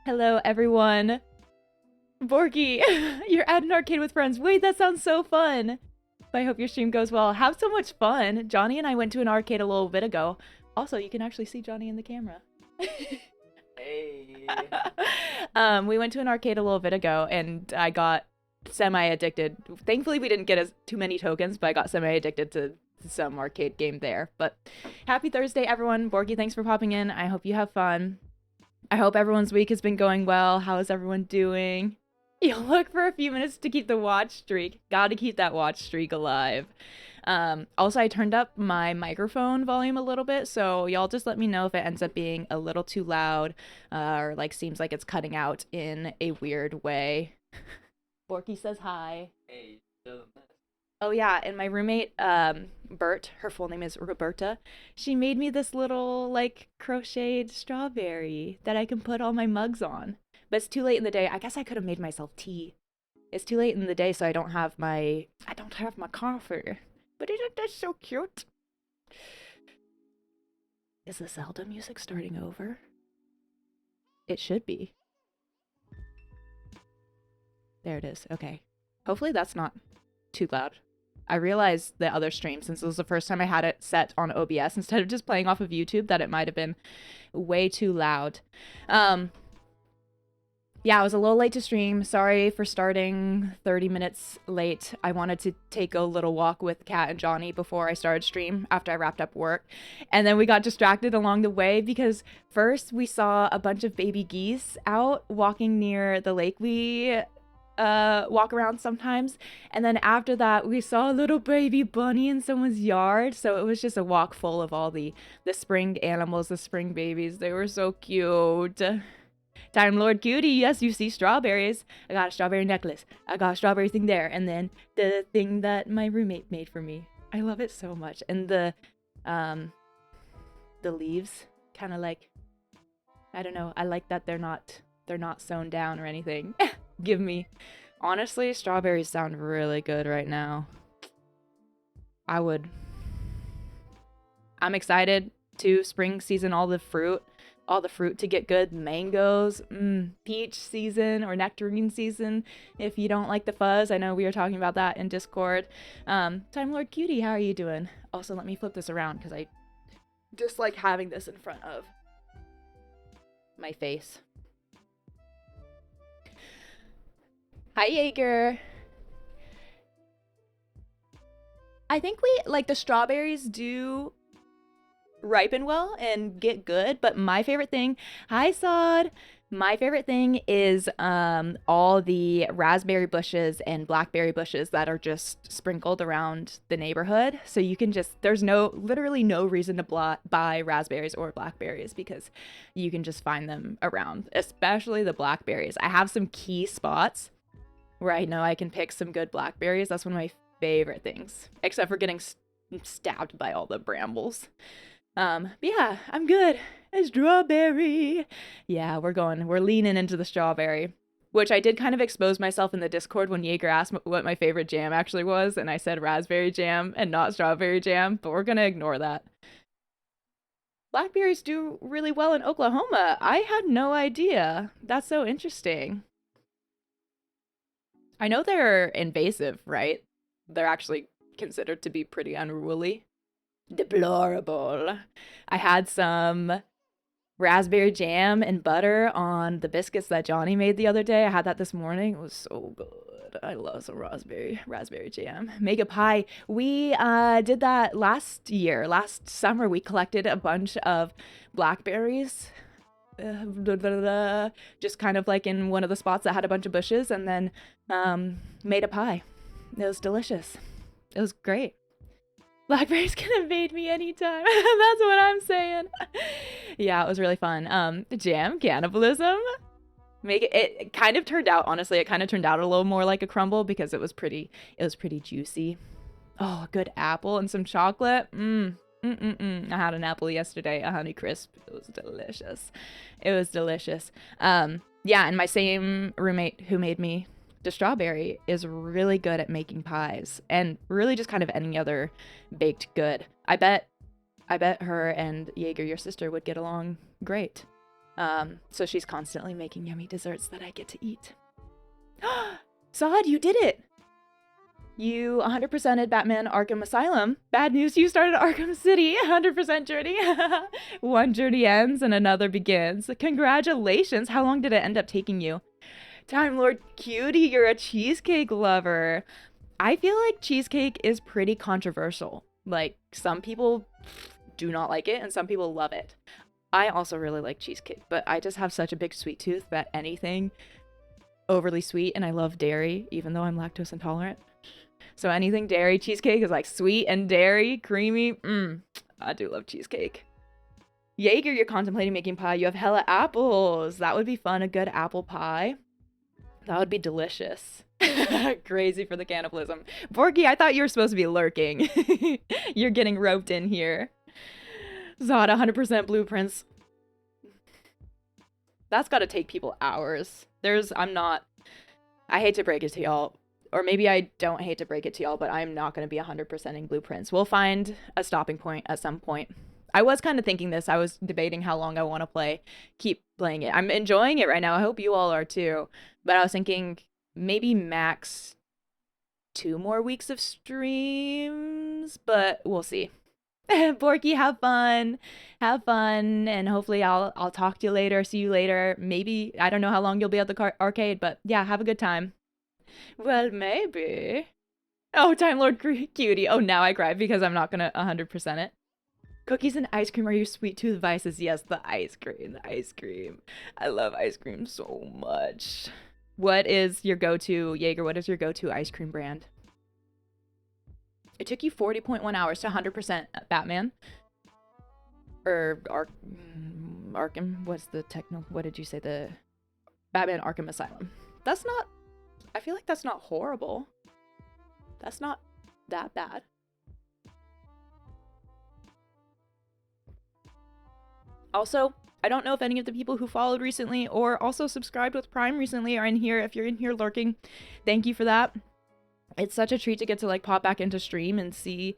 Hello, everyone. Borky, you're at an arcade with friends. Wait, that sounds so fun. I hope your stream goes well. Have so much fun. Johnny and I went to an arcade a little bit ago. Also, you can actually see Johnny in the camera. Hey. We went to an arcade a little bit ago, and I got semi-addicted. Thankfully, we didn't get as too many tokens, but I got semi-addicted to some arcade game there. But happy Thursday, everyone. Borky, thanks for popping in. I hope you have fun. I hope everyone's week has been going well. How is everyone doing? You'll look for a few minutes to keep the watch streak. Gotta keep that watch streak alive. Also, I turned up my microphone volume a little bit, so y'all just let me know if it ends up being a little too loud or like seems like it's cutting out in a weird way. Borky says hi. Hey, so Oh yeah, and my roommate, Bert, her full name is Roberta. She made me this little like crocheted strawberry that I can put all my mugs on. But it's too late in the day. I guess I could have made myself tea. It's too late in the day, so I don't have my coffee. But isn't that so cute? Is the Zelda music starting over? It should be. There it is. Okay. Hopefully that's not too loud. I realized the other stream, since it was the first time I had it set on OBS instead of just playing off of YouTube, that it might have been way too loud. Yeah, I was a little late to stream. Sorry for starting 30 minutes late. I wanted to take a little walk with Kat and Johnny before I started stream after I wrapped up work. And then we got distracted along the way because first we saw a bunch of baby geese out walking near the lake we walk around sometimes, and then after that we saw a little baby bunny in someone's yard, so it was just a walk full of all the spring animals, the spring babies. They were so cute. Time Lord Cutie, yes, you see strawberries. I got a strawberry necklace. I got a strawberry thing there, and then the thing that my roommate made for me. I love it so much. And the leaves kind of like, I don't know, I like that they're not sewn down or anything. Give me, honestly, strawberries sound really good right now. I'm excited to spring season, all the fruit to get good. Mangoes, peach season or nectarine season. If you don't like the fuzz, I know we were talking about that in Discord. Time Lord Cutie, how are you doing? Also, let me flip this around because I just like having this in front of my face. Hi, Jaeger. I think we like the strawberries do ripen well and get good, but my favorite thing, hi Sod, my favorite thing is all the raspberry bushes and blackberry bushes that are just sprinkled around the neighborhood. So you can just, there's literally no reason to buy raspberries or blackberries because you can just find them around, especially the blackberries. I have some key spots where I know I can pick some good blackberries. That's one of my favorite things, except for getting stabbed by all the brambles. But yeah, I'm good. A strawberry. Yeah, we're leaning into the strawberry, which I did kind of expose myself in the Discord when Jaeger asked what my favorite jam actually was, and I said raspberry jam and not strawberry jam, but we're gonna ignore that. Blackberries do really well in Oklahoma. I had no idea. That's so interesting. I know they're invasive, right? They're actually considered to be pretty unruly. Deplorable. I had some raspberry jam and butter on the biscuits that Johnny made the other day. I had that this morning. It was so good. I love some raspberry jam. Make a pie. We did that last summer. We collected a bunch of blackberries. Just kind of like in one of the spots that had a bunch of bushes, and then made a pie. It was delicious. It was great. Blackberries can invade me anytime. That's what I'm saying. Yeah, it was really fun. Jam cannibalism. It kind of turned out, honestly, it kind of turned out a little more like a crumble because it was pretty juicy. Oh, a good apple and some chocolate. I had an apple yesterday, a Honey Crisp. It was delicious. It was delicious. Yeah, and my same roommate who made me the strawberry is really good at making pies and really just kind of any other baked good. I bet her and Jaeger, your sister, would get along great. So she's constantly making yummy desserts that I get to eat. Sod, you did it! You 100%ed Batman Arkham Asylum. Bad news, you started Arkham City. 100% journey. One journey ends and another begins. Congratulations. How long did it end up taking you? Time Lord Cutie, you're a cheesecake lover. I feel like cheesecake is pretty controversial. Like, some people do not like it and some people love it. I also really like cheesecake, but I just have such a big sweet tooth that anything overly sweet, and I love dairy, even though I'm lactose intolerant. So anything dairy, cheesecake is like sweet and dairy, creamy. I do love cheesecake. Jaeger, you're contemplating making pie. You have hella apples. That would be fun. A good apple pie. That would be delicious. Crazy for the cannibalism. Borky, I thought you were supposed to be lurking. You're getting roped in here. Zod, 100% blueprints. That's gotta take people hours. I hate to break it to y'all. Or maybe I don't hate to break it to y'all, but I'm not going to be 100%ing blueprints. We'll find a stopping point at some point. I was kind of thinking this. I was debating how long I want to keep playing it. I'm enjoying it right now. I hope you all are too. But I was thinking maybe max 2 more weeks of streams, but we'll see. Borky, have fun. Have fun, and hopefully I'll talk to you later, see you later. Maybe, I don't know how long you'll be at the arcade, but yeah, have a good time. Well, maybe. Oh, Time Lord Cutie. Oh, now I cry because I'm not gonna 100% it. Cookies and ice cream are your sweet tooth vices. Yes, the ice cream. The ice cream. I love ice cream so much. What is your go-to, Jaeger? What is your go-to ice cream brand? It took you 40.1 hours to 100% Batman. Or Arkham. What's the techno? What did you say? The Batman Arkham Asylum. That's not. I feel like that's not horrible. That's not that bad. Also, I don't know if any of the people who followed recently or also subscribed with Prime recently are in here. If you're in here lurking, thank you for that. It's such a treat to get to like pop back into stream and see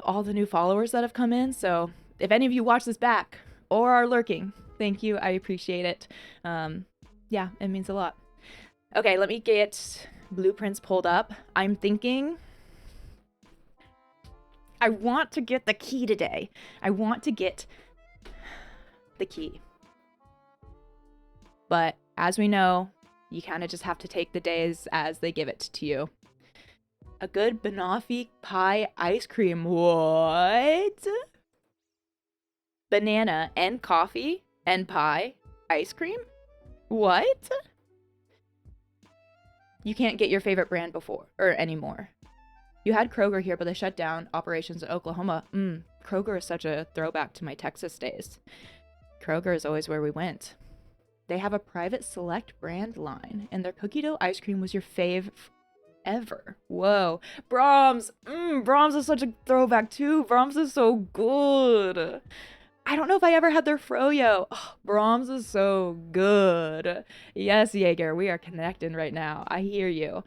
all the new followers that have come in. So if any of you watch this back or are lurking, thank you. I appreciate it. Yeah, it means a lot. Okay, let me get blueprints pulled up. I'm thinking I want to get the key today. I want to get the key. But as we know, you kind of just have to take the days as they give it to you. A good banoffee pie ice cream. What? Banana and coffee and pie ice cream? What? You can't get your favorite brand anymore. You had Kroger here, but they shut down operations in Oklahoma. Kroger is such a throwback to my Texas days. Kroger is always where we went. They have a private select brand line, and their cookie dough ice cream was your fave ever. Whoa. Brahms. Brahms is such a throwback too. Brahms is so good. I don't know if I ever had their froyo. Oh, Brahms is so good. Yes, Jaeger, we are connecting right now. I hear you.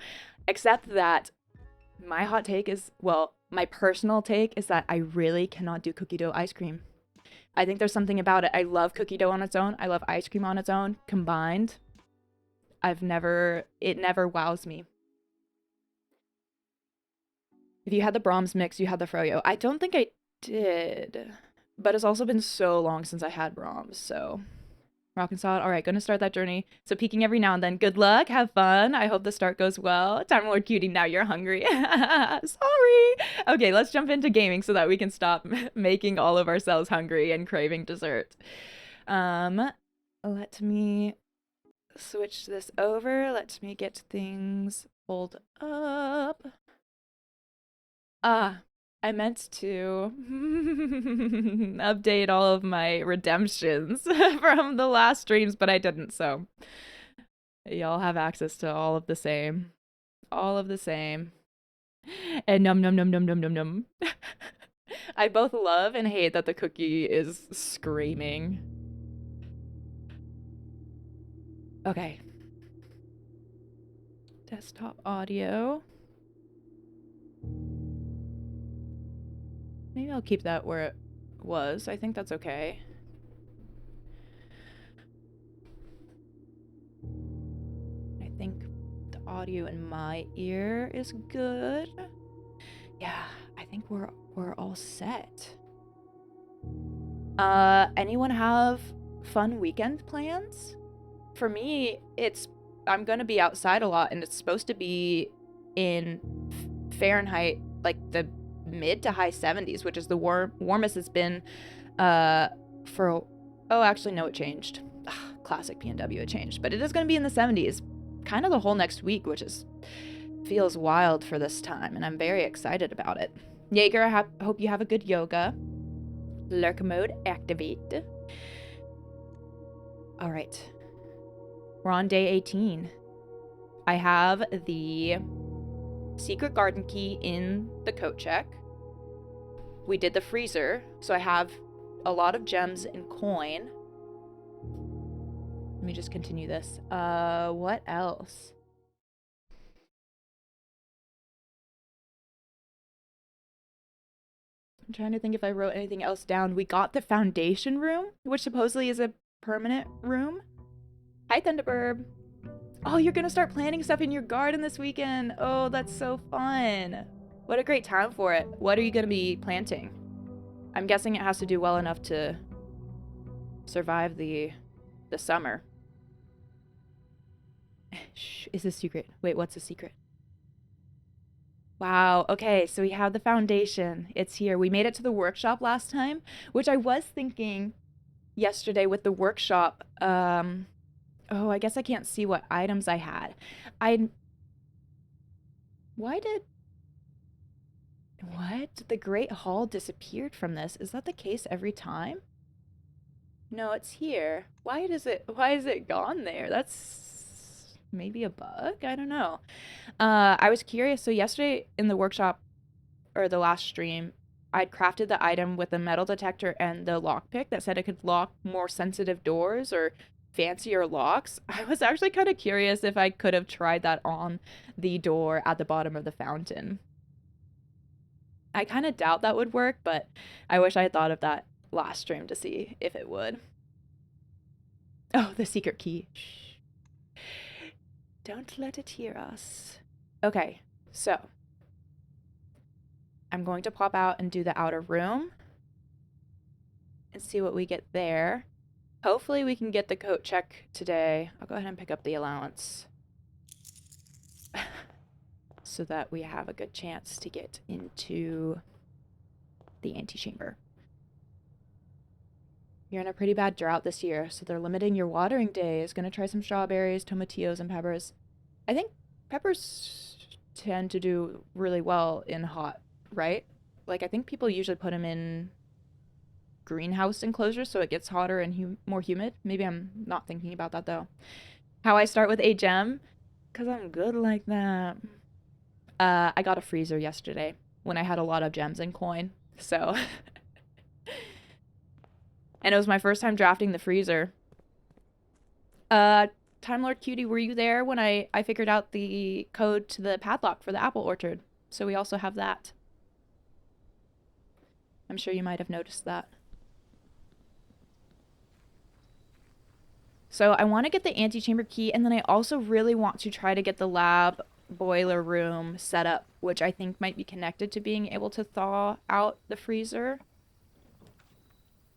Except that my hot take is, well, my personal take is that I really cannot do cookie dough ice cream. I think there's something about it. I love cookie dough on its own. I love ice cream on its own. Combined, it never wows me. If you had the Brahms mix, you had the froyo. I don't think I did. But it's also been so long since I had Brahms, so rock and solid. All right, gonna start that journey. So peeking every now and then. Good luck, have fun. I hope the start goes well. Time Lord Cutie, now you're hungry. Sorry. Okay, let's jump into gaming so that we can stop making all of ourselves hungry and craving dessert. Let me switch this over. Let me get things pulled up. I meant to update all of my redemptions from the last streams, but I didn't, so y'all have access to all of the same. All of the same. And num num num num num num num. I both love and hate that the cookie is screaming. Okay. Desktop audio. Maybe I'll keep that where it was. I think that's okay. audio in my ear is good. Yeah, I think we're all set. Anyone have fun weekend plans? For me, I'm gonna be outside a lot, and it's supposed to be in Fahrenheit, like the mid to high 70s, which is the warmest it's been for. Oh, actually, no, it changed. Ugh, classic PNW, it changed, but it is gonna be in the 70s, kind of the whole next week, which feels wild for this time, and I'm very excited about it. Jaeger, I hope you have a good yoga. Lurk mode activate. All right. We're on day 18. I have the secret garden key in the coat check. We did the freezer, so I have a lot of gems and coin. Let me just continue this. What else? I'm trying to think if I wrote anything else down. We got the foundation room, which supposedly is a permanent room. Hi, Thunderbird. Oh, you're gonna start planting stuff in your garden this weekend. Oh, that's so fun. What a great time for it. What are you gonna be planting? I'm guessing it has to do well enough to survive the summer. Shh, is a secret. Wait, what's a secret? Wow, okay, so we have the foundation. It's here. We made it to the workshop last time, which I was thinking yesterday with the workshop. Oh, I guess I can't see what items I had. I Why did What? The Great Hall disappeared from this. Is that the case every time? No, it's here. Why is it gone there? That's maybe a bug? I don't know. I was curious. So yesterday in the workshop, or the last stream, I'd crafted the item with the metal detector and the lockpick that said it could lock more sensitive doors or fancier locks. I was actually kind of curious if I could have tried that on the door at the bottom of the fountain. I kind of doubt that would work, but I wish I had thought of that last stream to see if it would. Oh, the secret key. Shh. Don't let it hear us. Okay, so I'm going to pop out and do the outer room and see what we get there. Hopefully we can get the coat check today. I'll go ahead and pick up the allowance so that we have a good chance to get into the antechamber. You're in a pretty bad drought this year, so they're limiting your watering days. Gonna try some strawberries, tomatillos, and peppers. I think peppers tend to do really well in hot, right? Like, I think people usually put them in greenhouse enclosures so it gets hotter and more humid. Maybe I'm not thinking about that, though. How I start with a gem? Because I'm good like that. I got a freezer yesterday when I had a lot of gems and coin, so... And it was my first time drafting the freezer. Time Lord Cutie, were you there when I figured out the code to the padlock for the apple orchard? So we also have that. I'm sure you might have noticed that. So I want to get the antechamber key, and then I also really want to try to get the lab boiler room set up, which I think might be connected to being able to thaw out the freezer.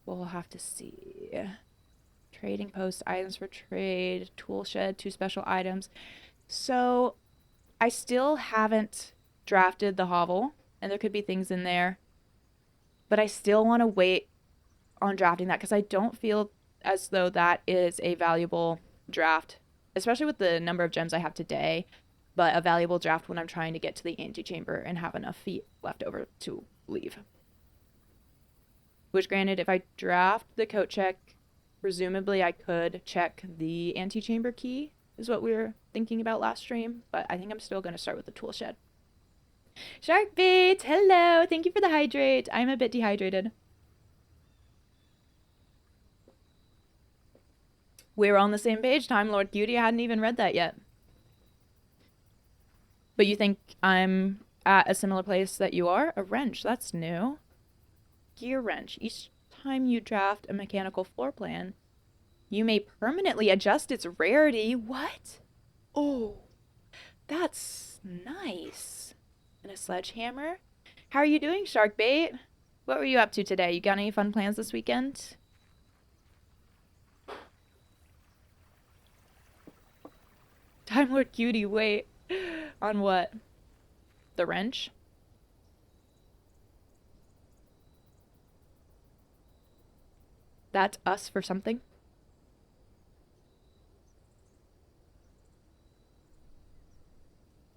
We'll have to see. Trading post, items for trade, tool shed, 2 special items. So I still haven't drafted the hovel, and there could be things in there, but I still want to wait on drafting that because I don't feel as though that is a valuable draft, especially with the number of gems I have today, but a valuable draft when I'm trying to get to the antechamber and have enough feet left over to leave. Which, granted, if I draft the coat check, presumably I could check the antechamber key, is what we were thinking about last stream, but I think I'm still going to start with the tool shed. Sharkbait, hello! Thank you for the hydrate. I'm a bit dehydrated. We're on the same page, Time Lord Cutie. I hadn't even read that yet. But you think I'm at a similar place that you are? A wrench, that's new. Gear wrench. Each time you draft a mechanical floor plan, you may permanently adjust its rarity. What? Oh. That's nice. And a sledgehammer. How are you doing, Sharkbait? What were you up to today? You got any fun plans this weekend? Time Lord Cutie, wait. On what? The wrench? That's us for something?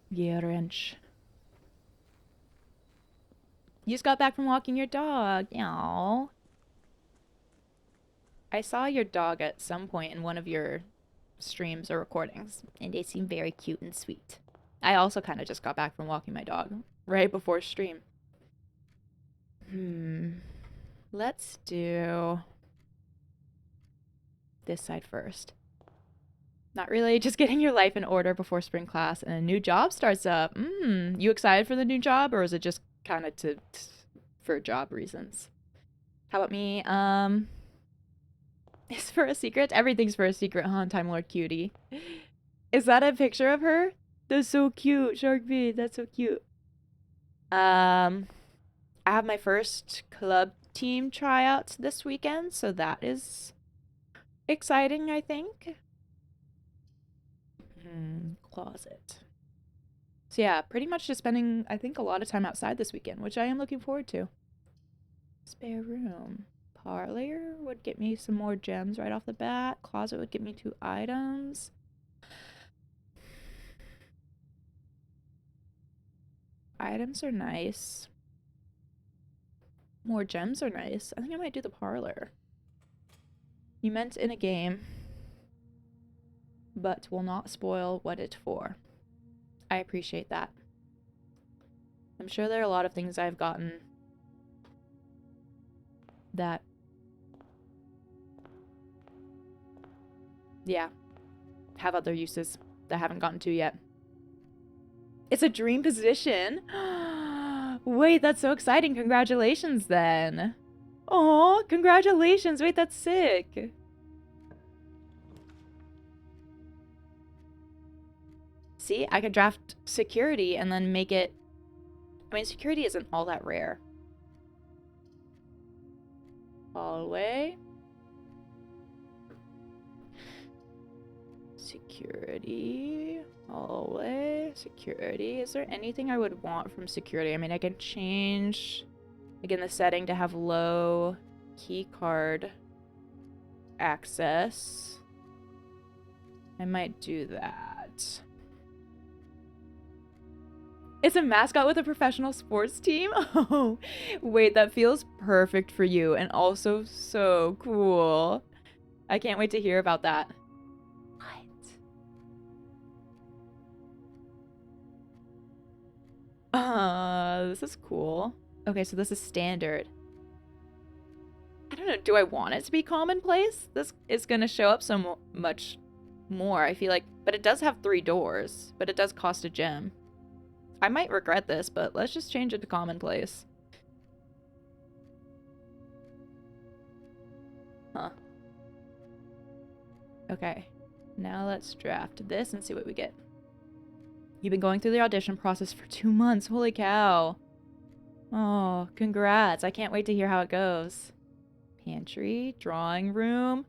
Yeah, wrench. You just got back from walking your dog. Aww. I saw your dog at some point in one of your streams or recordings, and they seem very cute and sweet. I also kind of just got back from walking my dog right before stream. Let's do this side first. Not really, just getting your life in order before spring class and a new job starts up. You excited for the new job, or is it just kind of for job reasons? How about me? Is for a secret? Everything's for a secret, huh, Time Lord Cutie? Is that a picture of her? That's so cute, Sharkbait. That's so cute. I have my first club team tryouts this weekend, so that is exciting, I think. Closet. So yeah, pretty much just spending, I think, a lot of time outside this weekend, which I am looking forward to. Spare room. Parlor would get me some more gems right off the bat. Closet would get me 2 items. Items are nice. More gems are nice. I think I might do the parlor. You meant in a game, but will not spoil what it for. I appreciate that. I'm sure there are a lot of things I've gotten that, yeah, have other uses that I haven't gotten to yet. It's a dream position. Wait, that's so exciting. Congratulations then. Oh, congratulations. Wait, that's sick. See, I could draft security and then make it... I mean, security isn't all that rare. Hallway. Security. Hallway. Security. Is there anything I would want from security? I mean, I can change, again, the setting to have low key card access. I might do that. It's a mascot with a professional sports team? Oh, wait, that feels perfect for you and also so cool. I can't wait to hear about that. What? This is cool. Okay, so this is standard. I don't know, do I want it to be commonplace? This is gonna show up so much more, I feel like. But it does have 3 doors, but it does cost a gem. I might regret this, but let's just change it to commonplace. Huh. Okay. Now let's draft this and see what we get. You've been going through the audition process for 2 months. Holy cow. Oh, congrats. I can't wait to hear how it goes. Pantry, drawing room,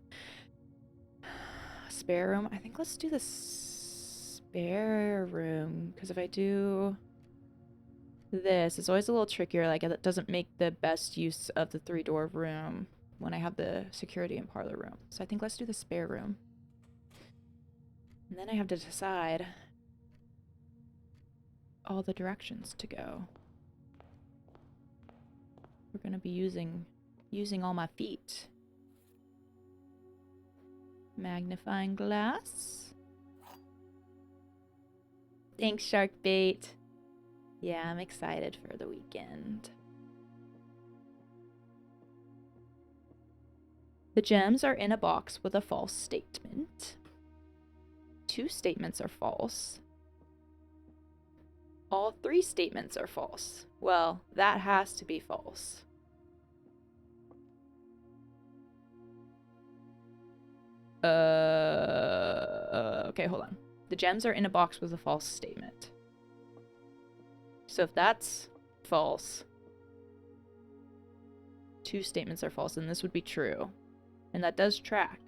spare room. I think let's do the spare room, because if I do this, it's always a little trickier. Like, it doesn't make the best use of the 3-door room when I have the security and parlor room. So I think let's do the spare room. And then I have to decide all the directions to go. We're gonna be using all my feet. Magnifying glass. Thanks, Sharkbait. Yeah, I'm excited for the weekend. The gems are in a box with a false statement. 2 statements are false. All 3 statements are false. Well, that has to be false. Okay, hold on. The gems are in a box with a false statement. So if that's false, 2 statements are false, and this would be true. And that does track.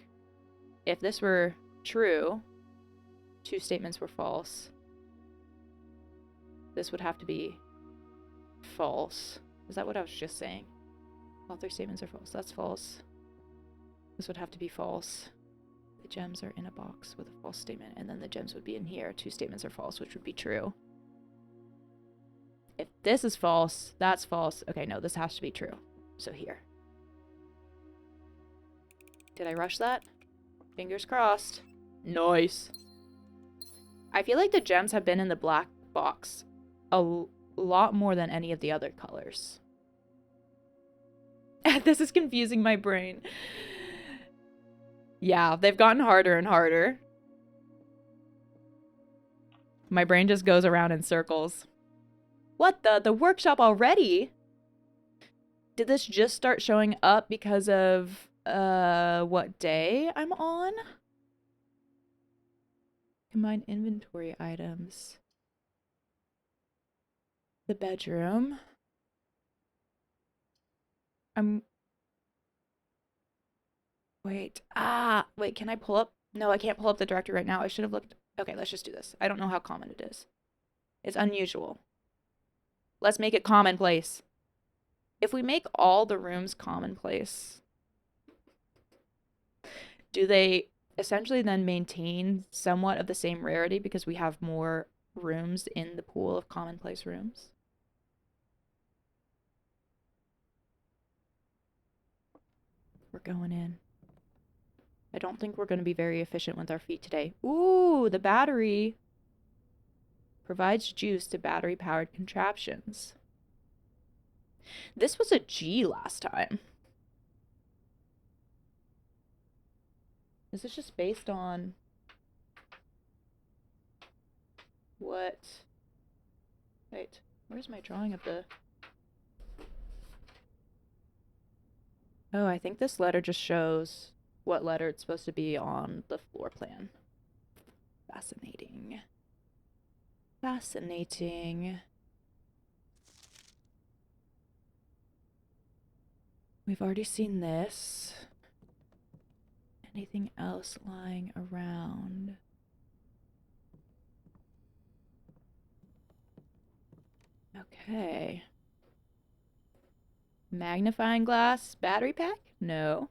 If this were true, 2 statements were false. This would have to be false. Is that what I was just saying? All 3 statements are false. That's false. This would have to be false. The gems are in a box with a false statement, and then the gems would be in here. 2 statements are false, which would be true. If this is false, that's false. Okay, no, this has to be true. So here. Did I rush that? Fingers crossed. Nice. I feel like the gems have been in the black box a lot more than any of the other colors. This is confusing my brain. Yeah, they've gotten harder and harder. My brain just goes around in circles. What the workshop already? Did this just start showing up because of what day I'm on? Combine inventory items. The bedroom. Wait, can I pull up? No, I can't pull up the directory right now. I should have looked. Okay, let's just do this. I don't know how common it is. It's unusual. Let's make it commonplace. If we make all the rooms commonplace, do they essentially then maintain somewhat of the same rarity because we have more rooms in the pool of commonplace rooms? We're going in. I don't think we're going to be very efficient with our feet today. Ooh, the battery provides juice to battery-powered contraptions. This was a G last time. Is this just based on what? Wait, where's my drawing of the... Oh, I think this letter just shows what letter it's supposed to be on the floor plan. Fascinating. Fascinating. We've already seen this. Anything else lying around? Okay. Magnifying glass, battery pack? No.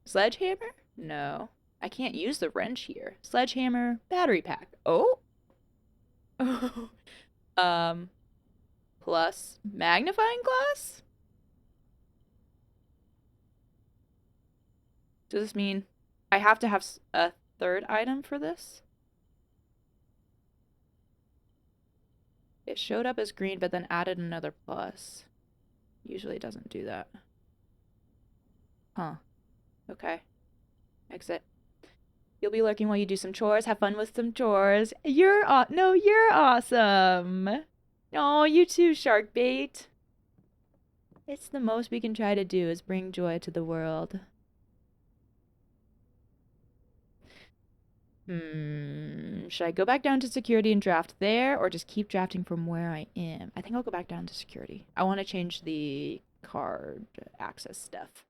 Sledgehammer? No. I can't use the wrench here. Sledgehammer, battery pack. Oh. Plus magnifying glass? Does this mean I have to have a third item for this? It showed up as green, but then added another plus. Usually it doesn't do that. Huh. Okay. Exit. You'll be lurking while you do some chores. Have fun with some chores. You're awesome. Oh, you too, shark bait. It's the most we can try to do is bring joy to the world. Should I go back down to security and draft there, or just keep drafting from where I am? I think I'll go back down to security. I want to change the card access stuff.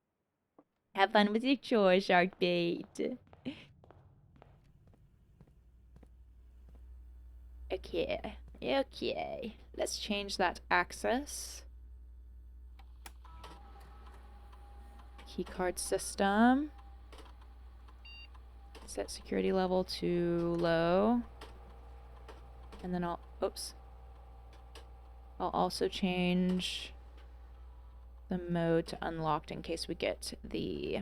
Have fun with your chores, shark bait. Okay. Okay. Let's change that access. Keycard system. Set security level to low. And then I'll also change the mode to unlocked in case we get the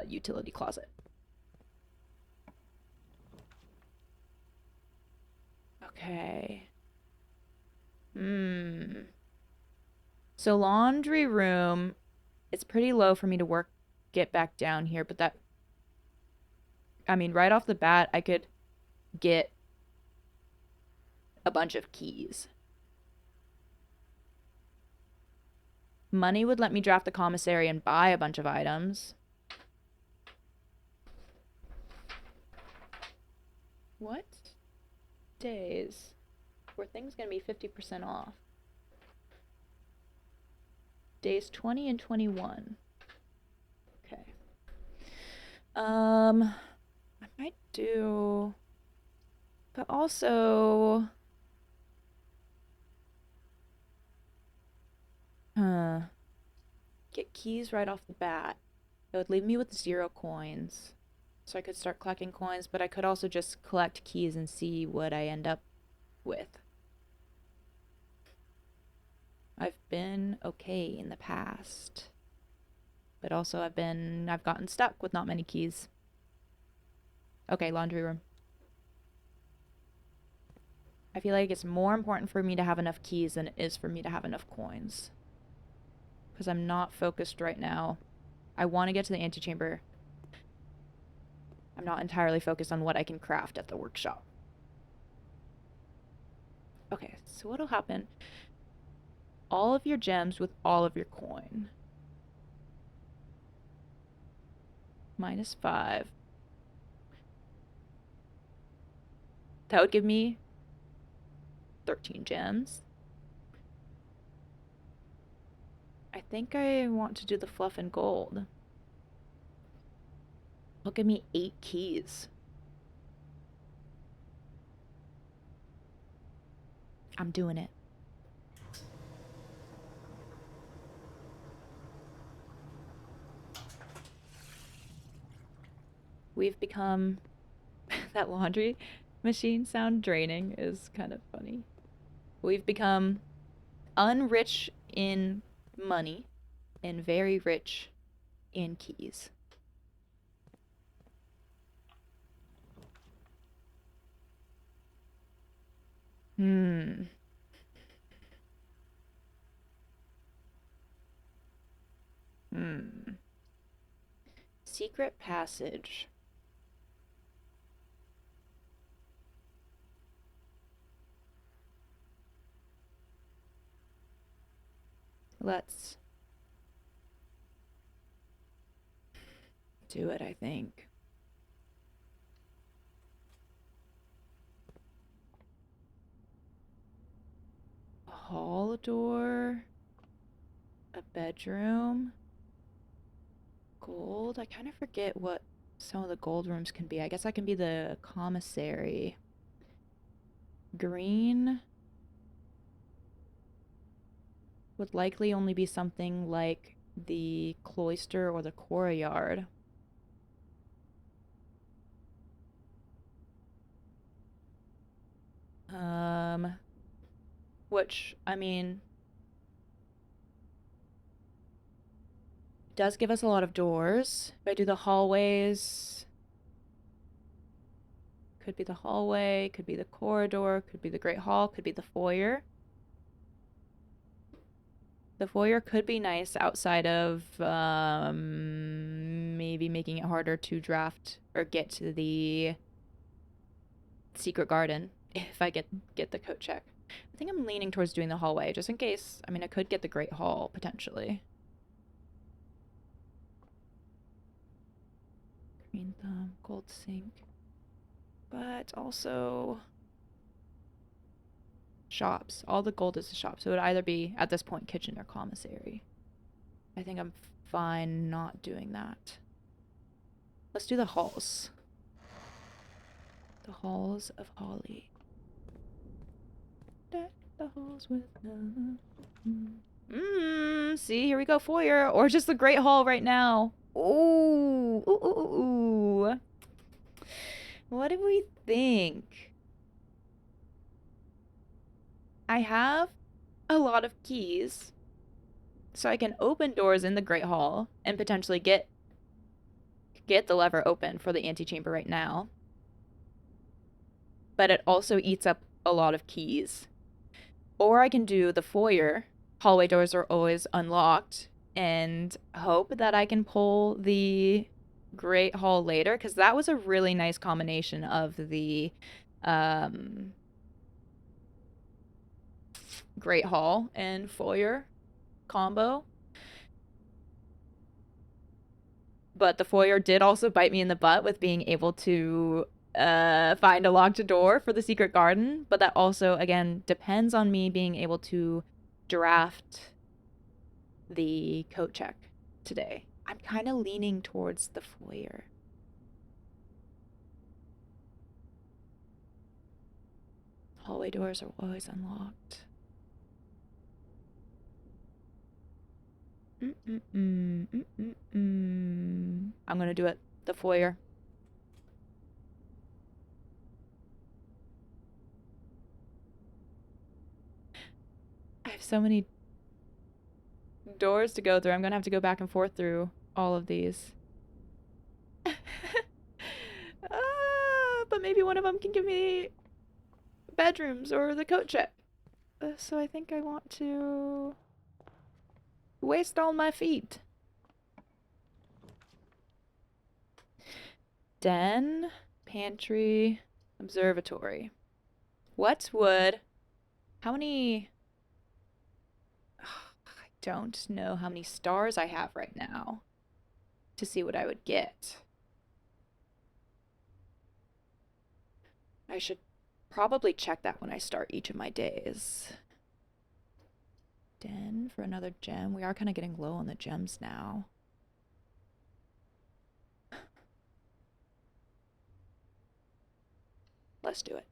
utility closet. Okay. So laundry room, it's pretty low for me to get back down here, but that, I mean, right off the bat, I could get a bunch of keys. Money would let me draft the commissary and buy a bunch of items. What? days where things gonna be 50% off. Days 20 and 21. Okay. I might do, but also, get keys right off the bat. It would leave me with 0 coins. So I could start collecting coins, but I could also just collect keys and see what I end up with. I've been okay in the past, but also I've gotten stuck with not many keys. Okay, laundry room. I feel like it's more important for me to have enough keys than it is for me to have enough coins. Because I'm not focused right now. I want to get to the antechamber. I'm not entirely focused on what I can craft at the workshop. Okay, so what'll happen? All of your gems with all of your coin. -5. That would give me 13 gems. I think I want to do the fluff and gold. It'll give me 8 keys. I'm doing it. We've become... that laundry machine sound draining is kind of funny. We've become unrich in money and very rich in keys. Hmm. Secret passage. Let's do it, I think. A hall door. A bedroom. Gold. I kind of forget what some of the gold rooms can be. I guess I can be the commissary. Green would likely only be something like the cloister or the courtyard. Which, I mean, does give us a lot of doors. If I do the hallways, could be the hallway, could be the corridor, could be the Great Hall, could be the foyer. The foyer could be nice outside of maybe making it harder to draft or get to the secret garden if I get the coat check. I think I'm leaning towards doing the hallway just in case. I mean, I could get the Great Hall potentially. Green thumb, gold sink. But also shops. All the gold is the shop. So it would either be, at this point, kitchen or commissary. I think I'm fine not doing that. Let's do the halls. The halls of Holly. Deck the halls with love. See, here we go, foyer. Or just the Great Hall right now. Ooh. Ooh, ooh, ooh, ooh. What do we think? I have a lot of keys, so I can open doors in the Great Hall and potentially get the lever open for the antechamber right now. But it also eats up a lot of keys. Or I can do the foyer. Hallway doors are always unlocked, and hope that I can pull the Great Hall later, because that was a really nice combination of the Great Hall and foyer combo. But the foyer did also bite me in the butt with being able to find a locked door for the secret garden, but that also, again, depends on me being able to draft the coat check today. I'm kind of leaning towards the foyer. Hallway doors are always unlocked. I'm gonna do it. The foyer. I have so many doors to go through. I'm gonna have to go back and forth through all of these. But maybe one of them can give me bedrooms or the coat check. So I think I want to waste all my feet. Den, pantry, observatory. What would... How many... I don't know how many stars I have right now to see what I would get. I should probably check that when I start each of my days. Den for another gem. We are kind of getting low on the gems now. Let's do it.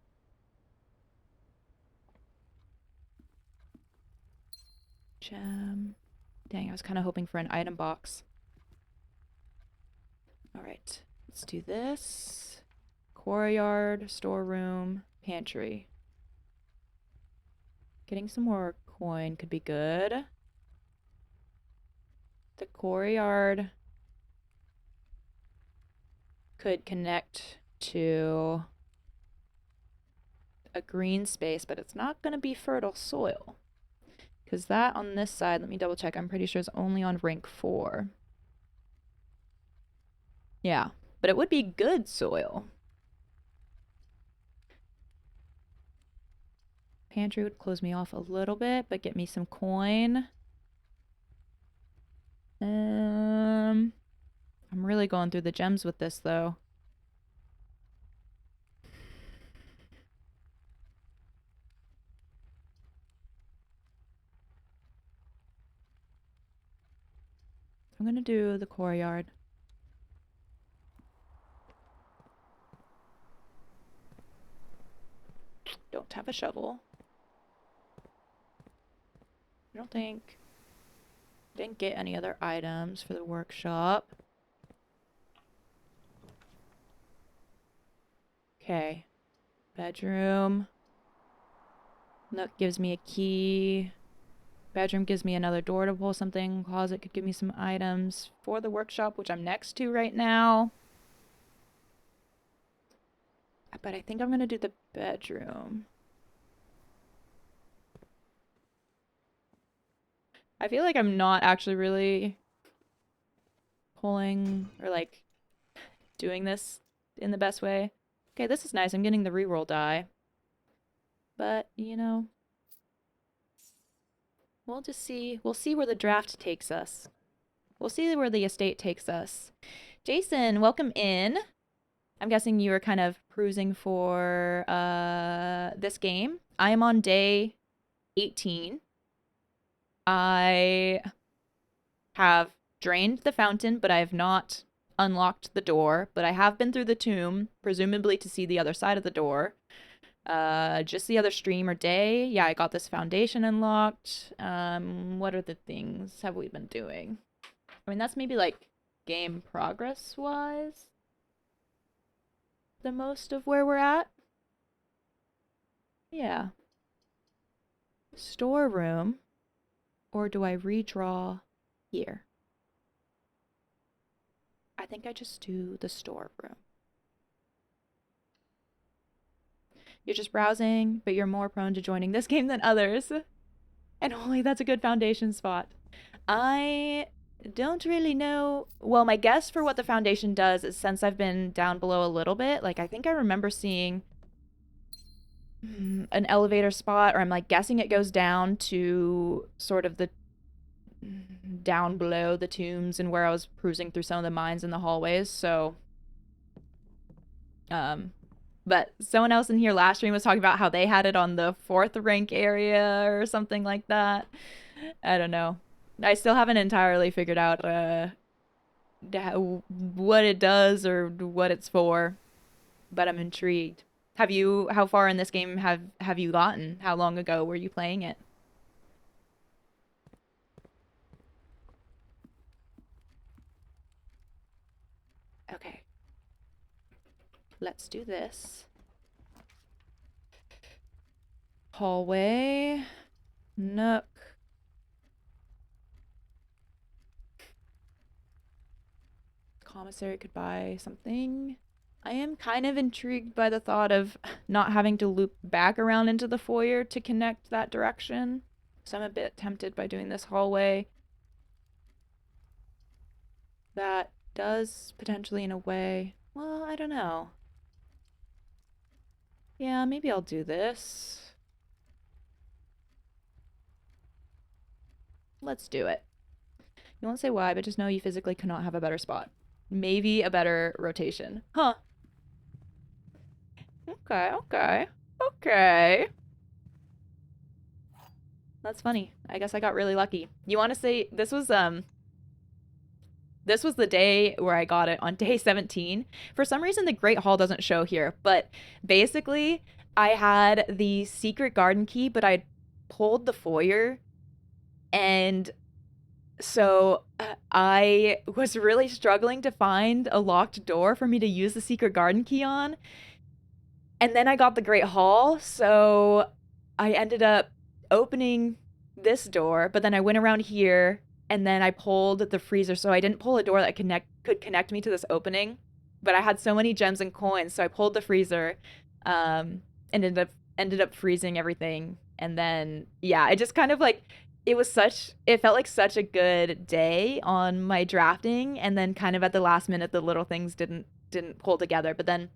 Gem. Dang, I was kind of hoping for an item box. All right, let's do this. Courtyard, storeroom, pantry. Getting some more coin could be good. The courtyard could connect to a green space, but it's not going to be fertile soil. Because that on this side, let me double check, I'm pretty sure is only on rank 4. Yeah, but it would be good soil. Pantry would close me off a little bit, but get me some coin. I'm really going through the gems with this, though. I'm gonna do the courtyard. Don't have a shovel. I don't think... Didn't get any other items for the workshop. Okay. Bedroom. Nook gives me a key. Bedroom gives me another door to pull something. Closet could give me some items for the workshop, which I'm next to right now. But I think I'm gonna do the bedroom. I feel like I'm not actually really pulling or like doing this in the best way. Okay, this is nice. I'm getting the reroll die. But, you know, we'll just see. We'll see where the draft takes us. We'll see where the estate takes us. Jason, welcome in. I'm guessing you were kind of cruising for this game. I am on day 18. I have drained the fountain, but I have not unlocked the door. But I have been through the tomb, presumably to see the other side of the door. Just the other stream or day. Yeah, I got this foundation unlocked. What other things have we been doing? I mean, that's maybe like game progress-wise the most of where we're at. Yeah. Storeroom. Or do I redraw here? I think I just do the storeroom. You're just browsing, but you're more prone to joining this game than others. And holy, that's a good foundation spot. I don't really know. Well, my guess for what the foundation does is, since I've been down below a little bit, like I think I remember seeing an elevator spot, or I'm like guessing it goes down to sort of the down below the tombs and where I was cruising through some of the mines in the hallways. So But someone else in here last stream was talking about how they had it on the 4th rank area or something like that. I don't know. I still haven't entirely figured out what it does or what it's for, but I'm intrigued. How far in this game have you gotten? How long ago were you playing it? Okay. Let's do this. Hallway. Nook. Commissary could buy something. I am kind of intrigued by the thought of not having to loop back around into the foyer to connect that direction. So I'm a bit tempted by doing this hallway. That does potentially in a way. Well, I don't know. Yeah, maybe I'll do this. Let's do it. You won't say why, but just know you physically cannot have a better spot. Maybe a better rotation. Huh. Okay, okay. Okay. That's funny. I guess I got really lucky. You want to say this was the day where I got it on day 17. For some reason the Great Hall doesn't show here, but basically I had the secret garden key, but I pulled the foyer, and so I was really struggling to find a locked door for me to use the secret garden key on. And then I got the Great Hall, so I ended up opening this door, but then I went around here and then I pulled the freezer. So I didn't pull a door that could connect me to this opening, but I had so many gems and coins, so I pulled the freezer, and ended up freezing everything. And then yeah, I just kind of like it felt like such a good day on my drafting, and then kind of at the last minute the little things didn't pull together. But then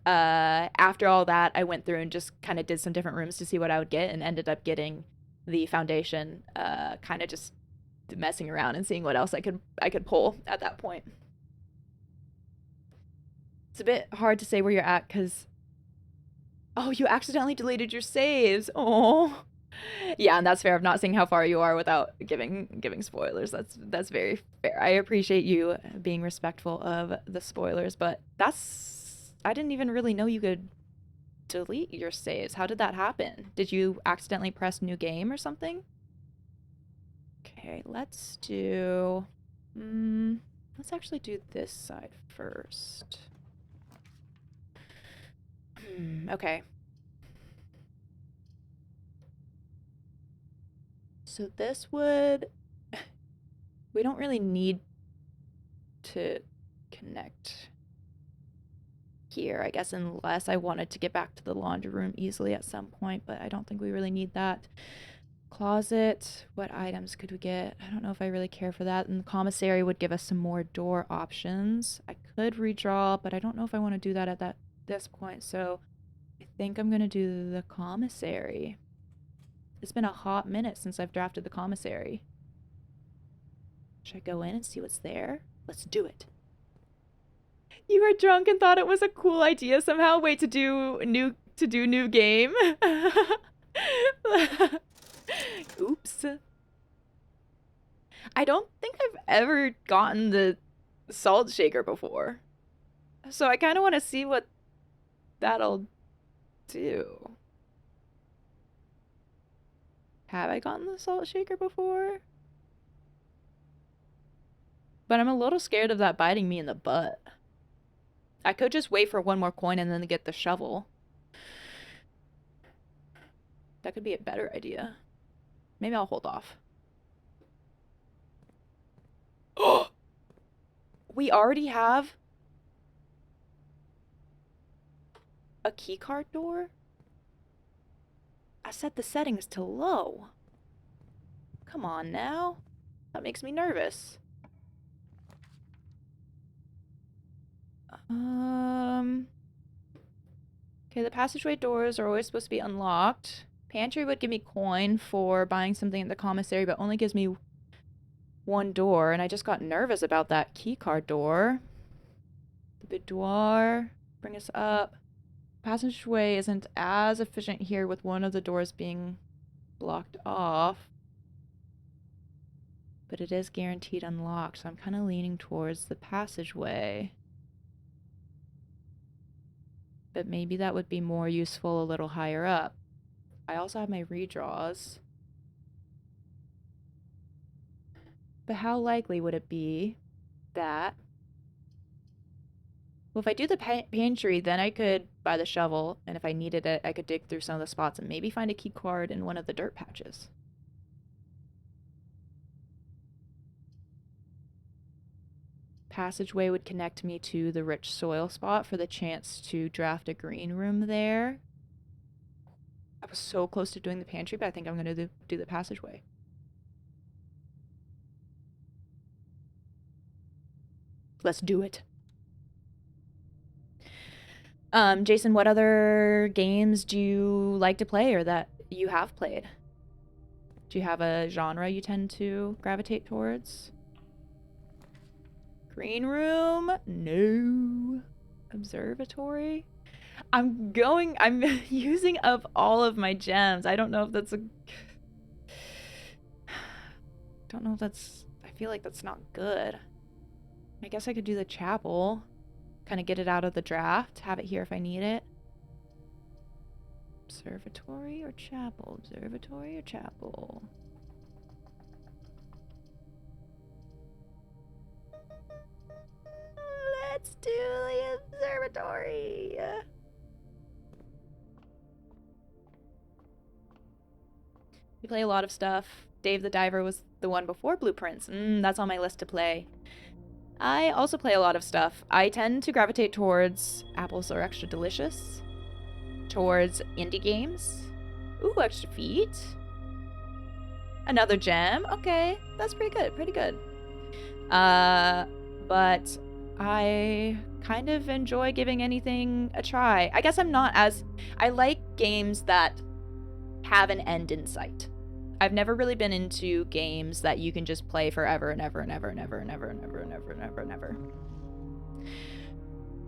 after all that, I went through and just kind of did some different rooms to see what I would get, and ended up getting the foundation. Kind of just messing around and seeing what else I could pull at that point. It's a bit hard to say where you're at because oh, you accidentally deleted your saves. Oh, yeah, and that's fair. I'm not saying how far you are without giving spoilers. That's very fair. I appreciate you being respectful of the spoilers, but that's I didn't even really know you could delete your saves. How did that happen? Did you accidentally press new game or something? Okay, let's do let's actually do this side first. Okay. So this would we don't really need to connect here, I guess, unless I wanted to get back to the laundry room easily at some point, but I don't think we really need that. Closet, what items could we get? I don't know if I really care for that. And the commissary would give us some more door options. I could redraw, but I don't know if I want to do that at this point, so I think I'm gonna do the commissary. It's been a hot minute since I've drafted the commissary. Should I go in and see what's there? Let's do it. You were drunk and thought it was a cool idea somehow. Wait, to do new game. Oops. I don't think I've ever gotten the salt shaker before. So I kind of want to see what that'll do. Have I gotten the salt shaker before? But I'm a little scared of that biting me in the butt. I could just wait for one more coin and then get the shovel. That could be a better idea. Maybe I'll hold off. Oh! We already have a keycard door? I set the settings to low. Come on now. That makes me nervous. Okay, the passageway doors are always supposed to be unlocked. Pantry would give me coin for buying something at the commissary, but only gives me one door, and I just got nervous about that keycard door. The boudoir, bring us up. passageway isn't as efficient here with one of the doors being blocked off. But it is guaranteed unlocked, so I'm kind of leaning towards the passageway. But maybe that would be more useful a little higher up. I also have my redraws. But how likely would it be that... Well, if I do the pantry, then I could buy the shovel, and if I needed it, I could dig through some of the spots and maybe find a key card in one of the dirt patches. Passageway would connect me to the rich soil spot for the chance to draft a green room there. I was so close to doing the pantry, but I think I'm going to do the passageway. Let's do it. Jason, what other games do you like to play or that you have played? Do you have a genre you tend to gravitate towards? Green room? No. Observatory? I'm using up all of my gems. I don't know if that's I feel like that's not good. I guess I could do the chapel. Kind of get it out of the draft. Have it here if I need it. Observatory or chapel? Observatory or chapel? Let's do the observatory. We play a lot of stuff. Dave the Diver was the one before Blueprints. That's on my list to play. I also play a lot of stuff. I tend to gravitate towards Apples Are Extra Delicious, towards indie games. Ooh, Extra Feet. Another gem. Okay, that's pretty good, pretty good. But I kind of enjoy giving anything a try. I guess I'm not as... I like games that have an end in sight. I've never really been into games that you can just play forever and ever and ever and ever and ever and ever and ever and ever and ever.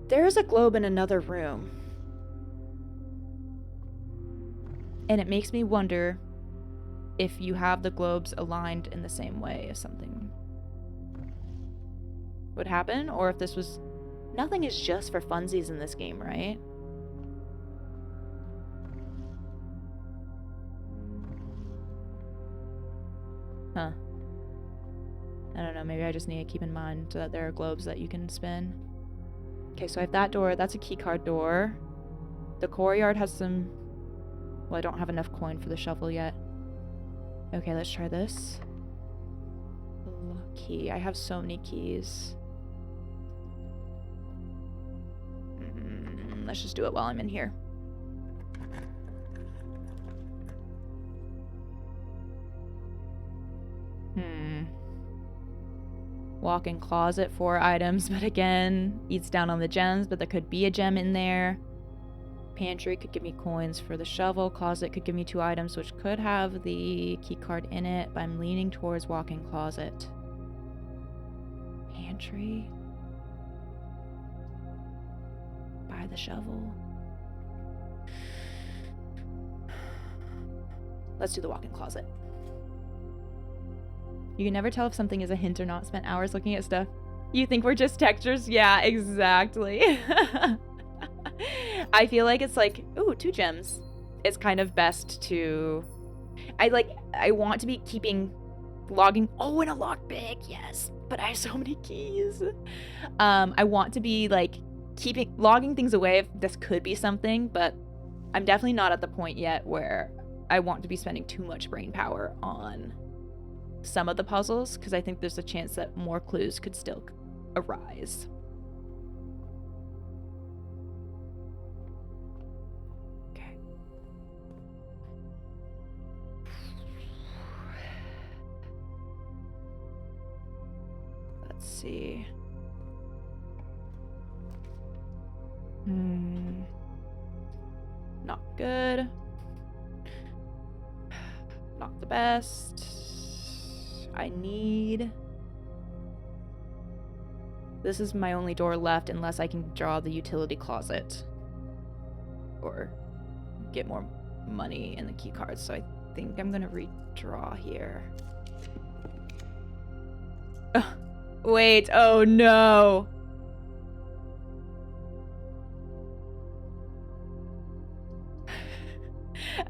There's a globe in another room. And it makes me wonder if you have the globes aligned in the same way as something would happen, or if this was... Nothing is just for funsies in this game, right? Huh. I don't know, maybe I just need to keep in mind that there are globes that you can spin. Okay, so I have that door. That's a keycard door. The courtyard has some... Well, I don't have enough coin for the shovel yet. Okay, let's try this. Key. I have so many keys. Let's just do it while I'm in here. Walk-in closet, 4 items, but again, eats down on the gems, but there could be a gem in there. Pantry could give me coins for the shovel. Closet could give me 2 items, which could have the key card in it, but I'm leaning towards walk-in closet. Pantry. Buy the shovel. Let's do the walk-in closet. You can never tell if something is a hint or not. Spent hours looking at stuff. You think we're just textures? Yeah, exactly. I feel like it's like, ooh, 2 gems. It's kind of best to... I want to be logging... Oh, and a lockpick, yes. But I have so many keys. I want to be, like, logging things away if this could be something, but I'm definitely not at the point yet where I want to be spending too much brain power on some of the puzzles, because I think there's a chance that more clues could still arise. Okay. Let's see. Not good. Not the best. I need... This is my only door left unless I can draw the utility closet. or get more money in the key cards. So I think I'm gonna redraw here. Wait, oh no.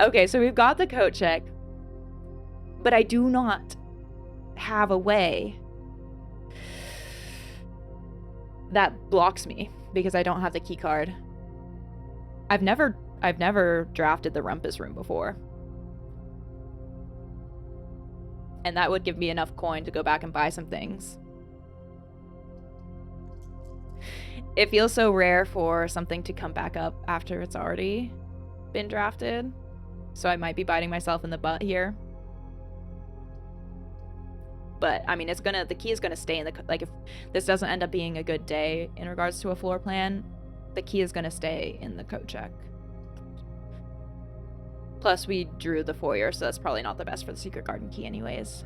Okay, so we've got the coat check, but I do not have a way that blocks me because I don't have the key card. I've never drafted the rumpus room before. And that would give me enough coin to go back and buy some things. It feels so rare for something to come back up after it's already been drafted. So I might be biting myself in the butt here. But I mean, the key is gonna stay in the, like, if this doesn't end up being a good day in regards to a floor plan, the key is gonna stay in the coat check. Plus we drew the foyer, so that's probably not the best for the secret garden key anyways.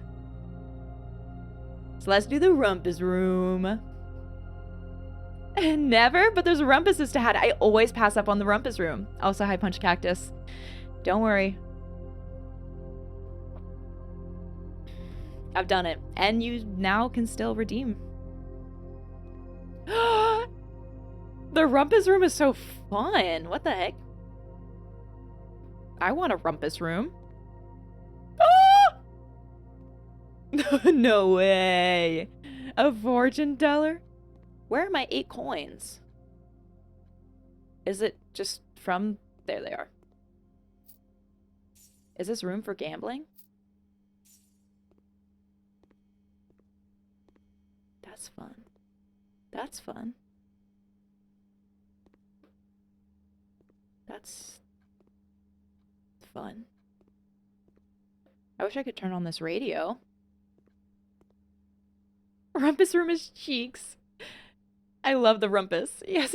So let's do the rumpus room. Never, but there's rumpuses to had. I always pass up on the rumpus room. Also, hi Punch Cactus. Don't worry. I've done it. And you now can still redeem. The rumpus room is so fun. What the heck? I want a rumpus room. Ah! No way. A fortune teller? Where are my 8 coins? Is it just from... There they are. Is this room for gambling? That's fun. That's fun. That's fun. I wish I could turn on this radio. Rumpus room is cheeks. I love the rumpus. Yes.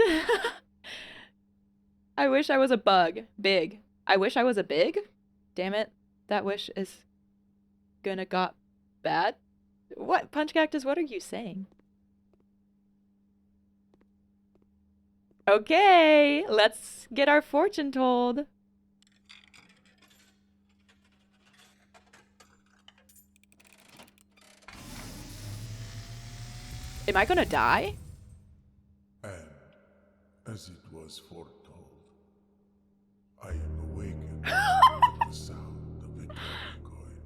I wish I was a bug. Big. I wish I was a big? Damn it. That wish is gonna got bad. What? Punch Cactus, what are you saying? Okay, let's get our fortune told. Am I gonna die? And, as it was foretold, I am awakened with the sound of a turning coin.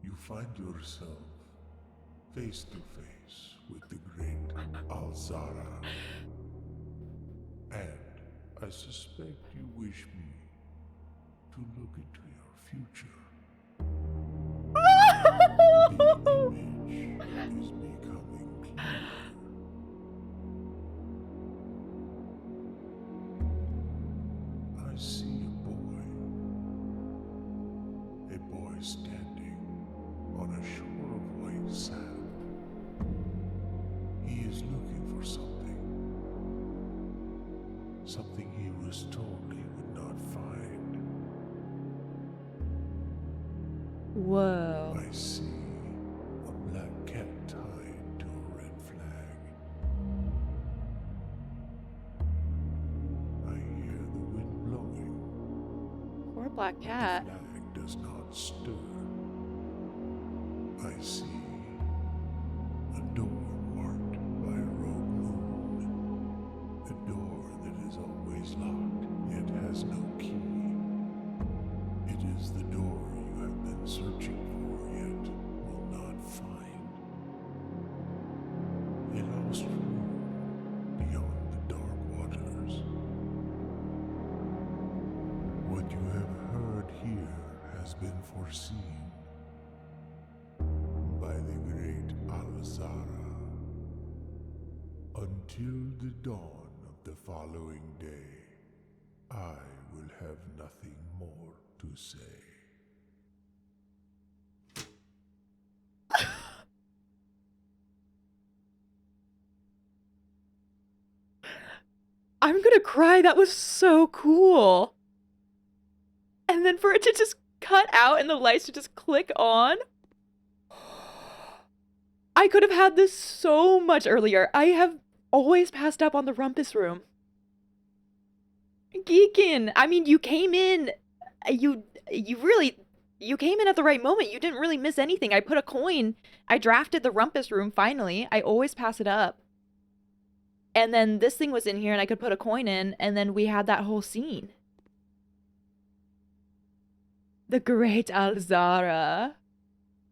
You find yourself face to face with the great Alzara. And I suspect you wish me to look into your future. The image is becoming clear. I see a boy standing on a shore of white sand. He is looking for something he was told he would not find. Whoa. I see a black cat tied to a red flag. I hear the wind blowing. Poor black cat. The flag does not stir. I see a door marked by a rogue moon. A door that is always locked, yet has no key. It is the door you have been searching for, yet will not find. A lost room beyond the dark waters. What you have heard here has been foreseen by the great Alzara. Until the dawn of the following day, I will have nothing more to say. I'm gonna cry. That was so cool. And then for it to just cut out and the lights to just click on. I could have had this so much earlier. I have always passed up on the rumpus room. Geekin. I mean, you came in. You really you came in at the right moment. You didn't really miss anything. I put a coin. I drafted the rumpus room finally. I always pass it up. And then this thing was in here and I could put a coin in and then we had that whole scene. The great Alzara.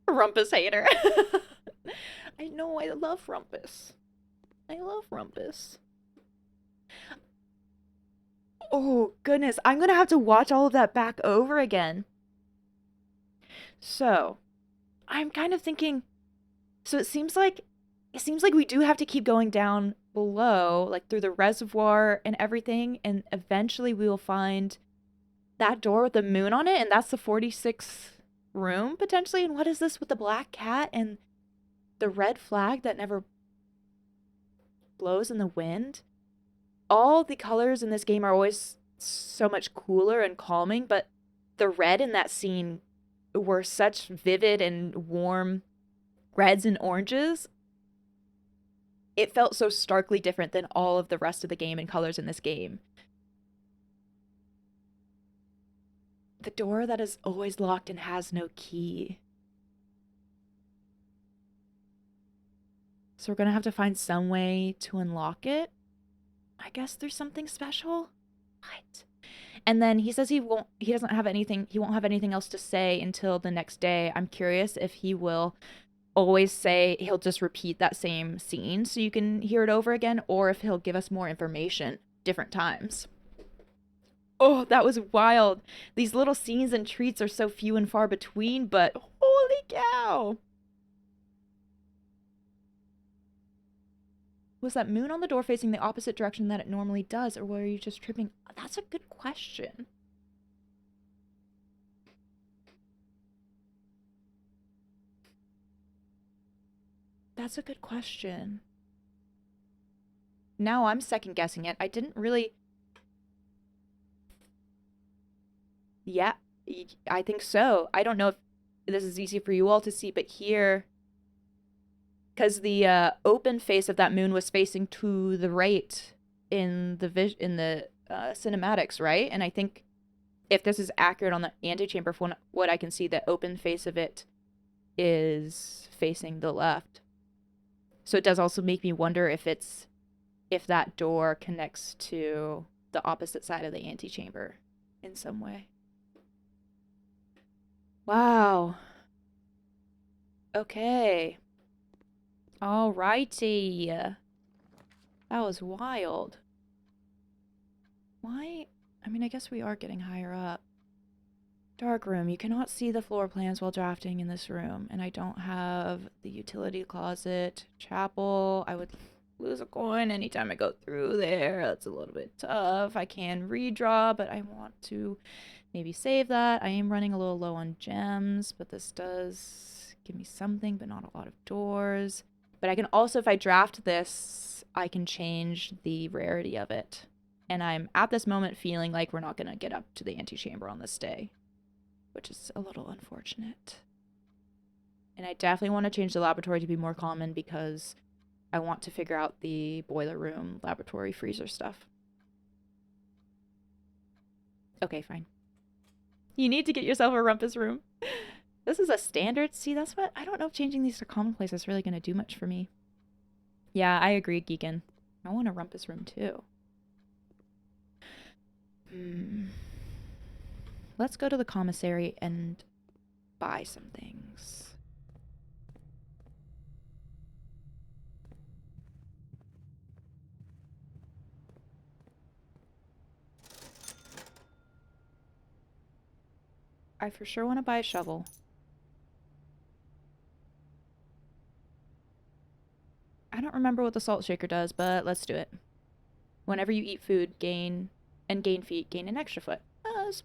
Rumpus hater. I know, I love Rumpus. I love Rumpus. Oh, goodness. I'm gonna have to watch all of that back over again. So, I'm kind of thinking, so it seems like we do have to keep going down below, like through the reservoir and everything, and eventually we will find that door with the moon on it, and that's the 46th room potentially. And what is this with the black cat and the red flag that never blows in the wind? All the colors in this game are always so much cooler and calming, but the red in that scene were such vivid and warm reds and oranges. It felt so starkly different than all of the rest of the game and colors in this game. The door that is always locked and has no key. So we're gonna have to find some way to unlock it. I guess there's something special. What? And then he says he won't have anything else to say until the next day. I'm curious if he will always say he'll just repeat that same scene so you can hear it over again, or if he'll give us more information different times. Oh, that was wild. These little scenes and treats are so few and far between, but holy cow. Was that moon on the door facing the opposite direction that it normally does, or were you just tripping? That's a good question. That's a good question. Now I'm second guessing it. I didn't really. Yeah, I think so. I don't know if this is easy for you all to see, but here, because the open face of that moon was facing to the right in the cinematics, right? And I think if this is accurate on the antechamber, from what I can see, the open face of it is facing the left. So it does also make me wonder if that door connects to the opposite side of the antechamber in some way. Wow. Okay. Alrighty. That was wild. Why? I mean, I guess we are getting higher up. Dark room. You cannot see the floor plans while drafting in this room. And I don't have the utility closet. Chapel. I would lose a coin anytime I go through there. That's a little bit tough. I can redraw, but I want to maybe save that. I am running a little low on gems, but this does give me something, but not a lot of doors. But I can also, if I draft this, I can change the rarity of it. And I'm at this moment feeling like we're not going to get up to the antechamber on this day, which is a little unfortunate. And I definitely want to change the laboratory to be more common because I want to figure out the boiler room, laboratory, freezer stuff. Okay, fine. You need to get yourself a rumpus room. This is a standard. See, that's what I don't know if changing these to commonplace is really going to do much for me. Yeah, I agree, Geekin. I want a rumpus room too. Let's go to the commissary and buy some things. I for sure want to buy a shovel. I don't remember what the salt shaker does, but let's do it. Whenever you eat food, gain feet, gain an extra foot. That's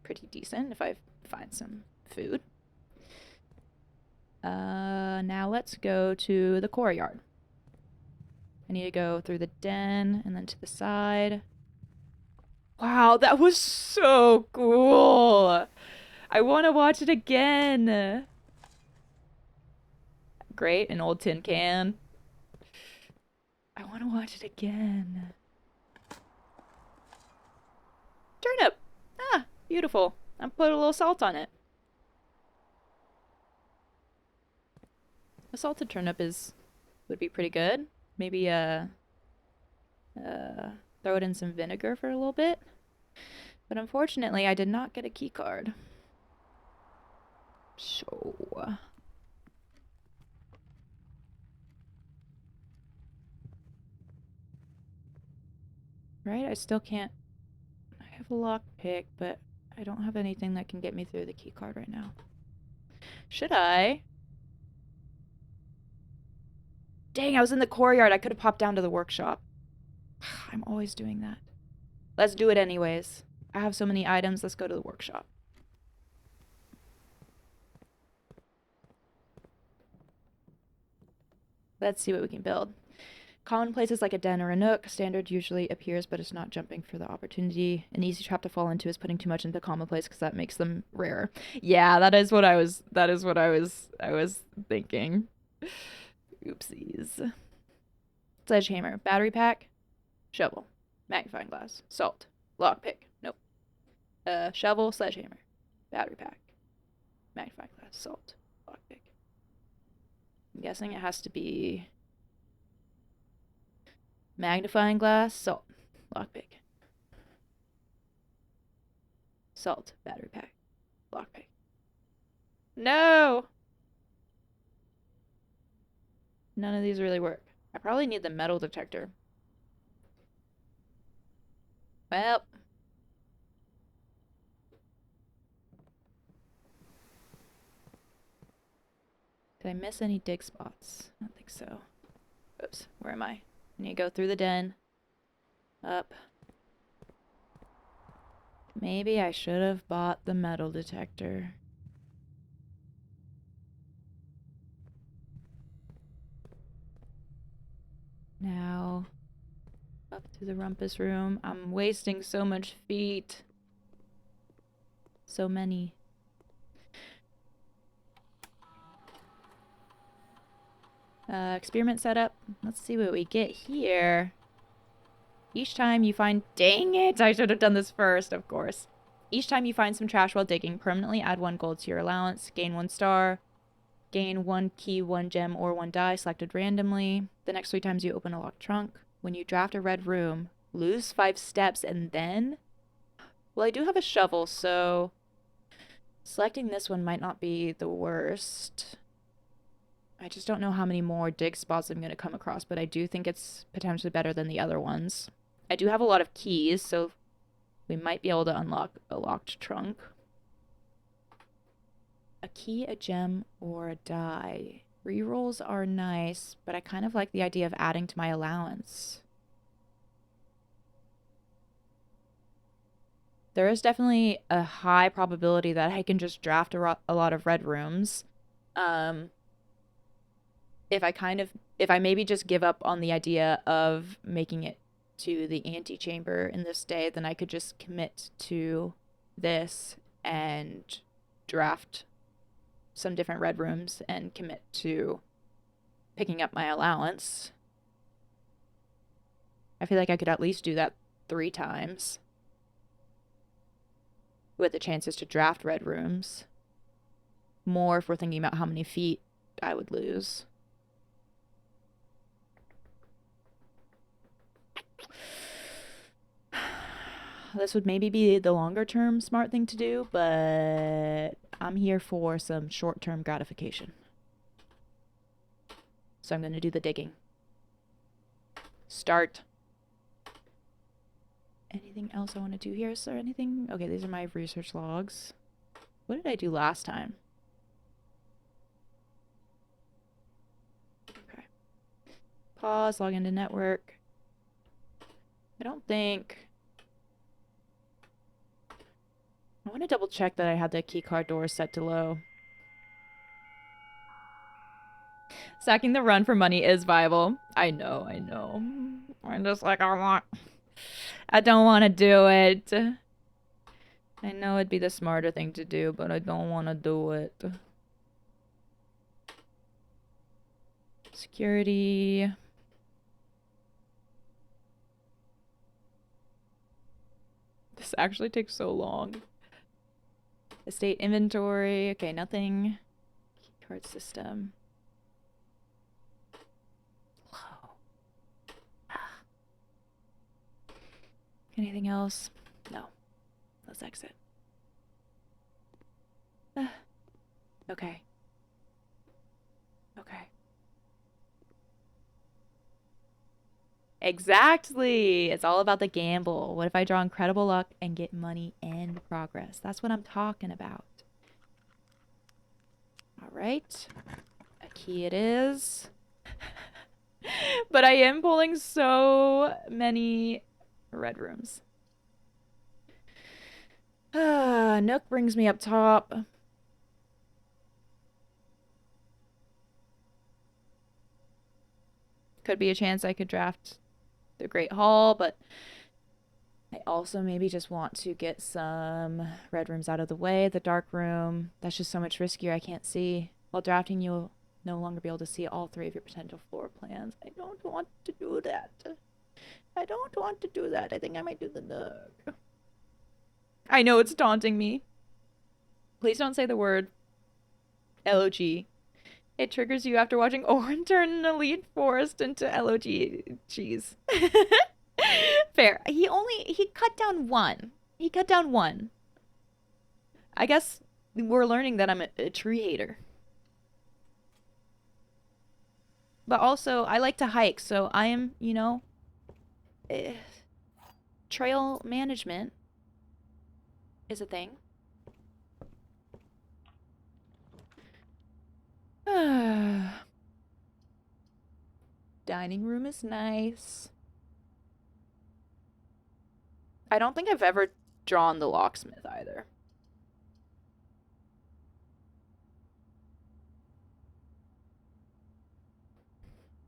pretty decent if I find some food. Now let's go to the courtyard. I need to go through the den and then to the side. Wow, that was so cool. I want to watch it again. Great, an old tin can. I want to watch it again. Beautiful. I put a little salt on it. A salted turnip would be pretty good. Maybe throw it in some vinegar for a little bit. But unfortunately, I did not get a key card. So right, I still can't. I have a lock pick, but I don't have anything that can get me through the key card right now. Should I? Dang, I was in the courtyard. I could have popped down to the workshop. I'm always doing that. Let's do it anyways. I have so many items. Let's go to the workshop. Let's see what we can build. Common places like a den or a nook. Standard usually appears, but it's not jumping for the opportunity. An easy trap to fall into is putting too much into commonplace because that makes them rarer. Yeah, that is what I was thinking. Oopsies. Sledgehammer, battery pack, shovel, magnifying glass, salt, lockpick. Nope. Shovel, sledgehammer, battery pack, magnifying glass, salt, lockpick. I'm guessing it has to be magnifying glass, salt, lockpick, salt, battery pack, lockpick. No! None of these really work. I probably need the metal detector. Well. Did I miss any dig spots? I don't think so. Oops, where am I? I need to go through the den. Up. Maybe I should have bought the metal detector. Now, up to the rumpus room. I'm wasting so much feet. So many. Experiment setup. Let's see what we get here. Each time you find... Dang it! I should have done this first, of course. Each time you find some trash while digging, permanently add 1 gold to your allowance. Gain 1 star. Gain 1 key, 1 gem, or 1 die, selected randomly. The next 3 times you open a locked trunk. When you draft a red room, lose 5 steps, and then... Well, I do have a shovel, so... Selecting this one might not be the worst. I just don't know how many more dig spots I'm going to come across, but I do think it's potentially better than the other ones. I do have a lot of keys, so we might be able to unlock a locked trunk. A key, a gem, or a die. Rerolls are nice, but I kind of like the idea of adding to my allowance. There is definitely a high probability that I can just draft a lot of red rooms. If I maybe just give up on the idea of making it to the antechamber in this day, then I could just commit to this and draft some different red rooms and commit to picking up my allowance. I feel like I could at least do that 3 times with the chances to draft red rooms. More if we're thinking about how many feet I would lose. This would maybe be the longer term smart thing to do, but I'm here for some short term gratification. So I'm going to do the digging. Start. Anything else I want to do here? Is there anything? Okay, these are my research logs. What did I do last time? Okay. Pause, log into network. I don't think... I want to double check that I had the keycard door set to low. Sacking the run for money is viable. I know. I'm just like, I don't want to do it. I know it'd be the smarter thing to do, but I don't want to do it. Security. This actually takes so long. Estate inventory. Okay, nothing. Keycard system. Whoa. Anything else? No. Let's exit. Okay. Okay. Exactly. It's all about the gamble. What if I draw incredible luck and get money and progress? That's what I'm talking about. All right. A key it is. But I am pulling so many red rooms. Nook brings me up top. Could be a chance I could draft the Great Hall, but I also maybe just want to get some red rooms out of the way. The dark room, that's just so much riskier. I can't see. While drafting, you'll no longer be able to see all three of your potential floor plans. I don't want to do that. I don't want to do that. I think I might do the Nook. I know it's taunting me. Please don't say the word LOG. It triggers you after watching Orin turn an elite forest into LOG. Jeez. Fair. He cut down one. He cut down one. I guess we're learning that I'm a tree hater. But also, I like to hike, so I am, you know, trail management is a thing. Dining room is nice. I don't think I've ever drawn the locksmith either.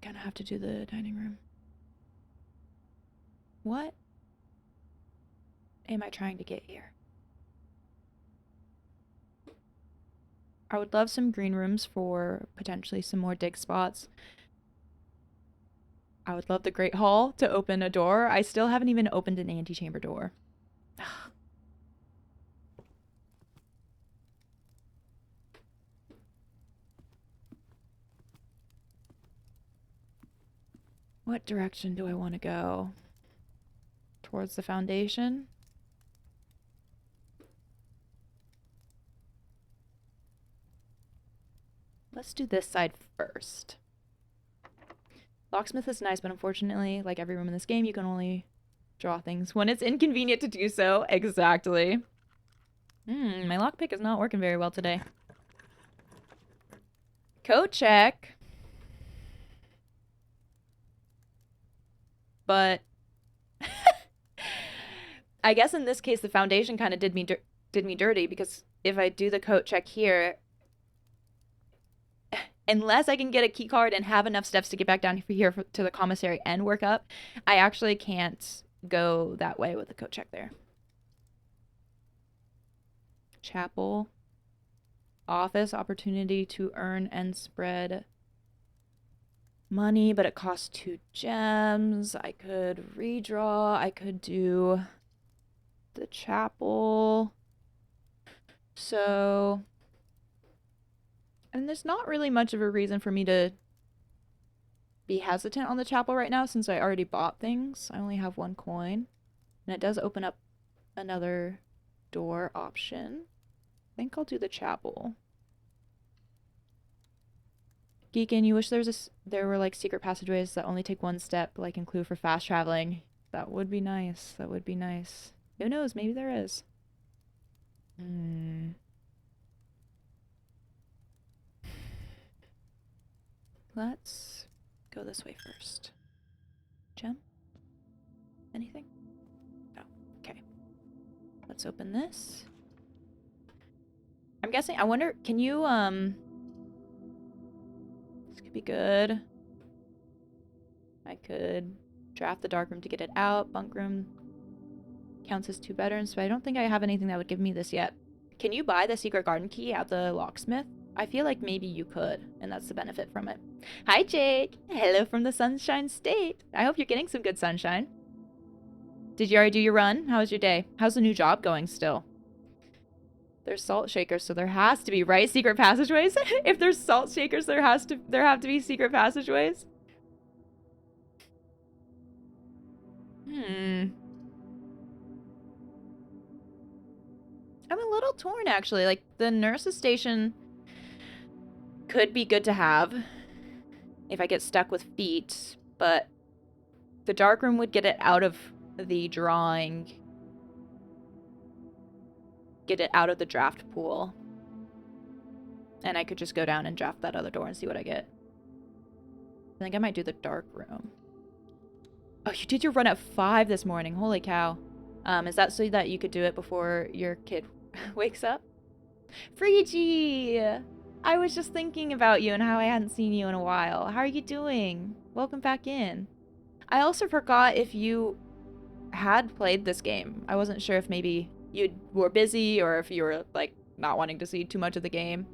Gonna have to do the dining room. What am I trying to get here? I would love some green rooms for potentially some more dig spots. I would love the Great Hall to open a door. I still haven't even opened an antechamber door. What direction do I want to go? Towards the foundation? Let's do this side first. Locksmith is nice, but unfortunately, like every room in this game, you can only draw things when it's inconvenient to do so. Exactly. My lockpick is not working very well today. Code check. But I guess in this case, the foundation kind of did me dirty, because if I do the coat check here, unless I can get a key card and have enough steps to get back down here to the commissary and work up, I actually can't go that way with the coat check there. Chapel. Office, opportunity to earn and spread money, but it costs 2 gems. I could redraw. I could do the chapel. So, and there's not really much of a reason for me to be hesitant on the chapel right now, since I already bought things. I only have 1 coin, and it does open up another door option. I think I'll do the chapel. Geekin, you wish there were like secret passageways that only take 1 step, like in Clue for fast traveling. That would be nice. That would be nice. Who knows? Maybe there is. Let's go this way first. Gem? Anything? No. Okay. Let's open this. I'm guessing, I wonder, can you, this could be good. I could draft the dark room to get it out. Bunk room counts as 2 veterans, but I don't think I have anything that would give me this yet. Can you buy the secret garden key at the locksmith? I feel like maybe you could, and that's the benefit from it. Hi, Jake. Hello from the Sunshine State. I hope you're getting some good sunshine. Did you already do your run? How was your day? How's the new job going still? There's salt shakers, so there has to be, right? Secret passageways? If there's salt shakers, there have to be secret passageways. I'm a little torn, actually. Like, the nurse's station could be good to have if I get stuck with feet, but the dark room would get it out of the drawing. Get it out of the draft pool. And I could just go down and draft that other door and see what I get. I think I might do the dark room. Oh, you did your run at 5 this morning. Holy cow. Is that so that you could do it before your kid wakes up? Freegy! I was just thinking about you and how I hadn't seen you in a while. How are you doing? Welcome back in. I also forgot if you had played this game. I wasn't sure if maybe you were busy or if you were, like, not wanting to see too much of the game.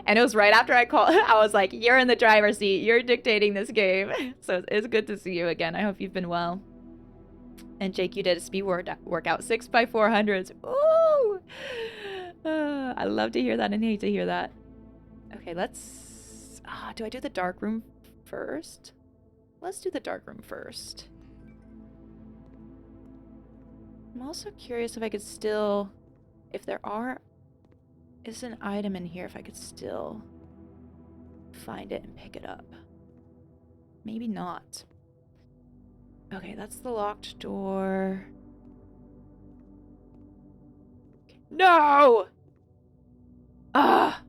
And it was right after I called. I was like, you're in the driver's seat. You're dictating this game. So it's good to see you again. I hope you've been well. And Jake, you did a speed workout 6x400s. Ooh! I love to hear that and hate to hear that. Okay, let's... do I do the dark room first? Let's do the dark room first. I'm also curious if I could still... If there is an item in here, if I could still find it and pick it up. Maybe not. Okay, that's the locked door. No! Ah!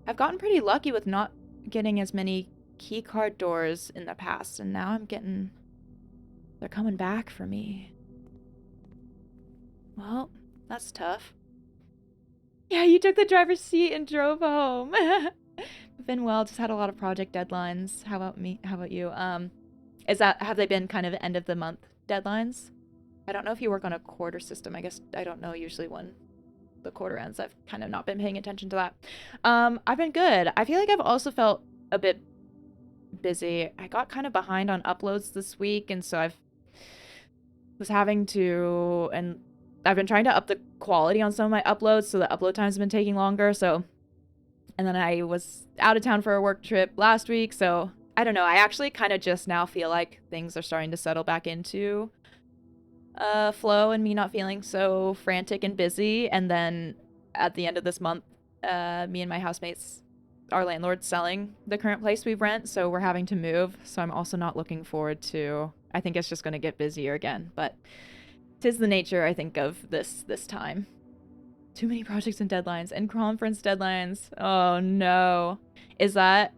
I've gotten pretty lucky with not getting as many keycard doors in the past, and now I'm getting... They're coming back for me. Well, that's tough. Yeah, you took the driver's seat and drove home. Been well, just had a lot of project deadlines. How about me? How about you? Have they been kind of end of the month deadlines? I don't know if you work on a quarter system. I guess I don't know usually when the quarter ends. I've kind of not been paying attention to that. I've been good. I feel like I've also felt a bit busy. I got kind of behind on uploads this week, and so was having to, and I've been trying to up the quality on some of my uploads, so the upload time's been taking longer. So, and then I was out of town for a work trip last week, so I don't know. I actually kind of just now feel like things are starting to settle back into flow and me not feeling so frantic and busy. And then at the end of this month, me and my housemates, our landlord's selling the current place we rent, so we're having to move. So I'm also not looking forward to... I think it's just going to get busier again, but 'tis the nature, I think, of this time. Too many projects and deadlines and conference deadlines. Oh no. Is that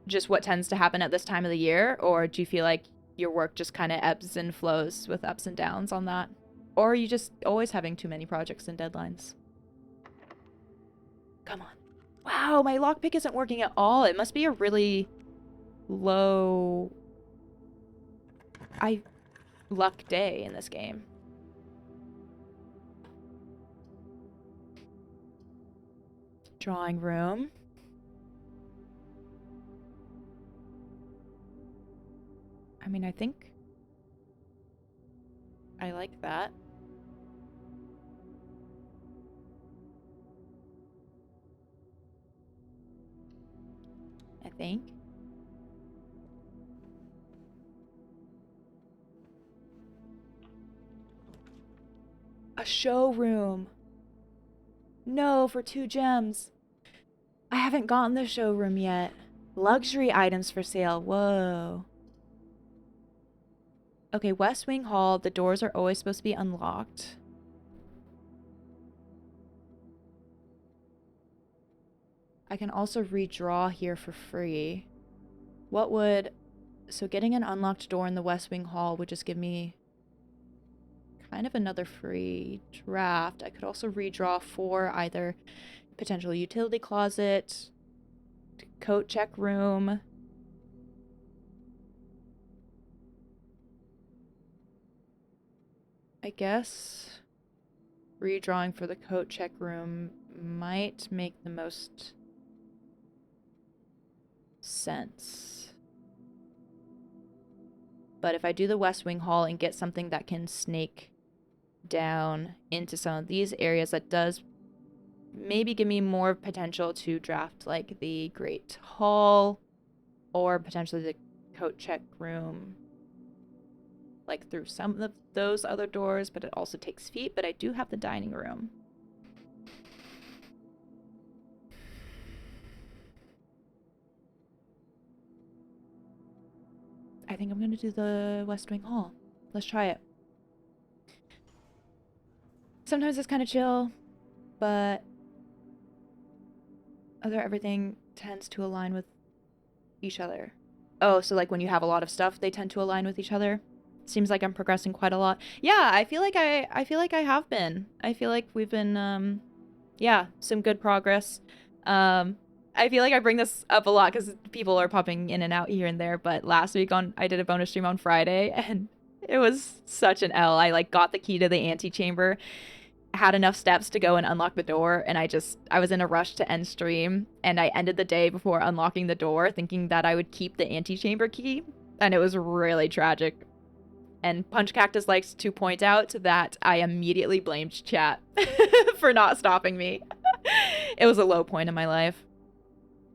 just what tends to happen at this time of the year, or do you feel like your work just kind of ebbs and flows with ups and downs on that? Or are you just always having too many projects and deadlines? Come on. Wow, my lockpick isn't working at all. It must be a really low luck day in this game. Drawing room. I mean, I think I like that. I think. A showroom. No, for 2 gems. I haven't gotten the showroom yet. Luxury items for sale. Whoa. Okay, West Wing Hall. The doors are always supposed to be unlocked. I can also redraw here for free. What would... So getting an unlocked door in the West Wing Hall would just give me kind of another free draft. I could also redraw for either potential utility closet, coat check room. I guess redrawing for the coat check room might make the most sense. But if I do the West Wing Hall and get something that can snake down into some of these areas, that does maybe give me more potential to draft like the Great Hall or potentially the coat check room, like through some of those other doors, but it also takes feet. But I do have the dining room. I think I'm gonna do the West Wing Hall. Let's try it. Sometimes it's kind of chill, but everything tends to align with each other. Oh, so like when you have a lot of stuff, they tend to align with each other. Seems like I'm progressing quite a lot. Yeah, I feel like I have been. I feel like we've been yeah, some good progress. I feel like I bring this up a lot because people are popping in and out here and there, but last week I did a bonus stream on Friday and it was such an L. I like got the key to the antechamber, had enough steps to go and unlock the door, and I was in a rush to end stream, and I ended the day before unlocking the door thinking that I would keep the antechamber key, and it was really tragic. And Punch Cactus likes to point out that I immediately blamed chat for not stopping me. It was a low point in my life.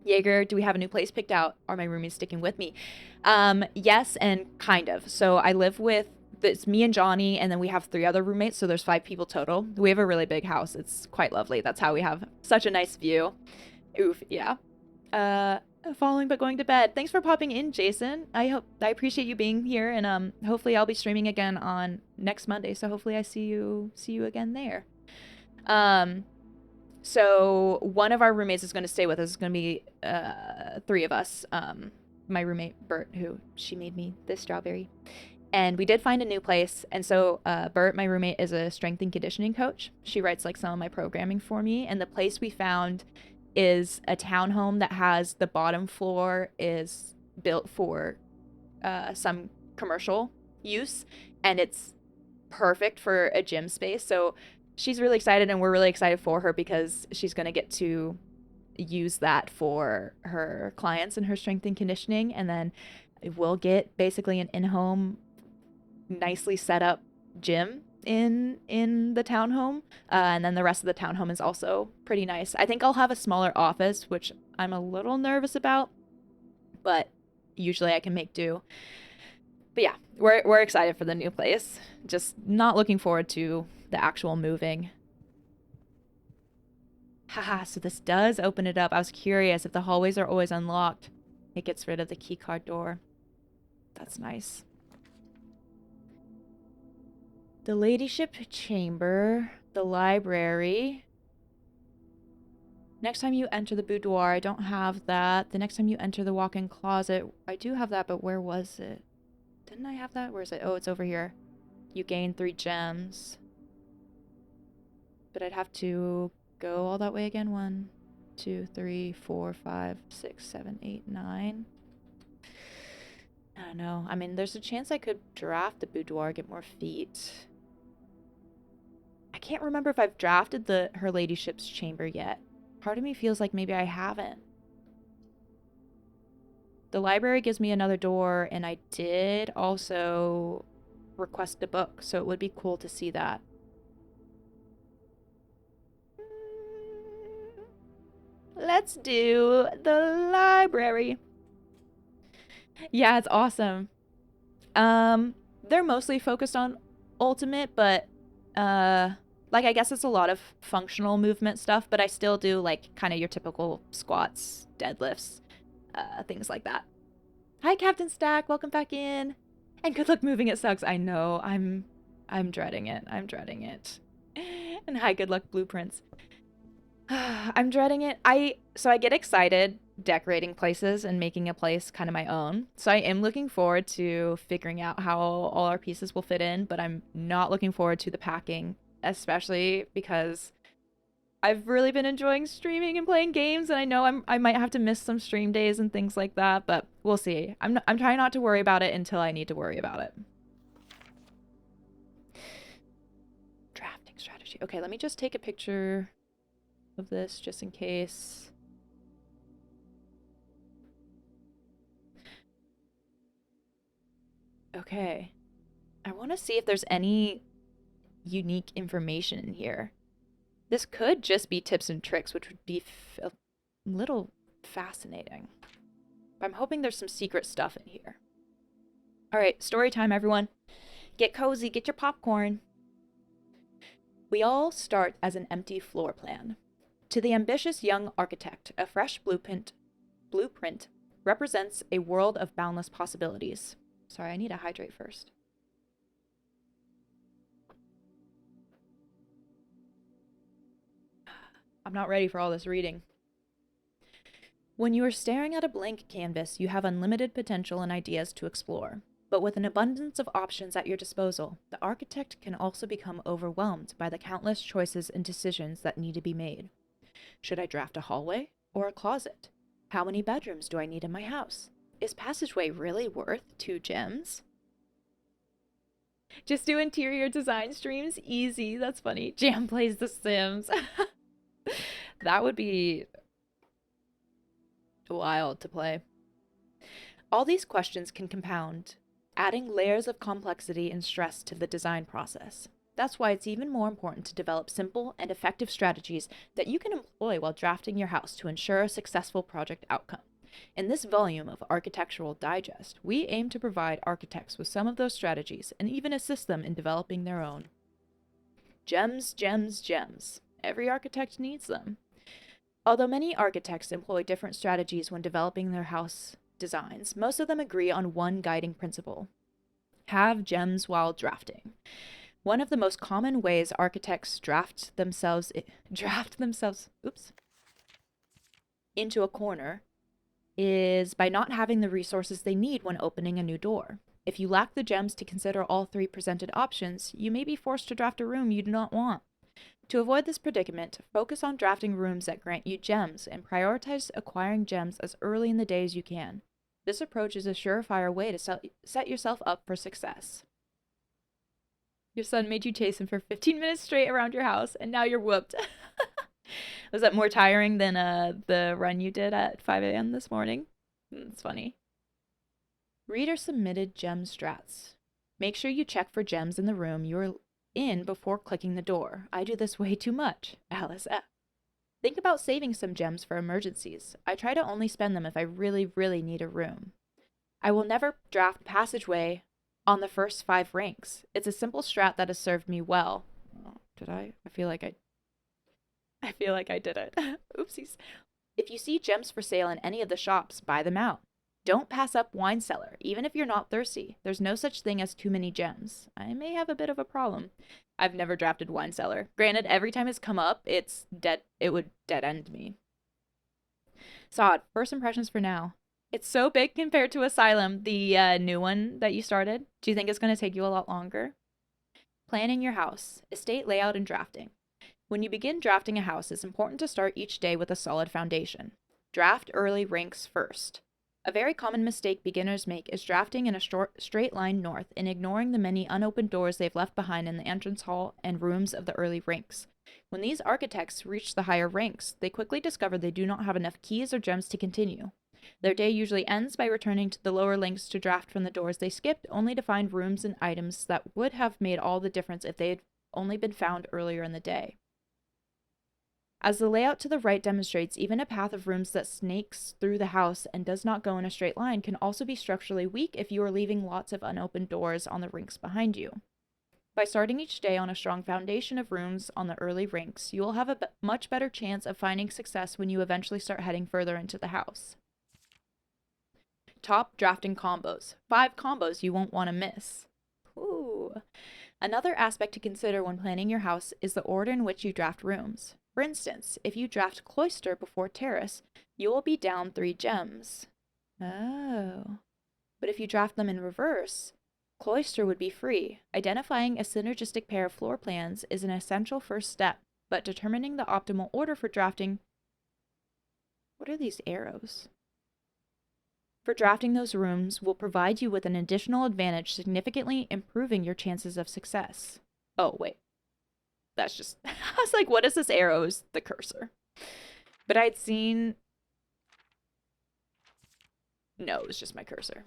Jaeger, do we have a new place picked out? Are my roomies sticking with me? Yes, and kind of. So I live with, it's me and Johnny, and then we have 3 other roommates, so there's 5 people total. We have a really big house. It's quite lovely. That's how we have such a nice view. Oof, yeah. Following but going to bed. Thanks for popping in, Jason. I appreciate you being here, and hopefully I'll be streaming again on next Monday. So hopefully I see you again there. So one of our roommates is going to stay with us. It's going to be 3 of us. My roommate Bert, who she made me this strawberry, and we did find a new place. And so Bert, my roommate, is a strength and conditioning coach. She writes like some of my programming for me, and the place we found is a townhome that has the bottom floor is built for some commercial use, and it's perfect for a gym space. So she's really excited, and we're really excited for her because she's going to get to use that for her clients and her strength and conditioning, and then we'll get basically an in-home nicely set up gym in the townhome, and then the rest of the townhome is also pretty nice. I think I'll have a smaller office, which I'm a little nervous about, but usually I can make do. But yeah, we're excited for the new place. Just not looking forward to the actual moving. Haha, so this does open it up. I was curious if the hallways are always unlocked. It gets rid of the keycard door. That's nice. The ladyship chamber, the library. Next time you enter the boudoir, I don't have that. The next time you enter the walk-in closet, I do have that, but where was it? Didn't I have that? Where is it? Oh, it's over here. You gain 3 gems. But I'd have to go all that way again. 1, 2, 3, 4, 5, 6, 7, 8, 9. I don't know. I mean, there's a chance I could draft the boudoir, get more feet. I can't remember if I've drafted her ladyship's chamber yet. Part of me feels like maybe I haven't. The library gives me another door, and I did also request a book, so it would be cool to see that. Let's do the library. Yeah, it's awesome. They're mostly focused on ultimate, but like I guess it's a lot of functional movement stuff, but I still do like kind of your typical squats, deadlifts, things like that. Hi, Captain Stack. Welcome back in. And good luck moving. It sucks. I know. I'm dreading it. I'm dreading it. And hi, good luck blueprints. I'm dreading it. So I get excited decorating places and making a place kind of my own. So I am looking forward to figuring out how all our pieces will fit in, but I'm not looking forward to the packing, especially because I've really been enjoying streaming and playing games, and I know I might have to miss some stream days and things like that, but we'll see. I'm trying not to worry about it until I need to worry about it. Drafting strategy. Okay, let me just take a picture of this just in case. Okay. I want to see if there's any unique information in here. This could just be tips and tricks, which would be a little fascinating. But I'm hoping there's some secret stuff in here. All right, story time, everyone. Get cozy, get your popcorn. We all start as an empty floor plan. To the ambitious young architect, a fresh blueprint represents a world of boundless possibilities. Sorry, I need to hydrate first. I'm not ready for all this reading. When you are staring at a blank canvas, you have unlimited potential and ideas to explore. But with an abundance of options at your disposal, the architect can also become overwhelmed by the countless choices and decisions that need to be made. Should I draft a hallway or a closet? How many bedrooms do I need in my house? Is passageway really worth 2 gems? Just do interior design streams? Easy, that's funny. Jam plays The Sims. That would be wild to play. All these questions can compound, adding layers of complexity and stress to the design process. That's why it's even more important to develop simple and effective strategies that you can employ while drafting your house to ensure a successful project outcome. In this volume of Architectural Digest, we aim to provide architects with some of those strategies and even assist them in developing their own. Gems, gems, gems. Every architect needs them. Although many architects employ different strategies when developing their house designs, most of them agree on one guiding principle: have gems while drafting. One of the most common ways architects draft themselves into a corner is by not having the resources they need when opening a new door. If you lack the gems to consider all 3 presented options, you may be forced to draft a room you do not want. To avoid this predicament, focus on drafting rooms that grant you gems and prioritize acquiring gems as early in the day as you can. This approach is a surefire way to set yourself up for success. Your son made you chase him for 15 minutes straight around your house, and now you're whooped. Was that more tiring than the run you did at 5 a.m. this morning? It's funny. Reader submitted gem strats. Make sure you check for gems in the room you're in before clicking the door. I do this way too much. Alice F. Think about saving some gems for emergencies. I try to only spend them if I really, really need a room. I will never draft passageway on the first 5 ranks. It's a simple strat that has served me well. Oh, did I? I feel like I did it. Oopsies. If you see gems for sale in any of the shops, buy them out. Don't pass up wine cellar, even if you're not thirsty. There's no such thing as too many gems. I may have a bit of a problem. I've never drafted wine cellar. Granted, every time it's come up, it's dead. It would dead end me. Sod, first impressions for now. It's so big compared to Asylum, the new one that you started. Do you think it's going to take you a lot longer? Planning your house, estate layout, and drafting. When you begin drafting a house, it's important to start each day with a solid foundation. Draft early ranks first. A very common mistake beginners make is drafting in a straight line north and ignoring the many unopened doors they've left behind in the entrance hall and rooms of the early ranks. When these architects reach the higher ranks, they quickly discover they do not have enough keys or gems to continue. Their day usually ends by returning to the lower ranks to draft from the doors they skipped, only to find rooms and items that would have made all the difference if they had only been found earlier in the day. As the layout to the right demonstrates, even a path of rooms that snakes through the house and does not go in a straight line can also be structurally weak if you are leaving lots of unopened doors on the ranks behind you. By starting each day on a strong foundation of rooms on the early ranks, you will have a much better chance of finding success when you eventually start heading further into the house. Top drafting combos. 5 combos you won't want to miss. Ooh. Another aspect to consider when planning your house is the order in which you draft rooms. For instance, if you draft cloister before terrace, you will be down 3 gems. Oh. But if you draft them in reverse, cloister would be free. Identifying a synergistic pair of floor plans is an essential first step, but determining the optimal order for drafting... What are these arrows? For drafting those rooms will provide you with an additional advantage, significantly improving your chances of success. Oh, wait. That's just, I was like, what is this arrow? Is the cursor. But I'd seen, no, it was just my cursor.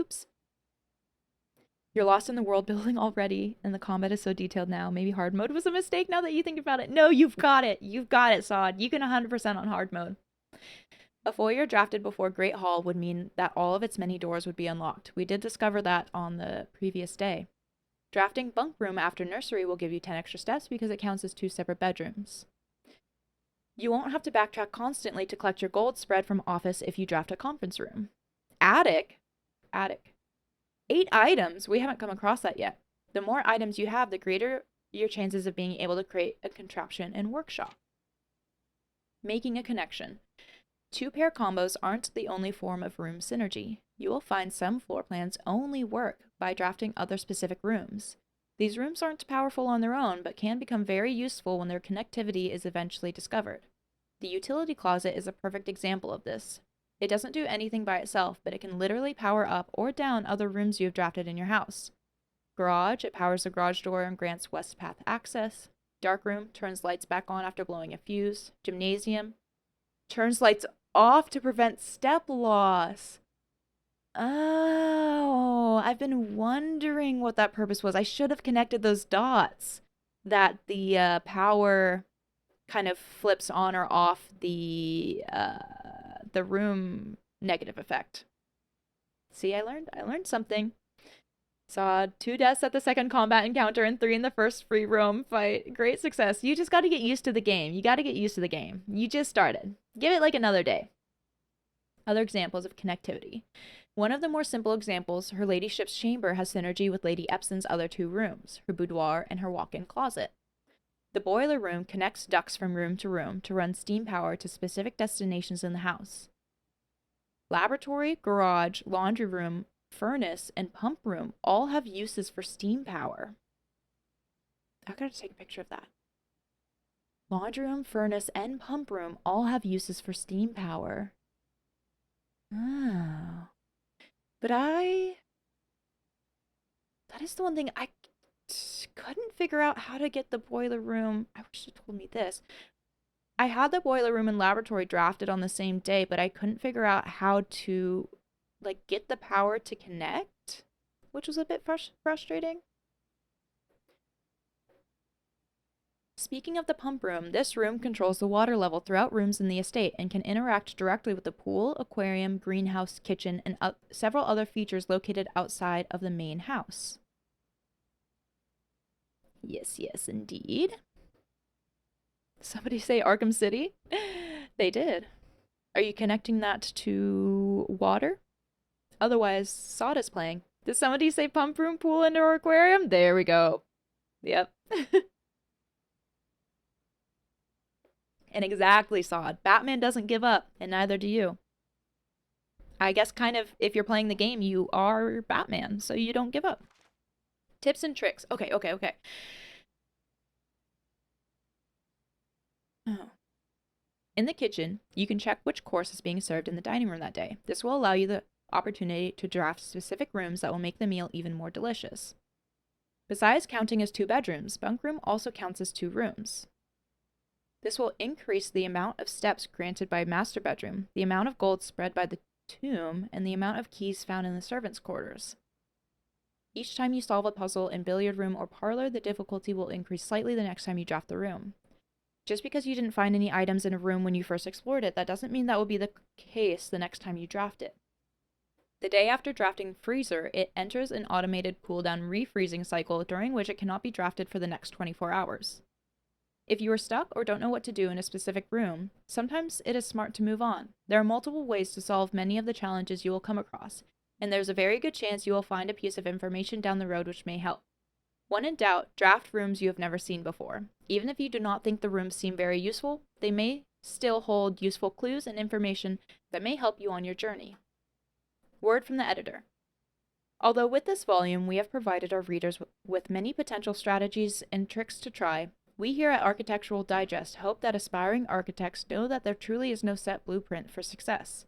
Oops. You're lost in the world building already, and the combat is so detailed now. Maybe hard mode was a mistake now that you think about it. No, you've got it. You've got it, Sod. You can 100% on hard mode. A foyer drafted before Great Hall would mean that all of its many doors would be unlocked. We did discover that on the previous day. Drafting bunk room after nursery will give you 10 extra steps because it counts as 2 separate bedrooms. You won't have to backtrack constantly to collect your gold spread from office if you draft a conference room. Attic. 8 items. We haven't come across that yet. The more items you have, the greater your chances of being able to create a contraption and workshop. Making a connection. 2-pair combos aren't the only form of room synergy. You will find some floor plans only work by drafting other specific rooms. These rooms aren't powerful on their own, but can become very useful when their connectivity is eventually discovered. The utility closet is a perfect example of this. It doesn't do anything by itself, but it can literally power up or down other rooms you have drafted in your house. Garage, it powers the garage door and grants west path access. Dark room, turns lights back on after blowing a fuse. Gymnasium, turns lights off to prevent step loss. Oh, I've been wondering what that purpose was. I should have connected those dots. That the power kind of flips on or off the room negative effect. See, I learned something. Saw 2 deaths at the second combat encounter and 3 in the first free roam fight. Great success. You just got to get used to the game. You got to get used to the game. You just started. Give it like another day. Other examples of connectivity. One of the more simple examples, her ladyship's chamber has synergy with Lady Epson's other 2 rooms, her boudoir and her walk-in closet. The boiler room connects ducts from room to run steam power to specific destinations in the house. Laboratory, garage, laundry room, furnace, and pump room all have uses for steam power. I gotta take a picture of that. Laundry room, furnace, and pump room all have uses for steam power. Oh. But that is the one thing I couldn't figure out how to get the boiler room. I wish you told me this. I had the boiler room and laboratory drafted on the same day, but I couldn't figure out how to get the power to connect, which was a bit frustrating. Speaking of the pump room, this room controls the water level throughout rooms in the estate and can interact directly with the pool, aquarium, greenhouse, kitchen, and several other features located outside of the main house. Yes, indeed. Somebody say Arkham City? They did. Are you connecting that to water? Otherwise, Sod is playing. Did somebody say pump room, pool, indoor aquarium? There we go. Yep. And exactly, Sod. Batman doesn't give up, and neither do you. I guess kind of, if you're playing the game, you are Batman, so you don't give up. Tips and tricks. Okay. Oh. In the kitchen, you can check which course is being served in the dining room that day. This will allow you the opportunity to draft specific rooms that will make the meal even more delicious. Besides counting as 2 bedrooms, bunk room also counts as 2 rooms. This will increase the amount of steps granted by master bedroom, the amount of gold spread by the tomb, and the amount of keys found in the servants' quarters. Each time you solve a puzzle in billiard room or parlor, the difficulty will increase slightly the next time you draft the room. Just because you didn't find any items in a room when you first explored it, that doesn't mean that will be the case the next time you draft it. The day after drafting Freezer, it enters an automated cooldown refreezing cycle during which it cannot be drafted for the next 24 hours. If you are stuck or don't know what to do in a specific room, sometimes it is smart to move on. There are multiple ways to solve many of the challenges you will come across, and there's a very good chance you will find a piece of information down the road which may help. When in doubt, draft rooms you have never seen before. Even if you do not think the rooms seem very useful, they may still hold useful clues and information that may help you on your journey. Word from the editor. Although with this volume we have provided our readers with many potential strategies and tricks to try, we here at Architectural Digest hope that aspiring architects know that there truly is no set blueprint for success.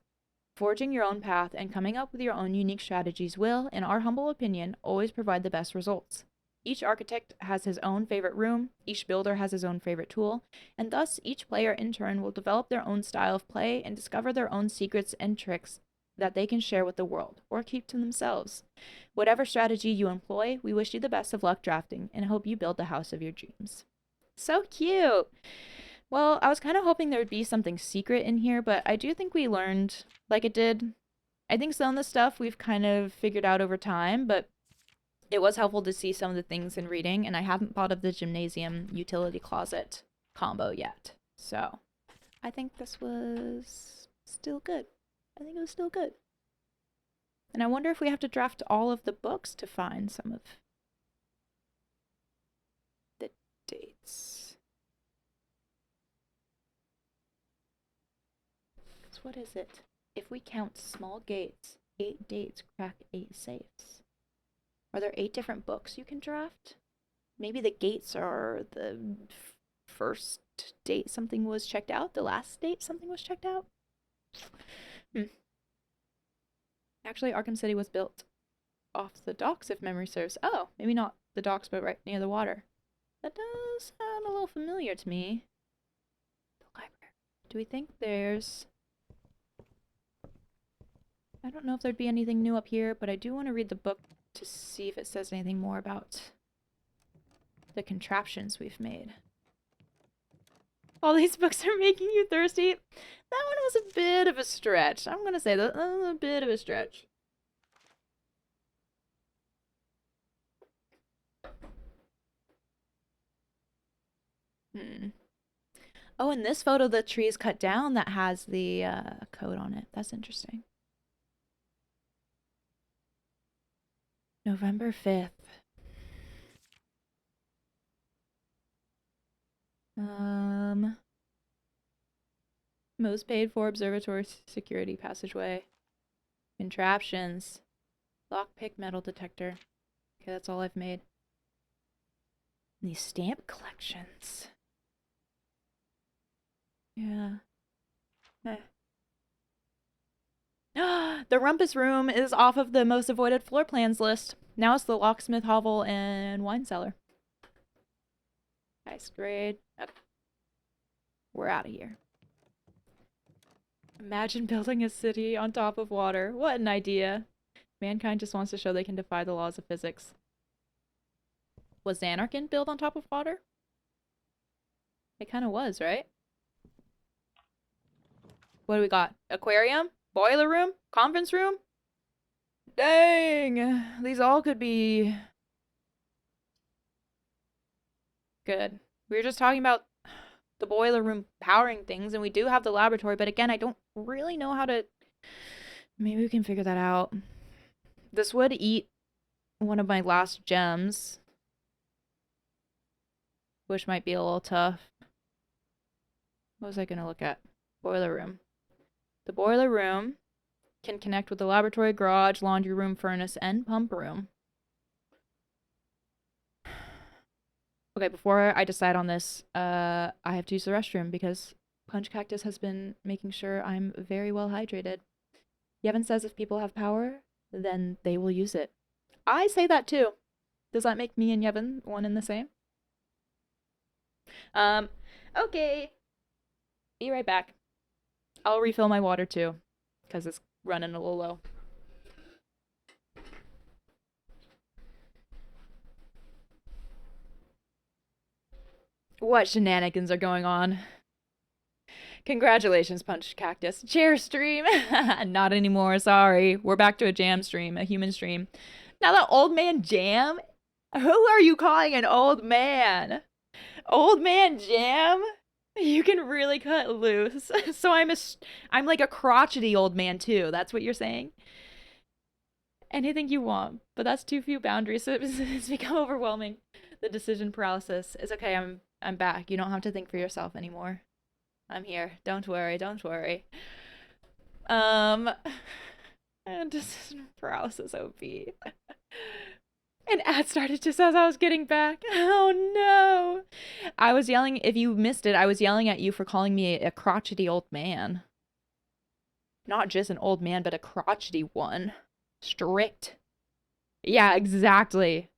Forging your own path and coming up with your own unique strategies will, in our humble opinion, always provide the best results. Each architect has his own favorite room, each builder has his own favorite tool, and thus each player in turn will develop their own style of play and discover their own secrets and tricks that they can share with the world or keep to themselves. Whatever strategy you employ, we wish you the best of luck drafting and hope you build the house of your dreams. So cute. Well, I was kind of hoping there would be something secret in here, but I do think we learned, like it did. I think some of the stuff we've kind of figured out over time, but it was helpful to see some of the things in reading, and I haven't thought of the gymnasium utility closet combo yet. So I think this was still good. I think it was still good. And I wonder if we have to draft all of the books to find some of the dates. Because what is it? If we count small gates, 8 dates crack 8 safes. Are there 8 different books you can draft? Maybe the gates are the first date something was checked out, the last date something was checked out. Actually, Arkham City was built off the docks, if memory serves. Oh, maybe not the docks, but right near the water. That does sound a little familiar to me. The library. Do we think there's... I don't know if there'd be anything new up here, but I do want to read the book to see if it says anything more about the contraptions we've made. All these books are making you thirsty. That one was a bit of a stretch. I'm going to say that was a bit of a stretch. Oh, in this photo, the tree is cut down that has the code on it. That's interesting. November 5th. Most paid for observatory security passageway. Contraptions. Lockpick metal detector. Okay, that's all I've made. And these stamp collections. Yeah. The rumpus room is off of the most avoided floor plans list. Now it's the locksmith hovel and wine cellar. Nice grade. Okay. We're out of here. Imagine building a city on top of water. What an idea. Mankind just wants to show they can defy the laws of physics. Was Xanarkin built on top of water? It kind of was, right? What do we got? Aquarium? Boiler room? Conference room? Dang! These all could be... good. We were just talking about the boiler room powering things, and we do have the laboratory, but again, I don't really know how to... maybe we can figure that out. This would eat one of my last gems, which might be a little tough. What was I going to look at? Boiler room. The boiler room can connect with the laboratory, garage, laundry room, furnace, and pump room. Okay, before I decide on this, I have to use the restroom because Punch Cactus has been making sure I'm very well hydrated. Yevon says if people have power, then they will use it. I say that too. Does that make me and Yevon one and the same? Okay. Be right back. I'll refill my water too, because it's running a little low. What shenanigans are going on? Congratulations, Punch Cactus. Chair stream! Not anymore, sorry. We're back to a jam stream, a human stream. Now that old man Jam? Who are you calling an old man? Old man Jam? You can really cut loose. So I'm like a crotchety old man too. That's what you're saying? Anything you want, but that's too few boundaries, so it's become overwhelming. The decision paralysis. It's okay, I'm back. You don't have to think for yourself anymore. I'm here. Don't worry, don't worry. Decision paralysis OP. An ad started just as I was getting back. Oh no! I was yelling, if you missed it, I was yelling at you for calling me a crotchety old man. Not just an old man, but a crotchety one. Strict. Yeah, exactly.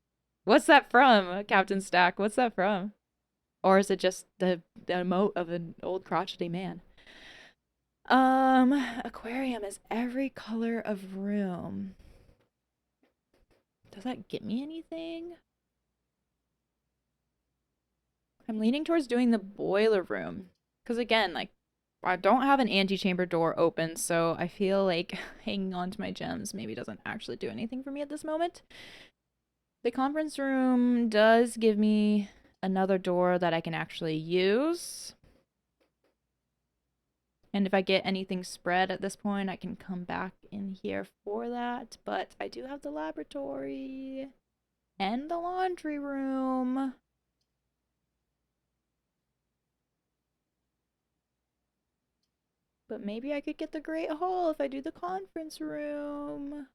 What's that from, Captain Stack? What's that from? Or is it just the emote of an old crotchety man? Aquarium is every color of room. Does that get me anything? I'm leaning towards doing the boiler room. Because again, like, I don't have an antechamber door open, so I feel like hanging on to my gems maybe doesn't actually do anything for me at this moment. The conference room does give me another door that I can actually use. And if I get anything spread at this point, I can come back in here for that. But I do have the laboratory and the laundry room. But maybe I could get the Great Hall if I do the conference room.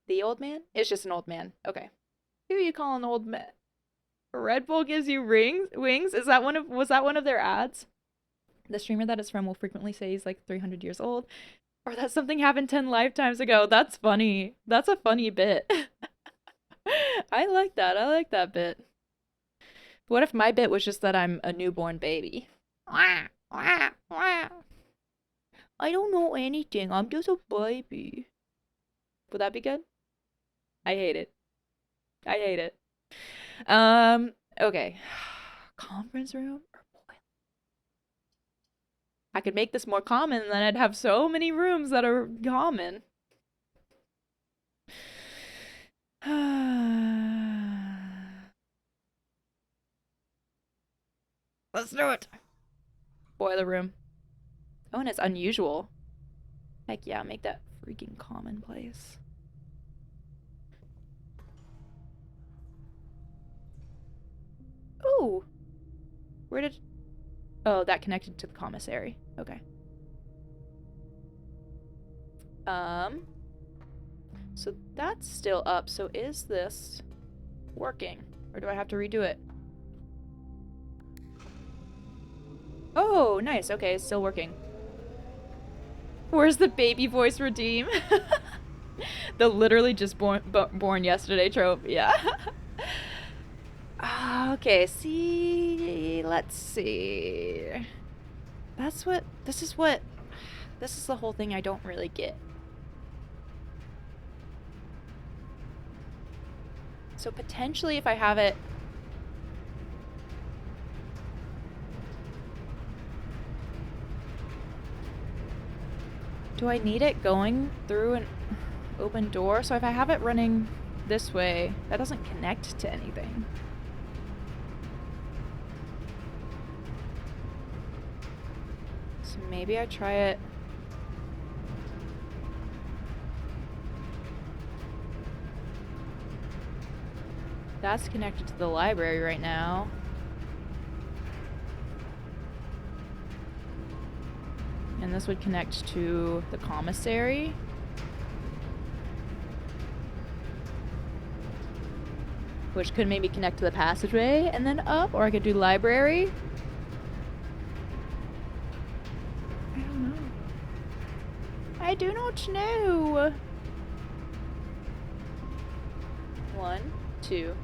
The old man? It's just an old man. Okay. Who are you calling old man? Red Bull gives you wings? Was that one of their ads? The streamer that it's from will frequently say he's like 300 years old. Or that something happened 10 lifetimes ago. That's funny. That's a funny bit. I like that. I like that bit. What if my bit was just that I'm a newborn baby? I don't know anything. I'm just a baby. Would that be good? I hate it. I hate it. Okay. Conference room or boiler? I could make this more common, and then I'd have so many rooms that are common. Let's do it. Boiler room. Oh, and it's unusual. Heck yeah, make that freaking commonplace. Ooh. Where did... Oh, that connected to the commissary. Okay. So that's still up. So is this working? Or do I have to redo it? Oh, nice. Okay, it's still working. Where's the baby voice redeem? The literally just born yesterday trope. Yeah. Okay, see, let's see. This is the whole thing I don't really get. So potentially if I have it... Do I need it going through an open door? So if I have it running this way, that doesn't connect to anything. So maybe I try it... That's connected to the library right now. And this would connect to the commissary. Which could maybe connect to the passageway and then up, or I could do library. I don't know. I do not know. 1, 2,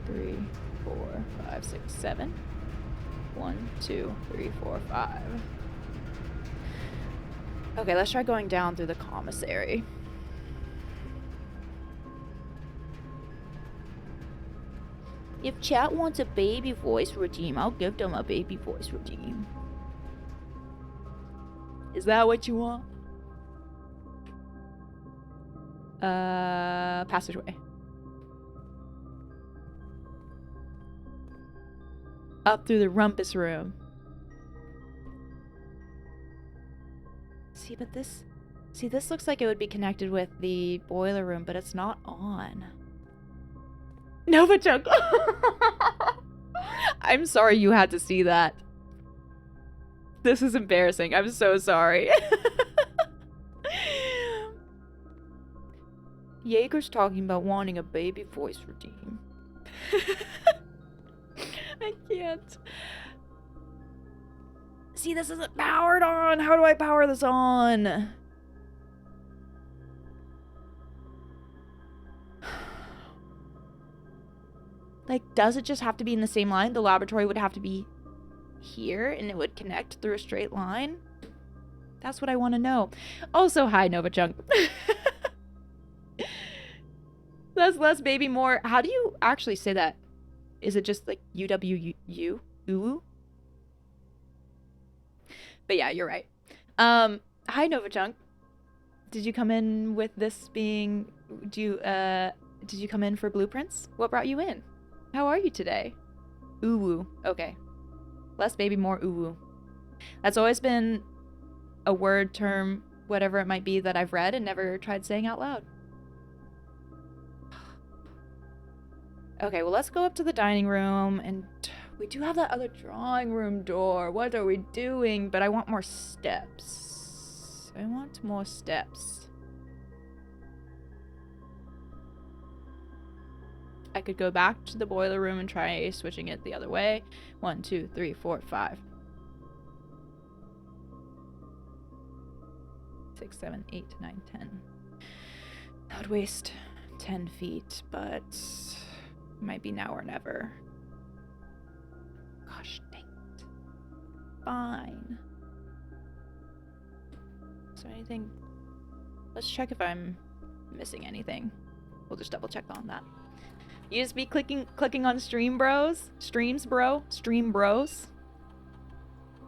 3, 4, 5, 6, 7. 1, 2, 3, 4, 5. Okay, let's try going down through the commissary. If chat wants a baby voice redeem, I'll give them a baby voice redeem. Is that what you want? Passageway. Up through the rumpus room. See, but this... See, this looks like it would be connected with the boiler room, but it's not on. Nova joke. I'm sorry you had to see that. This is embarrassing. I'm so sorry. Jaeger's talking about wanting a baby voice redeem. I can't. See, this isn't powered on. How do I power this on? Like, does it just have to be in the same line? The laboratory would have to be here and it would connect through a straight line? That's what I want to know. Also, hi, Nova Chunk. That's less baby more. How do you actually say that? Is it just like UWU? Ooh? But yeah, you're right. Hi, Nova Chunk. Did you come in with this being... did you come in for blueprints? What brought you in? How are you today? Ooh, okay. Less baby, more ooh. That's always been a word, term, whatever it might be that I've read and never tried saying out loud. Okay, well, let's go up to the dining room, and we do have that other drawing room door. What are we doing? But I want more steps. I want more steps. I could go back to the boiler room and try switching it the other way. 1, 2, 3, 4, 5. 6, 7, 8, 9, 10. That would waste 10 feet, but might be now or never. Gosh dang it. Fine. Is there anything? Let's check if I'm missing anything. We'll just double check on that. You just be clicking on stream bros? Streams bro? Stream bros?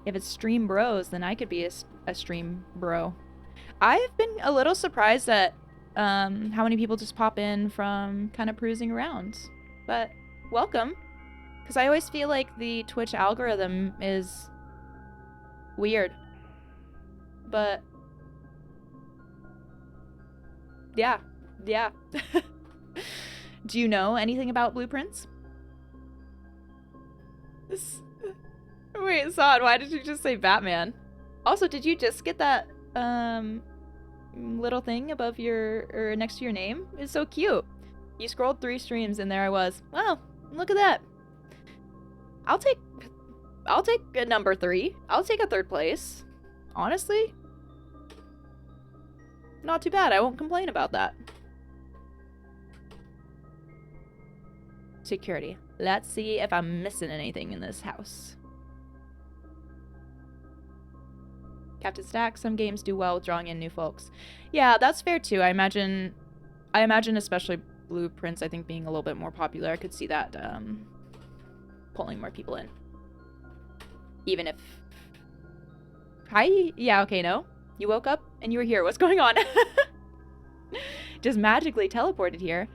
If it's stream bros, then I could be a stream bro. I've been a little surprised at how many people just pop in from kind of cruising around. But welcome. Because I always feel like the Twitch algorithm is weird. But yeah. Do you know anything about blueprints? Wait, Sod, why did you just say Batman? Also, did you just get that little thing above your or next to your name? It's so cute. You scrolled 3 streams and there I was. Wow, look at that. I'll take a number 3. I'll take a 3rd place. Honestly, not too bad. I won't complain about that. Security. Let's see if I'm missing anything in this house. Captain Stack, some games do well with drawing in new folks. Yeah, that's fair too. I imagine especially blueprints, I think, being a little bit more popular. I could see that pulling more people in. Even if... Hi? Yeah, okay, no. You woke up and you were here. What's going on? Just magically teleported here.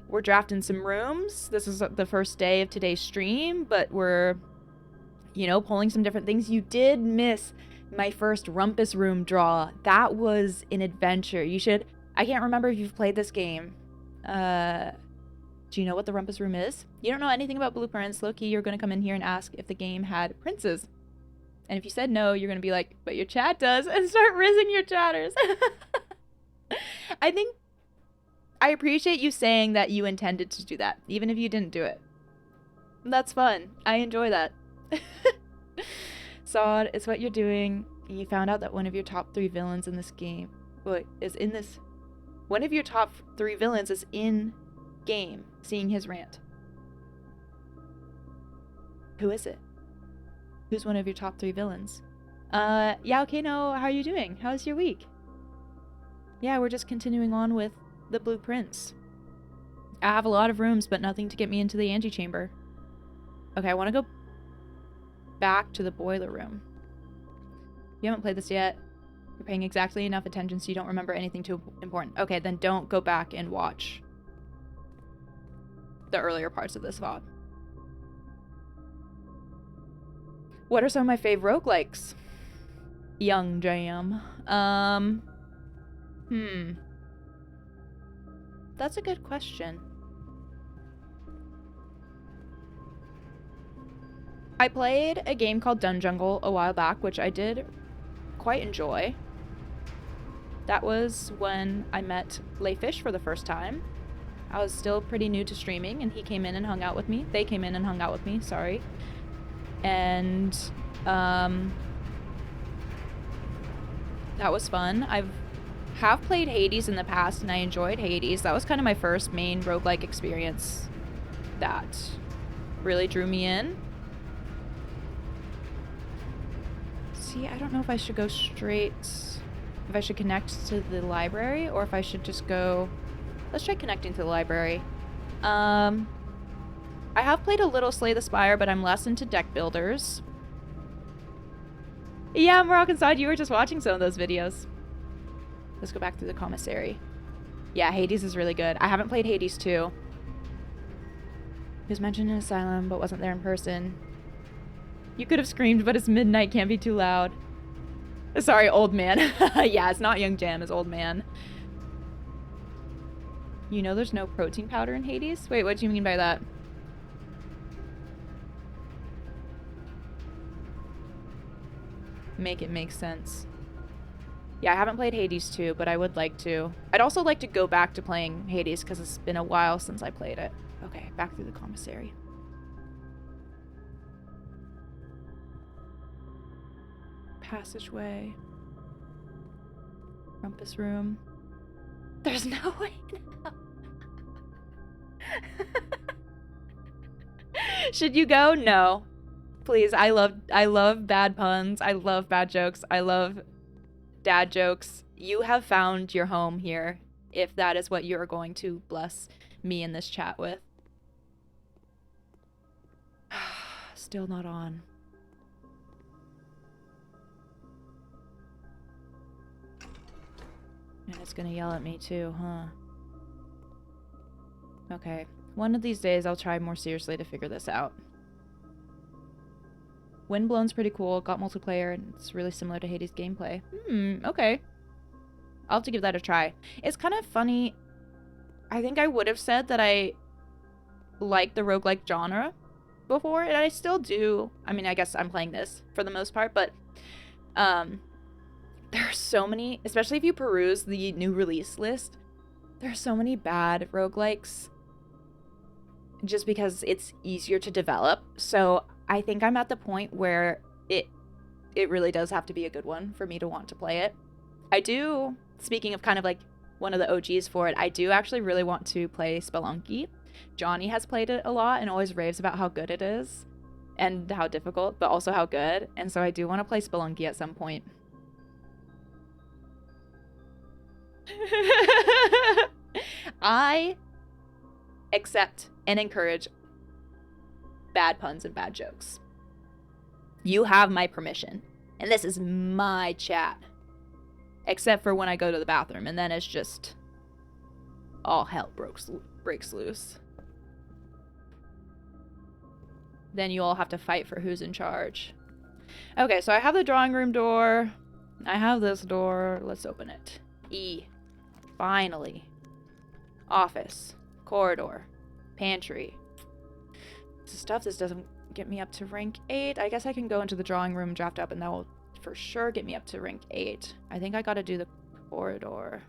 We're drafting some rooms. This is the first day of today's stream, but we're, you know, pulling some different things. You did miss my first Rumpus Room draw. That was an adventure. You should... I can't remember if you've played this game. Do you know what the Rumpus Room is? You don't know anything about blueprints. Low-key, you're going to come in here and ask if the game had princes. And if you said no, you're going to be like, but your chat does, and start rizzing your chatters. I appreciate you saying that you intended to do that, even if you didn't do it. That's fun. I enjoy that. Sod, it's what you're doing. You found out that one of your top 3 villains in this game... Wait, is in this... One of your top 3 villains is in game, seeing his rant. Who is it? Who's one of your top 3 villains? Yeah, okay, no, how are you doing? How's your week? Yeah, we're just continuing on with the blueprints. I have a lot of rooms, but nothing to get me into the antechamber. Okay, I want to go back to the boiler room. You haven't played this yet. You're paying exactly enough attention so you don't remember anything too important. Okay, then don't go back and watch the earlier parts of this VOD. What are some of my favorite roguelikes? Young Jam. That's a good question. I played a game called Dun Jungle a while back, which I did quite enjoy. That was when I met Layfish for the first time. I was still pretty new to streaming, and he came in and hung out with me. They came in and hung out with me, sorry. And, that was fun. Have played Hades in the past, and I enjoyed Hades. That was kind of my first main roguelike experience that really drew me in. See, I don't know if I should go straight, if I should connect to the library or if I should just go, let's try connecting to the library. I have played a little Slay the Spire, but I'm less into deck builders. Yeah, Moroccan Side, you were just watching some of those videos. Let's go back through the commissary. Yeah, Hades is really good. I haven't played Hades 2. He was mentioned in Asylum, but wasn't there in person. You could have screamed, but it's midnight, can't be too loud. Sorry, old man. Yeah, it's not young Jam, it's old man. You know there's no protein powder in Hades? Wait, what do you mean by that? Make it make sense. Yeah, I haven't played Hades 2, but I would like to. I'd also like to go back to playing Hades because it's been a while since I played it. Okay, back through the commissary. Passageway. Rumpus room. There's no way now. Should you go? No. Please, I love bad puns. I love bad jokes. I love dad jokes. You have found your home here, if that is what you are going to bless me in this chat with. Still not on. And it's gonna yell at me too, huh? Okay. One of these days I'll try more seriously to figure this out. Windblown's pretty cool, got multiplayer, and it's really similar to Hades gameplay. Okay. I'll have to give that a try. It's kind of funny. I think I would have said that I like the roguelike genre before, and I still do. I mean, I guess I'm playing this for the most part, but there are so many, especially if you peruse the new release list, there are so many bad roguelikes just because it's easier to develop. So I think I'm at the point where it really does have to be a good one for me to want to play it. I do, speaking of kind of like one of the OGs for it, I do actually really want to play Spelunky. Johnny has played it a lot and always raves about how good it is and how difficult, but also how good. And so I do want to play Spelunky at some point. I accept and encourage bad puns and bad jokes. You have my permission, and this is my chat. Except for when I go to the bathroom, and then it's just all hell breaks loose. Then you all have to fight for who's in charge. Okay, so I have the drawing room door. I have this door. Let's open it. E. Finally. Office. Corridor. Pantry. This stuff, this doesn't get me up to rank 8. I guess I can go into the drawing room and draft up, and that will for sure get me up to rank 8. I think I gotta do the corridor.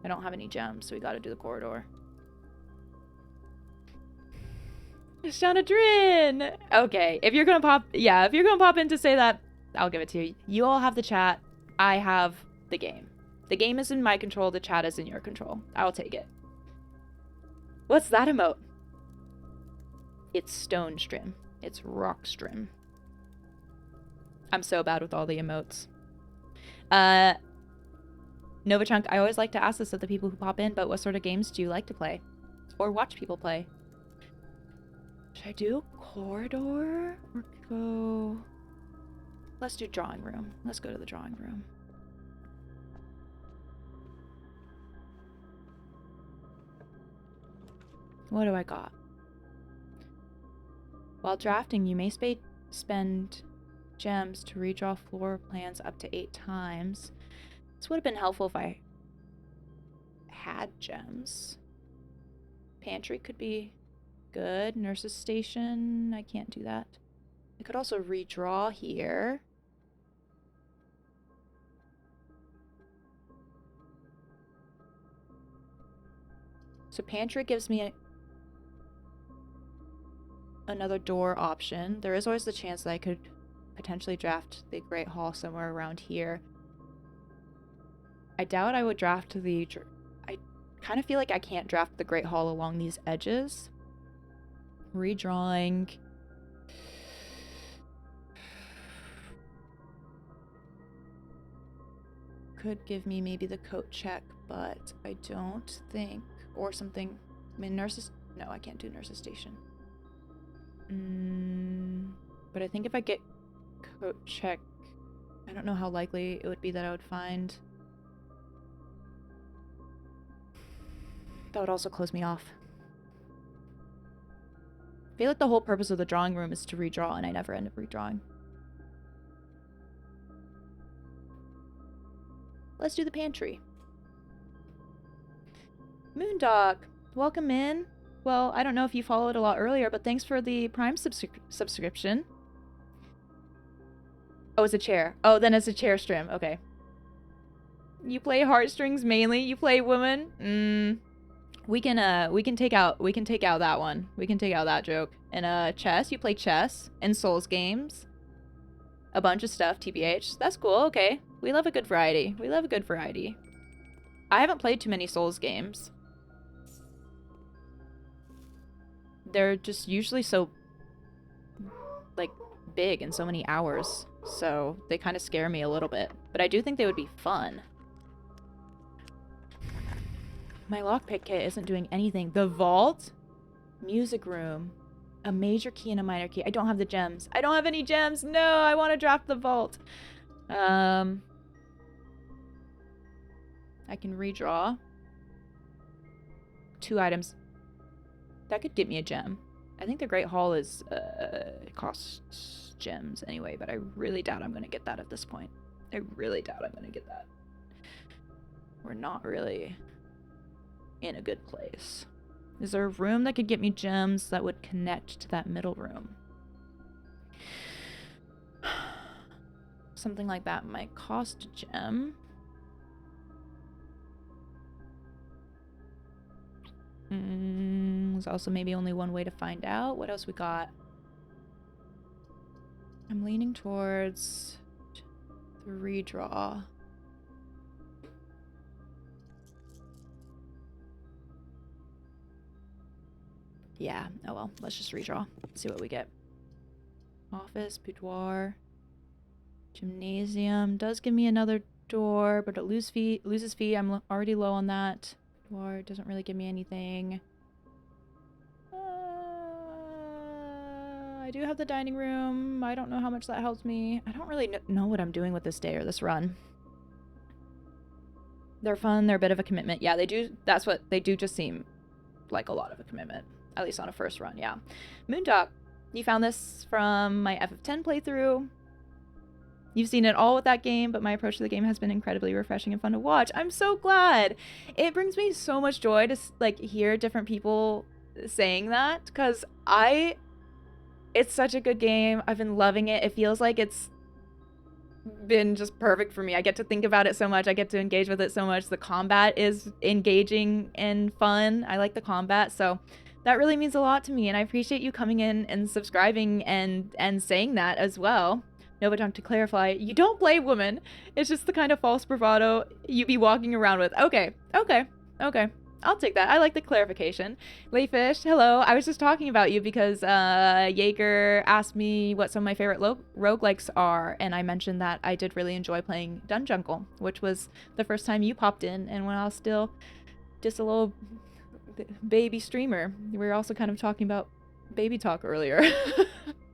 I don't have any gems, so we gotta do the corridor. Shauna Drin! Okay, if you're gonna pop in to say that, I'll give it to you. You all have the chat. I have the game. The game is in my control, the chat is in your control. I'll take it. What's that emote? It's Stone Strim. It's Rock Strim. I'm so bad with all the emotes. Novachunk, I always like to ask this of the people who pop in, but what sort of games do you like to play? Or watch people play? Should I do corridor? Or go... Let's do drawing room. Let's go to the drawing room. What do I got? While drafting, you may spend gems to redraw floor plans up to 8 times. This would have been helpful if I had gems. Pantry could be good. Nurse's station, I can't do that. I could also redraw here. So pantry gives me another door option. There is always the chance that I could potentially draft the Great Hall somewhere around here. I doubt I would draft I kind of feel like I can't draft the Great Hall along these edges. Redrawing. Could give me maybe the coat check, but I don't think, or something. I mean, nurses. No, I can't do nurses station. But I think if I get coat check, I don't know how likely it would be that I would find. That would also close me off. I feel like the whole purpose of the drawing room is to redraw, and I never end up redrawing. Let's do the pantry. Moondog, welcome in. Well, I don't know if you followed a lot earlier, but thanks for the Prime subscription. Oh, it's a chair. Oh, then it's a chair stream. Okay. You play heartstrings mainly. You play woman. We can take out that one. We can take out that joke. And chess. You play chess and Souls games. A bunch of stuff. TBH. That's cool. Okay. We love a good variety. We love a good variety. I haven't played too many Souls games. They're just usually so, like, big and so many hours. So they kind of scare me a little bit. But I do think they would be fun. My lockpick kit isn't doing anything. The vault? Music room. A major key and a minor key. I don't have the gems. I don't have any gems. No, I want to draft the vault. I can redraw. 2 items. That could get me a gem. I think the Great Hall is, costs gems anyway, but I really doubt I'm going to get that at this point. I really doubt I'm going to get that. We're not really in a good place. Is there a room that could get me gems that would connect to that middle room? Something like that might cost a gem. There's also maybe only one way to find out. What else we got? I'm leaning towards the redraw. Yeah, oh well, let's just redraw. See what we get. Office, boudoir, gymnasium. Does give me another door, but it loses fee. I'm already low on that. Boudoir doesn't really give me anything. I do have the dining room. I don't know how much that helps me. I don't really know what I'm doing with this day or this run. They're fun. They're a bit of a commitment. Yeah, they do. That's what they do. Just seem like a lot of a commitment. At least on a first run, yeah. Moondog, you found this from my FF10 playthrough. You've seen it all with that game, but my approach to the game has been incredibly refreshing and fun to watch. I'm so glad. It brings me so much joy to like hear different people saying that, because it's such a good game. I've been loving it. It feels like it's been just perfect for me. I get to think about it so much. I get to engage with it so much. The combat is engaging and fun. I like the combat, so that really means a lot to me, and I appreciate you coming in and subscribing and saying that as well. Novajunk, to clarify, you don't play woman. It's just the kind of false bravado you be walking around with. Okay. I'll take that. I like the clarification. Layfish, hello. I was just talking about you because Jaeger asked me what some of my favorite roguelikes are, and I mentioned that I did really enjoy playing Dunjungle, which was the first time you popped in, and when I was still just a little baby streamer. We were also kind of talking about baby talk earlier.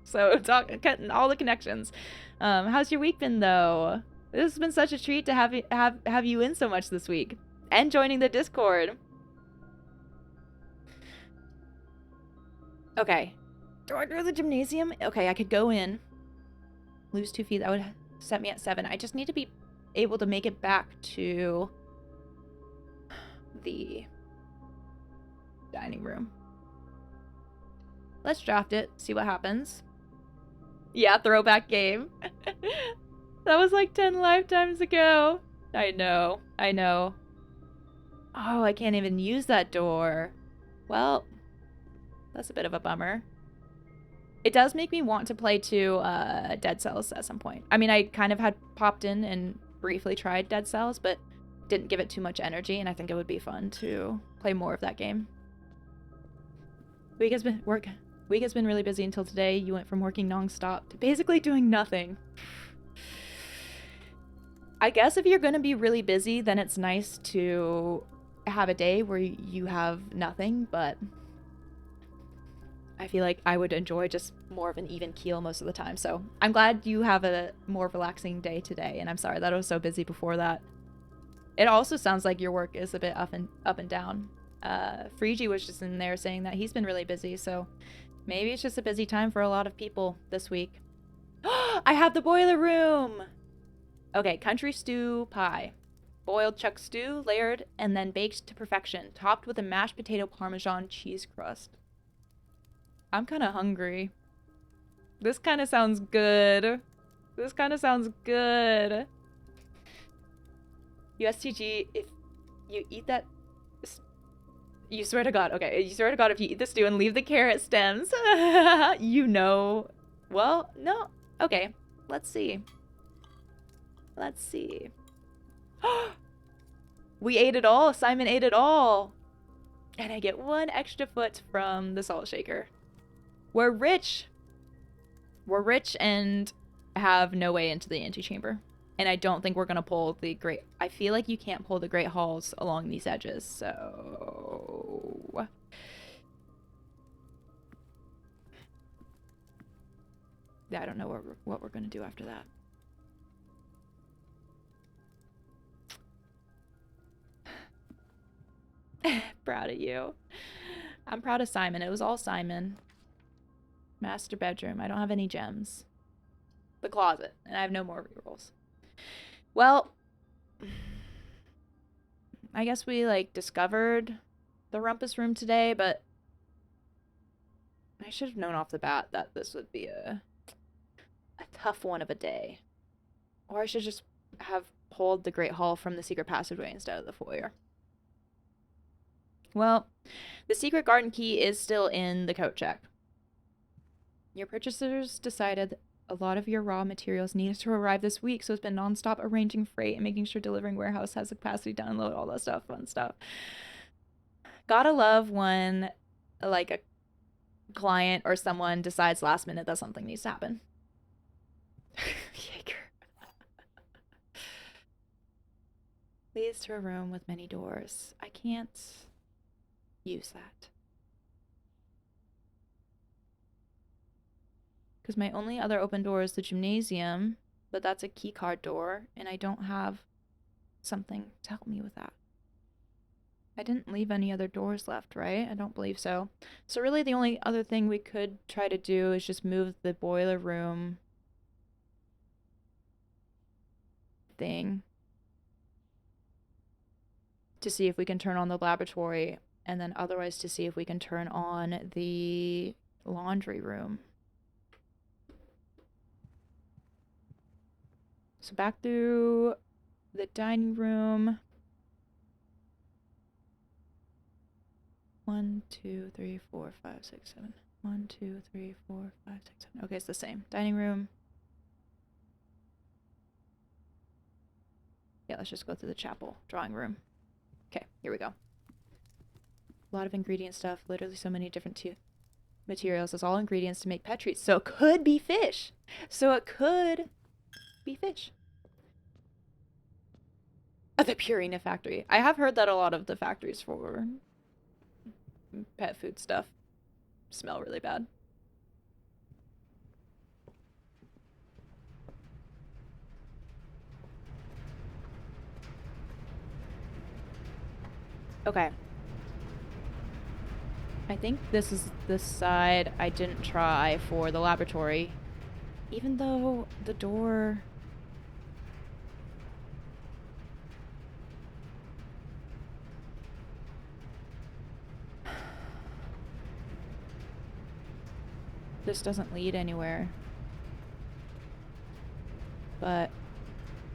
So cutting all the connections. How's your week been though? This has been such a treat to have you in so much this week and joining the Discord. Okay. Do I go to the gymnasium? Okay, I could go in, lose 2 feet. That would set me at 7. I just need to be able to make it back to the dining room. Let's draft it, see what happens. Yeah, throwback game. That was like 10 lifetimes ago. I know. Oh, I can't even use that door. Well, that's a bit of a bummer. It does make me want to play Dead Cells at some point. I mean, I kind of had popped in and briefly tried Dead Cells, but didn't give it too much energy, and I think it would be fun to play more of that game. Week has been Week has been really busy until today. You went from working nonstop to basically doing nothing. I guess if you're going to be really busy, then it's nice to have a day where you have nothing, but I feel like I would enjoy just more of an even keel most of the time. So I'm glad you have a more relaxing day today, and I'm sorry that I was so busy before that. It also sounds like your work is a bit up and down. Frigi was just in there saying that he's been really busy, so maybe it's just a busy time for a lot of people this week. I have the boiler room! Okay, country stew pie. Boiled chuck stew, layered, and then baked to perfection, topped with a mashed potato parmesan cheese crust. I'm kind of hungry. This kind of sounds good. This kind of sounds good. USTG, if you eat that... You swear to God, okay, you swear to God if you eat the stew and leave the carrot stems, you know... Well, no. Okay, let's see. Let's see. We ate it all. Simon ate it all. And I get 1 extra foot from the salt shaker. We're rich. We're rich and have no way into the antechamber. And I don't think we're going to pull the great... I feel like you can't pull the great halls along these edges, so... Yeah, I don't know what we're going to do after that. Proud of you. I'm proud of Simon. It was all Simon. Master bedroom. I don't have any gems. The closet. And I have no more rerolls. Well, I guess we, like, discovered the rumpus room today, but I should have known off the bat that this would be a tough one of a day. Or I should just have pulled the Great Hall from the secret passageway instead of the foyer. Well, the secret garden key is still in the coat check. Your purchasers decided a lot of your raw materials needed to arrive this week, so it's been nonstop arranging freight and making sure delivering warehouse has the capacity to unload all that stuff, fun stuff. Gotta love when, like, a client or someone decides last minute that something needs to happen. Jaeger. Leads to a room with many doors. I can't use that. Because my only other open door is the gymnasium, but that's a keycard door, and I don't have something to help me with that. I didn't leave any other doors left, right? I don't believe so. So really the only other thing we could try to do is just move the boiler room thing to see if we can turn on the laboratory, and then otherwise to see if we can turn on the laundry room. So back through the dining room. 1, 2, 3, 4, 5, 6, 7. 1, 2, 3, 4, 5, 6, 7. Okay, it's the same. Dining room. Yeah, let's just go through the chapel. Drawing room. Okay, here we go. A lot of ingredient stuff. Literally so many different materials. It's all ingredients to make pet treats. So it could be fish. So it could be fish. The Purina factory. I have heard that a lot of the factories for pet food stuff smell really bad. Okay. I think this is the side I didn't try for the laboratory. Even though the door... This doesn't lead anywhere. But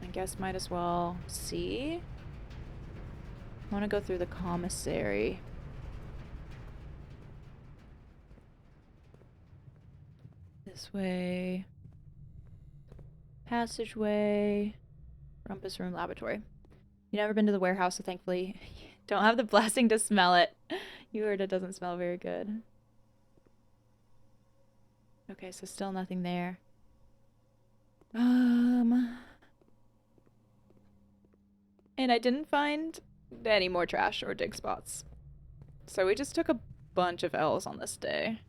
I guess might as well see. I want to go through the commissary. This way. Passageway. Rumpus room laboratory. You've never been to the warehouse, so thankfully don't have the blessing to smell it. You heard it doesn't smell very good. Okay, so still nothing there. And I didn't find any more trash or dig spots. So we just took a bunch of L's on this day.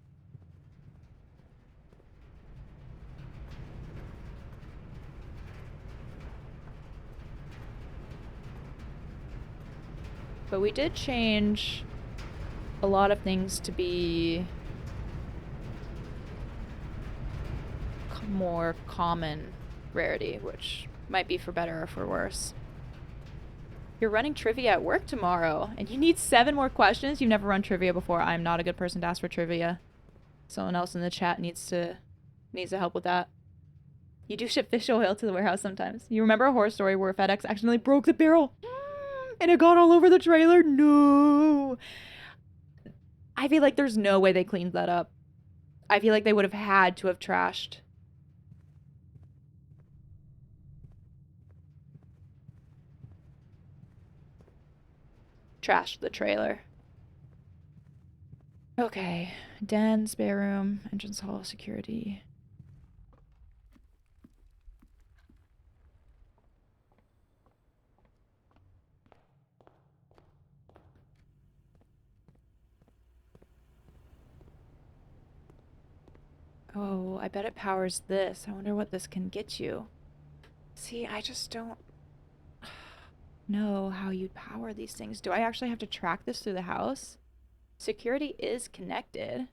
But we did change a lot of things to be more common rarity, which might be for better or for worse. You're running trivia at work tomorrow, and you need 7 more questions? You've never run trivia before. I'm not a good person to ask for trivia. Someone else in the chat needs to help with that. You do ship fish oil to the warehouse sometimes. You remember a horror story where FedEx accidentally broke the barrel? And it got all over the trailer? No! I feel like there's no way they cleaned that up. I feel like they would have had to have trashed the trailer. Okay. Den, spare room, entrance hall, security. Oh, I bet it powers this. I wonder what this can get you. See, I just don't know how you'd power these things. Do I actually have to track this through the house? Security is connected.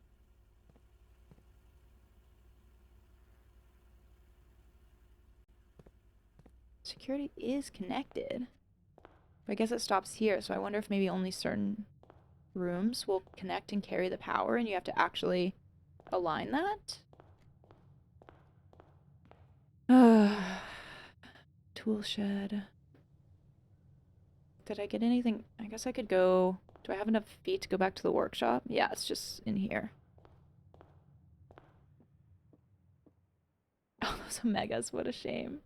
Security is connected. But I guess it stops here, so I wonder if maybe only certain rooms will connect and carry the power, and you have to actually align that? Tool shed. Did I get anything? I guess I could go... Do I have enough feet to go back to the workshop? Yeah, it's just in here. Oh, those omegas, what a shame.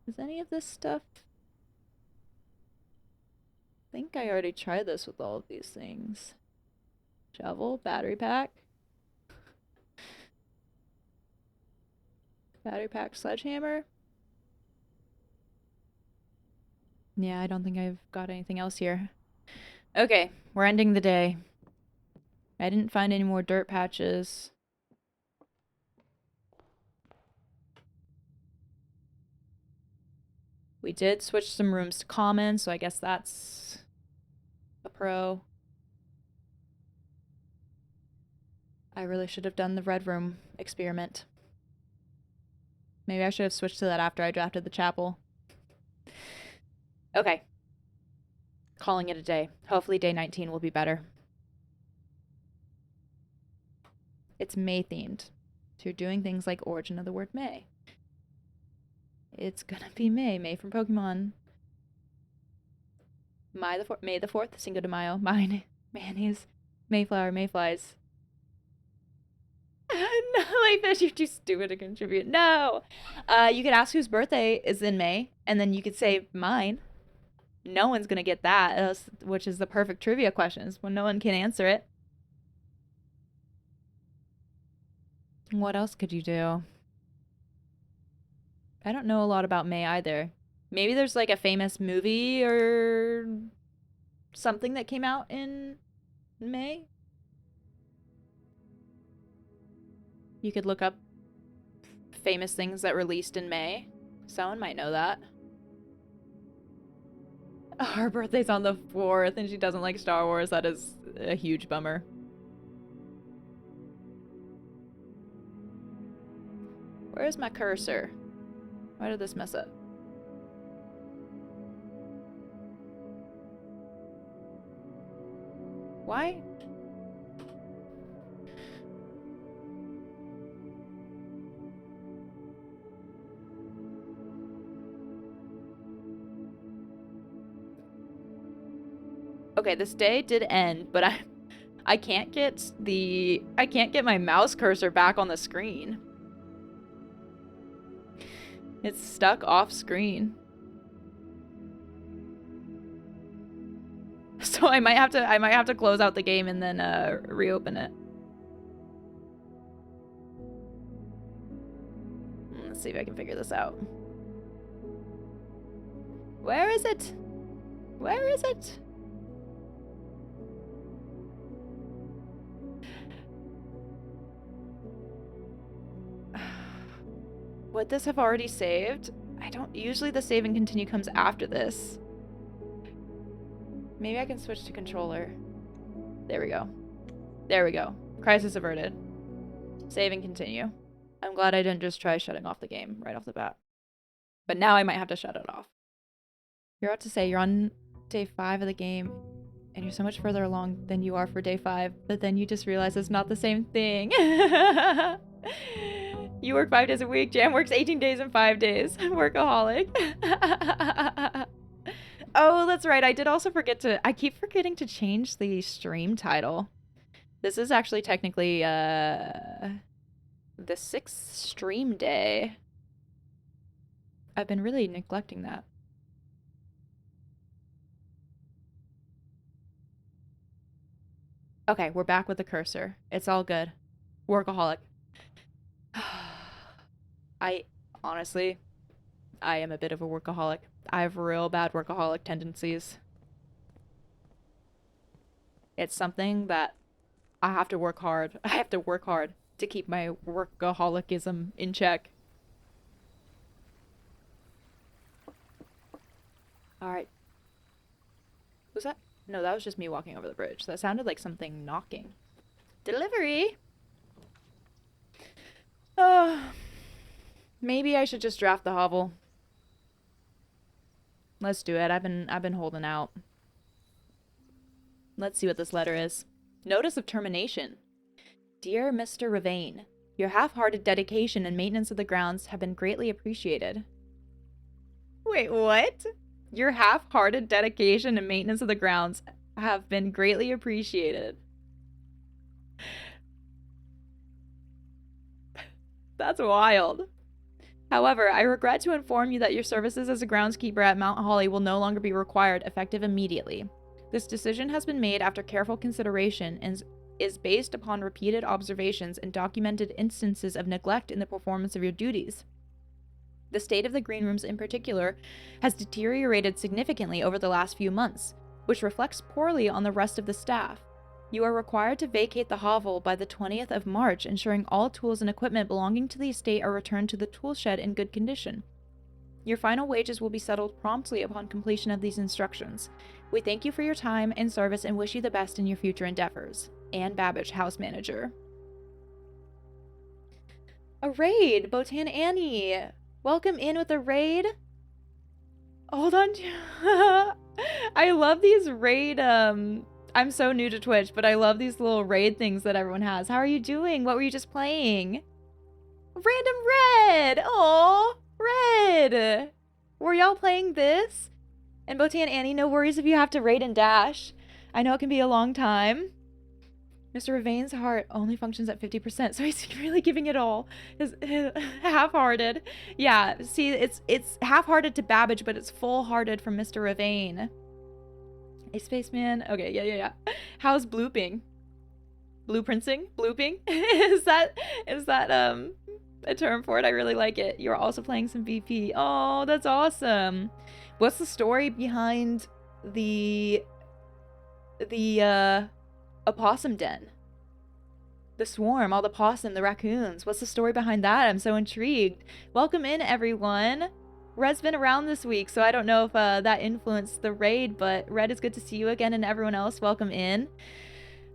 Is any of this stuff... I think I already tried this with all of these things. Shovel, battery pack. Battery pack, sledgehammer. Yeah, I don't think I've got anything else here. Okay, we're ending the day. I didn't find any more dirt patches. We did switch some rooms to common, so I guess that's a pro. I really should have done the red room experiment. Maybe I should have switched to that after I drafted the chapel. Okay. Calling it a day. Hopefully day 19 will be better. It's May themed. So you're doing things like origin of the word May. It's gonna be May. May from Pokemon. May the 4th, Cinco de Mayo. Mine. Mayonnaise. Mayflower. Mayflies. No, Lightfish, you're too stupid to contribute. No! You could ask whose birthday is in May, and then you could say mine. No one's gonna get that, which is the perfect trivia questions when no one can answer it. What else could you do? I don't know a lot about May either. Maybe there's like a famous movie or something that came out in May. You could look up famous things that released in May. Someone might know that. Her birthday's on the 4th and she doesn't like Star Wars. That is a huge bummer. Where's my cursor? Why did this mess up? Why? Okay, this day did end, but I can't get my mouse cursor back on the screen. It's stuck off screen. So So I might have to close out the game and then reopen it. Let's see if I can figure this out. Where is it? Where is it? Would this have already saved? I don't. Usually the save and continue comes after this. Maybe I can switch to controller. There we go. There we go. Crisis averted. Save and continue. I'm glad I didn't just try shutting off the game right off the bat. But now I might have to shut it off. You're about to say you're on day 5 of the game and you're so much further along than you are for day 5, but then you just realize it's not the same thing. You work 5 days a week. Jam works 18 days and 5 days. Workaholic. Oh, that's right. I did also forget to... I keep forgetting to change the stream title. This is actually technically the 6th stream day. I've been really neglecting that. Okay, we're back with the cursor. It's all good. Workaholic. Honestly, I am a bit of a workaholic. I have real bad workaholic tendencies. It's something that I have to work hard. I have to work hard to keep my workaholicism in check. Alright. Was that? No, that was just me walking over the bridge. That sounded like something knocking. Delivery! Maybe I should just draft the hovel. Let's do it. I've been holding out. Let's see what this letter is. Notice of termination. Dear Mr. Ravane, your half-hearted dedication and maintenance of the grounds have been greatly appreciated. Wait, what? Your half-hearted dedication and maintenance of the grounds have been greatly appreciated. That's wild. However, I regret to inform you that your services as a groundskeeper at Mount Holly will no longer be required, effective immediately. This decision has been made after careful consideration and is based upon repeated observations and documented instances of neglect in the performance of your duties. The state of the green rooms in particular has deteriorated significantly over the last few months, which reflects poorly on the rest of the staff. You are required to vacate the hovel by the 20th of March, ensuring all tools and equipment belonging to the estate are returned to the tool shed in good condition. Your final wages will be settled promptly upon completion of these instructions. We thank you for your time and service and wish you the best in your future endeavors. Anne Babbage, house manager. A raid! Botan Annie! Welcome in with a raid. Hold on. I love these raid, I'm so new to Twitch, but I love these little raid things that everyone has. How are you doing? What were you just playing? Random Red! Aw, Red! Were y'all playing this? And Botan Annie, no worries if you have to raid and dash. I know it can be a long time. Mr. Ravane's heart only functions at 50%, so he's really giving it all. His half-hearted. Yeah, see, it's half-hearted to Babbage, but it's full-hearted from Mr. Ravane. A spaceman. Okay, yeah. How's blooping? Blueprinting? Blooping? Is that a term for it? I really like it. You're also playing some VP. Oh, that's awesome. What's the story behind the opossum den? The swarm, all the possum, the raccoons. What's the story behind that? I'm so intrigued. Welcome in, everyone. Red's been around this week, so I don't know if that influenced the raid, but Red, it's good to see you again, and everyone else, welcome in.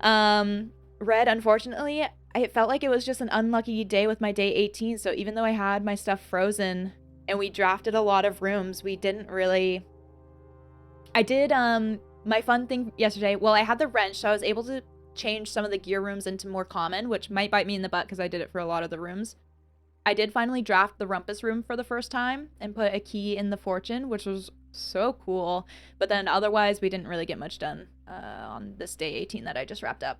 Red, unfortunately, it felt like it was just an unlucky day with my day 18, so even though I had my stuff frozen and we drafted a lot of rooms, we didn't really... I did, my fun thing yesterday, well, I had the wrench, so I was able to change some of the gear rooms into more common, which might bite me in the butt because I did it for a lot of the rooms. I did finally draft the Rumpus room for the first time and put a key in the Fortune, which was so cool. But then otherwise, we didn't really get much done on this day 18 that I just wrapped up.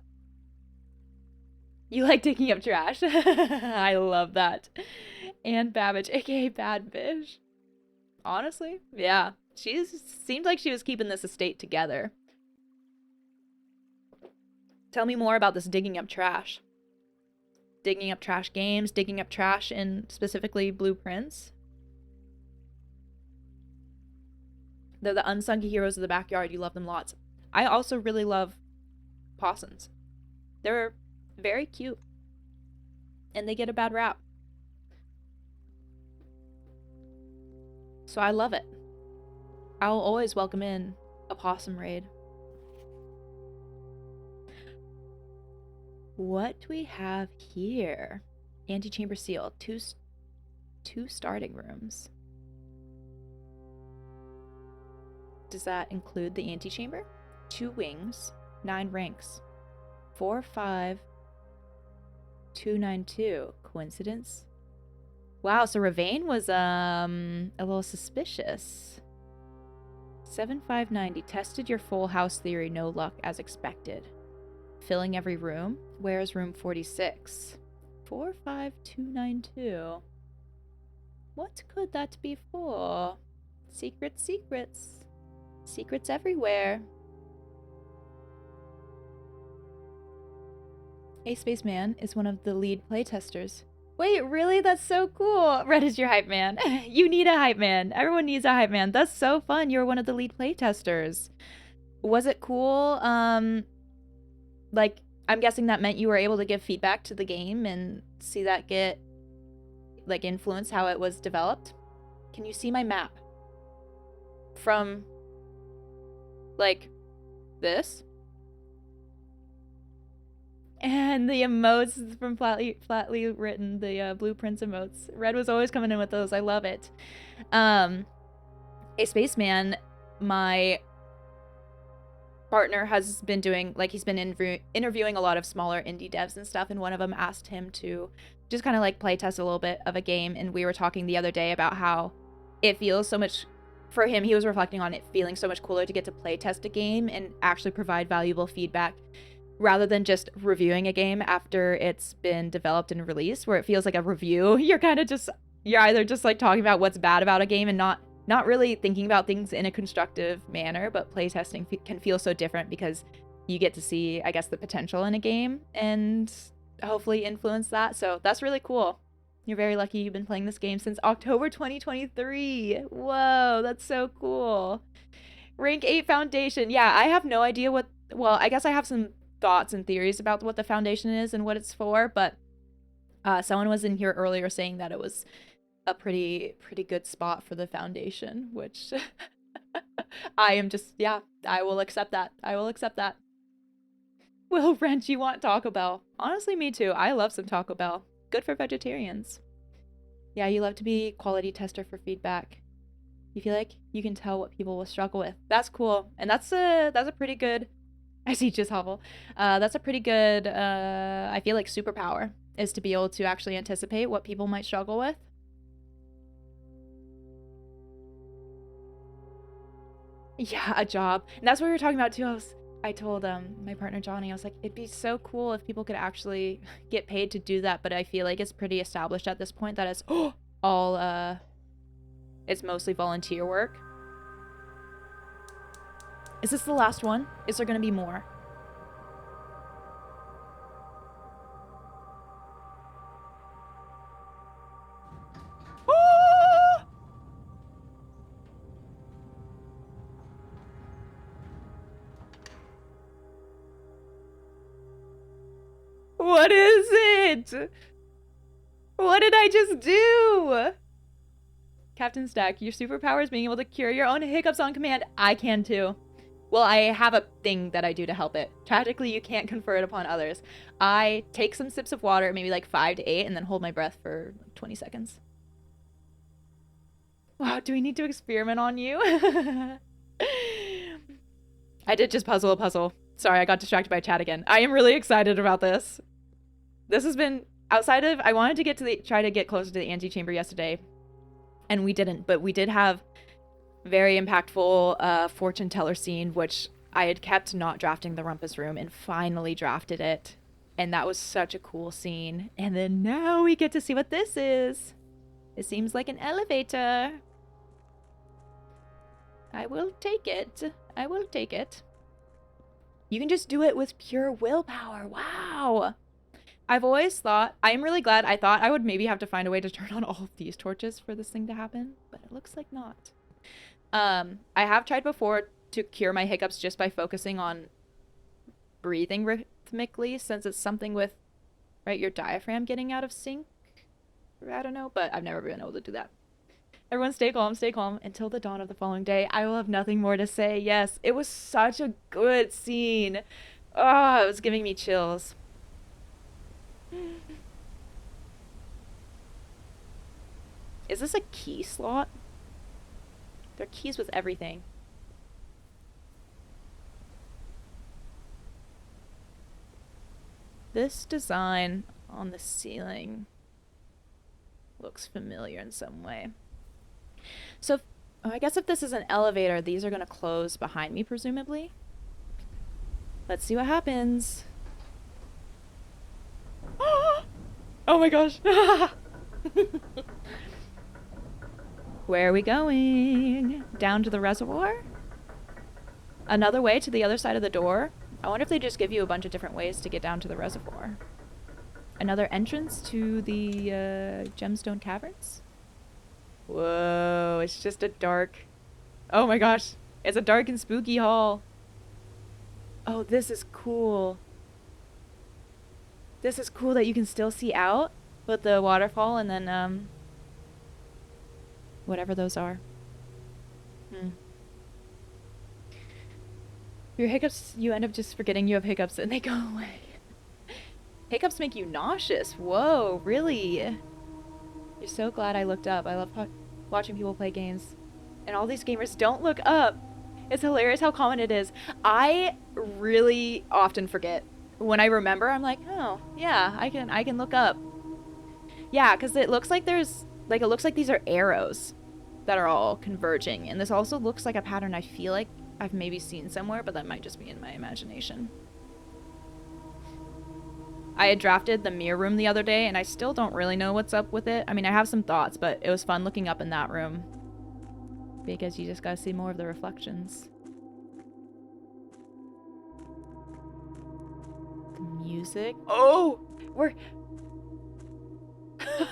You like digging up trash? I love that. And Babbage, aka Bad Bitch. Honestly, yeah. She seemed like she was keeping this estate together. Tell me more about this digging up trash. Digging up trash games, digging up trash in specifically blueprints. They're the unsung heroes of the backyard. You love them lots. I also really love possums. They're very cute. And they get a bad rap. So I love it. I'll always welcome in a possum raid. What do we have here? Antechamber seal. Two starting rooms. Does that include the antechamber? 2 wings, 9 ranks. 4-5 292. Coincidence? Wow, so Ravane was a little suspicious. 7590. Tested your full house theory, no luck as expected. Filling every room. Where's room 46? 45292. What could that be for? Secrets, secrets. Secrets everywhere. A Spaceman is one of the lead playtesters. Wait, really? That's so cool. Red is your hype man. You need a hype man. Everyone needs a hype man. That's so fun. You're one of the lead playtesters. Was it cool? Like, I'm guessing that meant you were able to give feedback to the game and see that get, like, influence how it was developed. Can you see my map? From, like, this? And the emotes from flatly written, the blueprints emotes. Red was always coming in with those. I love it. A Spaceman, my partner has been doing, like, he's been interviewing a lot of smaller indie devs and stuff, and one of them asked him to just kind of like play test a little bit of a game, and we were talking the other day about how it feels so much, for him, he was reflecting on it feeling so much cooler to get to play test a game and actually provide valuable feedback rather than just reviewing a game after it's been developed and released, where it feels like a review. You're either just like talking about what's bad about a game and not really thinking about things in a constructive manner, but playtesting can feel so different because you get to see, I guess, the potential in a game and hopefully influence that. So that's really cool. You're very lucky you've been playing this game since October 2023. Whoa, that's so cool. Rank 8 Foundation. Yeah, I have no idea what, well, I guess I have some thoughts and theories about what the Foundation is and what it's for, but someone was in here earlier saying that it was a pretty good spot for the Foundation, which I am just, yeah, I will accept that. I will accept that. Will Renchi want Taco Bell? Honestly, me too. I love some Taco Bell. Good for vegetarians. Yeah, you love to be quality tester for feedback. You feel like you can tell what people will struggle with. That's cool. And that's a pretty good, I see just Hovel. That's a pretty good, I feel like superpower, is to be able to actually anticipate what people might struggle with. Yeah, a job. And that's what we were talking about too. I told my partner Johnny, I was like, it'd be so cool if people could actually get paid to do that, but I feel like it's pretty established at this point that it's all it's mostly volunteer work. Is this the last one? Is there gonna be more? What is it? What did I just do? Captain Stack, your superpower is being able to cure your own hiccups on command. I can too. Well, I have a thing that I do to help it. Tragically, you can't confer it upon others. I take some sips of water, maybe like 5 to 8, and then hold my breath for 20 seconds. Wow, do we need to experiment on you? I did just puzzle a puzzle. Sorry, I got distracted by chat again. I am really excited about this. This has been outside of, I wanted to try to get closer to the antechamber yesterday, and we didn't, but we did have very impactful fortune teller scene, which I had kept not drafting the Rumpus Room and finally drafted it. And that was such a cool scene. And then now we get to see what this is. It seems like an elevator. I will take it. I will take it. You can just do it with pure willpower. Wow. I've always thought, I am really glad. I thought I would maybe have to find a way to turn on all of these torches for this thing to happen, but it looks like not. I have tried before to cure my hiccups just by focusing on breathing rhythmically, since it's something with, right, your diaphragm getting out of sync. I don't know, but I've never been able to do that. Everyone stay calm until the dawn of the following day. I will have nothing more to say. Yes, it was such a good scene. Oh, it was giving me chills. Is this a key slot? There are keys with everything. This design on the ceiling looks familiar in some way. So, I guess if this is an elevator, these are going to close behind me, presumably. Let's see what happens. Oh my gosh. Where are we going? Down to the reservoir? Another way to the other side of the door? I wonder if they just give you a bunch of different ways to get down to the reservoir. Another entrance to the gemstone caverns? Whoa, it's just a dark... Oh my gosh, it's a dark and spooky hall. Oh, this is cool. This is cool that you can still see out with the waterfall and then, whatever those are. Your hiccups, you end up just forgetting you have hiccups and they go away. Hiccups make you nauseous. Whoa, really? You're so glad I looked up. I love watching people play games. And all these gamers don't look up. It's hilarious how common it is. I really often forget. When I remember, I'm like, oh, yeah, I can look up. Yeah, because it looks like there's, like, it looks like these are arrows that are all converging. And this also looks like a pattern I feel like I've maybe seen somewhere, but that might just be in my imagination. I had drafted the mirror room the other day, and I still don't really know what's up with it. I mean, I have some thoughts, but it was fun looking up in that room. Because you just gotta see more of the reflections. The music. Oh! We're...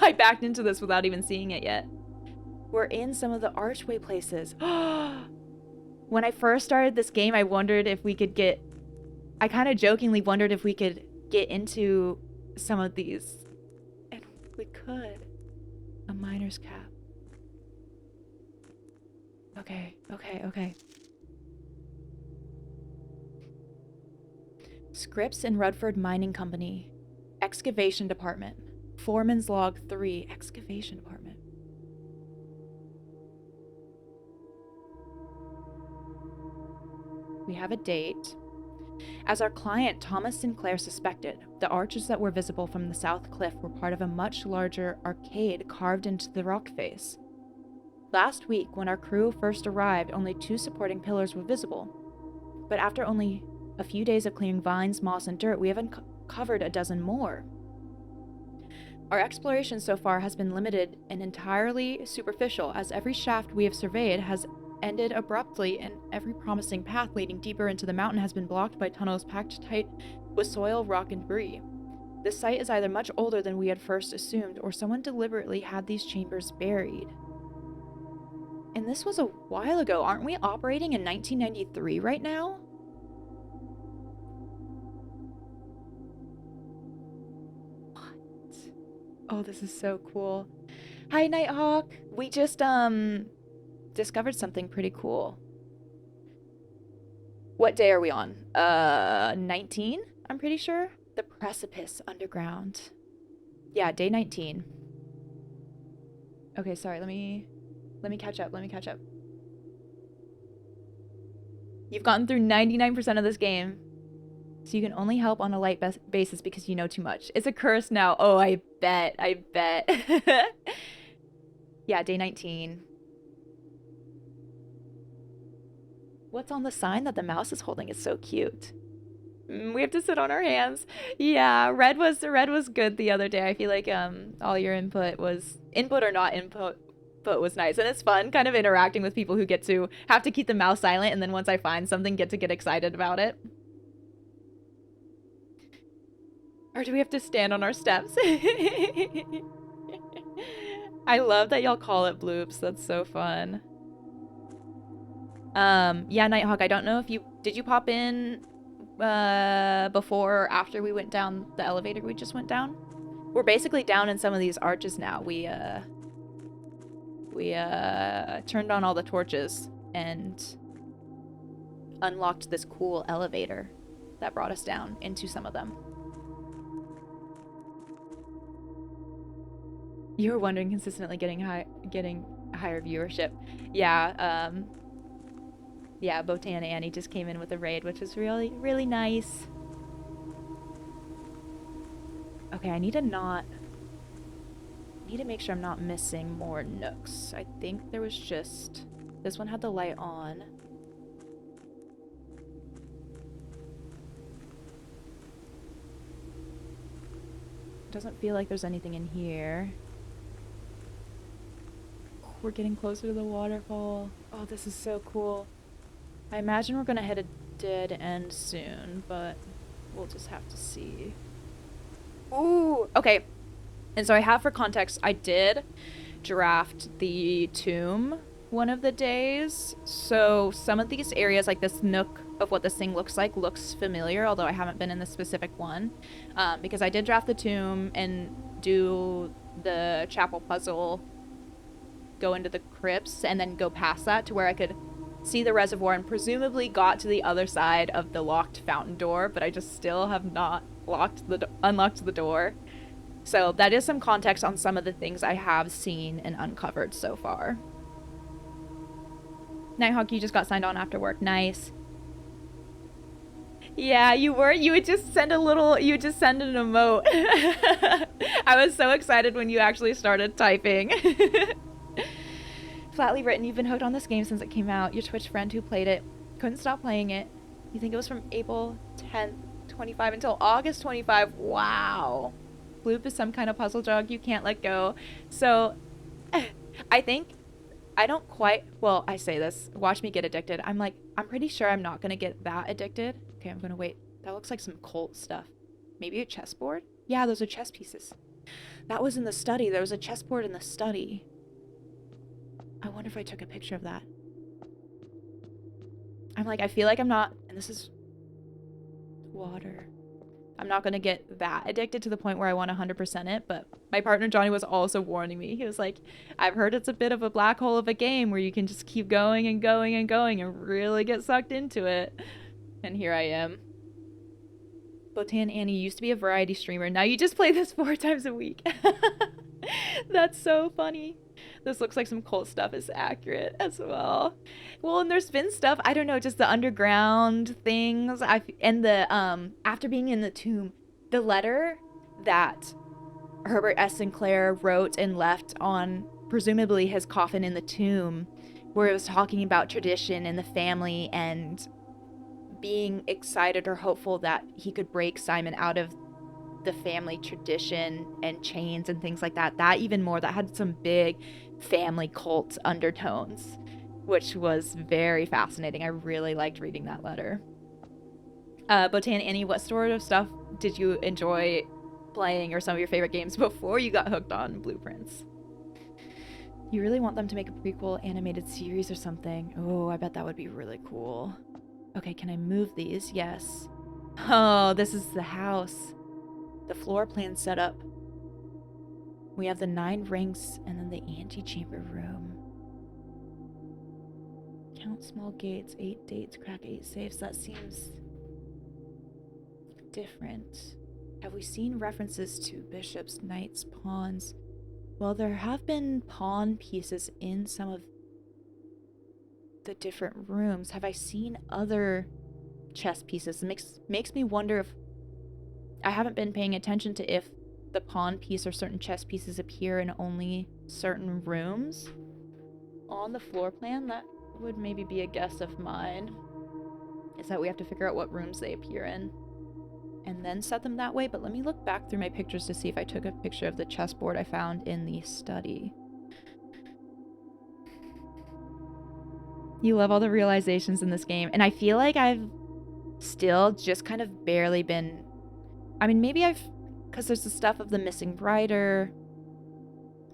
I backed into this without even seeing it yet. We're in some of the archway places. When I first started this game, I wondered if we could get... I kind of jokingly wondered if we could get into some of these. And we could. A miner's cap. Okay. Scripps and Rutherford Mining Company. Excavation Department. Foreman's Log 3. Excavation Department. We have a date. As our client Thomas Sinclair suspected, the arches that were visible from the south cliff were part of a much larger arcade carved into the rock face. Last week, when our crew first arrived, only 2 supporting pillars were visible. But after only a few days of clearing vines, moss, and dirt, we have uncovered a dozen more. Our exploration so far has been limited and entirely superficial, as every shaft we have surveyed has ended abruptly, and every promising path leading deeper into the mountain has been blocked by tunnels packed tight with soil, rock, and debris. This site is either much older than we had first assumed, or someone deliberately had these chambers buried. And this was a while ago. Aren't we operating in 1993 right now? What? Oh, this is so cool. Hi, Nighthawk. We just, discovered something pretty cool. What day are we on? 19? I'm pretty sure. The Precipice Underground. Yeah, day 19. Okay, sorry, let me catch up. You've gotten through 99% of this game, so you can only help on a light basis because you know too much. It's a curse now. Oh, I bet. Yeah, day 19. What's on the sign that the mouse is holding? It's so cute. We have to sit on our hands. Yeah, red was good the other day. I feel like all your input or not input was nice, and it's fun kind of interacting with people who get to have to keep the mouse silent, and then once I find something, get excited about it. Or do we have to stand on our steps? I love that y'all call it bloops. That's so fun. Yeah, Nighthawk, I don't know if did you pop in before or after we went down the elevator we just went down? We're basically down in some of these arches now. We turned on all the torches and unlocked this cool elevator that brought us down into some of them. You were wondering consistently getting higher viewership. Yeah, yeah, Botan Annie just came in with a raid, which was really, really nice. Okay, I need to make sure I'm not missing more nooks. I think there was just... This one had the light on. Doesn't feel like there's anything in here. We're getting closer to the waterfall. Oh, this is so cool. I imagine we're gonna hit a dead end soon, but we'll just have to see. Ooh, okay. And so I have, for context, I did draft the tomb one of the days. So some of these areas, like this nook of what this thing looks like, looks familiar, although I haven't been in this specific one. Because I did draft the tomb and do the chapel puzzle, go into the crypts, and then go past that to where I could see the reservoir and presumably got to the other side of the locked fountain door, but I just still have not unlocked the door. So that is some context on some of the things I have seen and uncovered so far. Nighthawk, you just got signed on after work. Nice. Yeah, you were. You would just send an emote. I was so excited when you actually started typing. Flatly written, you've been hooked on this game since it came out. Your Twitch friend who played it couldn't stop playing it. You think it was from April 10th, 25 until August 25. Wow. Bloop is some kind of puzzle drug you can't let go. So, I think I don't quite... Well, I say this. Watch me get addicted. I'm pretty sure I'm not going to get that addicted. Okay, I'm going to wait. That looks like some cult stuff. Maybe a chessboard? Yeah, those are chess pieces. That was in the study. There was a chessboard in the study. I wonder if I took a picture of that. I feel like I'm not... And this is... water. I'm not going to get that addicted to the point where I want to 100% it, but my partner Johnny was also warning me. He was like, I've heard it's a bit of a black hole of a game where you can just keep going and going and going and really get sucked into it. And here I am. Botan Annie used to be a variety streamer. Now you just play this 4 times a week. That's so funny. This looks like some cult stuff is accurate as well. Well, and there's been stuff, I don't know, just the underground things. And the after being in the tomb, the letter that Herbert S. Sinclair wrote and left on presumably his coffin in the tomb, where it was talking about tradition and the family and being excited or hopeful that he could break Simon out of the family tradition and chains and things like that. That even more, that had some big family cult undertones, which was very fascinating. I really liked reading that letter. Botan Annie, what sort of stuff did you enjoy playing, or some of your favorite games before you got hooked on Blueprints? You really want them to make a prequel animated series or something? Oh, I bet that would be really cool. Okay, can I move these? Yes. Oh, this is the house. The floor plan set up. We have the 9 ranks and then the antechamber room. Count small gates, 8 dates, crack 8 safes. That seems different. Have we seen references to bishops, knights, pawns? Well, there have been pawn pieces in some of the different rooms. Have I seen other chess pieces? It makes me wonder if I haven't been paying attention to if the pawn piece or certain chess pieces appear in only certain rooms on the floor plan. That would maybe be a guess of mine, is that we have to figure out what rooms they appear in and then set them that way. But let me look back through my pictures to see if I took a picture of the chessboard I found in the study. You love all the realizations in this game, and I feel like I've still just kind of barely been... I mean, maybe I've because there's the stuff of the missing writer.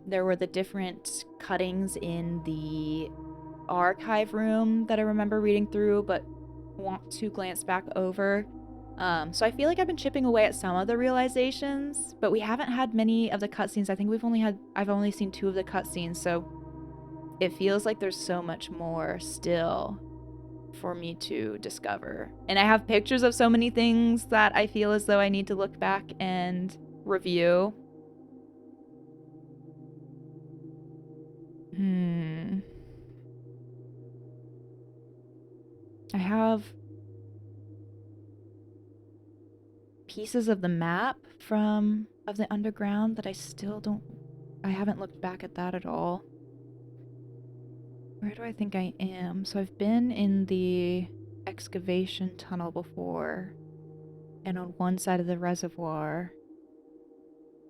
There were the different cuttings in the archive room that I remember reading through, but want to glance back over. So I feel like I've been chipping away at some of the realizations, but we haven't had many of the cutscenes. I think I've only seen 2 of the cutscenes, so it feels like there's so much more still for me to discover. And I have pictures of so many things that I feel as though I need to look back and review. I have pieces of the map of the underground that I haven't looked back at that at all. Where do I think I am? So I've been in the excavation tunnel before, and on one side of the reservoir.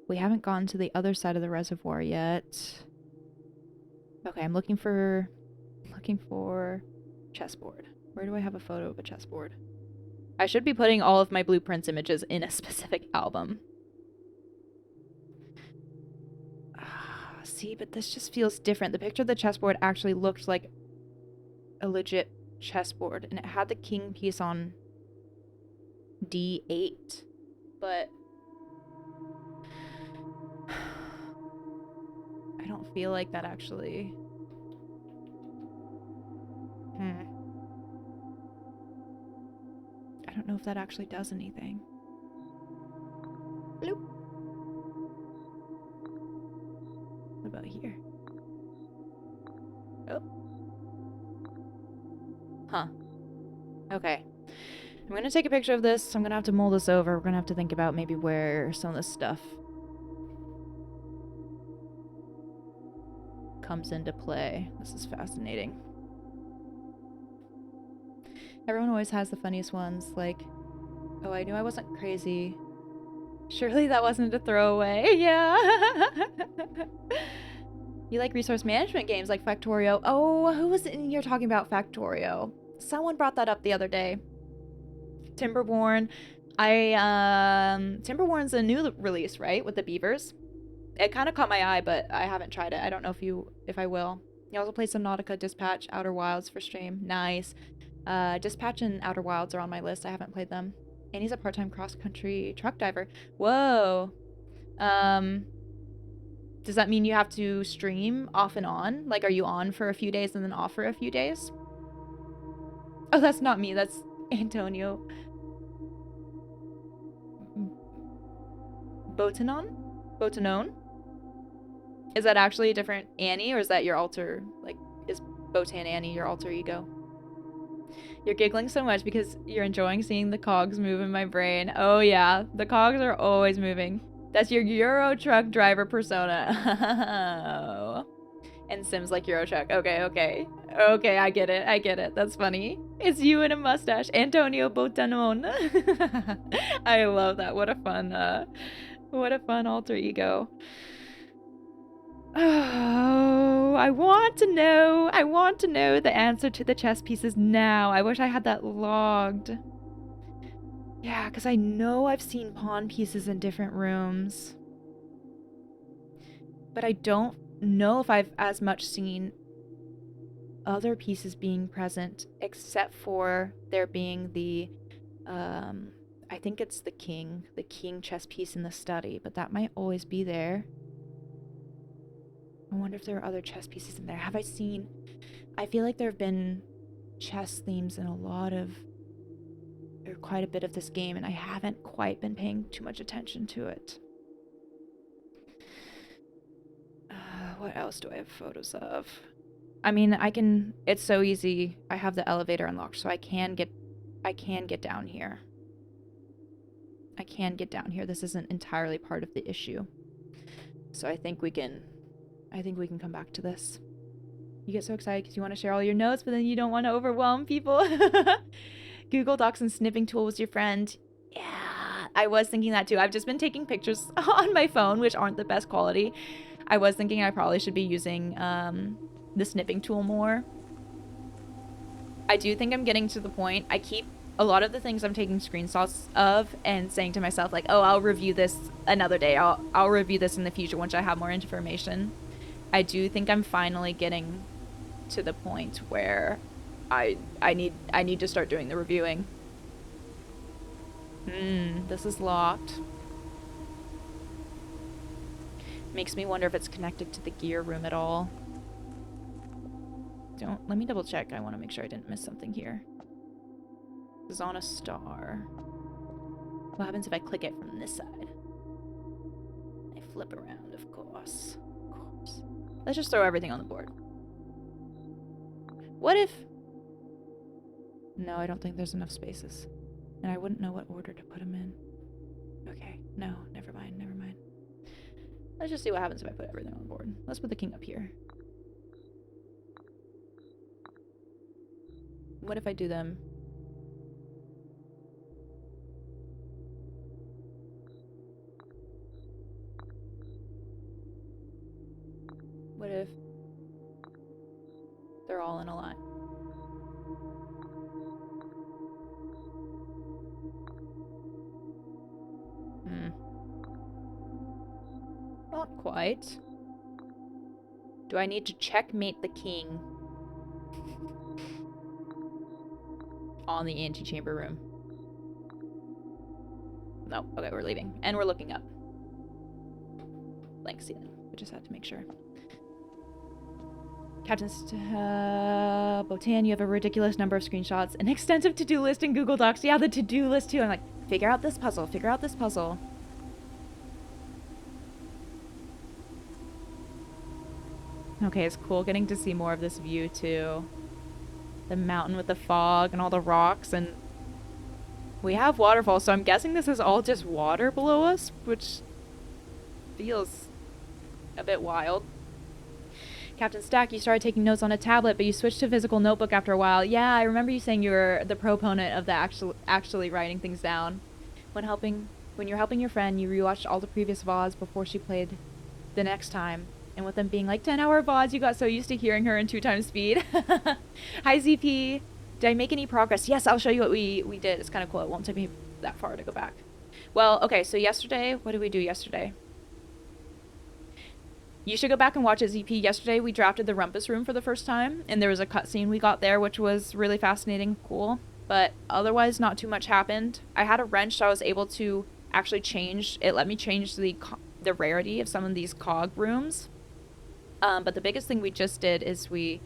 We haven't gone to the other side of the reservoir yet. Okay, I'm looking for chessboard. Where do I have a photo of a chessboard? I should be putting all of my blueprints images in a specific album. See, but this just feels different. The picture of the chessboard actually looked like a legit chessboard, and it had the king piece on D8, but I don't feel like that actually. I don't know if that actually does anything. Bloop. What about here? Oh. Huh. Okay. I'm gonna take a picture of this. I'm gonna have to mull this over. We're gonna have to think about maybe where some of this stuff comes into play. This is fascinating. Everyone always has the funniest ones, like, oh, I knew I wasn't crazy. Surely that wasn't a throwaway. Yeah. You like resource management games like Factorio. Oh, who was in here talking about Factorio? Someone brought that up the other day. Timberborn. Timberborn's a new release, right? With the beavers. It kind of caught my eye, but I haven't tried it. I don't know if I will. You also played some Nautica, Dispatch, Outer Wilds for stream. Nice. Dispatch and Outer Wilds are on my list. I haven't played them. And he's a part-time cross-country truck driver. Whoa. Does that mean you have to stream off and on? Like, are you on for a few days and then off for a few days? Oh, that's not me. That's Antonio. Botanon? Is that actually a different Annie, or is that your alter, like, is Botan Annie your alter ego? You're giggling so much because you're enjoying seeing the cogs move in my brain. Oh yeah, the cogs are always moving. That's your Euro truck driver persona. And Sims like Euro truck. Okay, I get it. That's funny. It's you in a mustache. Antonio Botanon. I love that. What a fun alter ego. Oh, I want to know the answer to the chess pieces now. I wish I had that logged. Yeah, because I know I've seen pawn pieces in different rooms. But I don't know if I've as much seen other pieces being present, except for there being the, I think it's the king chess piece in the study, but that might always be there. I wonder if there are other chess pieces in there. I feel like there have been chess themes in quite a bit of this game, and I haven't quite been paying too much attention to it. What else do I have photos of? I mean, it's so easy. I have the elevator unlocked, so I can get down here. This isn't entirely part of the issue. So I think we can come back to this. You get so excited because you want to share all your notes, but then you don't want to overwhelm people. Google Docs and snipping tool was your friend. Yeah, I was thinking that too. I've just been taking pictures on my phone, which aren't the best quality. I was thinking I probably should be using the snipping tool more. I do think I'm getting to the point. I keep a lot of the things I'm taking screenshots of and saying to myself, like, oh, I'll review this another day. I'll review this in the future once I have more information. I do think I'm finally getting to the point where I need to start doing the reviewing. This is locked. Makes me wonder if it's connected to the gear room at all. Let me double check. I want to make sure I didn't miss something here. This is on a star. What happens if I click it from this side? I flip around, of course. Of course. Let's just throw everything on the board. What if... No, I don't think there's enough spaces. And I wouldn't know what order to put them in. Okay, no, never mind, never mind. Let's just see what happens if I put everything on the board. Let's put the king up here. What if I do them? What if they're all in a line? Not quite. Do I need to checkmate the king on the antechamber room? No. Okay, we're leaving. And we're looking up. Blank ceiling. We just had to make sure. Captain Botan, you have a ridiculous number of screenshots, an extensive to-do list in Google Docs. Yeah, the to-do list too. I'm like, figure out this puzzle, figure out this puzzle. Okay, it's cool getting to see more of this view too. The mountain with the fog and all the rocks, and we have waterfalls, so I'm guessing this is all just water below us, which feels a bit wild. Captain Stack, you started taking notes on a tablet, but you switched to physical notebook after a while. Yeah, I remember you saying you were the proponent of the actually writing things down. When you're helping your friend, you rewatched all the previous VODs before she played the next time. And with them being like 10-hour VODs, you got so used to hearing her in 2x speed. Hi, ZP. Did I make any progress? Yes, I'll show you what we did. It's kind of cool. It won't take me that far to go back. Well, okay, so yesterday, what did we do yesterday? You should go back and watch it, ZP. Yesterday, we drafted the Rumpus Room for the first time, and there was a cutscene we got there, which was really fascinating, cool. But otherwise, not too much happened. I had a wrench, so I was able to actually change. It let me change the rarity of some of these cog rooms. But the biggest thing we just did is we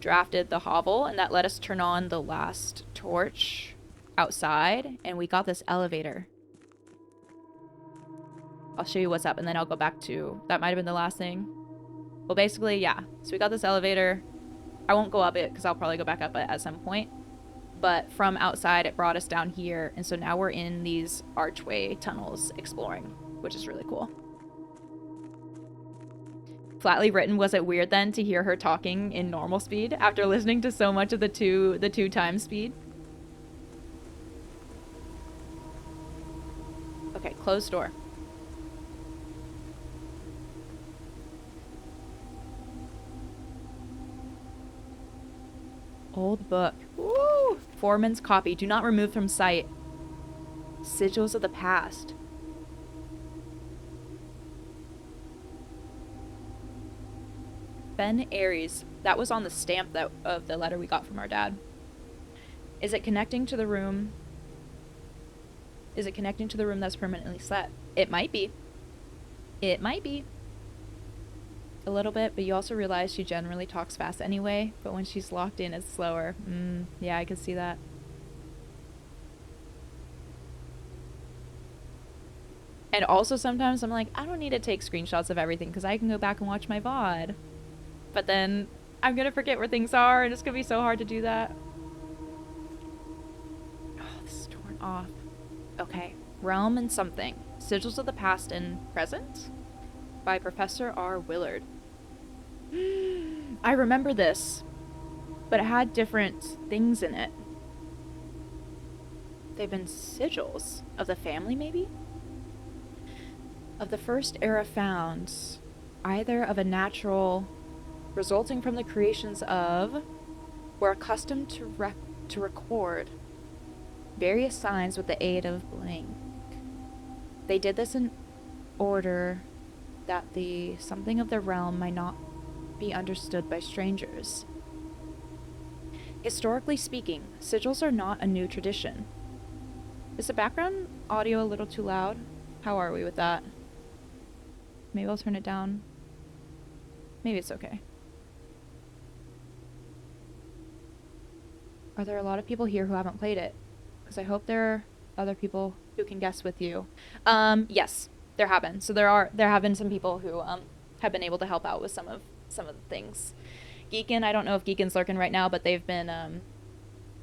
drafted the hovel, and that let us turn on the last torch outside, and we got this elevator. I'll show you what's up, and then I'll go back to... That might have been the last thing. Well, basically, yeah. So we got this elevator. I won't go up it, because I'll probably go back up it at some point. But from outside, it brought us down here, and so now we're in these archway tunnels exploring, which is really cool. Flatly written, was it weird then to hear her talking in normal speed after listening to so much of the two times speed? Okay, closed door. Old book. Woo! Foreman's copy. Do not remove from sight. Sigils of the past. Ben Aries. That was on the stamp of the letter we got from our dad. Is it connecting to the room? Is it connecting to the room that's permanently set? It might be. It might be. A little bit, but you also realize she generally talks fast anyway, but when she's locked in, it's slower. Yeah, I could see that. And also sometimes I'm like, I don't need to take screenshots of everything because I can go back and watch my VOD. But then I'm going to forget where things are, and it's going to be so hard to do that. Oh, this is torn off. Okay. Realm and Something. Sigils of the Past and Present? By Professor R. Willard. I remember this, but it had different things in it. They've been sigils of the family, maybe? Of the first era found, either of a natural, resulting from the creations of, were accustomed to record. various signs with the aid of blank. They did this in order that the something of the realm might not be understood by strangers. Historically speaking, sigils are not a new tradition. Is the background audio a little too loud? How are we with that? Maybe I'll turn it down. Maybe it's okay. Are there a lot of people here who haven't played it? Because I hope there are other people who can guess with you. Yes, there have been. So there have been some people who have been able to help out with some of the things. Geekin, I don't know if Geekin's lurking right now, but they've been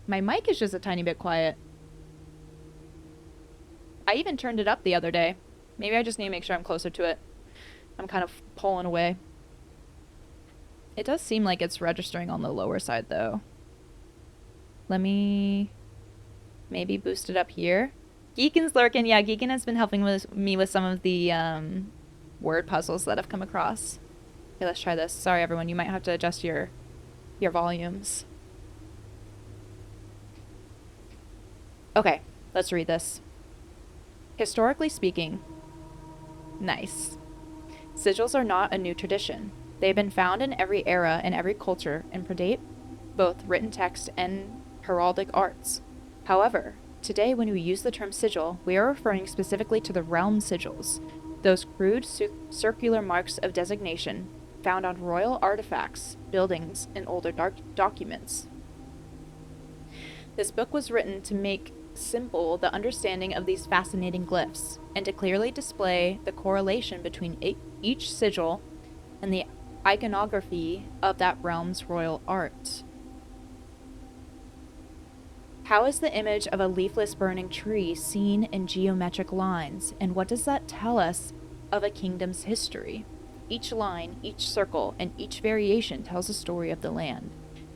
my mic is just a tiny bit quiet. I even turned it up the other day. Maybe I just need to make sure I'm closer to it. I'm kind of pulling away. It does seem like it's registering on the lower side, though. Let me maybe boost it up here. Geekin's lurking. Yeah, Geekin has been helping me with some of the word puzzles that I've come across. Okay, let's try this. Sorry, everyone. You might have to adjust your volumes. Okay, let's read this. Historically speaking, nice. Sigils are not a new tradition. They've been found in every era and every culture and predate both written text and heraldic arts. However, today when we use the term sigil, we are referring specifically to the realm sigils, those crude circular marks of designation found on royal artifacts, buildings, and older documents. This book was written to make simple the understanding of these fascinating glyphs, and to clearly display the correlation between each sigil and the iconography of that realm's royal art. How is the image of a leafless burning tree seen in geometric lines, and what does that tell us of a kingdom's history? Each line, each circle, and each variation tells a story of the land.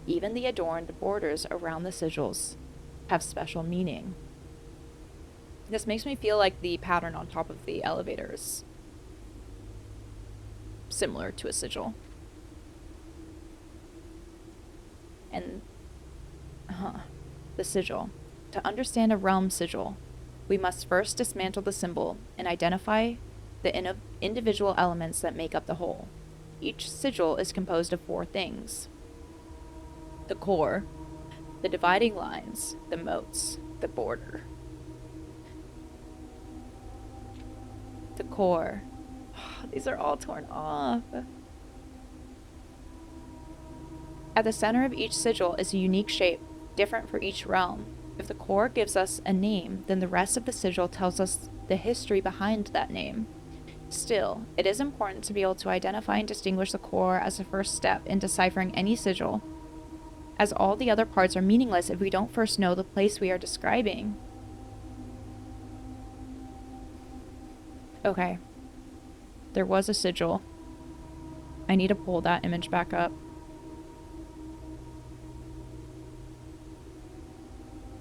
Even the adorned borders around the sigils have special meaning. This makes me feel like the pattern on top of the elevators, similar to a sigil. And, the sigil. To understand a realm sigil, we must first dismantle the symbol and identify the individual elements that make up the whole. Each sigil is composed of 4 things: the core, the dividing lines, the moats, the border. The core. These are all torn off. At the center of each sigil is a unique shape, different for each realm. If the core gives us a name, then the rest of the sigil tells us the history behind that name. Still, it is important to be able to identify and distinguish the core as a first step in deciphering any sigil, as all the other parts are meaningless if we don't first know the place we are describing. Okay. There was a sigil. I need to pull that image back up.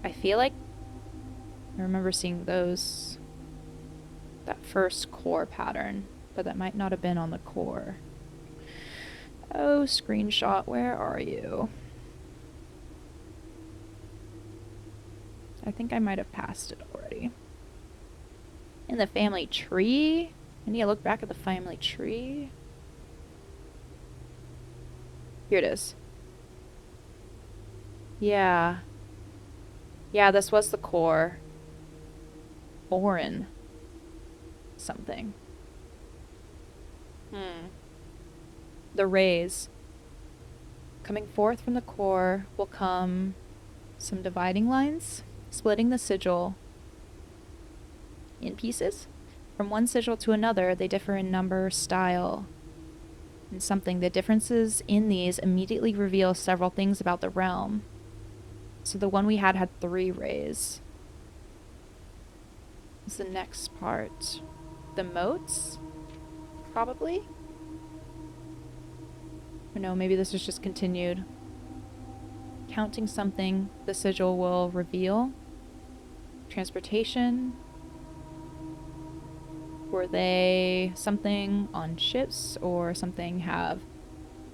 I feel like I remember seeing that first core pattern, but that might not have been on the core. Oh, screenshot, where are you? I think I might have passed it already. In the family tree? I need to look back at the family tree. Here it is. Yeah. Yeah, this was the core. Orin. Something. The rays. Coming forth from the core will come some dividing lines, splitting the sigil in pieces. From one sigil to another, they differ in number, style, and something. The differences in these immediately reveal several things about the realm. So the one we had 3 rays. What's the next part? The moats? Probably? Or no, maybe this is just continued. Counting something the sigil will reveal. Transportation. Were they something on ships, or something have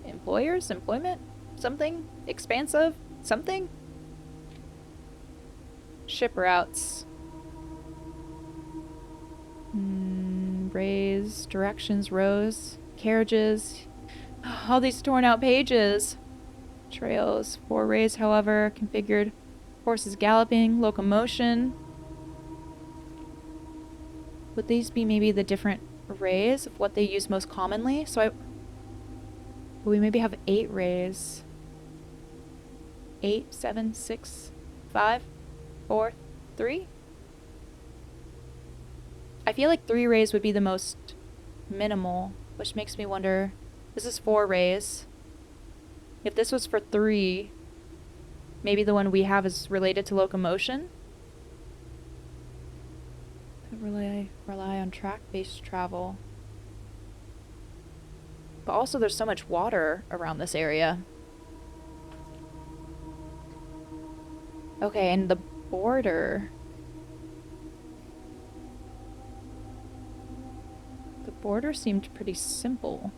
employers, employment, something expansive, something? Ship routes. Rays, directions, rows, carriages. All these torn out pages. Trails, 4 rays, however, configured. Horses galloping, locomotion. Would these be maybe the different rays of what they use most commonly? We maybe have 8 rays. 8, 7, 6, 5, 4, 3. I feel like 3 rays would be the most minimal, which makes me wonder. This is 4 rays. If this was for 3, maybe the one we have is related to locomotion. Rely on track-based travel. But also there's so much water around this area. Okay, and the border. The border seemed pretty simple.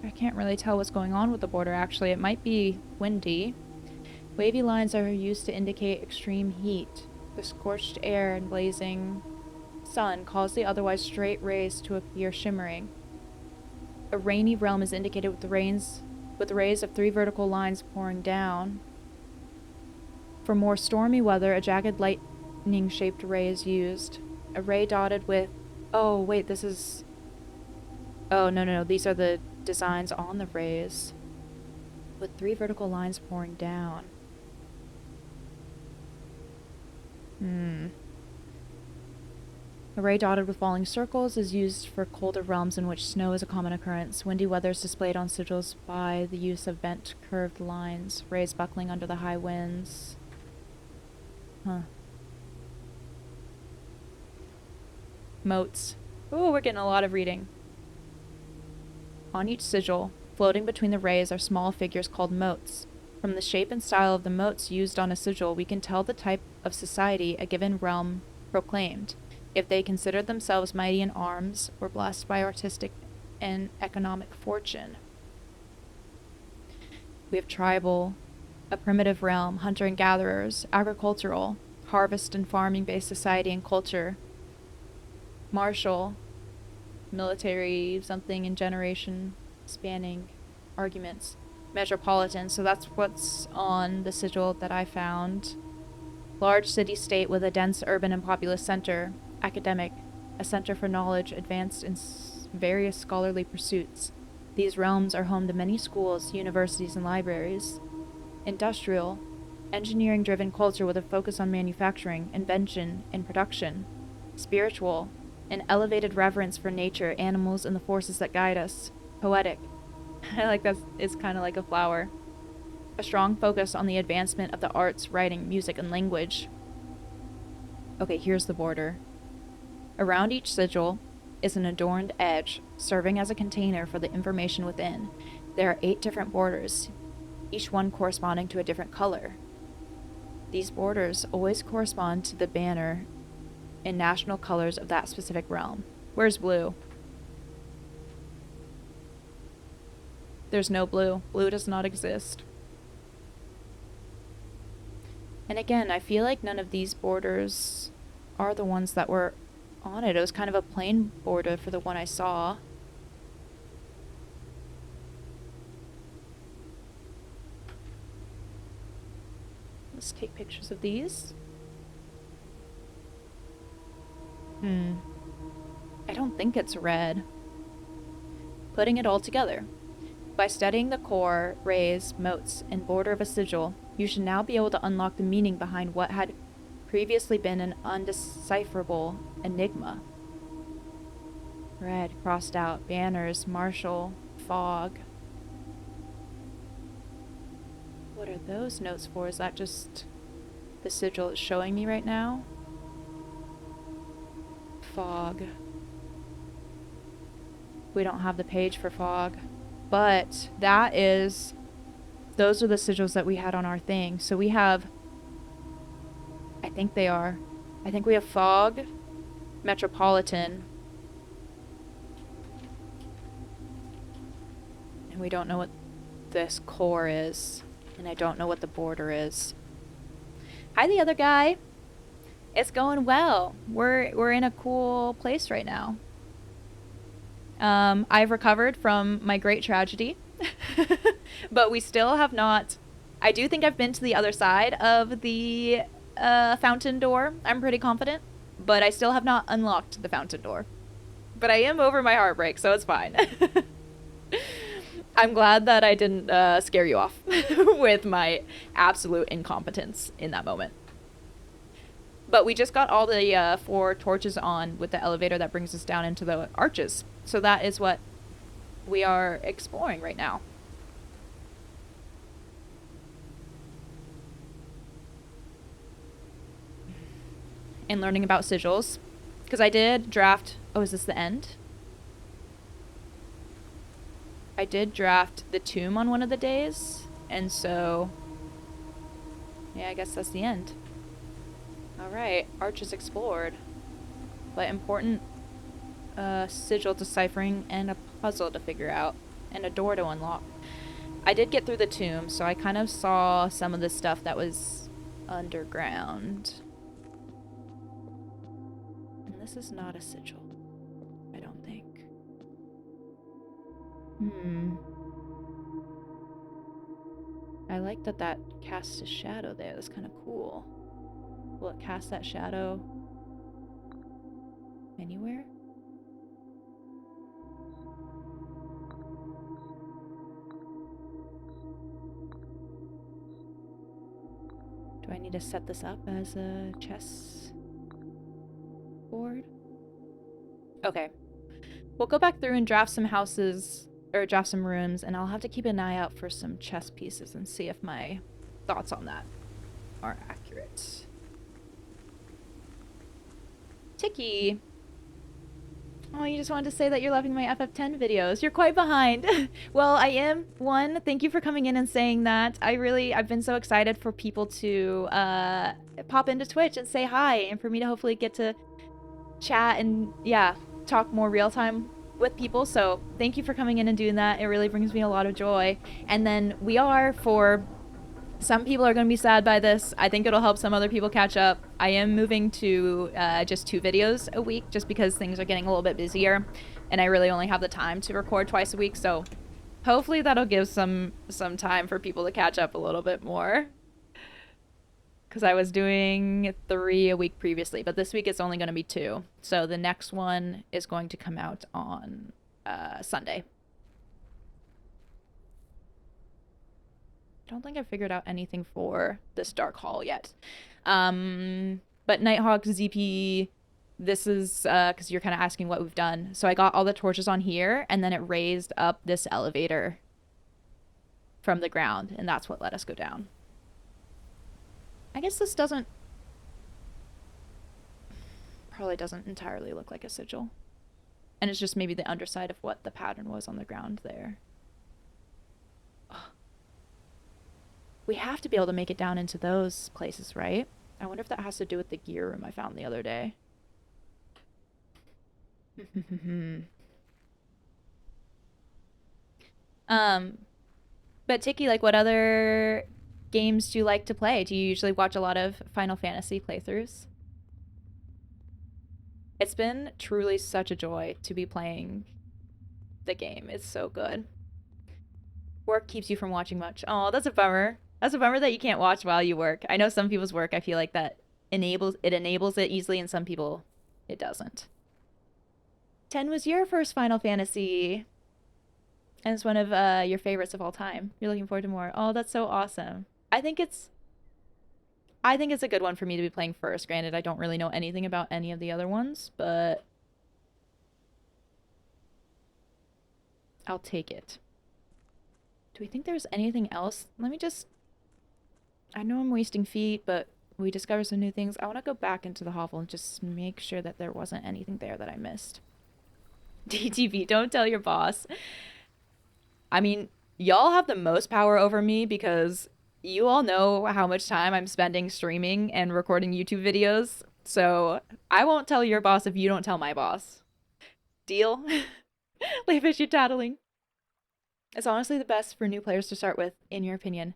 I can't really tell what's going on with the border, actually. It might be windy. Wavy lines are used to indicate extreme heat. The scorched air and blazing sun cause the otherwise straight rays to appear shimmering. A rainy realm is indicated with rays of 3 vertical lines pouring down. For more stormy weather, a jagged lightning-shaped ray is used. A ray dotted with... Oh, wait, this is... Oh, no. These are the designs on the rays. With 3 vertical lines pouring down. A ray dotted with falling circles is used for colder realms in which snow is a common occurrence. Windy weather is displayed on sigils by the use of bent, curved lines. Rays buckling under the high winds. Moats. Oh, we're getting a lot of reading. On each sigil, floating between the rays, are small figures called moats. From the shape and style of the moats used on a sigil, we can tell the type of society a given realm proclaimed, if they considered themselves mighty in arms or blessed by artistic and economic fortune. We have tribal, a primitive realm, hunter and gatherers, agricultural, harvest and farming-based society and culture, martial, military, something in generation spanning arguments, metropolitan, so that's what's on the sigil that I found. Large city-state with a dense urban and populous center, academic, a center for knowledge advanced in various scholarly pursuits. These realms are home to many schools, universities, and libraries. Industrial, engineering-driven culture with a focus on manufacturing, invention, and production. Spiritual, an elevated reverence for nature, animals, and the forces that guide us. Poetic, I like that it's kind of like a flower. A strong focus on the advancement of the arts, writing, music, and language. Okay, here's the border. Around each sigil is an adorned edge, serving as a container for the information within. There are 8 different borders, each one corresponding to a different color. These borders always correspond to the banner and national colors of that specific realm. Where's blue? There's no blue. Blue does not exist. And again, I feel like none of these borders are the ones that were on it. It was kind of a plain border for the one I saw. Let's take pictures of these. I don't think it's red. Putting it all together. By studying the core, rays, moats, and border of a sigil, you should now be able to unlock the meaning behind what had previously been an undecipherable enigma. Red, crossed out, banners, martial, fog. What are those notes for? Is that just the sigil it's showing me right now? Fog. We don't have the page for fog. But those are the sigils that we had on our thing. So we have, I think we have fog, metropolitan, We don't know what this core is, and I don't know what the border is. Hi, the other guy. It's going well. We're in a cool place right now. I've recovered from my great tragedy, but we still have not. I do think I've been to the other side of the fountain door. I'm pretty confident, but I still have not unlocked the fountain door. But I am over my heartbreak, so it's fine. I'm glad that I didn't scare you off with my absolute incompetence in that moment. But we just got all the 4 torches on with the elevator that brings us down into the arches. So that is what we are exploring right now. And learning about sigils. Because I did draft... Oh, is this the end? I did draft the tomb on one of the days. And so... yeah, I guess that's the end. Alright, arches explored. But important sigil deciphering and a puzzle to figure out. And a door to unlock. I did get through the tomb, so I kind of saw some of the stuff that was underground. And this is not a sigil, I don't think. I like that that casts a shadow there. That's kind of cool. Will it cast that shadow anywhere? Do I need to set this up as a chess board? Okay. We'll go back through and draft some houses, or draft some rooms, and I'll have to keep an eye out for some chess pieces and see if my thoughts on that are accurate. Tiki! Oh, you just wanted to say that you're loving my FF10 videos. You're quite behind. Well, I am. One, thank you for coming in and saying that. I've been so excited for people to pop into Twitch and say hi, and for me to hopefully get to chat and, yeah, talk more real time with people. So thank you for coming in and doing that. It really brings me a lot of joy. And then we are, for some people are going to be sad by this. I think it'll help some other people catch up. I am moving to just 2 videos a week just because things are getting a little bit busier and I really only have the time to record twice a week. So hopefully that'll give some time for people to catch up a little bit more. Because I was doing 3 a week previously, but this week it's only going to be 2. So the next one is going to come out on Sunday. I don't think I've figured out anything for this Dark Hall yet. But Nighthawk, ZP, this is because you're kind of asking what we've done. So I got all the torches on here, and then it raised up this elevator from the ground, and that's what let us go down. I guess this probably doesn't entirely look like a sigil. And it's just maybe the underside of what the pattern was on the ground there. We have to be able to make it down into those places, right? I wonder if that has to do with the gear room I found the other day. But Tiki, like, what other games do you like to play? Do you usually watch a lot of Final Fantasy playthroughs? It's been truly such a joy to be playing the game. It's so good. Work keeps you from watching much. Oh, that's a bummer. That's a bummer that you can't watch while you work. I know some people's work, I feel like that enables it easily, and some people it doesn't. 10 was your first Final Fantasy. And it's one of your favorites of all time. You're looking forward to more. Oh, that's so awesome. I think it's a good one for me to be playing first. Granted, I don't really know anything about any of the other ones, but I'll take it. Do we think there's anything else? Let me just... I know I'm wasting feet, but we discovered some new things. I want to go back into the hovel and just make sure that there wasn't anything there that I missed. DTV, don't tell your boss. I mean, y'all have the most power over me because you all know how much time I'm spending streaming and recording YouTube videos. So I won't tell your boss if you don't tell my boss. Deal? Leave issue tattling. It's honestly the best for new players to start with, in your opinion.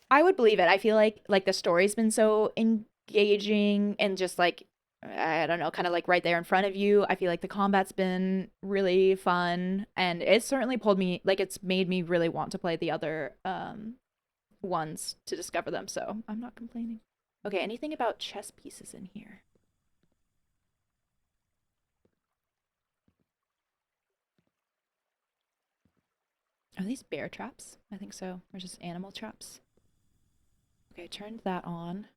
I would believe it. I feel like the story's been so engaging and just like I don't know, kind of like right there in front of you. I feel like the combat's been really fun and it's certainly pulled me like it's made me really want to play the other ones to discover them. So, I'm not complaining. Okay, anything about chess pieces in here? Are these bear traps? I think so. Or just animal traps. Okay, turned that on.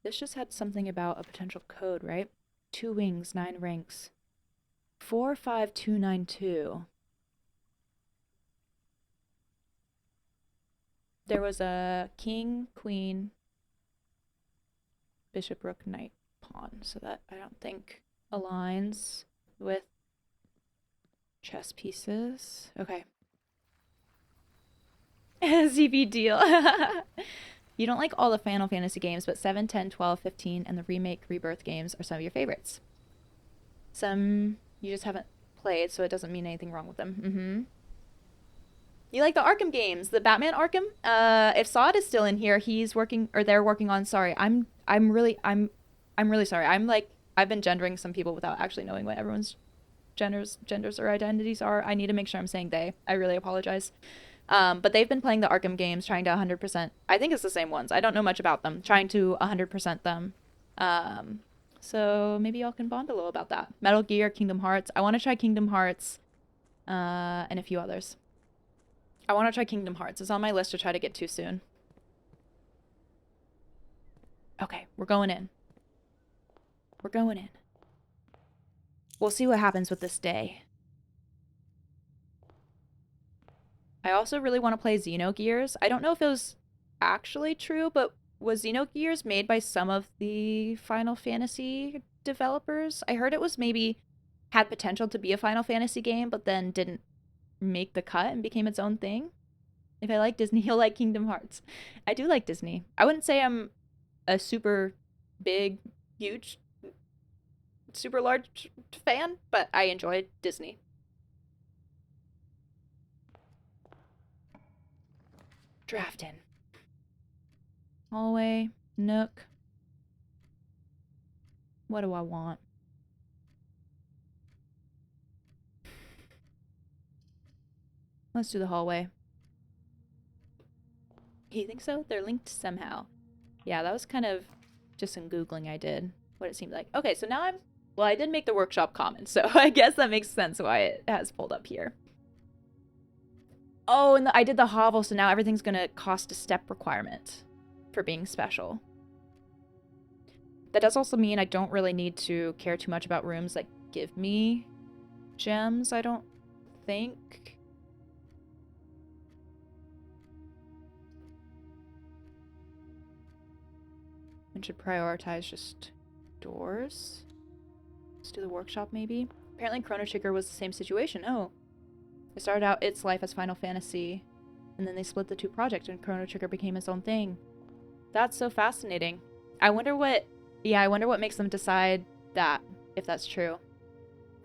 This just had something about a potential code, right? 2 wings, 9 ranks. 45292. There was a king, queen, bishop, rook, knight, pawn. So that I don't think aligns with chess pieces. Okay. ZB deal. You don't like all the Final Fantasy games, but 7, 10, 12, 15, and the remake Rebirth games are some of your favorites. Some you just haven't played, so it doesn't mean anything wrong with them. Mm-hmm. You like the Arkham games, the Batman Arkham? If Sod is still in here, he's working or they're working on. Sorry, I'm really sorry. I'm like I've been gendering some people without actually knowing what everyone's genders or identities are. I need to make sure I'm saying they. I really apologize. But they've been playing the Arkham games, trying to 100%. I think it's the same ones. I don't know much about them. Trying to 100% them. Um, so maybe y'all can bond a little about that. Metal Gear, Kingdom Hearts. I want to try Kingdom Hearts, and a few others. I want to try Kingdom Hearts. It's on my list to try to get to soon. Okay, we're going in. We're going in. We'll see what happens with this day. I also really want to play Xenogears. I don't know if it was actually true, but was Xenogears made by some of the Final Fantasy developers? I heard it was maybe had potential to be a Final Fantasy game, but then didn't make the cut and became its own thing. If I like Disney, you'll like Kingdom Hearts. I do like Disney. I wouldn't say I'm a super big, huge, super large fan, but I enjoy Disney. Drafting. Hallway, nook. What do I want? Let's do the hallway. You think so? They're linked somehow. Yeah, that was kind of just some Googling I did, what it seemed like. Okay, so now well, I did make the workshop common, so I guess that makes sense why it has pulled up here. Oh, and I did the hovel, so now everything's gonna cost a step requirement for being special. That does also mean I don't really need to care too much about rooms that give me gems, I don't think. And should prioritize just doors. Let's do the workshop maybe. Apparently Chrono Trigger was the same situation. Oh. It started out its life as Final Fantasy, and then they split the two projects and Chrono Trigger became its own thing. That's so fascinating. I wonder what makes them decide that, if that's true.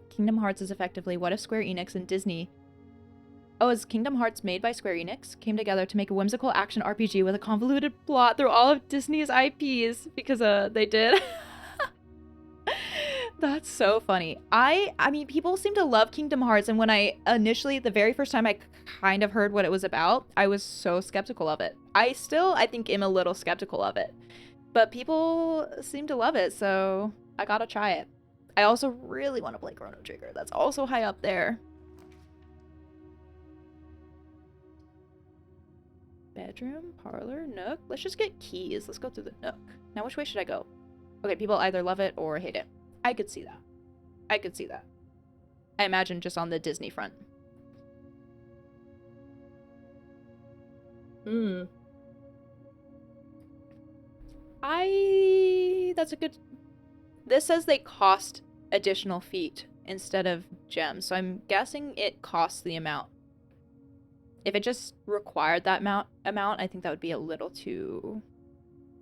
Kingdom Hearts is effectively what if Square Enix and Disney. Oh, is Kingdom Hearts made by Square Enix? Came together to make a whimsical action RPG with a convoluted plot through all of Disney's IPs because they did. That's so funny. I mean, people seem to love Kingdom Hearts, and when I initially, the very first time I kind of heard what it was about, I was so skeptical of it. I think, am a little skeptical of it. But people seem to love it, so I gotta try it. I also really want to play Chrono Trigger. That's also high up there. Bedroom, parlor, nook. Let's just get keys. Let's go through the nook. Now, which way should I go? Okay, people either love it or hate it. I could see that. I could see that. I imagine just on the Disney front. That's a good... This says they cost additional feet instead of gems, so I'm guessing it costs the amount. If it just required that amount, I think that would be a little too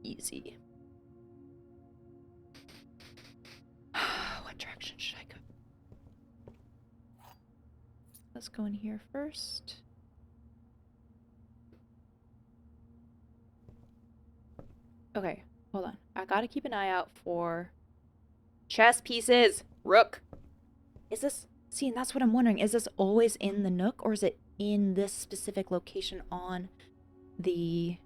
easy. What direction should I go? Let's go in here first. Okay, hold on. I gotta keep an eye out for chess pieces. Rook. Is this... See, and that's what I'm wondering. Is this always in the nook, or is it in this specific location on the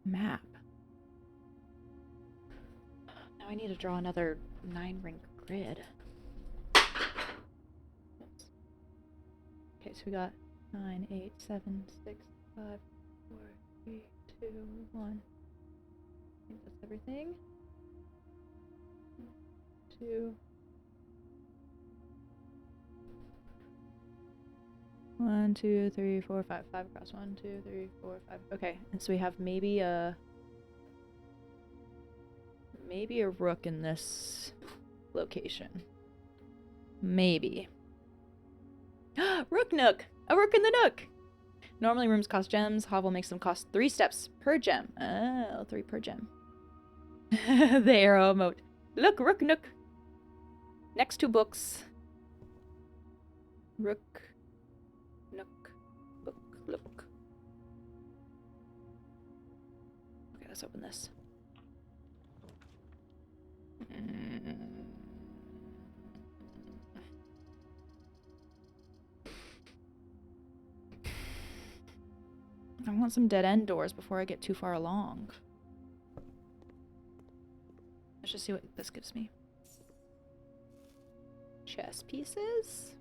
map? Now I need to draw another 9-ring grid. Oops. Okay, so we got 9, 8, 7, 6, 5, 4, 3, 2, 1. I think that's everything. 2. 1, 2, 3, 4, 5. 5 across. 1, 2, 3, 4, 5. Okay, and so we have maybe a rook in this location. Maybe. Rook nook! A rook in the nook! Normally rooms cost gems. Hovel makes them cost 3 steps per gem. Oh, 3 per gem. The arrow emote. Look, rook nook. Next 2 books. Rook, nook, book, look. Okay, let's open this. I want some dead-end doors before I get too far along. Let's just see what this gives me. Chess pieces?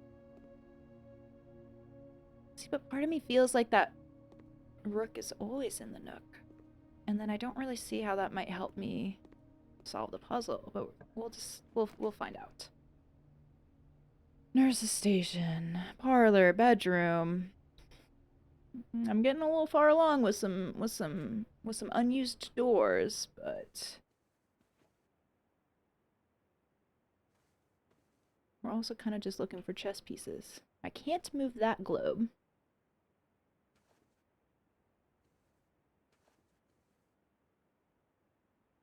See, but part of me feels like that rook is always in the nook. And then I don't really see how that might help me solve the puzzle, but we'll find out. Nurse's station, parlor, bedroom. I'm getting a little far along with some unused doors, but we're also kind of just looking for chess pieces. I can't move that globe.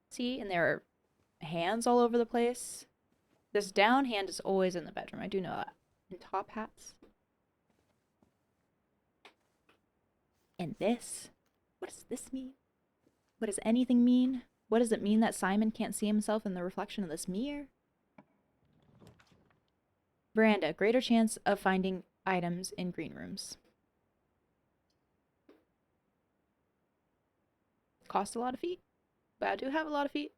See, and there are hands all over the place. This down hand is always in the bedroom. I do know that. And top hats. And this? What does this mean? What does anything mean? What does it mean that Simon can't see himself in the reflection of this mirror? Veranda. Greater chance of finding items in green rooms. Cost a lot of feet. But I do have a lot of feet.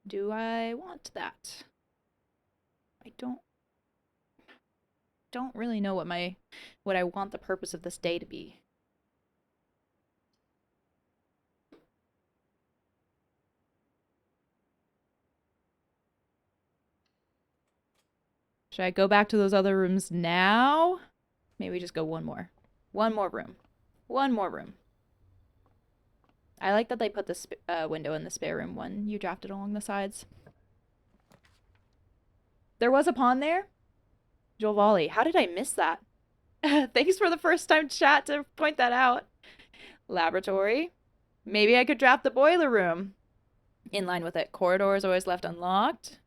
Do I want that? I don't really know what I want the purpose of this day to be. Should I go back to those other rooms now? Maybe just go one more. One more room. One more room. I like that they put this window in the spare room when you drafted along the sides. There was a pawn there? Joel Volley. How did I miss that? Thanks for the first time chat to point that out. Laboratory. Maybe I could draft the boiler room. In line with it. Corridor is always left unlocked.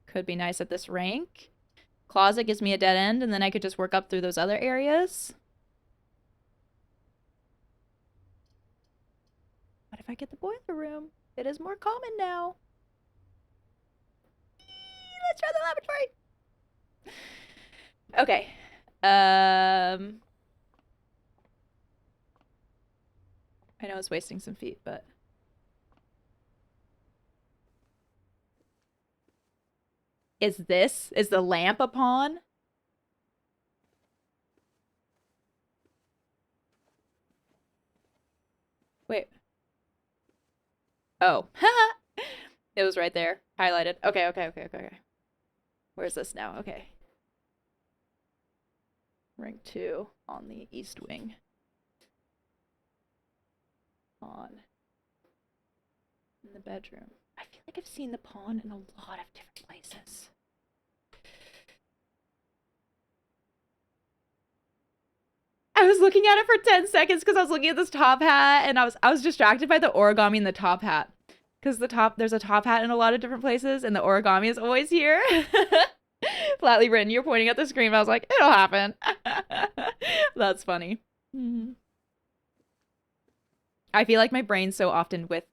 Could be nice at this rank. Closet gives me a dead end, and then I could just work up through those other areas. What if I get the boiler room? It is more common now. Let's try the laboratory. Okay. I know it's wasting some feet, but is the lamp a pawn? Wait. Oh. It was right there. Highlighted. Okay. Where's this now? Okay. Rank 2 on the east wing. Pawn. In the bedroom. I feel like I've seen the pawn in a lot of different places. I was looking at it for 10 seconds because I was looking at this top hat and I was distracted by the origami in the top hat. Because there's a top hat in a lot of different places, and the origami is always here. Flatly written. You're pointing at the screen. I was like, it'll happen. That's funny. Mhm. I feel like my brain's so often with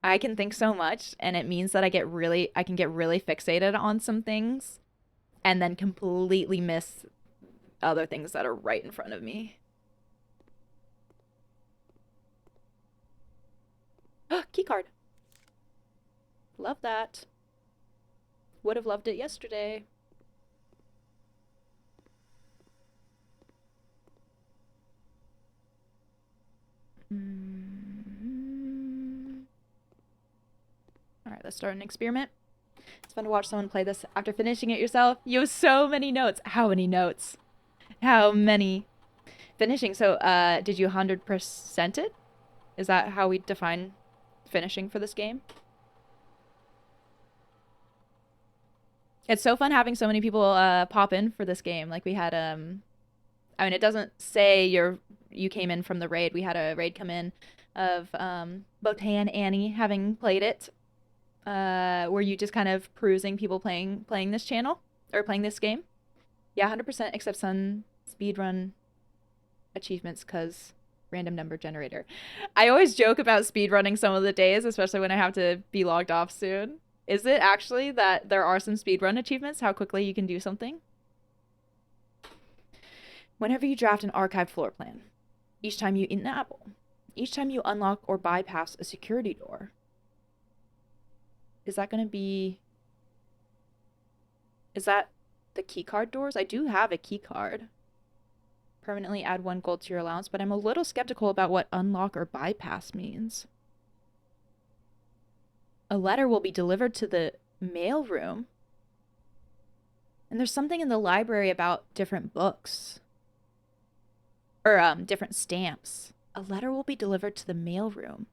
I can think so much, and it means that I can get really fixated on some things and then completely miss other things that are right in front of me. Key card. Love that. Would have loved it yesterday. All right, let's start an experiment. It's fun to watch someone play this after finishing it yourself. You have so many notes. How many notes? How many? Finishing. So, did you 100% it? Is that how we define finishing for this game? It's so fun having so many people pop in for this game. Like we had I mean it doesn't say you came in from the raid. We had a raid come in of Botan Annie having played it. Were you just kind of perusing people playing this channel or playing this game? Yeah, 100% except some speedrun achievements cuz random number generator. I always joke about speedrunning some of the days, especially when I have to be logged off soon. Is it actually that there are some speedrun achievements? How quickly you can do something? Whenever you draft an archived floor plan, each time you eat an apple, each time you unlock or bypass a security door. Is that going to be... Is that the keycard doors? I do have a keycard. Permanently add 1 gold to your allowance, but I'm a little skeptical about what unlock or bypass means. A letter will be delivered to the mail room. And there's something in the library about different books. Or different stamps. A letter will be delivered to the mail room.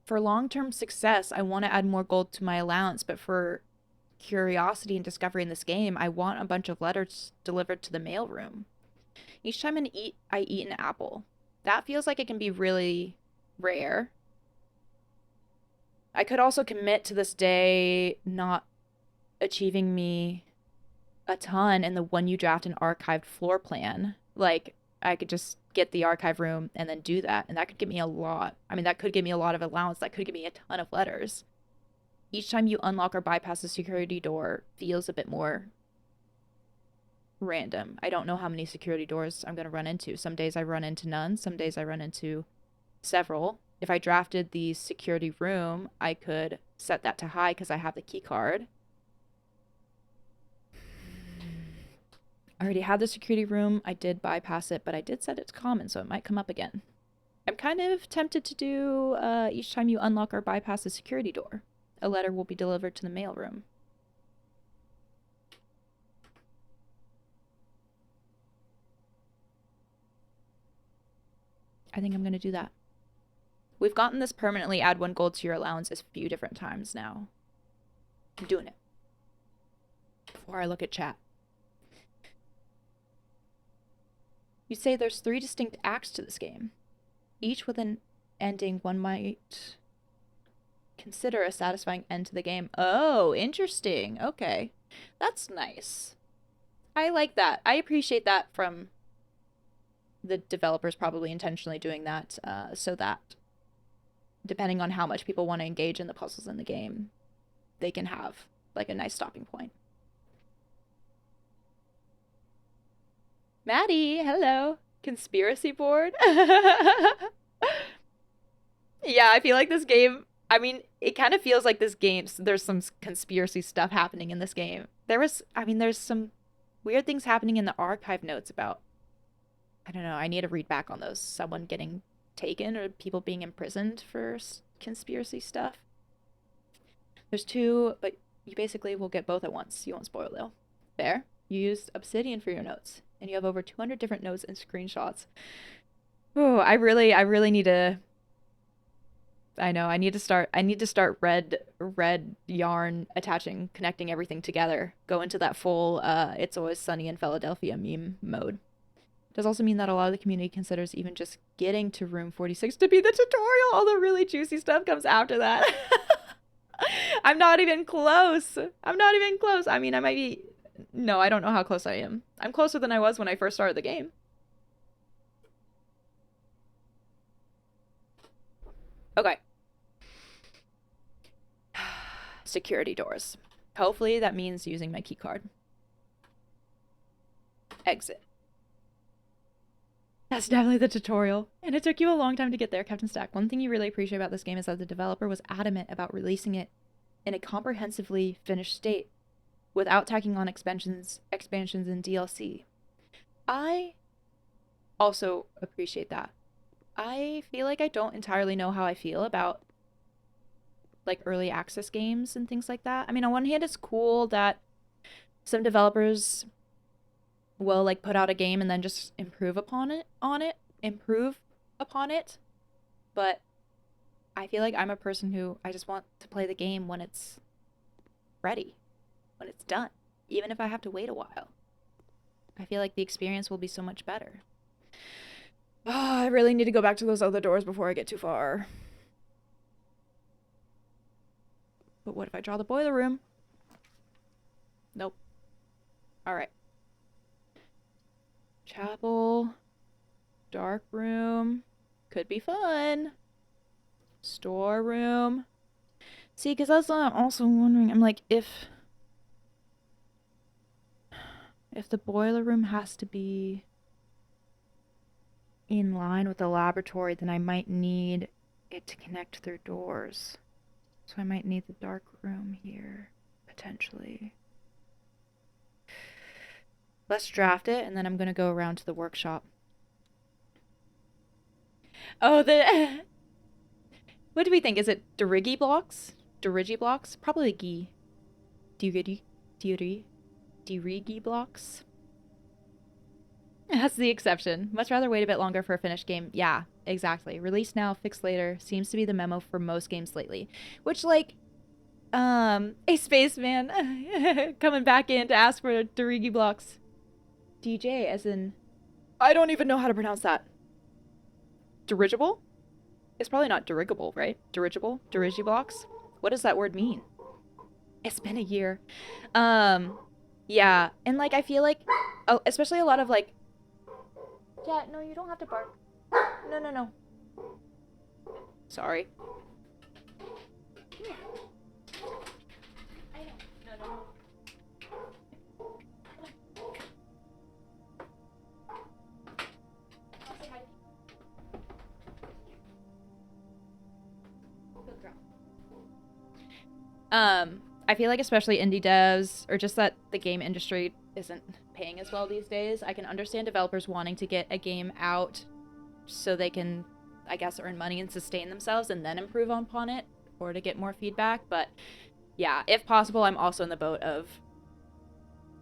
For long-term success, I want to add more gold to my allowance, but for curiosity and discovery in this game, I want a bunch of letters delivered to the mail room. Each time I eat an apple. That feels like it can be really rare. I could also commit to this day not achieving me a ton in the when you draft an archived floor plan. Like, I could just get the archive room and then do that, and that could give me a lot. I mean, that could give me a lot of allowance. That could give me a ton of letters. Each time you unlock or bypass a security door feels a bit more random. I don't know how many security doors I'm going to run into. Some days I run into none. Some days I run into several. If I drafted the security room, I could set that to high because I have the key card. I already had the security room. I did bypass it, but I did set it to common, so it might come up again. I'm kind of tempted to do each time you unlock or bypass a security door, a letter will be delivered to the mail room. I think I'm going to do that. We've gotten this permanently add 1 gold to your allowance a few different times now. I'm doing it. Before I look at chat. You say there's 3 distinct acts to this game, each with an ending one might consider a satisfying end to the game. Oh, interesting. Okay. That's nice. I like that. I appreciate that from the developers probably intentionally doing that so that depending on how much people want to engage in the puzzles in the game, they can have like a nice stopping point. Maddie, hello. Conspiracy board? Yeah, I feel like this game, I mean, it kind of feels like this game, there's some conspiracy stuff happening in this game. There's some weird things happening in the archive notes about, I don't know, I need to read back on those. Someone getting taken or people being imprisoned for conspiracy stuff. There's 2, but you basically will get both at once. You won't spoil though. There. You used Obsidian for your notes, and you have over 200 different notes and screenshots. Oh, I really need to. I know I need to start red yarn connecting everything together. Go into that full "It's Always Sunny in Philadelphia" meme mode. Does also mean that a lot of the community considers even just getting to room 46 to be the tutorial. All the really juicy stuff comes after that. I'm not even close. I'm not even close. I mean, I might be... No, I don't know how close I am. I'm closer than I was when I first started the game. Okay. Security doors. Hopefully that means using my key card. Exit. That's definitely the tutorial. And it took you a long time to get there, Captain Stack. One thing you really appreciate about this game is that the developer was adamant about releasing it in a comprehensively finished state without tacking on expansions and DLC. I also appreciate that. I feel like I don't entirely know how I feel about like early access games and things like that. I mean, on one hand, it's cool that some developers will like put out a game and then just improve upon it. But I feel like I'm a person who I just want to play the game when it's ready, when it's done, even if I have to wait a while. I feel like the experience will be so much better. Oh, I really need to go back to those other doors before I get too far. But what if I draw the boiler room? Nope. Alright. Chapel. Dark room. Could be fun. Storeroom. See, because that's what I'm also wondering. I'm like, if the boiler room has to be in line with the laboratory, then I might need it to connect through doors. So I might need the dark room here, potentially. Let's draft it, and then I'm going to go around to the workshop. Oh, the... What do we think? Is it Dirigi blocks? Dirigi blocks? Probably Gi. Dirigi blocks? That's the exception. Much rather wait a bit longer for a finished game. Yeah, exactly. Release now, fix later seems to be the memo for most games lately. Which, like, a spaceman coming back in to ask for Dirigi blocks. DJ, as in... I don't even know how to pronounce that. Dirigible? It's probably not dirigible, right? Dirigible? Dirigi blocks? What does that word mean? It's been a year. Yeah. And, like, I feel like... Oh, especially a lot of, like... Yeah, no, you don't have to bark. No. Sorry. Here. I know. No. Good girl. I feel like especially indie devs, or just that the game industry isn't paying as well these days, I can understand developers wanting to get a game out so they can, I guess, earn money and sustain themselves and then improve upon it, or to get more feedback. But yeah, if possible, I'm also in the boat of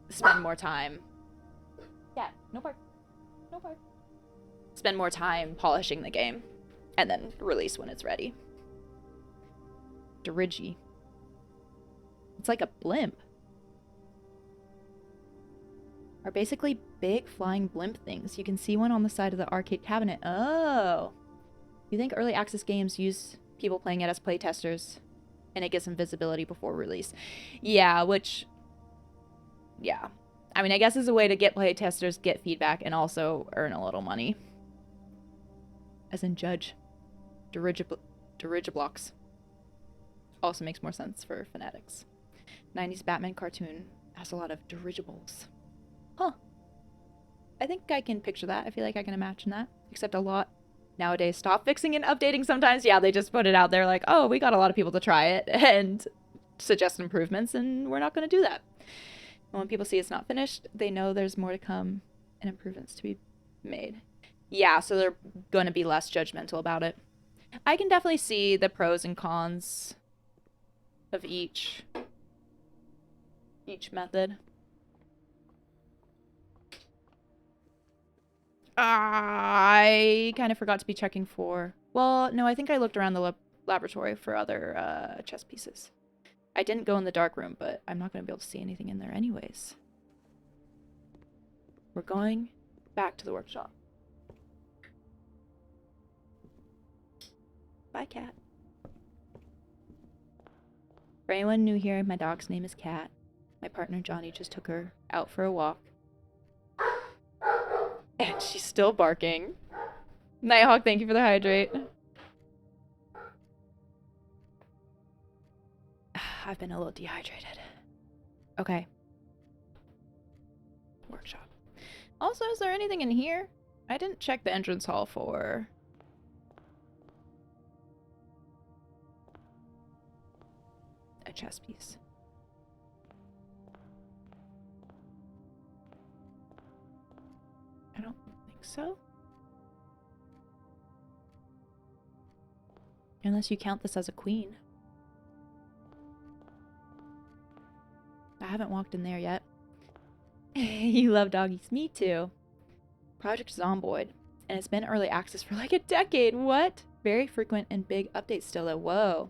spend more time. Yeah, no bark. Spend more time polishing the game and then release when it's ready. Dirigi. It's like a blimp. Are basically big flying blimp things. You can see one on the side of the arcade cabinet. Oh. You think early access games use people playing it as playtesters and it gets some visibility before release? Yeah, which... Yeah. I mean, I guess is a way to get playtesters, get feedback, and also earn a little money. As in judge. Dirigiblocks. Also makes more sense for fanatics. 90s Batman cartoon has a lot of dirigibles. Huh. I think I can picture that. I feel like I can imagine that. Except a lot nowadays stop fixing and updating sometimes. Yeah, they just put it out there like, oh, we got a lot of people to try it and suggest improvements, and we're not going to do that. And when people see it's not finished, they know there's more to come and improvements to be made. Yeah, so they're going to be less judgmental about it. I can definitely see the pros and cons of each method. I kind of forgot to be checking for... Well, no, I think I looked around the laboratory for other chess pieces. I didn't go in the dark room, but I'm not going to be able to see anything in there anyways. We're going back to the workshop. Bye, cat. For anyone new here, my dog's name is Cat. My partner Johnny just took her out for a walk. And she's still barking. Nighthawk, thank you for the hydrate. I've been a little dehydrated. Okay. Workshop. Also, is there anything in here? I didn't check the entrance hall for... a chess piece. I don't think so. Unless you count this as a queen. I haven't walked in there yet. You love doggies. Me too. Project Zomboid. And it's been early access for like a decade. What? Very frequent and big updates still though. Whoa.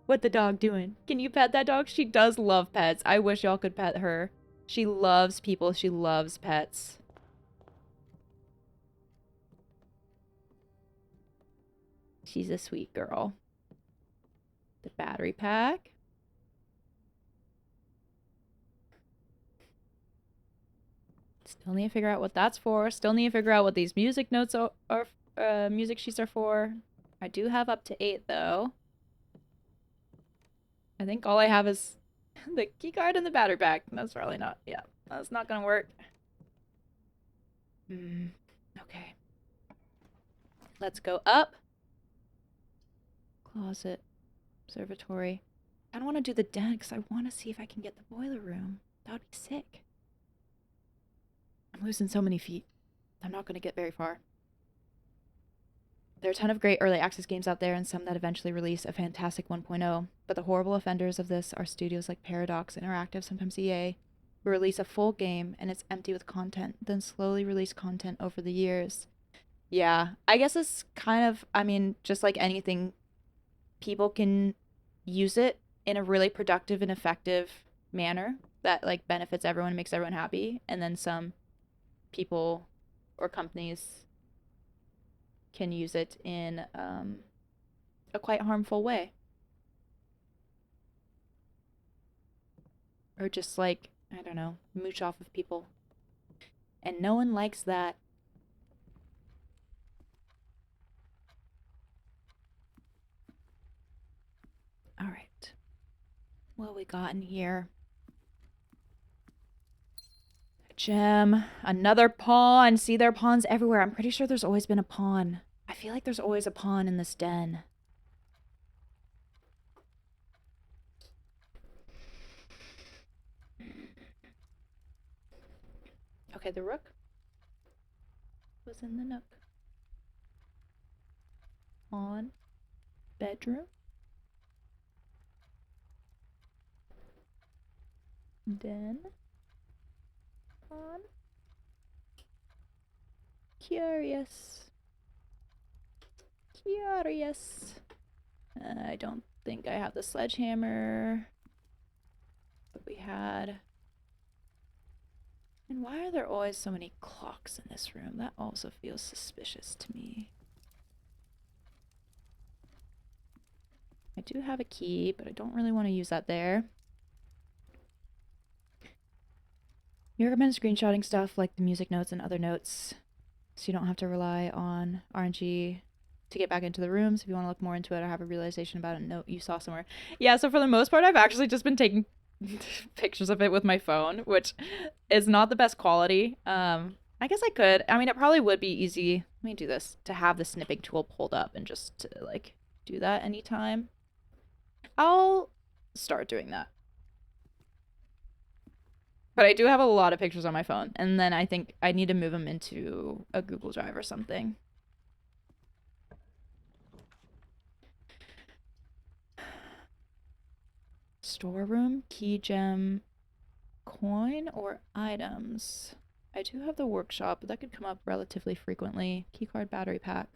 What the dog doing? Can you pet that dog? She does love pets. I wish y'all could pet her. She loves people. She loves pets. She's a sweet girl. The battery pack. Still need to figure out what that's for. Still need to figure out what these music notes are music sheets are for. I do have up to 8 though. I think all I have is the keycard and the battery pack. That's probably not, yeah, that's not gonna work. Okay. Let's go up. Closet. Observatory. I don't want to do the den because I want to see if I can get the boiler room. That would be sick. I'm losing so many feet. I'm not going to get very far. There are a ton of great early access games out there and some that eventually release a fantastic 1.0, but the horrible offenders of this are studios like Paradox Interactive, sometimes EA, who release a full game and it's empty with content, then slowly release content over the years. Yeah, I guess it's kind of, I mean, just like anything, people can use it in a really productive and effective manner that like benefits everyone and makes everyone happy, and then some people or companies can use it in a quite harmful way. Or just like, I don't know, mooch off of people. And no one likes that. All right. What we got in here? Gem. Another pawn. See, there are pawns everywhere. I'm pretty sure there's always been a pawn. I feel like there's always a pawn in this den. Okay, the rook was in the nook. Pawn. Bedroom. Den. Pawn. Curious. Curious. I don't think I have the sledgehammer that we had. And why are there always so many clocks in this room? That also feels suspicious to me. I do have a key, but I don't really want to use that there. You recommend screenshotting stuff like the music notes and other notes so you don't have to rely on RNG to get back into the rooms. If you want to look more into it or have a realization about a note you saw somewhere. Yeah, so for the most part, I've actually just been taking pictures of it with my phone, which is not the best quality. I guess I could. I mean, it probably would be easy. Let me do this. To have the snipping tool pulled up and just to, like, do that anytime. I'll start doing that. But I do have a lot of pictures on my phone, and then I think I need to move them into a Google Drive or something. Storeroom, key gem, coin, or items. I do have the workshop, but that could come up relatively frequently. Keycard, battery pack.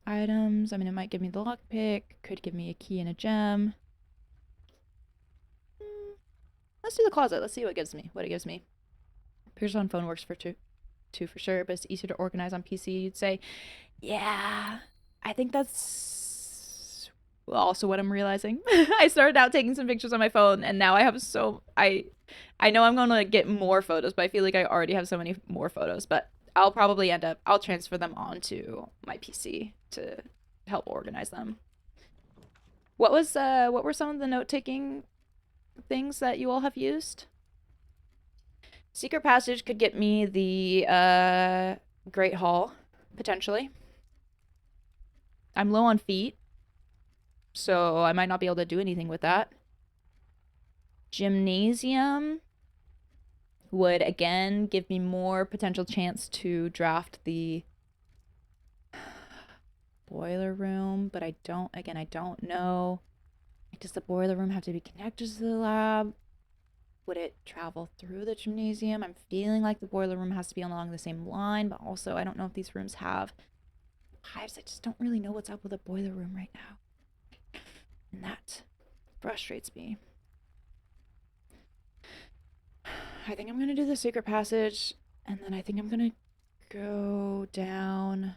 Items, I mean, it might give me the lockpick, could give me a key and a gem. Let's do the closet. Let's see what it gives me. Pictures on phone works for too. 2 for sure, but it's easier to organize on PC, you'd say. Yeah, I think that's also what I'm realizing. I started out taking some pictures on my phone, and now I have I know I'm going to get more photos, but I feel like I already have so many more photos, but I'll probably I'll transfer them onto my PC to help organize them. What were some of the note-taking things that you all have used? Secret Passage could get me the Great Hall, potentially. I'm low on feet, so I might not be able to do anything with that. Gymnasium would again give me more potential chance to draft the boiler room, but I don't know. Does the boiler room have to be connected to the lab? Would it travel through the gymnasium? I'm feeling like the boiler room has to be along the same line, but also I don't know if these rooms have hives. I just don't really know what's up with the boiler room right now. And that frustrates me. I think I'm going to do the secret passage, and then I think I'm going to go down.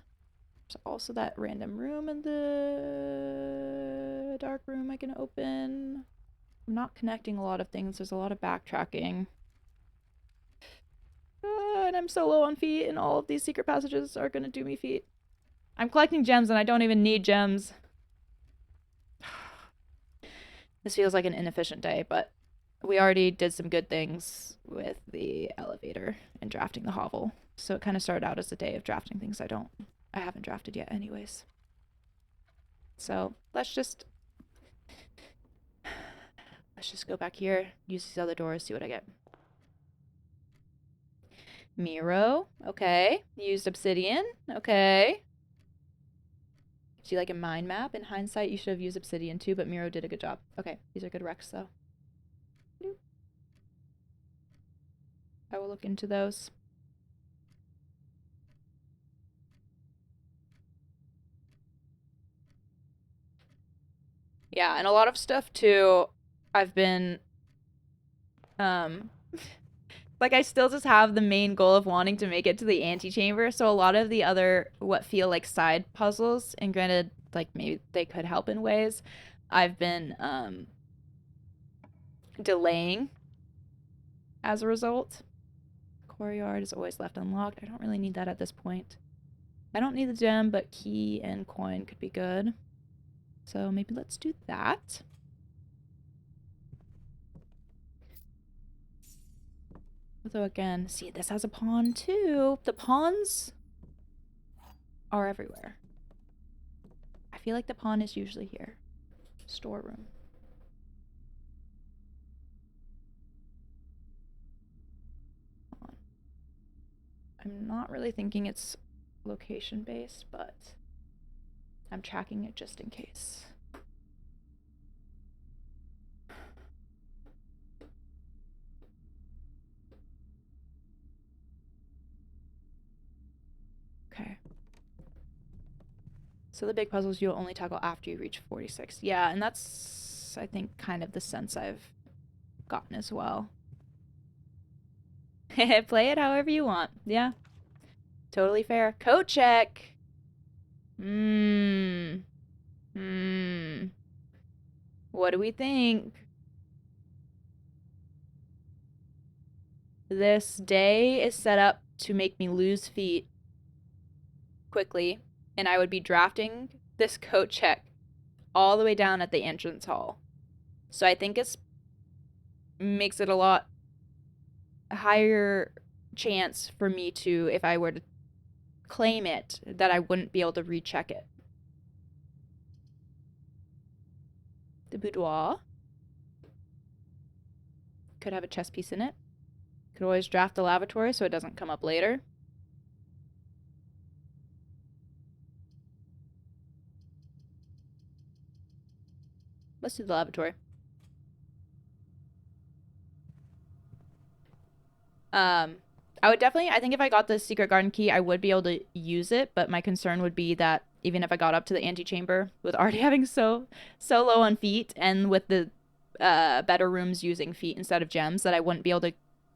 There's also that random room in the dark room I can open. I'm not connecting a lot of things. There's a lot of backtracking. And I'm so low on feet, and all of these secret passages are going to do me feet. I'm collecting gems, and I don't even need gems. This feels like an inefficient day, but we already did some good things with the elevator and drafting the hovel. So it kind of started out as a day of drafting things I haven't drafted yet anyways. So let's just go back here, use these other doors, see what I get. Miro, okay. Used obsidian, okay. Do you like a mind map? In hindsight, you should have used obsidian too, but Miro did a good job. Okay, these are good recs though. I will look into those. Yeah, and a lot of stuff too, I've been, like I still just have the main goal of wanting to make it to the antechamber, so a lot of the other, what feel like side puzzles, and granted, like maybe they could help in ways, I've been, delaying as a result. Courtyard is always left unlocked. I don't really need that at this point. I don't need the gem, but key and coin could be good. So maybe let's do that. Although again, see, this has a pawn too. The pawns are everywhere. I feel like the pawn is usually here. Storeroom. I'm not really thinking it's location based, but I'm tracking it just in case. Okay. So the big puzzles you'll only tackle after you reach 46. Yeah, and that's, I think, kind of the sense I've gotten as well. Play it however you want. Yeah. Totally fair. Code check. What do we think? This day is set up to make me lose feet quickly, and I would be drafting this coat check all the way down at the entrance hall. So I think it makes it a lot higher chance for me to, if I were to claim it, that I wouldn't be able to recheck it. The boudoir could have a chess piece in it. Could always draft the lavatory so it doesn't come up later. Let's do the lavatory. I would definitely, I think if I got the secret garden key, I would be able to use it, but my concern would be that even if I got up to the antechamber with already having so low on feet, and with the better rooms using feet instead of gems, that I wouldn't be able to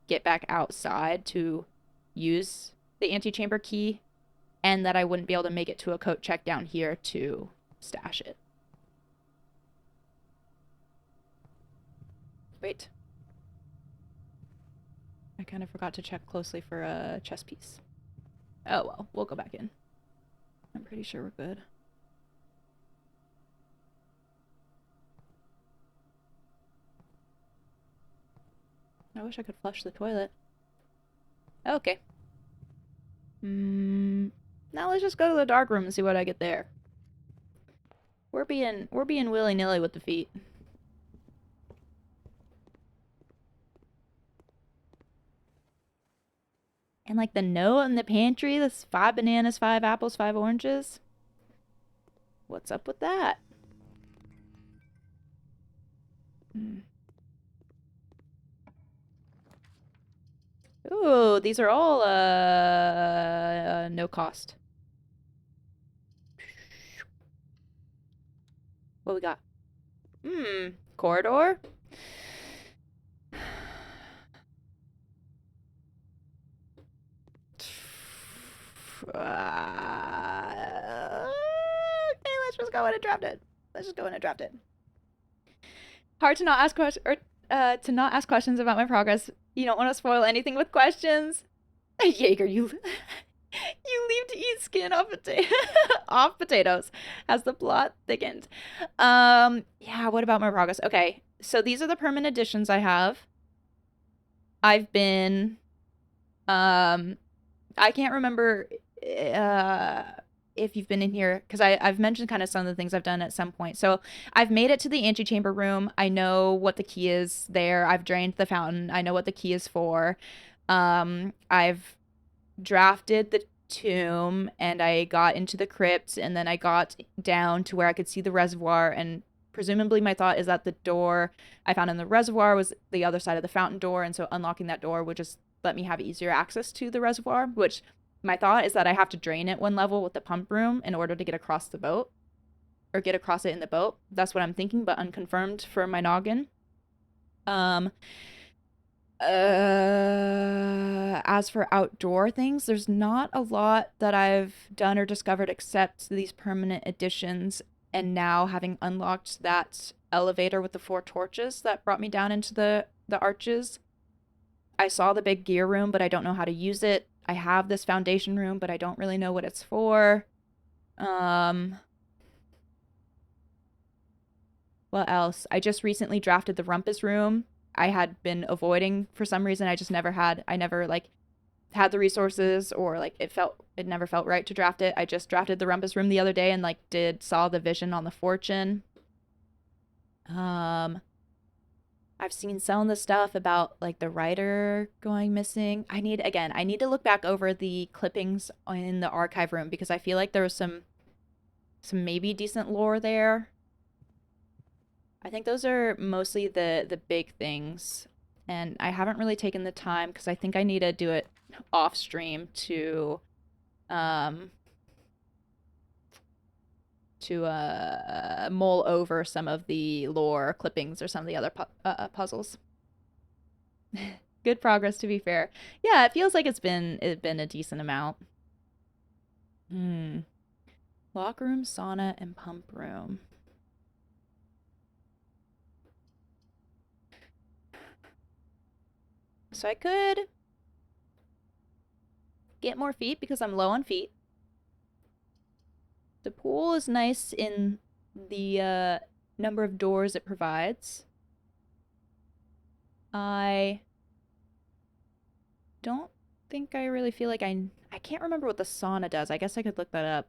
get back outside to use the antechamber key, and that I wouldn't be able to make it to a coat check down here to stash it. Wait. I kind of forgot to check closely for a chess piece. Oh well, we'll go back in. I'm pretty sure we're good. I wish I could flush the toilet. Okay. Now let's just go to the dark room and see what I get there. We're being willy-nilly with the feet. And like the note in the pantry, this 5 bananas, 5 apples, 5 oranges. What's up with that? Ooh, these are all no cost. What we got? Corridor. Okay, let's just go in and draft it. Let's just go in and draft it. Hard to not ask questions or to not ask questions about my progress. You don't want to spoil anything with questions. Jaeger, you leave to eat skin off off potatoes as the plot thickened. Yeah, what about my progress? Okay, so these are the permanent additions I have. I've been I can't remember if you've been in here, because I've mentioned kind of some of the things I've done at some point. So I've made it to the antechamber room. I know what the key is there. I've drained the fountain. I know what the key is for. I've drafted the tomb, and I got into the crypt, and then I got down to where I could see the reservoir, and presumably my thought is that the door I found in the reservoir was the other side of the fountain door, and so unlocking that door would just let me have easier access to the reservoir, which my thought is that I have to drain it one level with the pump room in order to get across the boat, or get across it in the boat. That's what I'm thinking, but unconfirmed for my noggin. As for outdoor things, there's not a lot that I've done or discovered except these permanent additions, and now having unlocked that elevator with the 4 torches that brought me down into the arches. I saw the big gear room, but I don't know how to use it. I have this foundation room, but I don't really know what it's for. What else? I just recently drafted the rumpus room. I had been avoiding for some reason. I never like had the resources, or like it never felt right to draft it. I just drafted the rumpus room the other day and like saw the vision on the fortune. I've seen some of the stuff about like the writer going missing. I need to look back over the clippings in the archive room, because I feel like there was some maybe decent lore there. I think those are mostly the big things, and I haven't really taken the time because I think I need to do it off stream to mull over some of the lore clippings or some of the other puzzles. Good progress, to be fair. Yeah, it feels like it's been a decent amount. Locker room, sauna, and pump room. So I could get more feet because I'm low on feet. The pool is nice in the number of doors it provides. I don't think I really feel like I can't remember what the sauna does. I guess I could look that up.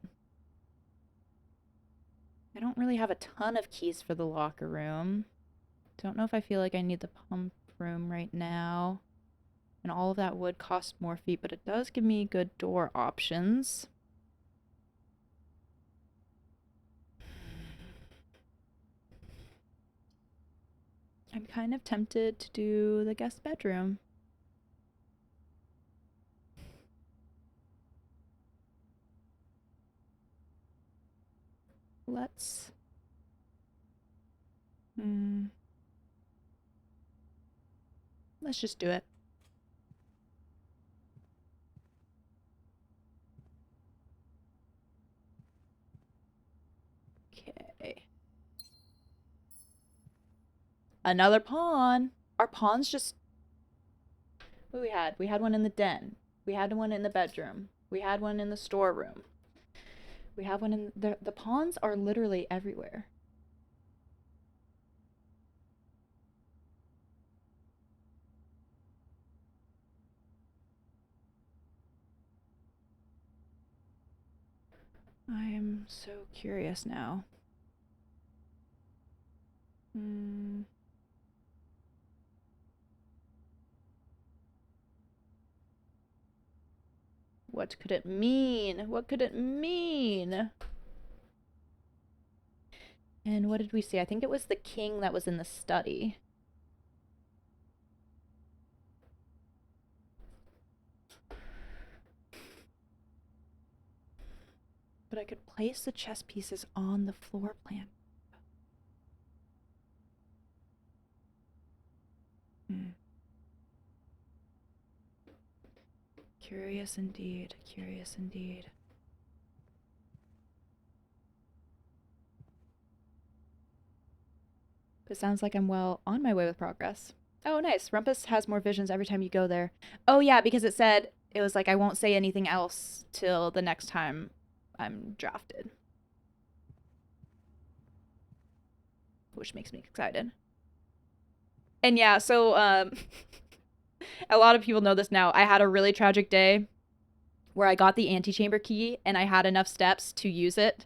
I don't really have a ton of keys for the locker room. Don't know if I feel like I need the pump room right now. And all of that would cost more feet, but it does give me good door options. I'm kind of tempted to do the guest bedroom. Let's just do it. Another pawn. Our pawns just... What we had? We had one in the den. We had one in the bedroom. We had one in the storeroom. We have one in... The pawns are literally everywhere. I am so curious now. What could it mean? What could it mean? And what did we see? I think it was the king that was in the study. But I could place the chess pieces on the floor plan. Curious indeed. Curious indeed. It sounds like I'm well on my way with progress. Oh, nice. Rumpus has more visions every time you go there. Oh, yeah, because it said, it was like, I won't say anything else till the next time I'm drafted. Which makes me excited. And yeah, so a lot of people know this now. I had a really tragic day where I got the antechamber key and I had enough steps to use it.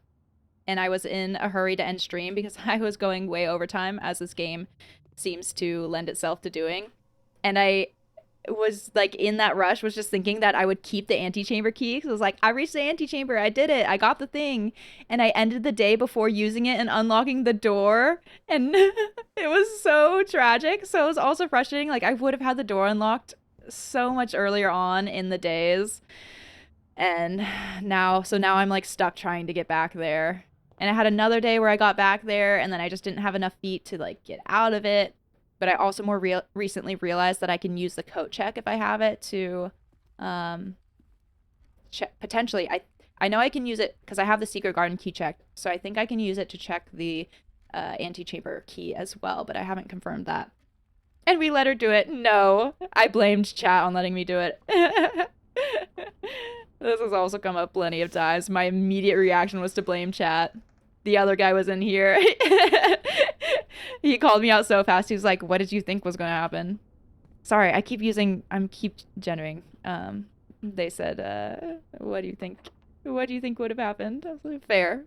And I was in a hurry to end stream because I was going way overtime, as this game seems to lend itself to doing. And I was like in that rush, was just thinking that I would keep the antechamber key because I was like, I reached the antechamber, I did it, I got the thing. And I ended the day before using it and unlocking the door. And it was so tragic. So it was also frustrating. Like, I would have had the door unlocked so much earlier on in the days. And now I'm like stuck trying to get back there. And I had another day where I got back there and then I just didn't have enough feet to like get out of it. But I also more recently realized that I can use the coat check if I have it to check potentially. I know I can use it because I have the secret garden key check. So I think I can use it to check the antechamber key as well, but I haven't confirmed that. And we let her do it. No, I blamed chat on letting me do it. This has also come up plenty of times. My immediate reaction was to blame chat. The other guy was in here. He called me out so fast. He was like, what did you think was going to happen? Sorry, I'm keep gendering. They said, what do you think? What do you think would have happened? I was like, fair.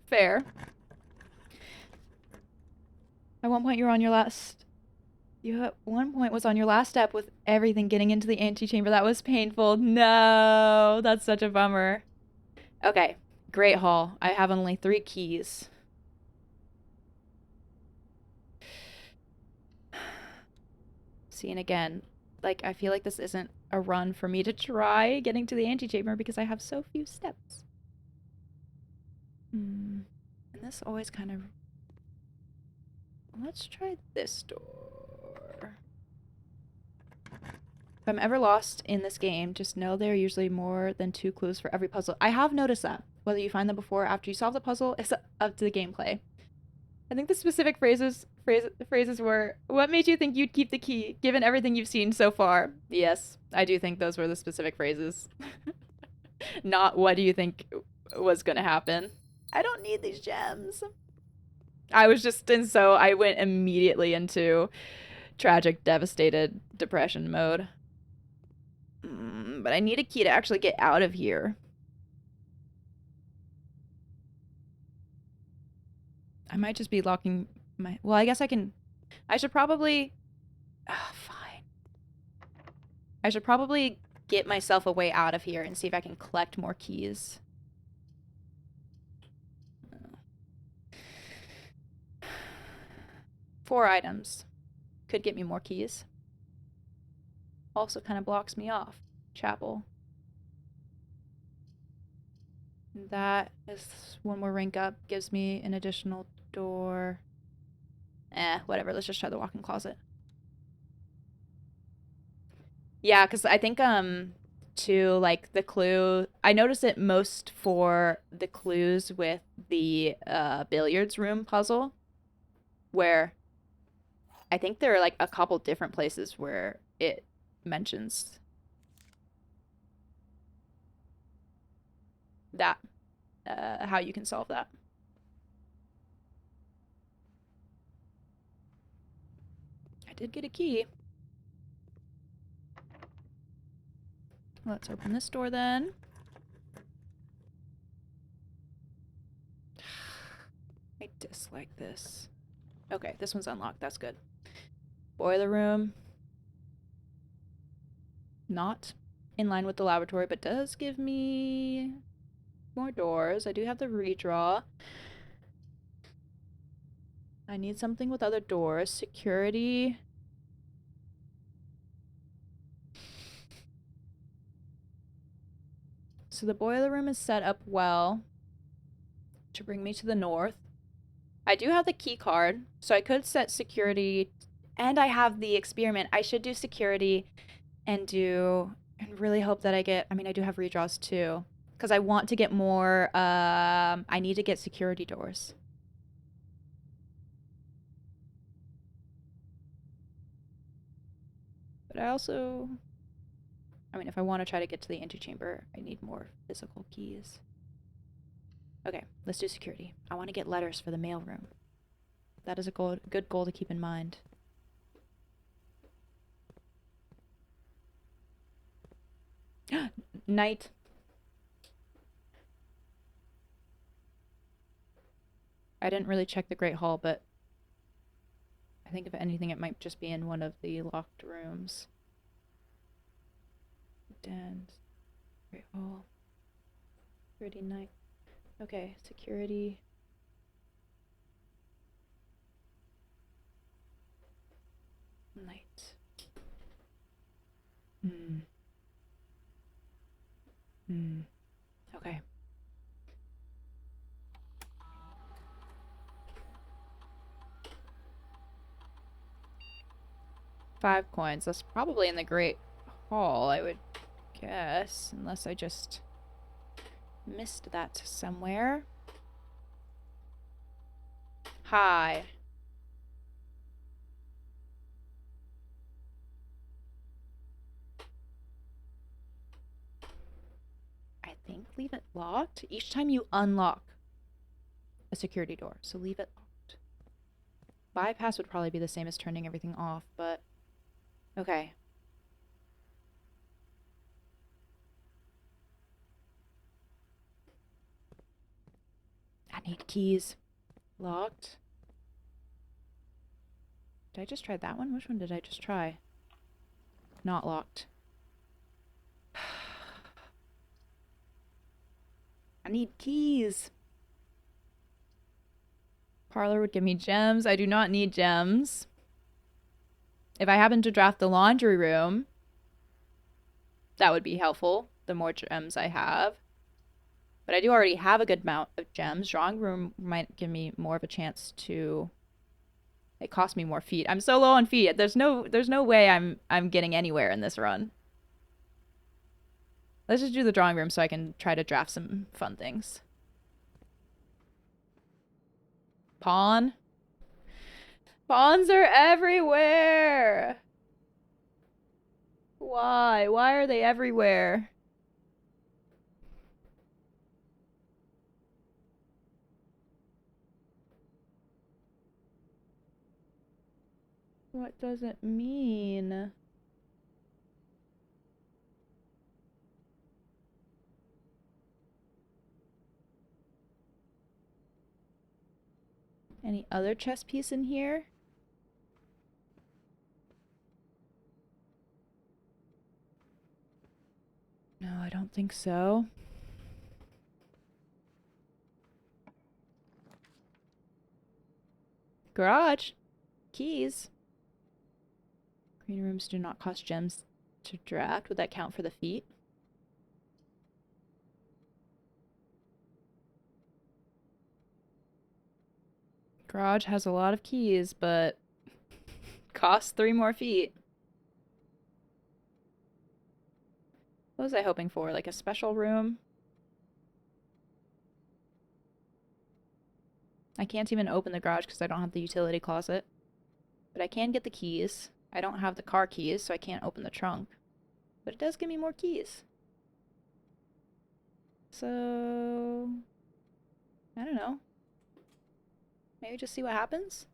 At one point, you at one point was on your last step with everything getting into the antechamber. That was painful. No, that's such a bummer. Okay, great haul. I have only 3 keys. Seeing again, like, I feel like this isn't a run for me to try getting to the antechamber because I have so few steps. And this always kind of... Let's try this door. If I'm ever lost in this game, just know there are usually more than 2 clues for every puzzle. I have noticed that. Whether you find them before or after you solve the puzzle, it's up to the gameplay. I think the specific phrases were, what made you think you'd keep the key, given everything you've seen so far? Yes, I do think those were the specific phrases. Not what do you think was gonna happen. I don't need these gems. I was just I went immediately into tragic, devastated depression mode. But I need a key to actually get out of here. I might just be locking my... Well, I guess I can... I should probably... fine. I should probably get myself a way out of here and see if I can collect more keys. 4 items. Could get me more keys. Also kind of blocks me off. Chapel. That is one more rank up. Gives me an additional door. Whatever. Let's just try the walk-in closet. Yeah, because I think, to, like, the clue... I noticed it most for the clues with the, billiards room puzzle. Where I think there are like a couple different places where it mentions that, how you can solve that. I did get a key. Let's open this door then. I dislike this. Okay, this one's unlocked. That's good. Boiler room. Not in line with the laboratory, but does give me more doors. I do have the redraw. I need something with other doors. Security. So the boiler room is set up well to bring me to the north. I do have the key card, so I could set security, and I have the experiment. I should do security and really hope that I get, I mean, I do have redraws too, because I want to get more, I need to get security doors. But I also, I mean, if I want to try to get to the antechamber, I need more physical keys. Okay, let's do security. I want to get letters for the mailroom. That is a good goal to keep in mind. Night. I didn't really check the Great Hall, but I think if anything, it might just be in one of the locked rooms. And Great Hall. Security night. Okay, security. Night. Okay. Five coins. That's probably in the Great Hall, I would guess. Unless I just missed that somewhere. Hi. I think leave it locked each time you unlock a security door. So leave it locked. Bypass would probably be the same as turning everything off, but okay. I need keys. Locked. Did I just try that one? Which one did I just try? Not locked. I need keys. Parlor would give me gems. I do not need gems. If I happen to draft the laundry room, that would be helpful, the more gems I have. But I do already have a good amount of gems. Drawing room might give me more of a chance to... It costs me more feet. I'm so low on feet. There's no way I'm getting anywhere in this run. Let's just do the drawing room so I can try to draft some fun things. Pawn. Pawns are everywhere. Why? Why are they everywhere? What does it mean? Any other chess piece in here? No, I don't think so. Garage. Keys. Green rooms do not cost gems to draft. Would that count for the feet? Garage has a lot of keys, but costs 3 more feet. What was I hoping for? Like a special room? I can't even open the garage because I don't have the utility closet. But I can get the keys. I don't have the car keys, so I can't open the trunk. But it does give me more keys. So... I don't know. Maybe just see what happens?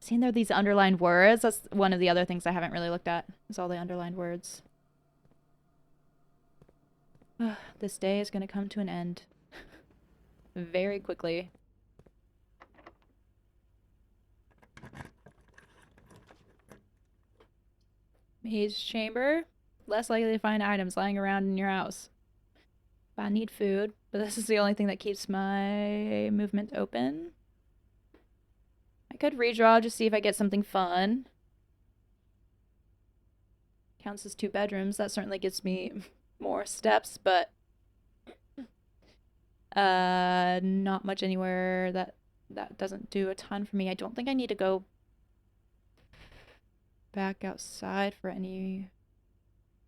Seeing there are these underlined words. That's one of the other things I haven't really looked at, is all the underlined words. This day is going to come to an end. Very quickly. Maze chamber. Less likely to find items lying around in your house. But I need food. But this is the only thing that keeps my movement open. I could redraw just see if I get something fun. Counts as 2 bedrooms. That certainly gives me more steps, but not much anywhere that doesn't do a ton for me. I don't think I need to go back outside for any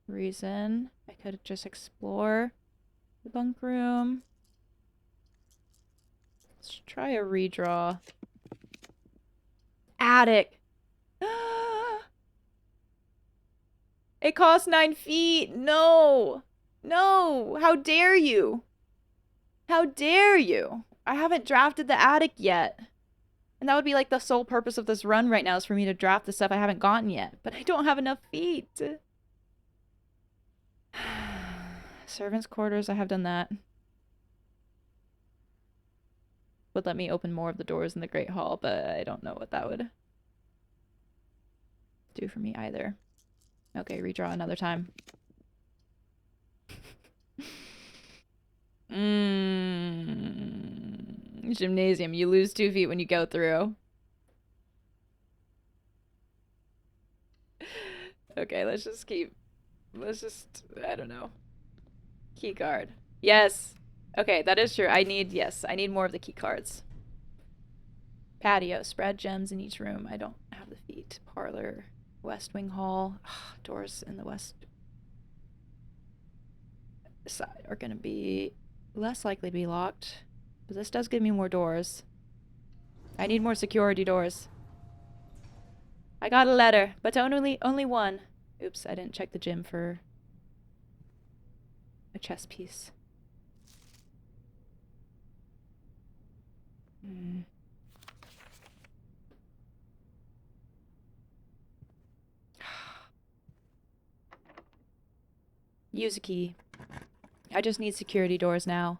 reason. I could just explore the bunk room. Let's try a redraw. Attic. It costs 9 feet. No. No. How dare you? How dare you? I haven't drafted the attic yet. And that would be like the sole purpose of this run right now, is for me to draft the stuff I haven't gotten yet. But I don't have enough feet. Servants' quarters, I have done that. Would let me open more of the doors in the Great Hall, but I don't know what that would do for me either. Okay, redraw another time. Gymnasium, you lose 2 feet when you go through. Okay, let's just, I don't know. Key card. Yes. Okay, that is true. I need more of the key cards. Patio, spread gems in each room. I don't have the feet. Parlor, West Wing Hall. Doors in the west side are going to be less likely to be locked. But this does give me more doors. I need more security doors. I got a letter, but only one. Oops, I didn't check the gym for a chess piece. Use a key. I just need security doors now.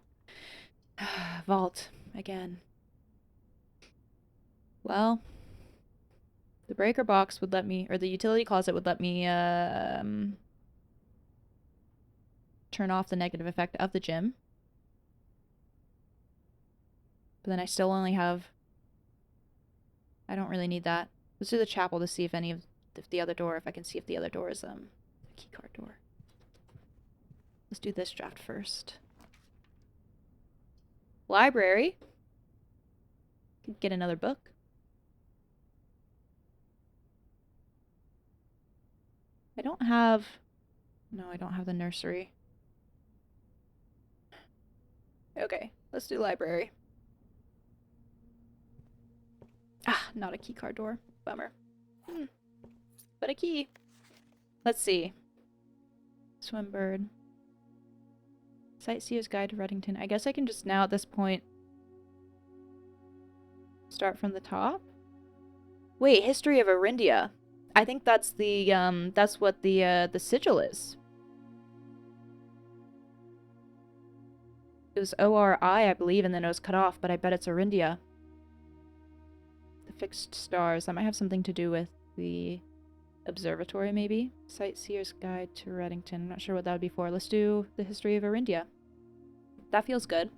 Vault again. Well, the breaker box would let me, or the utility closet would let me turn off the negative effect of the gym. But then I still only have, I don't really need that. Let's do the chapel to see if any of the other door, if I can see if the other door is a key card door. Let's do this draft first. Library. Could get another book. I don't have the nursery. Okay, let's do library. Not a key card door. Bummer. But a key. Let's see. Swimbird. Sightseer's Guide to Reddington. I guess I can just now at this point start from the top. Wait, History of Arindia. I think that's the that's what the sigil is. It was ORI, I believe, and then it was cut off, but I bet it's Arindia. The fixed stars. That might have something to do with the observatory, maybe? Sightseer's Guide to Reddington. I'm not sure what that would be for. Let's do the History of Arindia. That feels good.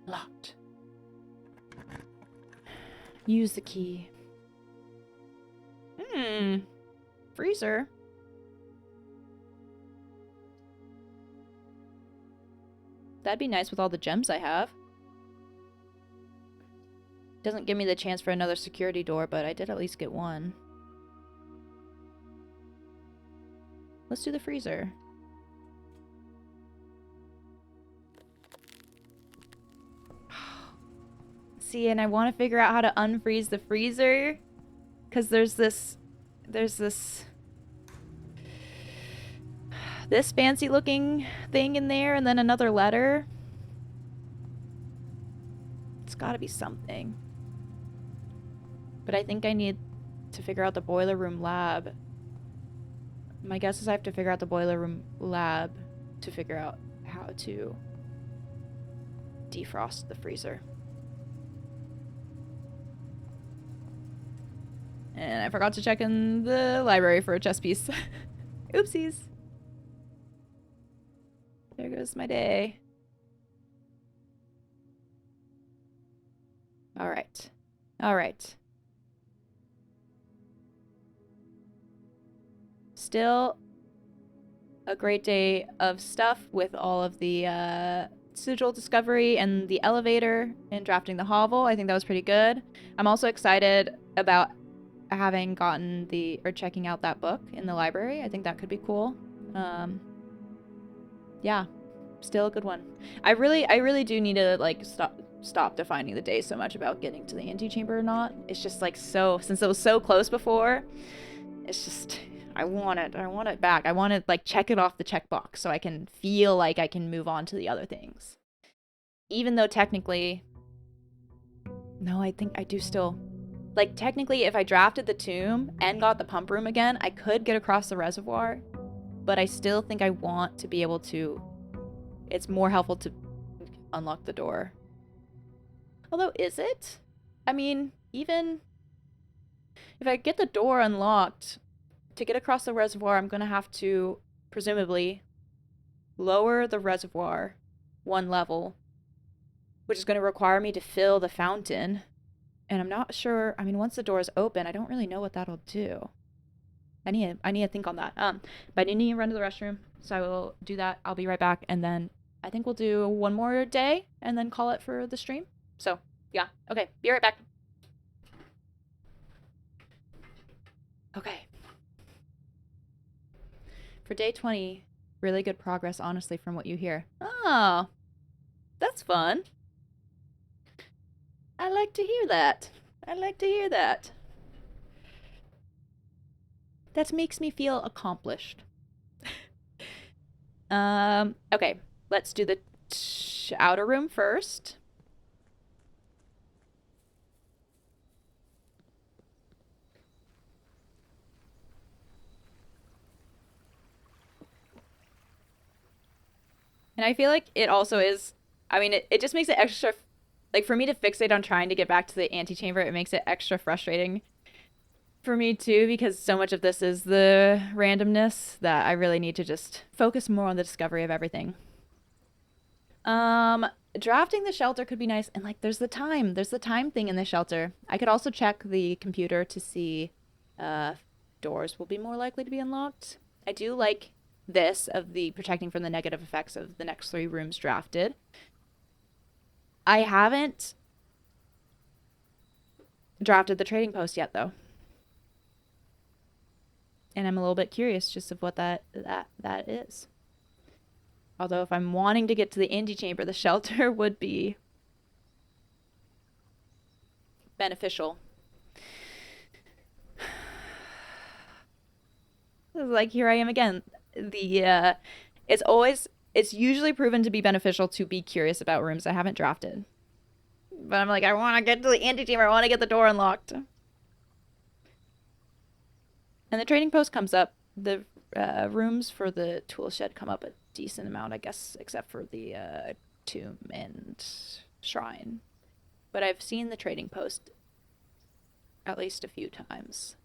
Locked. Use the key. Freezer. That'd be nice with all the gems I have. Doesn't give me the chance for another security door, but I did at least get one. Let's do the freezer. See, and I want to figure out how to unfreeze the freezer. Because there's this fancy looking thing in there and then another letter. It's gotta be something. But I think I need to figure out the boiler room lab. My guess is I have to figure out the boiler room lab to figure out how to defrost the freezer. And I forgot to check in the library for a chess piece. Oopsies. There goes my day. All right. All right. Still a great day of stuff with all of the sigil discovery and the elevator and drafting the hovel. I think that was pretty good. I'm also excited about having gotten or checking out that book in the library. I think that could be cool. Yeah, still a good one. I really do need to like stop defining the day so much about getting to the antechamber or not. It's just like since it was so close before, it's just I want it back. I want to like check it off the checkbox so I can feel like I can move on to the other things. Even though technically, no, I think I do still. Like, technically, if I drafted the tomb and got the pump room again, I could get across the reservoir, but I still think I want to be able to. It's more helpful to unlock the door. Although, is it? I mean, even if I get the door unlocked, to get across the reservoir, I'm going to have to, presumably, lower the reservoir one level, which is going to require me to fill the fountain. And I'm not sure. I mean, once the door is open, I don't really know what that'll do. I need to think on that. But I need to run to the restroom, so I will do that. I'll be right back, and then I think we'll do one more day and then call it for the stream. So yeah, okay, be right back. Okay. For day 20, really good progress, honestly, from what you hear. Oh, that's fun. I like to hear that. I like to hear that. That makes me feel accomplished. Okay, let's do the outer room first. And I feel like it also is, I mean, it just makes it extra, like for me to fixate on trying to get back to the antechamber, it makes it extra frustrating for me too, because so much of this is the randomness that I really need to just focus more on the discovery of everything. Drafting the shelter could be nice, and like there's the time thing in the shelter. I could also check the computer to see doors will be more likely to be unlocked. I do like this of the protecting from the negative effects of the next 3 rooms drafted. I haven't drafted the trading post yet though. And I'm a little bit curious just of what that is. Although if I'm wanting to get to the antechamber, the shelter would be beneficial. Like here I am again. It's usually proven to be beneficial to be curious about rooms I haven't drafted. But I'm like, I want to get to the antechamber. I want to get the door unlocked. And the trading post comes up. The rooms for the tool shed come up a decent amount, I guess, except for the tomb and shrine. But I've seen the trading post at least a few times.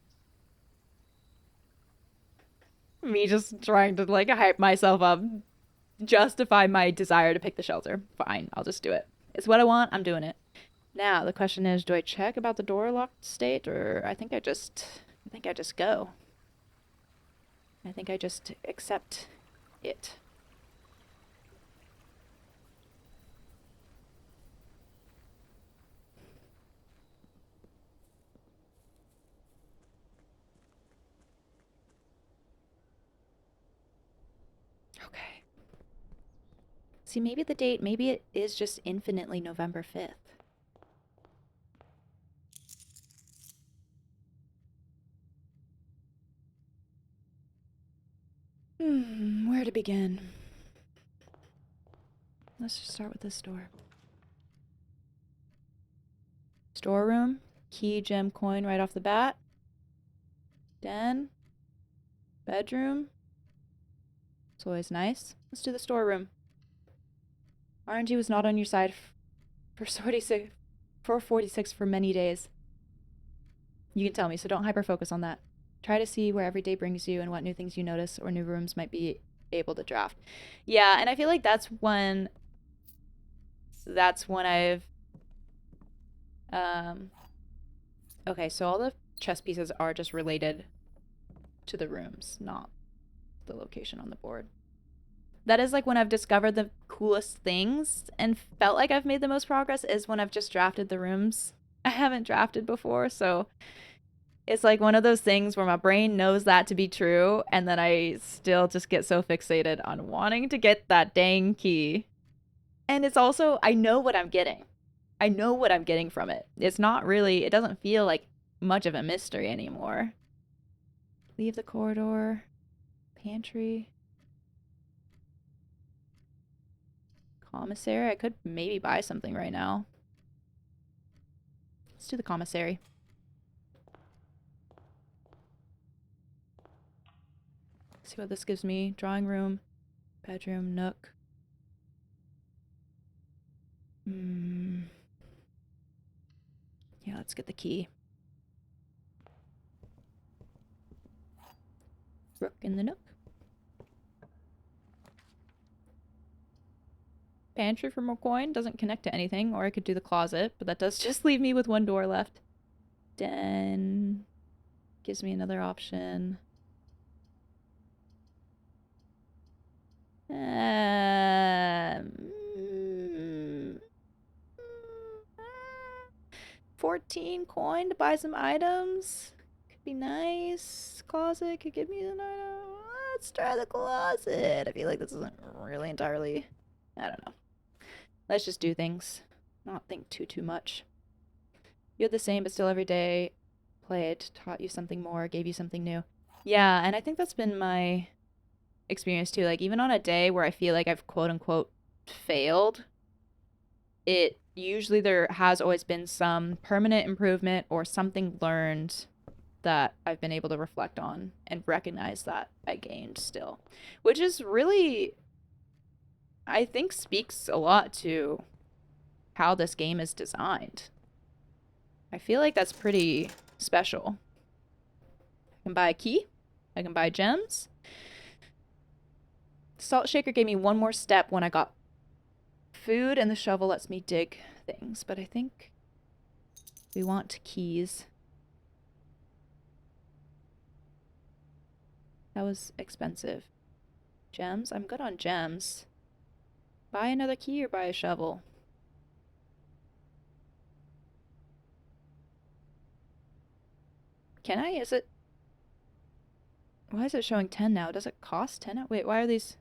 Me just trying to like hype myself up, justify my desire to pick the shelter. Fine, I'll just do it. It's what I want. I'm doing it. Now the question is, do I check about the door locked state, or I think I just go. I think I just accept it. See, maybe the date, maybe it is just infinitely November 5th. Where to begin? Let's just start with this door. Storeroom, key, gem, coin right off the bat. Den, bedroom. It's always nice. Let's do the storeroom. RNG was not on your side for 46 for many days. You can tell me, so don't hyper-focus on that. Try to see where every day brings you and what new things you notice or new rooms might be able to draft. Yeah, and I feel like that's when I've okay, so all the chess pieces are just related to the rooms, not the location on the board. That is like when I've discovered the coolest things and felt like I've made the most progress is when I've just drafted the rooms. I haven't drafted before, so it's like one of those things where my brain knows that to be true, and then I still just get so fixated on wanting to get that dang key. And it's also, I know what I'm getting. I know what I'm getting from it. It's not really, it doesn't feel like much of a mystery anymore. Leave the corridor. Pantry. Commissary. I could maybe buy something right now. Let's do the commissary. See what this gives me. Drawing room. Bedroom. Nook. Yeah, let's get the key. Rook in the nook. Pantry for more coin. Doesn't connect to anything. Or I could do the closet, but that does just leave me with one door left. Den. Gives me another option. 14 coin to buy some items. Could be nice. Closet could give me an item. Let's try the closet. I feel like this isn't really entirely, I don't know. Let's just do things. Not think too much. You're the same, but still every day played, taught you something more, gave you something new. Yeah, and I think that's been my experience too. Like, even on a day where I feel like I've quote unquote failed, it usually there has always been some permanent improvement or something learned that I've been able to reflect on and recognize that I gained still, which is really, I think, speaks a lot to how this game is designed. I feel like that's pretty special. I can buy a key. I can buy gems. Salt shaker gave me one more step when I got food, and the shovel lets me dig things, but I think we want keys. That was expensive. Gems? I'm good on gems. Buy another key or buy a shovel? Can I? Is it... Why is it showing 10 now? Does it cost 10? Wait, why are these...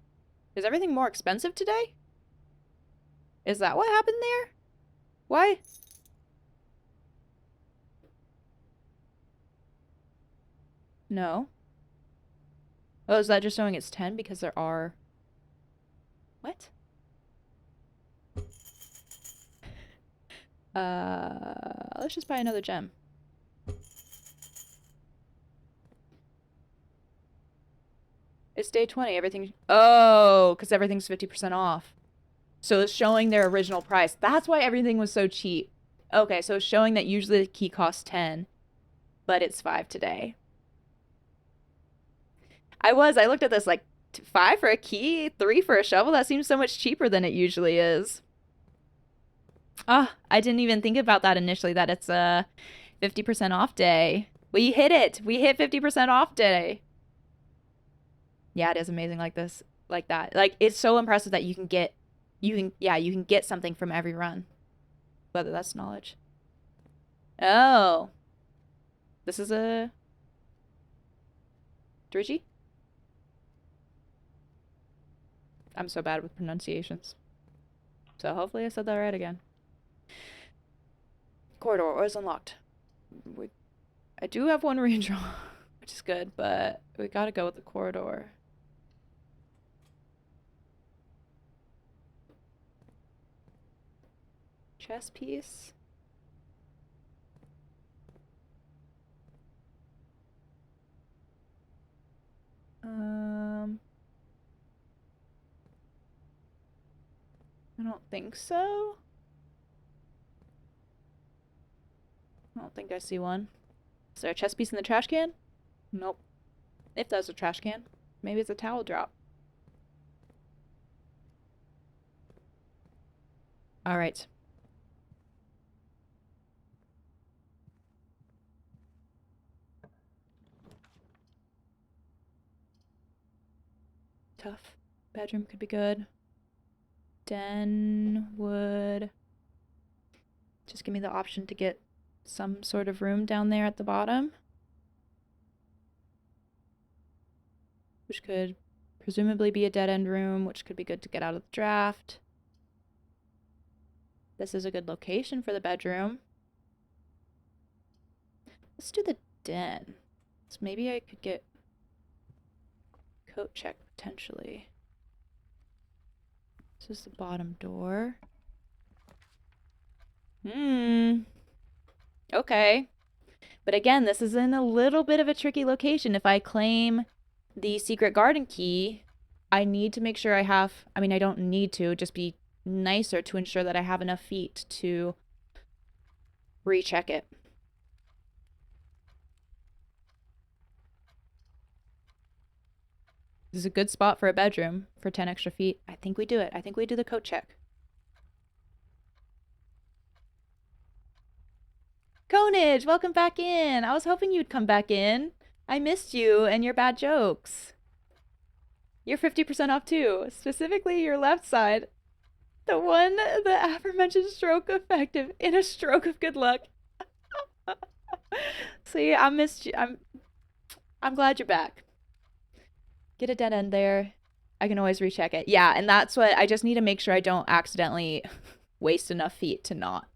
Is everything more expensive today? Is that what happened there? Why? No. Oh, is that just showing it's 10 because there are... What? Let's just buy another gem. It's day 20. Everything... Oh, because everything's 50% off. So it's showing their original price. That's why everything was so cheap. Okay, so it's showing that usually the key costs 10, but it's 5 today. I looked at this like 5 for a key, 3 for a shovel. That seems so much cheaper than it usually is. Ah, I didn't even think about that initially, that it's a 50% off day. We hit it. We hit 50% off day. Yeah, it is amazing like this, like that. Like, it's so impressive that you can get something from every run. Whether that's knowledge. Oh. This is a Drigi? I'm so bad with pronunciations. So hopefully I said that right again. Corridor or is unlocked. I do have one redraw, which is good, but we gotta go with the corridor. Chess piece. I don't think so. I don't think I see one. Is there a chess piece in the trash can? Nope. If that's a trash can, maybe it's a towel drop. All right. Tough. Bedroom could be good. Den would just give me the option to get some sort of room down there at the bottom, which could presumably be a dead end room, which could be good to get out of the draft. This is a good location for the bedroom. Let's do the den. So maybe I could get coat check potentially. This is the bottom door. Okay. But again, this is in a little bit of a tricky location. If I claim the secret garden key, I need to make sure I have, I mean, I don't need to, just be nicer to ensure that I have enough feet to recheck it. This is a good spot for a bedroom for 10 extra feet. I think we do it. I think we do the coat check. Conage, welcome back in. I was hoping you'd come back in. I missed you and your bad jokes. You're 50% off too, specifically your left side. The one, the aforementioned stroke effective in a stroke of good luck. See, I missed you. I'm glad you're back. Get a dead end there. I can always recheck it. Yeah, and that's what I just need to make sure I don't accidentally waste enough feet to not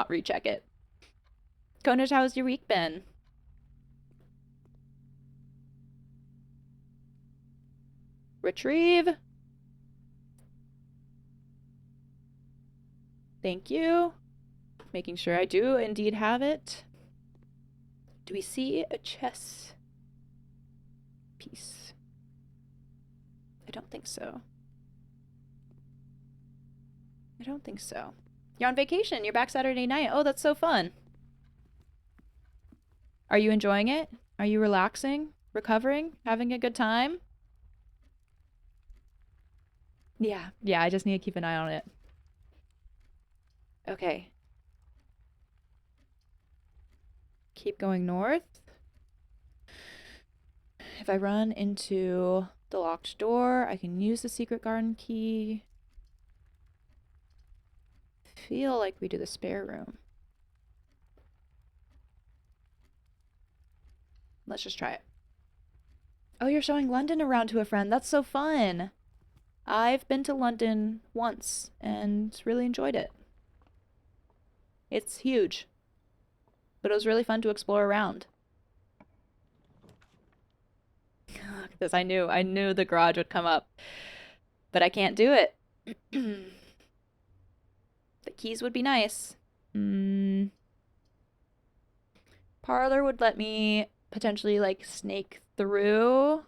recheck it. Konaj, how's your week been? Retrieve. Thank you. Making sure I do indeed have it. Do we see a chess piece? I don't think so. I don't think so. You're on vacation. You're back Saturday night. Oh, that's so fun. Are you enjoying it? Are you relaxing? Recovering? Having a good time? Yeah, I just need to keep an eye on it. Okay. Keep going north. If I run into the locked door, I can use the secret garden key. Feel like we do the spare room. Let's just try it. Oh, you're showing London around to a friend. That's so fun. I've been to London once and really enjoyed it. It's huge, but it was really fun to explore around. Look at this. I knew the garage would come up, but I can't do it. The keys would be nice. Parlor would let me potentially like snake through,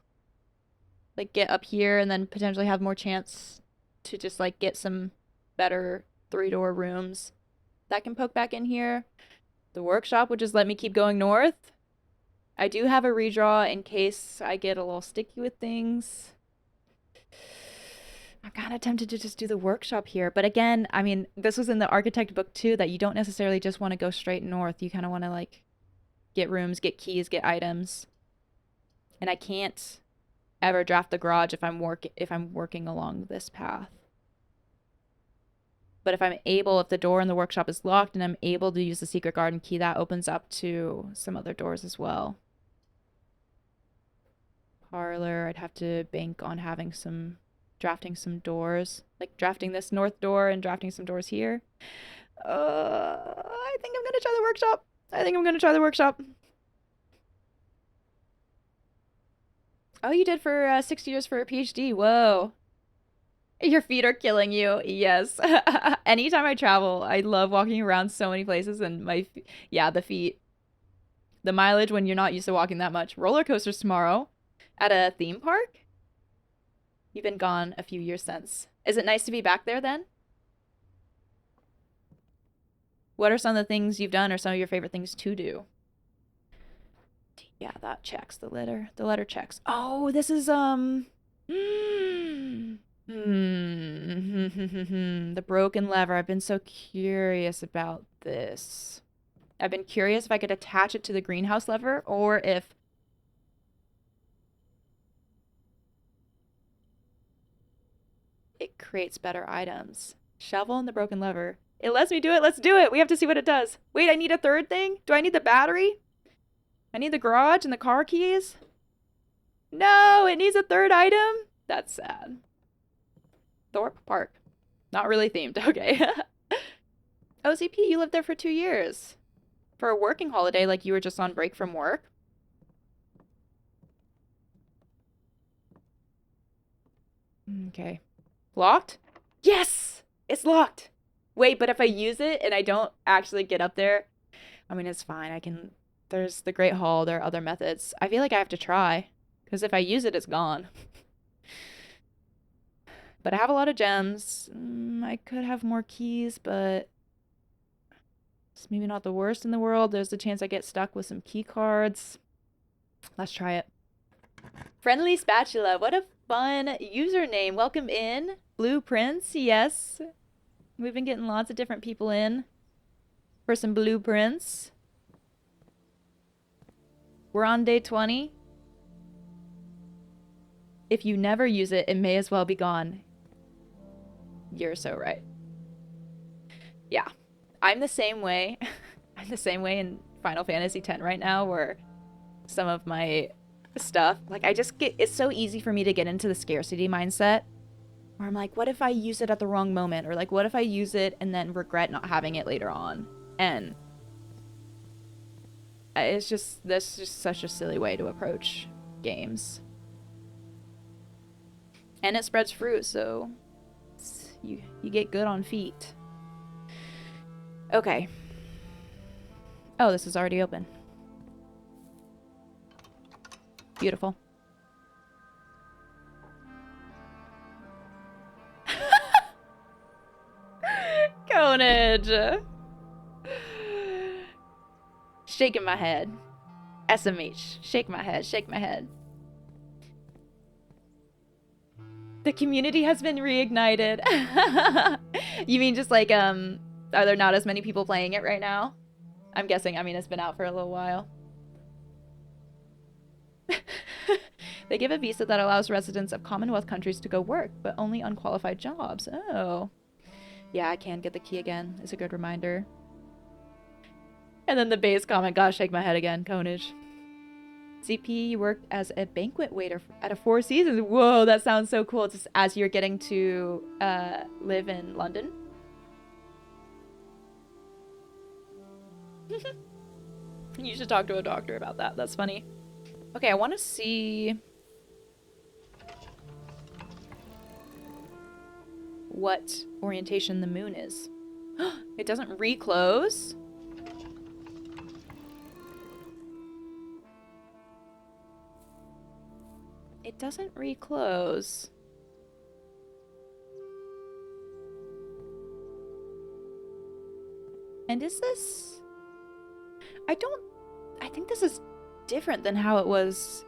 like get up here and then potentially have more chance to just like get some better 3-door rooms that can poke back in here. The workshop would just let me keep going north. I do have a redraw in case I get a little sticky with things. I'm kind of tempted to just do the workshop here. But again, I mean, this was in the architect book too, that you don't necessarily just want to go straight north. You kind of want to like get rooms, get keys, get items. And I can't ever draft the garage if I'm working along this path. But if the door in the workshop is locked and I'm able to use the secret garden key, that opens up to some other doors as well. Parlor, I'd have to bank on having some drafting some doors. Like drafting this north door and drafting some doors here. I think I'm gonna try the workshop. I think I'm gonna try the workshop. Oh, you did for 6 years for a PhD. Whoa. Your feet are killing you. Yes. Anytime I travel, I love walking around so many places and yeah, the feet. The mileage when you're not used to walking that much. Roller coasters tomorrow at a theme park? You've been gone a few years since. Is it nice to be back there then? What are some of the things you've done or some of your favorite things to do? Yeah, that checks the letter. The letter checks. Oh, this is the broken lever. I've been so curious about this. I've been curious if I could attach it to the greenhouse lever or if it creates better items. Shovel and the broken lever. It lets me do it. Let's do it. We have to see what it does. Wait, I need a third thing? Do I need the battery? I need the garage and the car keys? No, it needs a third item? That's sad. Thorpe Park. Not really themed. Okay. OCP, you lived there for 2 years. For a working holiday, like you were just on break from work? Okay. Locked? Yes! It's locked! Wait, but if I use it and I don't actually get up there, I mean, it's fine. I can... There's the Great Hall. There are other methods. I feel like I have to try. Because if I use it, it's gone. But I have a lot of gems. I could have more keys, but... It's maybe not the worst in the world. There's a chance I get stuck with some key cards. Let's try it. Friendly Spatula. What a fun username. Welcome in. Blueprints. Yes. We've been getting lots of different people in for some blueprints. We're on day 20. If you never use it, it may as well be gone. You're so right. Yeah. I'm the same way. I'm the same way in Final Fantasy X right now, where some of my stuff, like I just get, it's so easy for me to get into the scarcity mindset where I'm like, what if I use it at the wrong moment? Or like, what if I use it and then regret not having it later on? And that's just such a silly way to approach games. And it spreads fruit, so you get good on feet. Okay. Oh, this is already open. Beautiful. Conage. Shaking my head. SMH. Shake my head. Shake my head. The community has been reignited. You mean just like, are there not as many people playing it right now? I'm guessing. I mean, it's been out for a little while. They give a visa that allows residents of Commonwealth countries to go work, but only unqualified jobs. Oh. Yeah, I can get the key again. It's a good reminder. And then the base comment, gosh, shake my head again, Conage. CP, you worked as a banquet waiter at a Four Seasons. Whoa, that sounds so cool. Just as you're getting to live in London. You should talk to a doctor about that. That's funny. Okay, I want to see what orientation the moon is. It doesn't reclose. It doesn't reclose. And is this... I think this is different than how it was.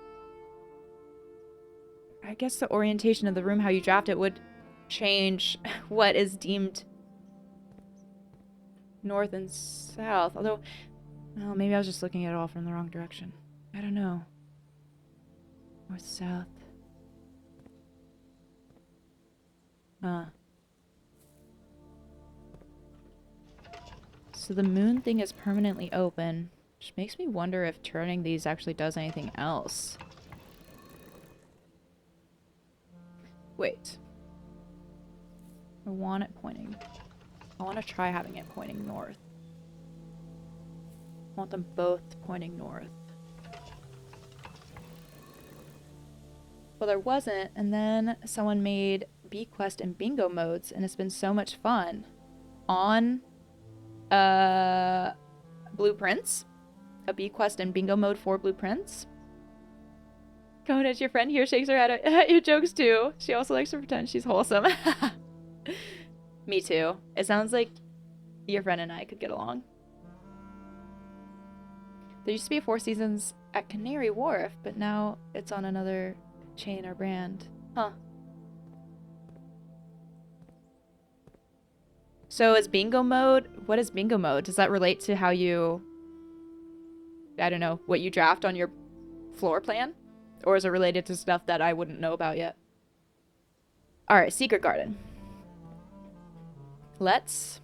I guess the orientation of the room, how you draft it, would change what is deemed north and south. Although, oh, maybe I was just looking at it all from the wrong direction. I don't know. North, south. So the moon thing is permanently open, which makes me wonder if turning these actually does anything else. Wait. I want it pointing. I want to try having it pointing north. I want them both pointing north. Well, there wasn't, and then someone made Bequest and bingo modes, and it's been so much fun. On blueprints, a Bequest and bingo mode for blueprints. Conan, your friend here shakes her head at your jokes too. She also likes to pretend she's wholesome. Me too. It sounds like your friend and I could get along. There used to be 4 seasons at Canary Wharf, but now it's on another chain or brand. Huh. So is bingo mode, what is bingo mode? Does that relate to how you, I don't know, what you draft on your floor plan? Or is it related to stuff that I wouldn't know about yet? Alright, Secret Garden. Let's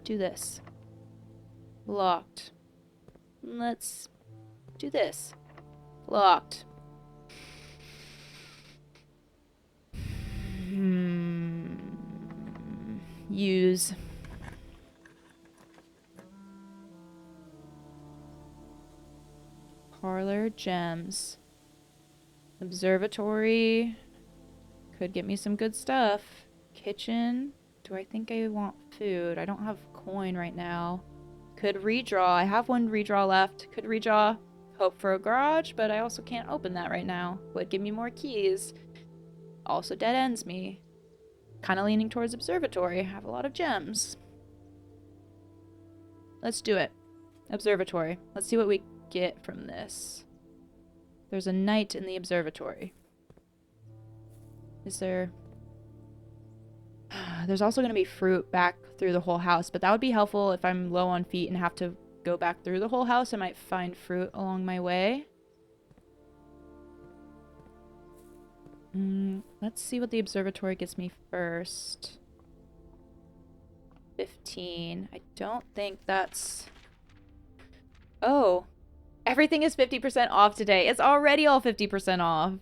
do this. Locked. Let's do this. Locked. Use. Parlor gems. Observatory. Could get me some good stuff. Kitchen. Do I think I want food? I don't have coin right now. Could redraw. I have 1 redraw left. Could redraw. Hope for a garage, but I also can't open that right now. Would give me more keys. Also dead ends me. Kind of leaning towards observatory. I have a lot of gems. Let's do it. Observatory. Let's see what we get from this. There's a knight in the observatory. Is there... There's also going to be fruit back through the whole house, but that would be helpful if I'm low on feet and have to go back through the whole house. I might find fruit along my way. Let's see what the observatory gets me first. 15. I don't think that's... Oh. Everything is 50% off today. It's already all 50% off.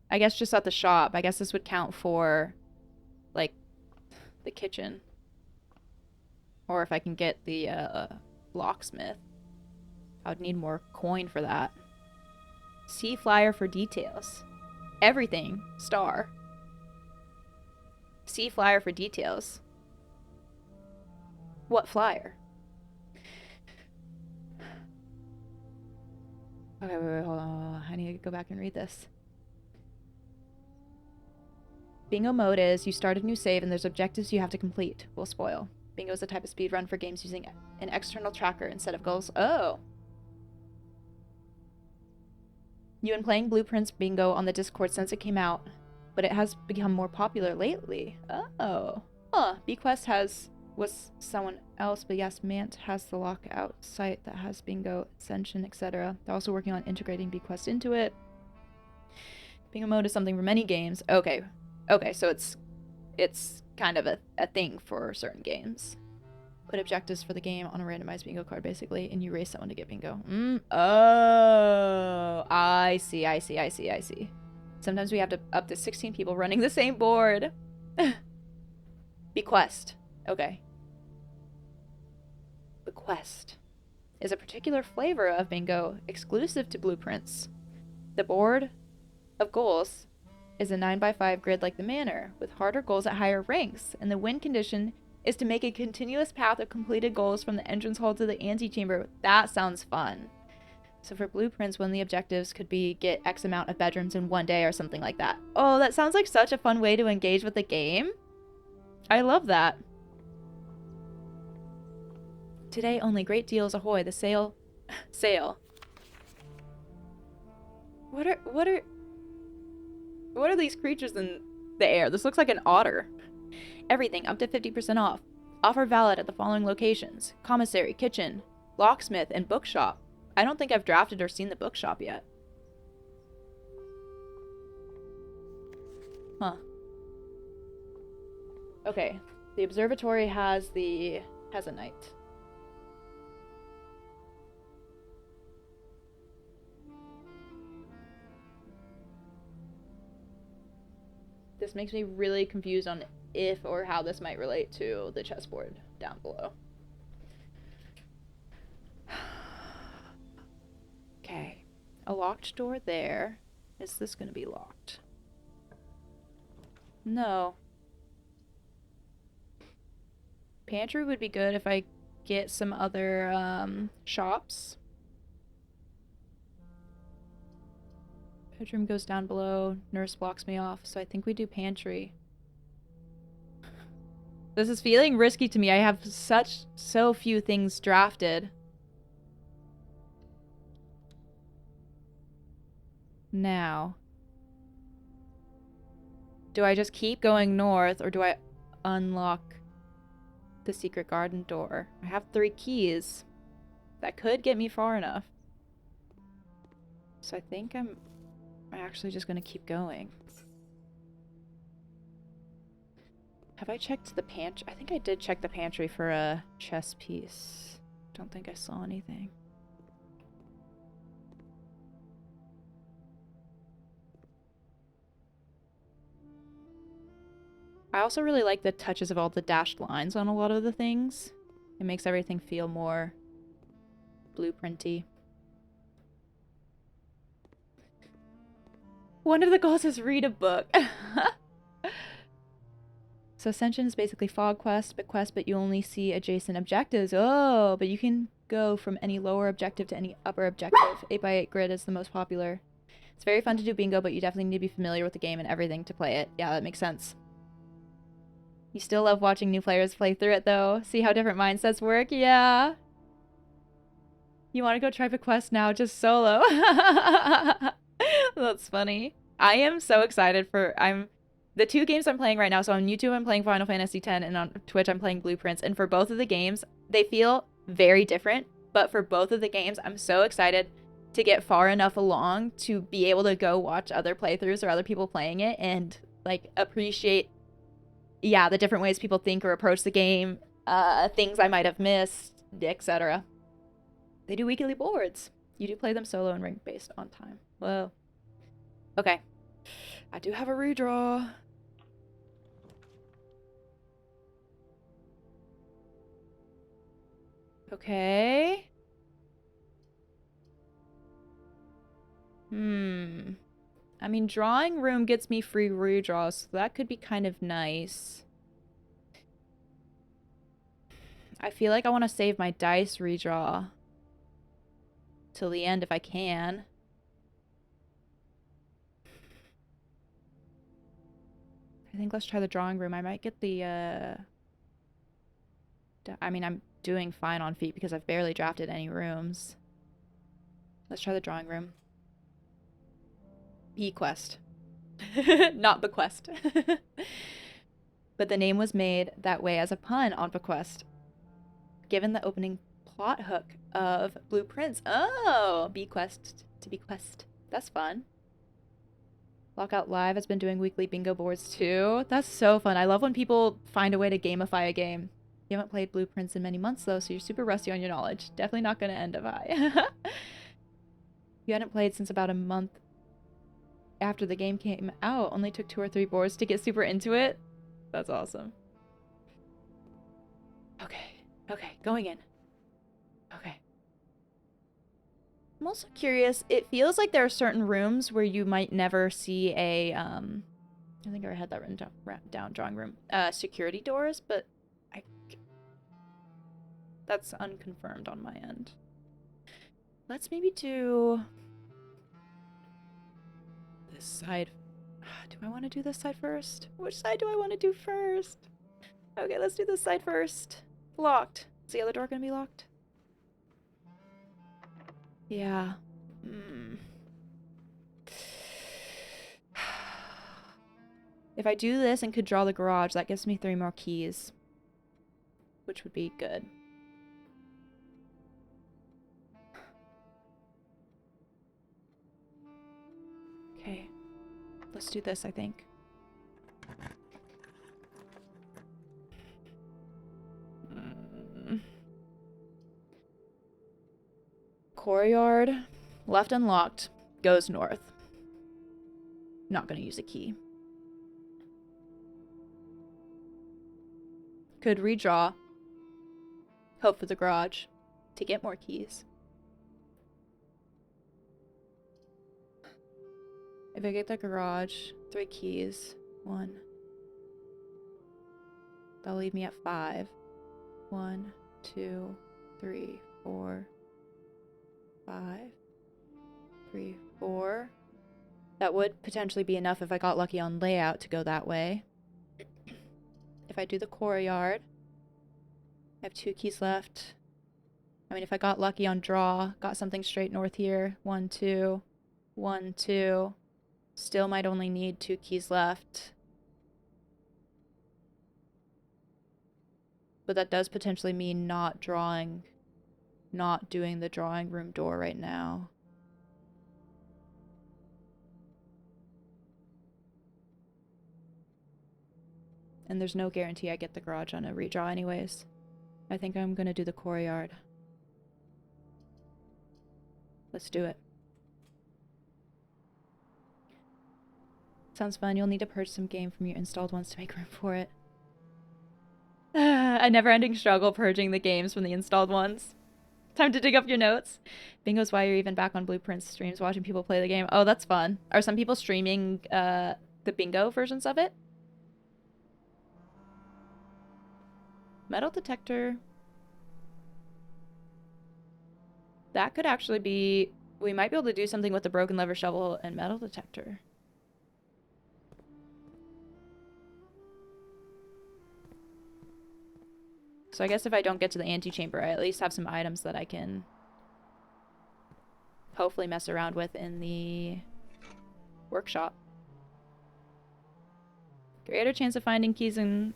I guess just at the shop. I guess this would count for, like, the kitchen. Or if I can get the locksmith. I would need more coin for that. See flyer for details. Everything. Star. See flyer for details. What flyer? Okay, wait, hold on. I need to go back and read this. Bingo mode is you start a new save and there's objectives you have to complete. Will spoil. Bingo is a type of speedrun for games using an external tracker instead of goals. Oh. You've been playing Blueprints Bingo on the Discord since it came out, but it has become more popular lately. Oh. Huh. Bequest was someone else, but yes, Mant has the lockout site that has Bingo, Ascension, etc. They're also working on integrating Bequest into it. Bingo mode is something for many games. Okay. Okay, so it's kind of a thing for certain games. Put objectives for the game on a randomized bingo card, basically, and you race someone to get bingo. Oh, I see. Sometimes we have up to 16 people running the same board. Bequest. Okay. Bequest is a particular flavor of bingo exclusive to Blueprints. The board of goals is a 9x5 grid like the manor, with harder goals at higher ranks, and the win condition is to make a continuous path of completed goals from the entrance hall to the antechamber. That sounds fun. So for Blueprints, one of the objectives could be get X amount of bedrooms in one day or something like that. Oh, that sounds like such a fun way to engage with the game. I love that. Today only, great deals ahoy, the sale. What are these creatures in the air? This looks like an otter. Everything up to 50% off. Offer valid at the following locations: commissary, kitchen, locksmith, and bookshop. I don't think I've drafted or seen the bookshop yet. Huh. Okay. The observatory has a knight. This makes me really confused on if or how this might relate to the chessboard down below. Okay. A locked door there. Is this going to be locked? No. Pantry would be good if I get some other shops. Bedroom goes down below. Nurse blocks me off, so I think we do pantry. This is feeling risky to me. I have so few things drafted. Now. Do I just keep going north, or do I unlock the secret garden door? I have 3 keys. That could get me far enough. So I think I'm actually just gonna keep going. Have I checked the pantry? I think I did check the pantry for a chess piece. Don't think I saw anything. I also really like the touches of all the dashed lines on a lot of the things. It makes everything feel more blueprinty. One of the goals is read a book. So Ascension is basically fog quest, but you only see adjacent objectives. Oh, but you can go from any lower objective to any upper objective. 8x8 grid is the most popular. It's very fun to do bingo, but you definitely need to be familiar with the game and everything to play it. Yeah, that makes sense. You still love watching new players play through it, though. See how different mindsets work? Yeah. You want to go try the quest now, just solo. That's funny. I am so excited for... The 2 games I'm playing right now, so on YouTube I'm playing Final Fantasy X, and on Twitch I'm playing Blueprints, and for both of the games, they feel very different, but for both of the games, I'm so excited to get far enough along to be able to go watch other playthroughs or other people playing it and, like, appreciate, yeah, the different ways people think or approach the game, things I might have missed, etc. They do weekly boards. You do play them solo and rank based on time. Whoa. Okay. I do have a redraw. Okay. I mean, drawing room gets me free redraws, so that could be kind of nice. I feel like I want to save my dice redraw till the end if I can. I think let's try the drawing room. I might get the, I mean, I'm doing fine on feet because I've barely drafted any rooms. Let's try the drawing room. Bequest. Not bequest. But the name was made that way as a pun on bequest. Given the opening plot hook of Blueprints. Oh, bequest to bequest. That's fun. Lockout Live has been doing weekly bingo boards too. That's so fun. I love when people find a way to gamify a game. You haven't played Blueprints in many months though, so you're super rusty on your knowledge. Definitely not going to end up high. You hadn't played since about a month after the game came out. Only took 2 or 3 boards to get super into it. That's awesome. Okay, going in. Okay. I'm also curious, it feels like there are certain rooms where you might never see a, I think I had that written down, drawing room, security doors, but that's unconfirmed on my end. Let's maybe do this side. Do I want to do this side first? Which side do I want to do first? Okay, let's do this side first. Locked. Is the other door gonna be locked? Yeah. If I do this and could draw the garage, that gives me 3 more keys, which would be good. Okay. Let's do this, I think. Courtyard, left unlocked, goes north. Not gonna use a key. Could redraw. Hope for the garage to get more keys. If I get the garage, 3 keys. 1. That'll leave me at 5. 1, 2, 3, 4, 5, 3, 4. That would potentially be enough if I got lucky on layout to go that way. If I do the courtyard, I have 2 keys left. I mean, if I got lucky on draw, got something straight north here. 1, 2, 1, 2. Still might only need 2 keys left. But that does potentially mean not doing the drawing room door right now. And there's no guarantee I get the garage on a redraw anyways. I think I'm gonna do the courtyard. Let's do it. Sounds fun. You'll need to purge some game from your installed ones to make room for it. A never-ending struggle purging the games from the installed ones. Time to dig up your notes. Bingo's why you're even back on Blueprints streams watching people play the game. Oh, that's fun. Are some people streaming the bingo versions of it? Metal detector. That could actually be... We might be able to do something with the broken lever shovel and metal detector. So I guess if I don't get to the antechamber, I at least have some items that I can hopefully mess around with in the workshop. Greater chance of finding keys in...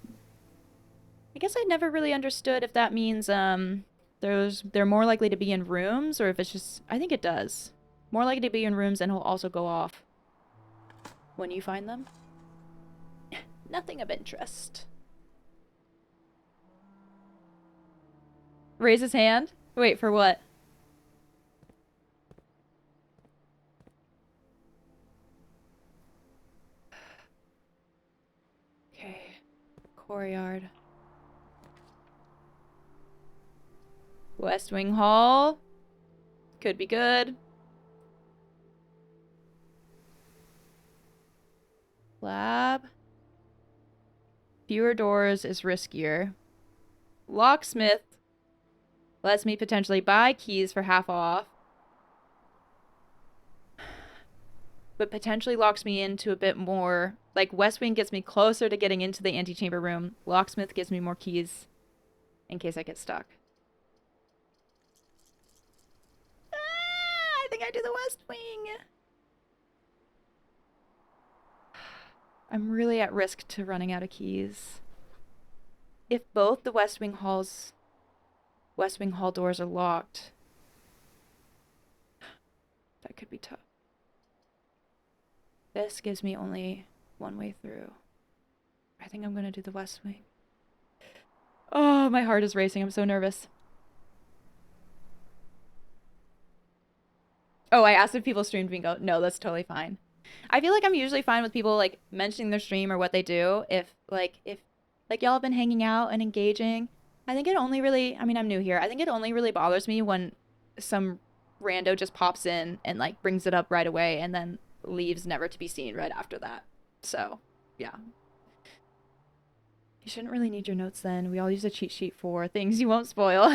I guess I never really understood if that means they're more likely to be in rooms, or if it's just... I think it does. More likely to be in rooms, and he'll also go off when you find them. Nothing of interest. Raise his hand? Wait, for what? Okay. Courtyard. West Wing Hall. Could be good. Lab. Fewer doors is riskier. Locksmith lets me potentially buy keys for half off. But potentially locks me into a bit more. Like, West Wing gets me closer to getting into the antechamber room. Locksmith gives me more keys in case I get stuck. I think I do the West Wing. I'm really at risk to running out of keys. If both the West Wing Hall doors are locked, that could be tough. This gives me only one way through. I think I'm gonna do the West Wing. Oh, my heart is racing. I'm so nervous. Oh, I asked if people streamed bingo. No, that's totally fine. I feel like I'm usually fine with people like mentioning their stream or what they do if y'all have been hanging out and engaging. I think it only really, I mean, I'm new here. I think it only really bothers me when some rando just pops in and like brings it up right away and then leaves never to be seen right after that. So, yeah. You shouldn't really need your notes then. We all use a cheat sheet for things you won't spoil.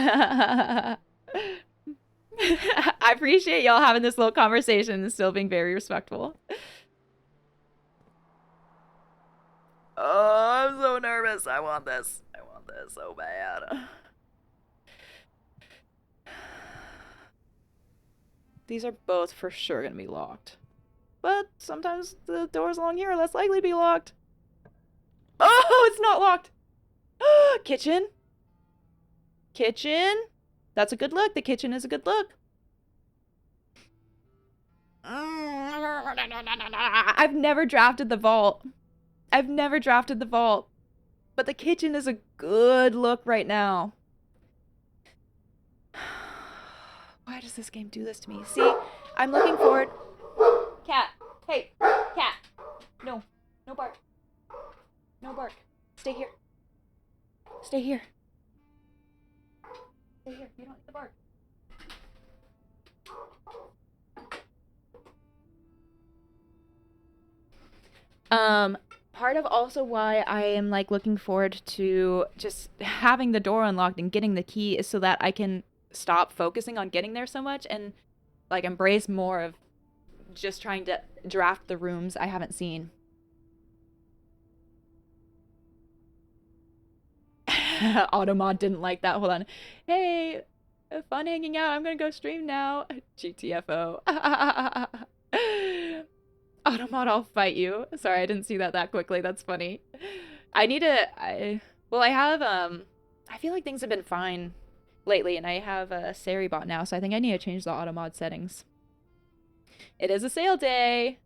I appreciate y'all having this little conversation and still being very respectful. Oh, I'm so nervous. I want this. I want this so bad. These are both for sure gonna be locked. But sometimes the doors along here are less likely to be locked. Oh, it's not locked. Kitchen. Kitchen. That's a good look. The kitchen is a good look. I've never drafted the vault. But the kitchen is a good look right now. Why does this game do this to me? See, I'm looking forward. Cat. Hey, cat. No. No bark. No bark. Stay here. Stay here. Stay here. You don't need to bark. Part of also why I am like looking forward to just having the door unlocked and getting the key is so that I can stop focusing on getting there so much and like embrace more of just trying to draft the rooms I haven't seen. Automod didn't like that. Hold on. Hey, fun hanging out. I'm gonna go stream now. GTFO. Automod, I'll fight you. Sorry, I didn't see that quickly. That's funny. I need to. Well, I have. I feel like things have been fine lately, and I have a Saribot now, so I think I need to change the Automod settings. It is a sale day.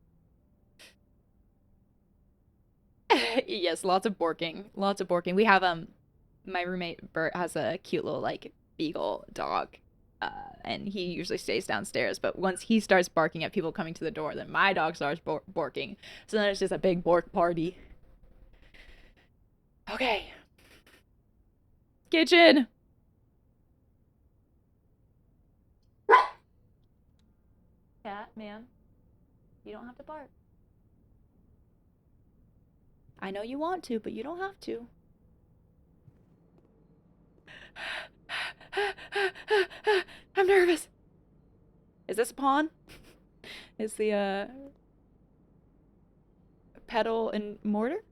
Yes, lots of borking. Lots of borking. We have my roommate Bert has a cute little like beagle dog. And he usually stays downstairs, but once he starts barking at people coming to the door, then my dog starts borking. So then it's just a big bork party. Okay. Kitchen! Cat, man. You don't have to bark. I know you want to, but you don't have to. I'm nervous. Is this a pawn? Is the pedal and mortar?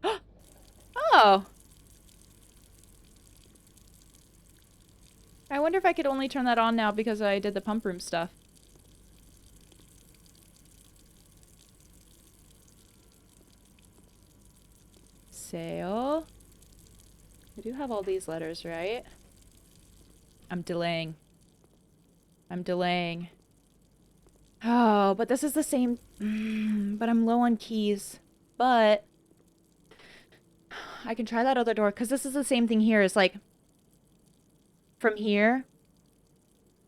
Oh. I wonder if I could only turn that on now because I did the pump room stuff. Sale. I do have all these letters, right? I'm delaying. I'm delaying. Oh, but this is the same... but I'm low on keys. But... I can try that other door, because this is the same thing here. It's like... From here...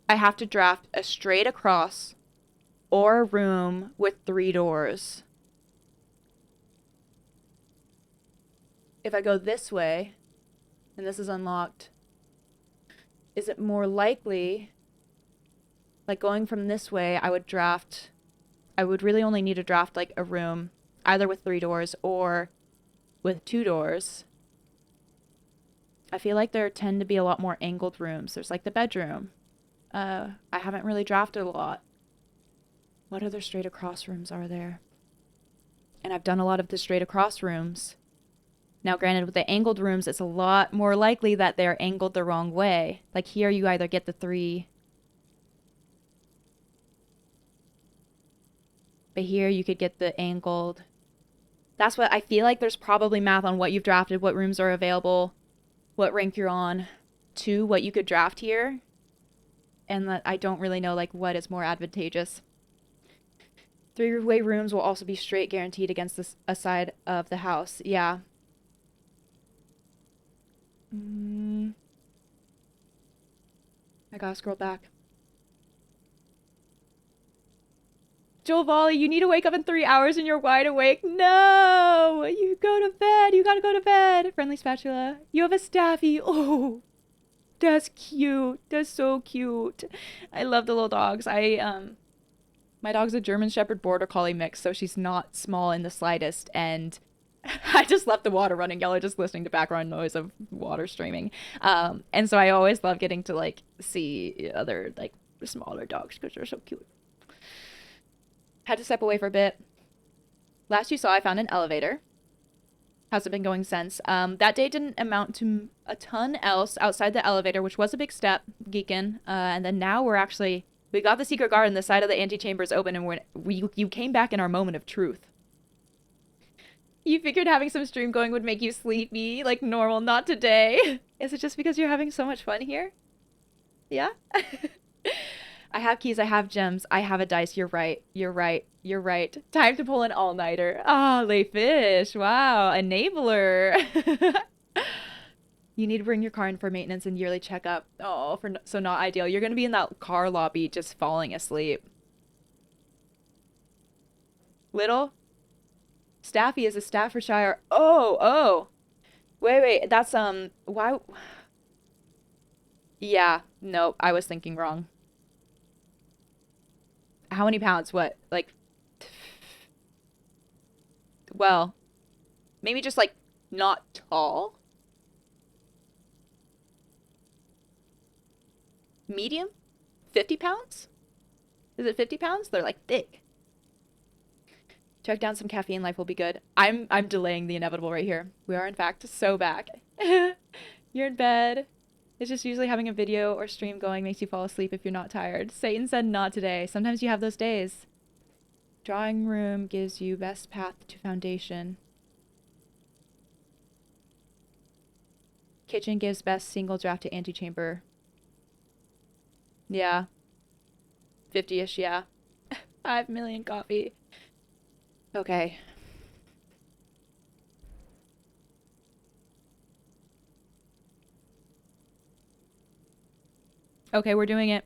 I have to draft a straight across... or a room with 3 doors. If I go this way... and this is unlocked... is it more likely... like going from this way, I would draft... I would really only need to draft like a room, either with 3 doors or with 2 doors. I feel like there tend to be a lot more angled rooms. There's like the bedroom. I haven't really drafted a lot. What other straight across rooms are there? And I've done a lot of the straight across rooms. Now, granted, with the angled rooms, it's a lot more likely that they're angled the wrong way. Like here, you either get the 3... but here you could get the angled. That's what I feel like. There's probably math on what you've drafted, what rooms are available, what rank you're on, to what you could draft here. And that I don't really know like what is more advantageous. 3-way rooms will also be straight guaranteed against this a side of the house. Yeah. I gotta scroll back. Joel Volley, you need to wake up in 3 hours and you're wide awake. No! You go to bed. You gotta go to bed. Friendly Spatula. You have a Staffy. Oh, that's cute. That's so cute. I love the little dogs. My dog's a German Shepherd Border Collie mix, so she's not small in the slightest. And I just left the water running. Y'all are just listening to background noise of water streaming. And so I always love getting to like see other like smaller dogs because they're so cute. Had to step away for a bit. Last you saw, I found an elevator. How's it been going since? That day didn't amount to a ton else outside the elevator, which was a big step, geekin'. And then now we got the secret garden, the side of the antechamber is open, and you came back in our moment of truth. You figured having some stream going would make you sleepy, like normal, not today. Is it just because you're having so much fun here? Yeah? I have keys, I have gems, I have a dice. You're right. You're right. You're right. Time to pull an all-nighter. Ah, lay fish. Wow. Enabler. You need to bring your car in for maintenance and yearly checkup. Oh, so not ideal. You're going to be in that car lobby just falling asleep. Little? Staffy is a Staffordshire. Oh, oh. Wait. That's why yeah, no, I was thinking wrong. How many pounds? What? Like well, maybe just like not tall. Medium? 50 pounds? Is it 50 pounds? They're like thick. Check down some caffeine, life will be good. I'm delaying the inevitable right here. We are in fact so back. You're in bed. It's just usually having a video or stream going makes you fall asleep if you're not tired. Satan said not today. Sometimes you have those days. Drawing room gives you best path to foundation. Kitchen gives best single draft to antechamber. Yeah. 50-ish, yeah. 5 million coffee. Okay. Okay, we're doing it.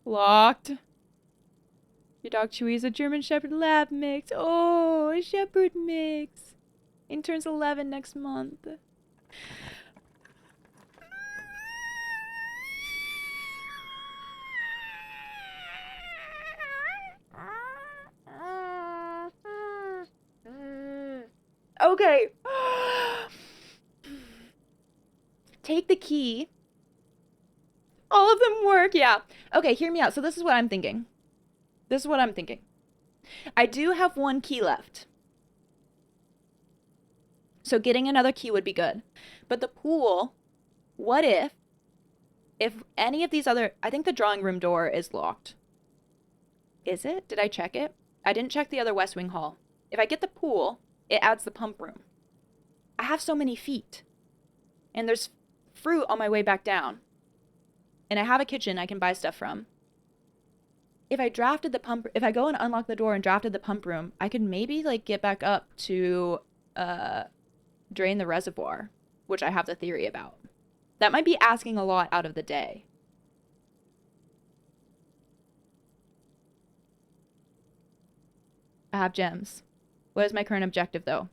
Locked. Your dog Chewy is a German Shepherd Lab mix. Oh, a Shepherd mix. It turns 11 next month. Okay. Take the key. All of them work, yeah. Okay, hear me out. So this is what I'm thinking. This is what I'm thinking. I do have one key left. So getting another key would be good. But the pool, what if any of these other, I think the drawing room door is locked. Is it? Did I check it? I didn't check the other West Wing hall. If I get the pool, it adds the pump room. I have so many feet. And there's fruit on my way back down. And I have a kitchen I can buy stuff from. If I go and unlock the door and drafted the pump room, I could maybe like get back up to drain the reservoir, which I have the theory about. That might be asking a lot out of the day. I have gems. What is my current objective though?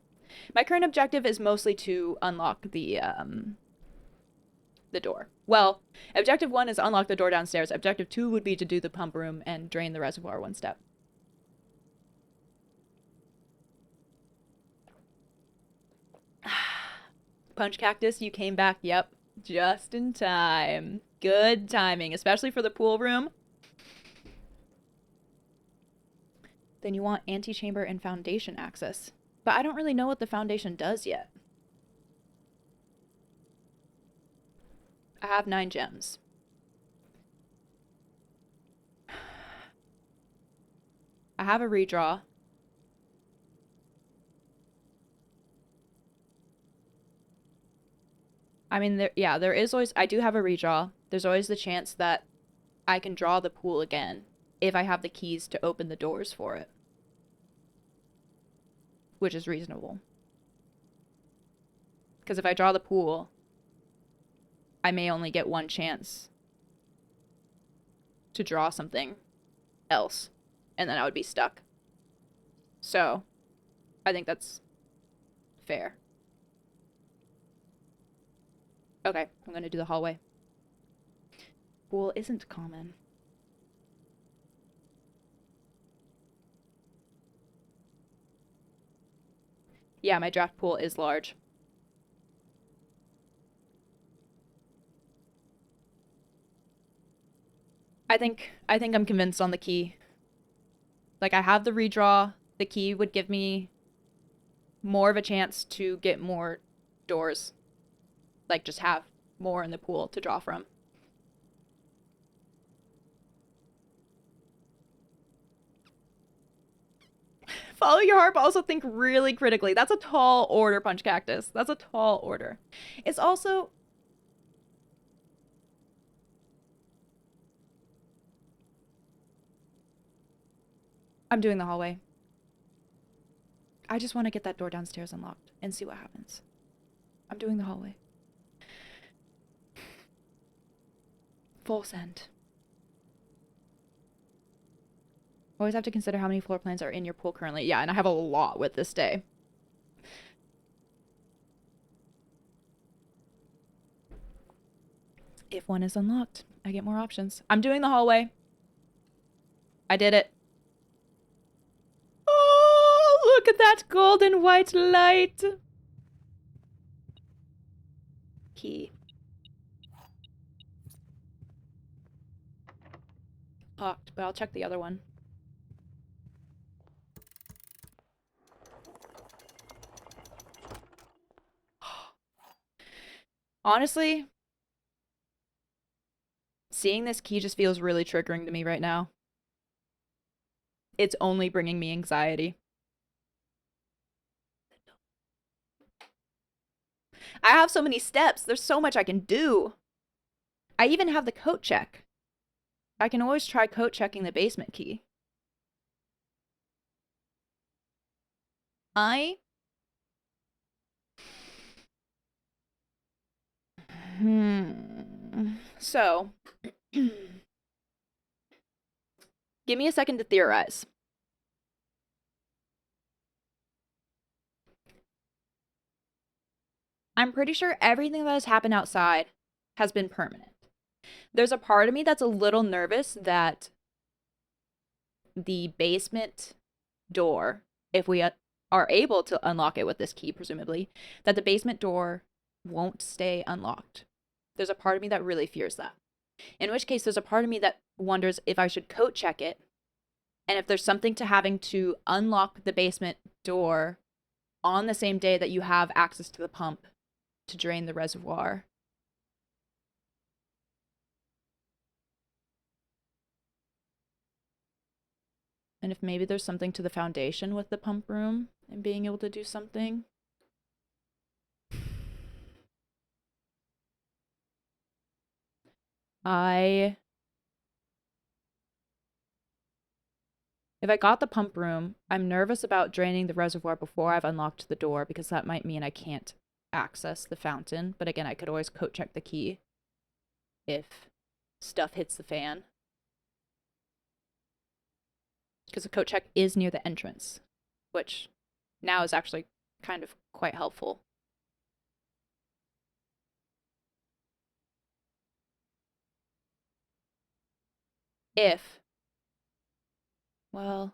My current objective is mostly to unlock the door. Well, objective 1 is unlock the door downstairs. Objective 2 would be to do the pump room and drain the reservoir one step. Punch Cactus, you came back. Yep. Just in time. Good timing, especially for the pool room. Then you want antechamber and foundation access. But I don't really know what the foundation does yet. I have 9 gems. I have a redraw. I mean, there is always, I do have a redraw. There's always the chance that I can draw the pool again if I have the keys to open the doors for it. Which is reasonable. Because if I draw the pool, I may only get one chance to draw something else. And then I would be stuck. So, I think that's fair. Okay, I'm gonna do the hallway. Pool isn't common. Yeah, my draft pool is large. I think I'm convinced on the key. Like, I have the redraw. The key would give me more of a chance to get more doors. Like, just have more in the pool to draw from. Follow your heart, but also think really critically. That's a tall order, Punch Cactus. That's a tall order. It's also... I'm doing the hallway. I just want to get that door downstairs unlocked and see what happens. I'm doing the hallway. Full send. Always have to consider how many floor plans are in your pool currently. Yeah, and I have a lot with this day. If one is unlocked, I get more options. I'm doing the hallway. I did it. Oh, look at that golden white light. Key. Locked, but I'll check the other one. Honestly, seeing this key just feels really triggering to me right now. It's only bringing me anxiety. I have so many steps. There's so much I can do. I even have the coat check. I can always try coat checking the basement key. I... So, give me a second to theorize. I'm pretty sure everything that has happened outside has been permanent. There's a part of me that's a little nervous that the basement door, if we are able to unlock it with this key, presumably, that the basement door won't stay unlocked. There's a part of me that really fears that. In which case, there's a part of me that wonders if I should coat check it, and if there's something to having to unlock the basement door on the same day that you have access to the pump to drain the reservoir. And if maybe there's something to the foundation with the pump room and being able to do something. If I got the pump room, I'm nervous about draining the reservoir before I've unlocked the door because that might mean I can't access the fountain. But again, I could always coat check the key if stuff hits the fan. Because the coat check is near the entrance, which now is actually kind of quite helpful. Well,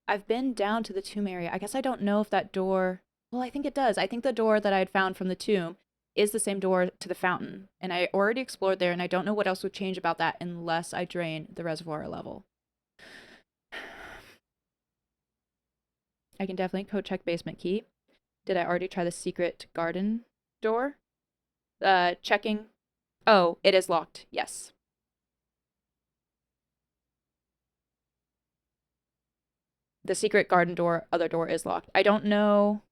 I've been down to the tomb area. I guess I don't know if that door, well, I think it does. I think the door that I had found from the tomb is the same door to the fountain. And I already explored there, and I don't know what else would change about that unless I drain the reservoir level. I can definitely code check basement key. Did I already try the secret garden door? Checking. Oh, it is locked. Yes. The secret garden door, other door is locked. I don't know.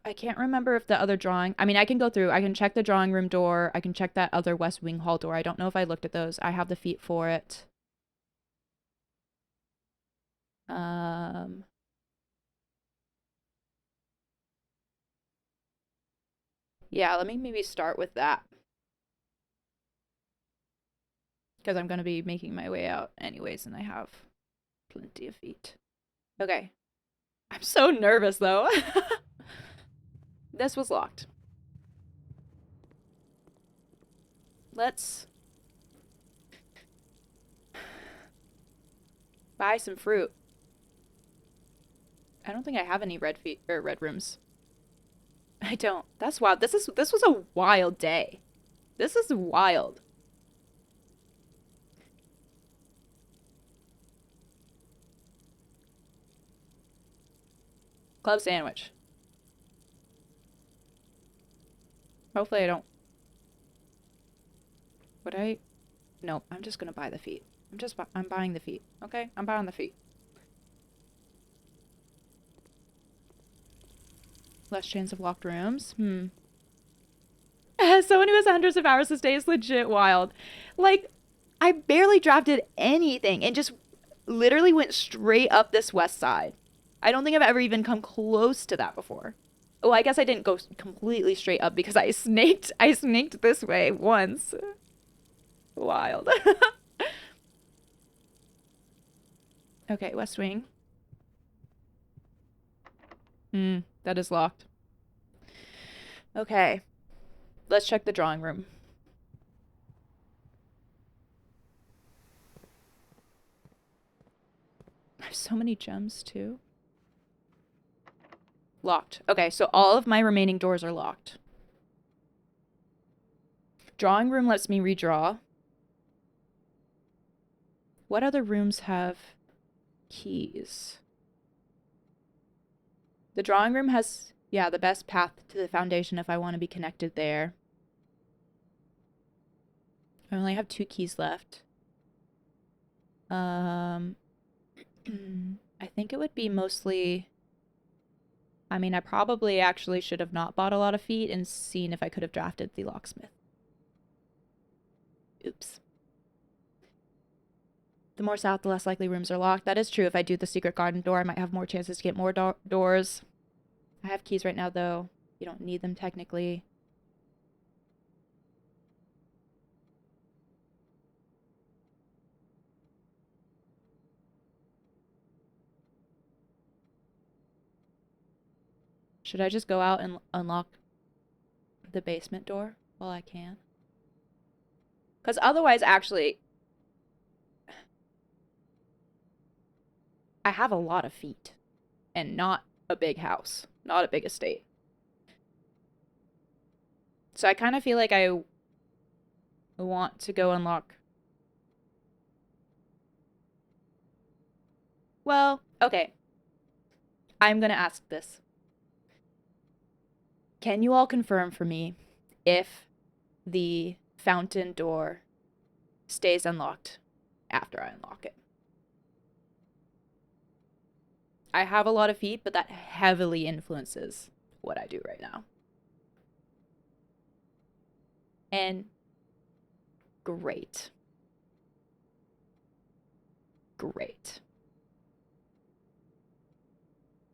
I can't remember if the other drawing, I mean, I can go through, I can check the drawing room door. I can check that other West Wing Hall door. I don't know if I looked at those. I have the feet for it. Yeah, let me maybe start with that. Because I'm going to be making my way out anyways, and I have plenty of feet. Okay. I'm so nervous, though. This was locked. Let's buy some fruit. I don't think I have any red feet or red rooms. I don't. That's wild. This was a wild day. This is wild. Club sandwich. Hopefully I don't. Would I? No, I'm just gonna buy the feet. I'm buying the feet. Okay? I'm buying the feet. Less chance of locked rooms. Someone who has hundreds of hours this day is legit wild. Like, I barely drafted anything and just literally went straight up this west side. I don't think I've ever even come close to that before. Well, I guess I didn't go completely straight up because I snaked this way once. Wild. Okay, West Wing. That is locked. Okay. Let's check the drawing room. I have so many gems, too. Locked. Okay, so all of my remaining doors are locked. Drawing room lets me redraw. What other rooms have keys? The drawing room has, yeah, the best path to the foundation if I want to be connected there. I only have 2 keys left. I think it would be mostly... I mean, I probably actually should have not bought a lot of feet and seen if I could have drafted the locksmith. Oops. The more south, the less likely rooms are locked. That is true. If I do the secret garden door, I might have more chances to get more doors. I have keys right now, though. You don't need them technically. Should I just go out and unlock the basement door while I can? Because otherwise, actually, I have a lot of feet and not a big house, not a big estate. So I kind of feel like I want to go unlock. Well, okay. I'm going to ask this. Can you all confirm for me if the fountain door stays unlocked after I unlock it? I have a lot of feet, but that heavily influences what I do right now. And great. Great.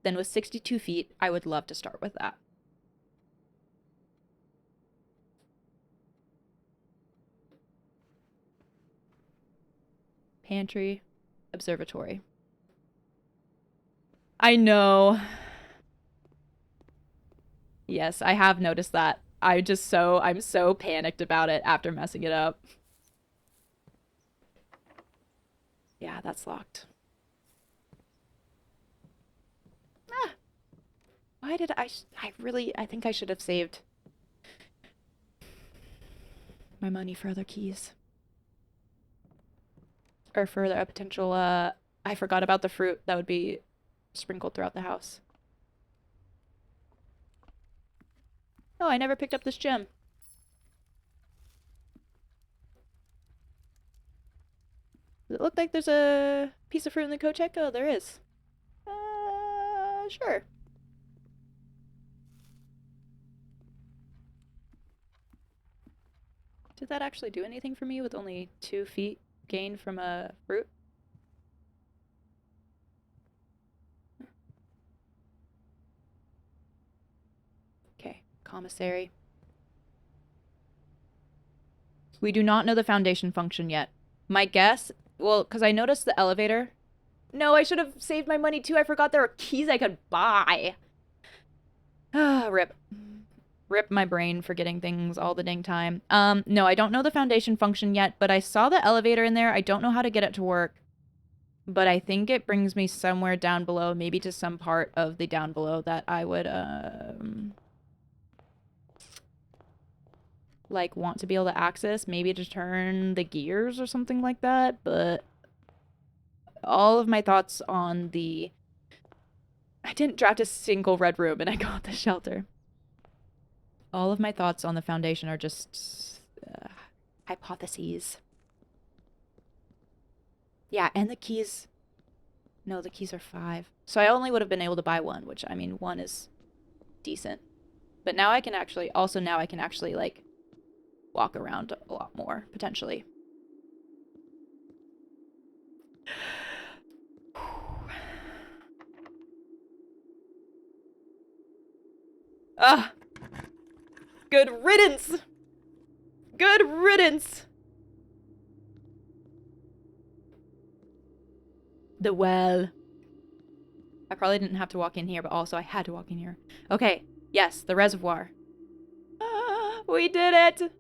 Then with 62 feet, I would love to start with that. Pantry, observatory. I know. Yes, I have noticed that. I'm so panicked about it after messing it up. Yeah, that's locked. Ah. Why did I think I should have saved my money for other keys. Or for a potential, I forgot about the fruit that would be sprinkled throughout the house. Oh, I never picked up this gem. Does it look like there's a piece of fruit in the coat check? Oh, there is. Sure. Did that actually do anything for me with only 2 feet gained from a fruit? Okay, commissary. We do not know the foundation function yet. My guess, well, because I noticed the elevator. No, I should have saved my money too. I forgot there were keys I could buy. Ah, rip. Rip my brain for getting things all the dang time. No, I don't know the foundation function yet, but I saw the elevator in there. I don't know how to get it to work, but I think it brings me somewhere down below, maybe to some part of the down below that I would, like, want to be able to access, maybe to turn the gears or something like that, but all of my thoughts on the... I didn't draft a single red room and I got the shelter. All of my thoughts on the foundation are just hypotheses. Yeah, and the keys... No, the keys are 5. So I only would have been able to buy 1, which, I mean, 1 is decent. But now I can actually... Also, now I can actually, like, walk around a lot more, potentially. Ah! Good riddance! Good riddance! The well. I probably didn't have to walk in here, but also I had to walk in here. Okay. Yes, the reservoir. We did it!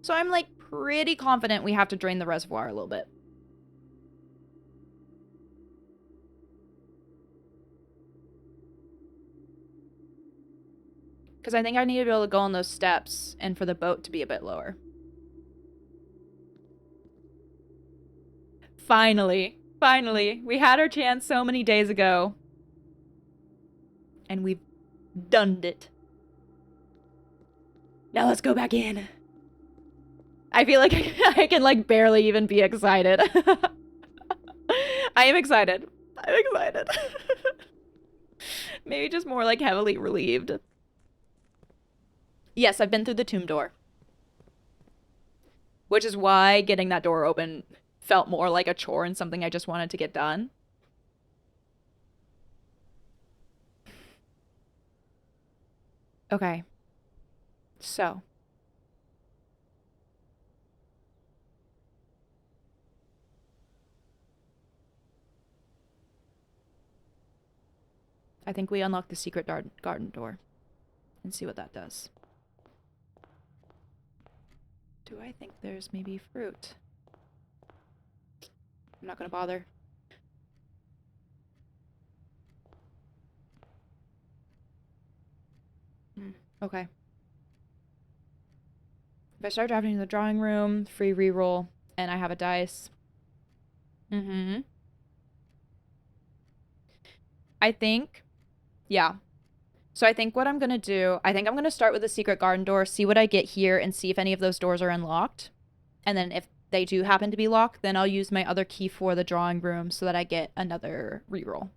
So I'm like pretty confident we have to drain the reservoir a little bit. Because I think I need to be able to go on those steps and for the boat to be a bit lower. Finally. Finally. We had our chance so many days ago. And we've done it. Now let's go back in. I feel like I can like barely even be excited. I am excited. I'm excited. Maybe just more like heavily relieved. Yes, I've been through the tomb door. Which is why getting that door open felt more like a chore and something I just wanted to get done. Okay. So. I think we unlock the secret garden door and see what that does. Do I think there's maybe fruit? I'm not gonna bother. Okay. If I start drafting in the drawing room, free reroll, and I have a dice. I think, yeah. So I think what I'm gonna do, I think I'm gonna start with the secret garden door, see what I get here, and see if any of those doors are unlocked. And then if they do happen to be locked, then I'll use my other key for the drawing room so that I get another reroll.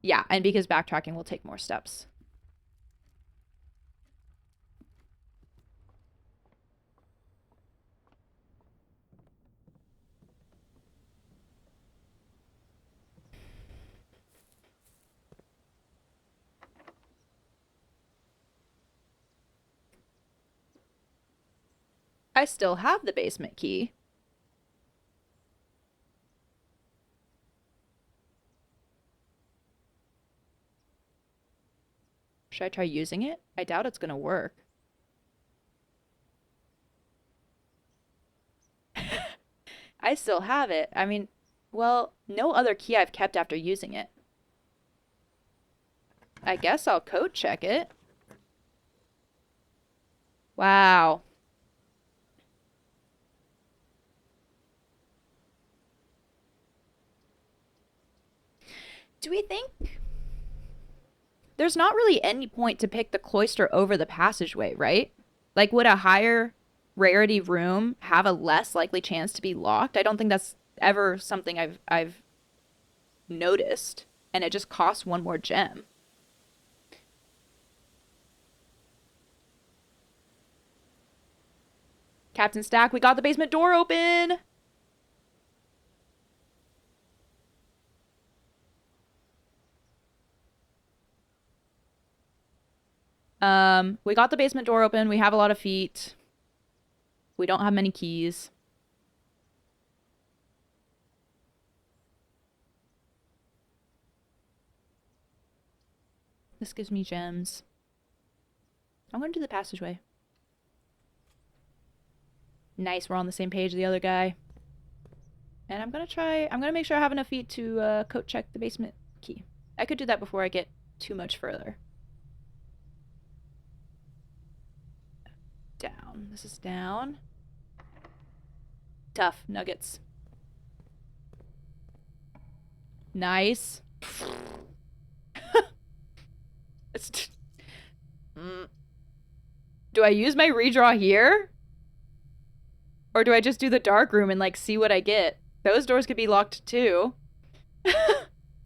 Yeah, and because backtracking will take more steps. I still have the basement key. Should I try using it? I doubt it's gonna work. I still have it. I mean, well, no other key I've kept after using it. I guess I'll code check it. Wow. Do we think there's not really any point to pick the cloister over the passageway, right? Like, would a higher rarity room have a less likely chance to be locked? I don't think that's ever something I've noticed, and it just costs one more gem. Captain Stack, we got the basement door open. We got the basement door open. We have a lot of feet. We don't have many keys. This gives me gems. I'm going to do the passageway. Nice, we're on the same page as the other guy. And I'm gonna make sure I have enough feet to code check the basement key. I could do that before I get too much further. Down. This is down. Tough. Nuggets. Nice. Do I use my redraw here? Or do I just do the dark room and like see what I get? Those doors could be locked too.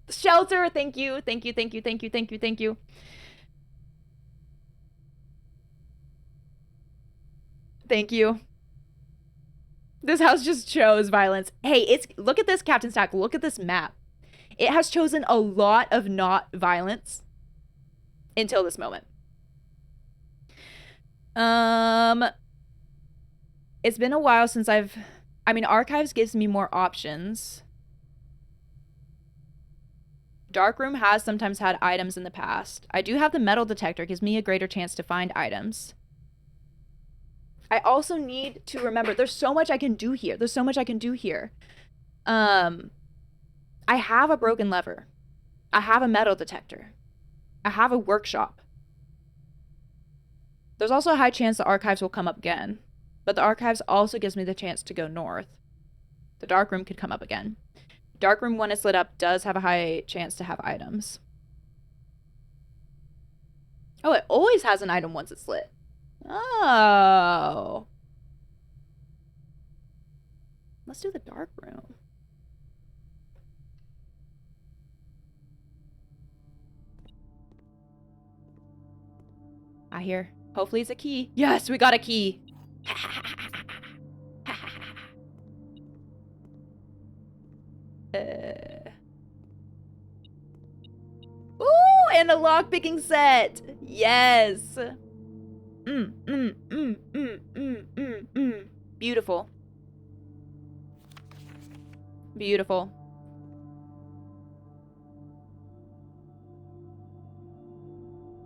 Shelter, thank you. Thank you, thank you, thank you, thank you, thank you. Thank you. This house just chose violence. Hey, look at this, Captain Stack. Look at this map. It has chosen a lot of not violence until this moment. It's been a while since I mean, archives gives me more options. Darkroom has sometimes had items in the past. I do have the metal detector, gives me a greater chance to find items. I also need to remember, there's so much I can do here. There's so much I can do here. I have a broken lever. I have a metal detector. I have a workshop. There's also a high chance the archives will come up again. But the archives also gives me the chance to go north. The dark room could come up again. Dark room, when it's lit up, does have a high chance to have items. Oh, it always has an item once it's lit. Oh. Let's do the dark room. I hear. Hopefully it's a key. Yes, we got a key. Ooh, and a lockpicking set. Yes. Beautiful. Beautiful.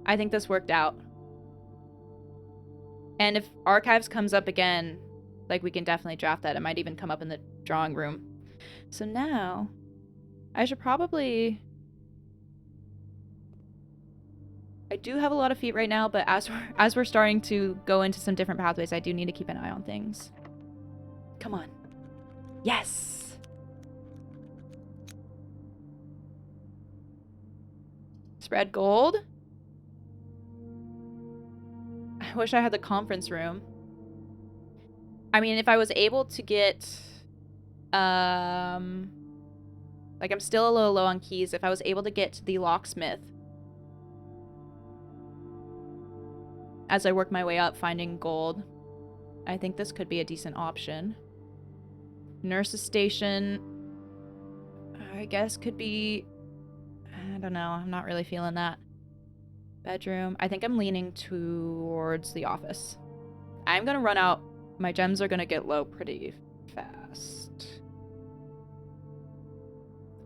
I think this worked out. And if archives comes up again, like, we can definitely draft that. It might even come up in the drawing room. So now, I should probably... I do have a lot of feet right now, but as we're starting to go into some different pathways, I do need to keep an eye on things. Come on. Yes! Spread gold. I wish I had the conference room. I mean, if I was able to get... like, I'm still a little low on keys. If I was able to get the locksmith as I work my way up finding gold, I think this could be a decent option. Nurse's station, I guess, could be... I don't know. I'm not really feeling that. Bedroom. I think I'm leaning towards the office. I'm gonna run out. My gems are gonna get low pretty fast.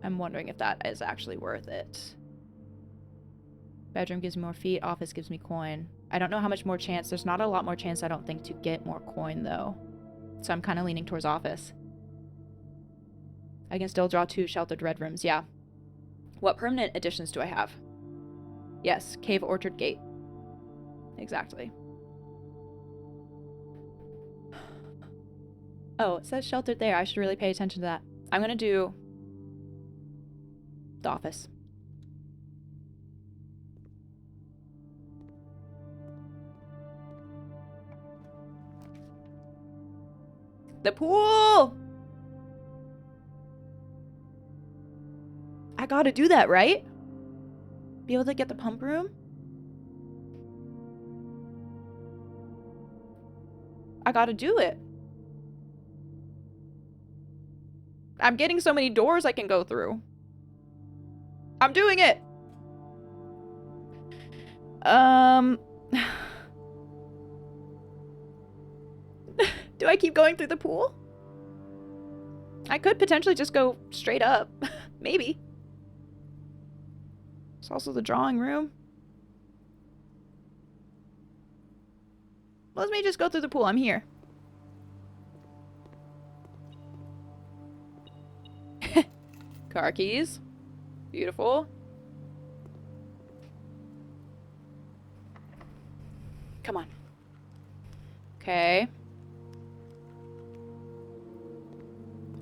I'm wondering if that is actually worth it. Bedroom gives me more feet. Office gives me coin. I don't know how much more chance. There's not a lot more chance, I don't think, to get more coin, though. So I'm kind of leaning towards office. I can still draw 2 sheltered red rooms. Yeah. What permanent additions do I have? Yes. Cave Orchard Gate. Exactly. Oh, it says sheltered there. I should really pay attention to that. I'm going to do the office. The pool! I gotta do that, right? Be able to get the pump room? I gotta do it. I'm getting so many doors I can go through. I'm doing it! Do I keep going through the pool? I could potentially just go straight up. Maybe. It's also the drawing room. Let me just go through the pool. I'm here. Car keys. Beautiful. Come on. Okay.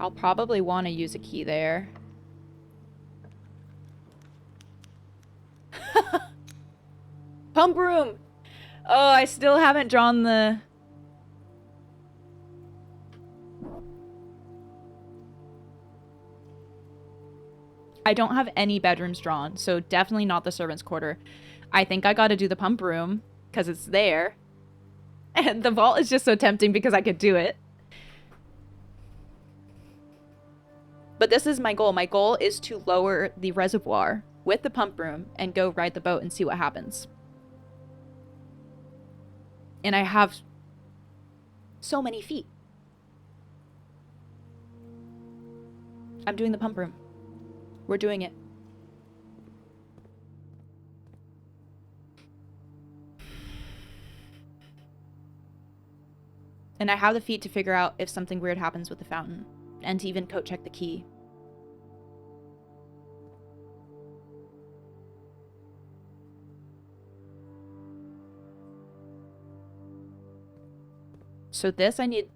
I'll probably want to use a key there. Pump room! Oh, I still haven't drawn the... I don't have any bedrooms drawn, so definitely not the servant's quarter. I think I gotta do the pump room, because it's there. And the vault is just so tempting because I could do it. But this is my goal. My goal is to lower the reservoir with the pump room and go ride the boat and see what happens. And I have so many feet. I'm doing the pump room. We're doing it. And I have the feet to figure out if something weird happens with the fountain. And to even coat check the key. So this I need...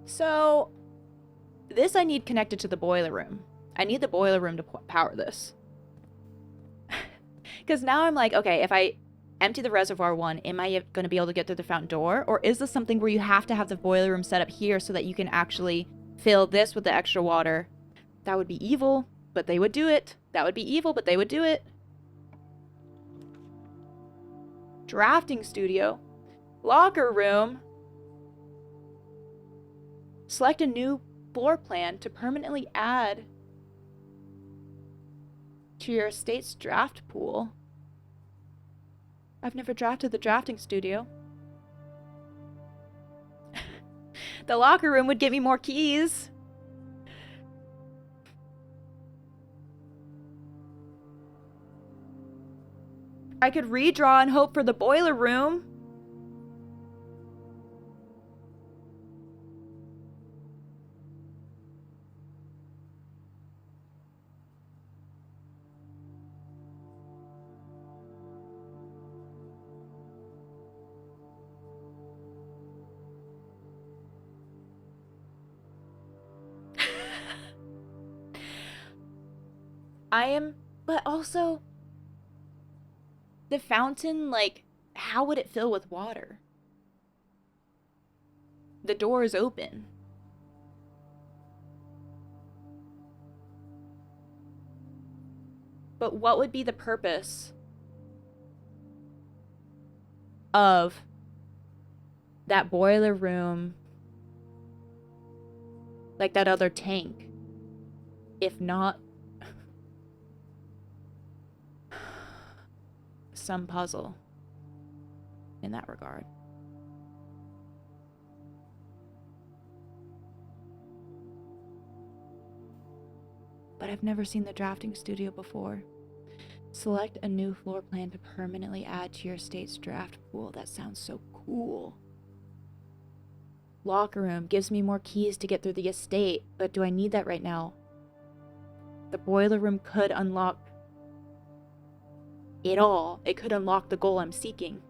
So this I need connected to the boiler room. I need the boiler room to power this. Because now I'm like, okay, if I empty the reservoir one, am I going to be able to get through the fountain door? Or is this something where you have to have the boiler room set up here so that you can actually fill this with the extra water? That would be evil, but they would do it. That would be evil, but they would do it. Drafting studio. Locker room. Select a new floor plan to permanently add to your estate's draft pool. I've never drafted the drafting studio. The locker room would get me more keys. I could redraw and hope for the boiler room. But also, the fountain, like, how would it fill with water? The door is open. But what would be the purpose of that boiler room, like that other tank, if not some puzzle in that regard? But I've never seen the drafting studio before. Select a new floor plan to permanently add to your estate's draft pool. That sounds so cool. Locker room gives me more keys to get through the estate, but do I need that right now? The boiler room could unlock it all. It could unlock the goal I'm seeking.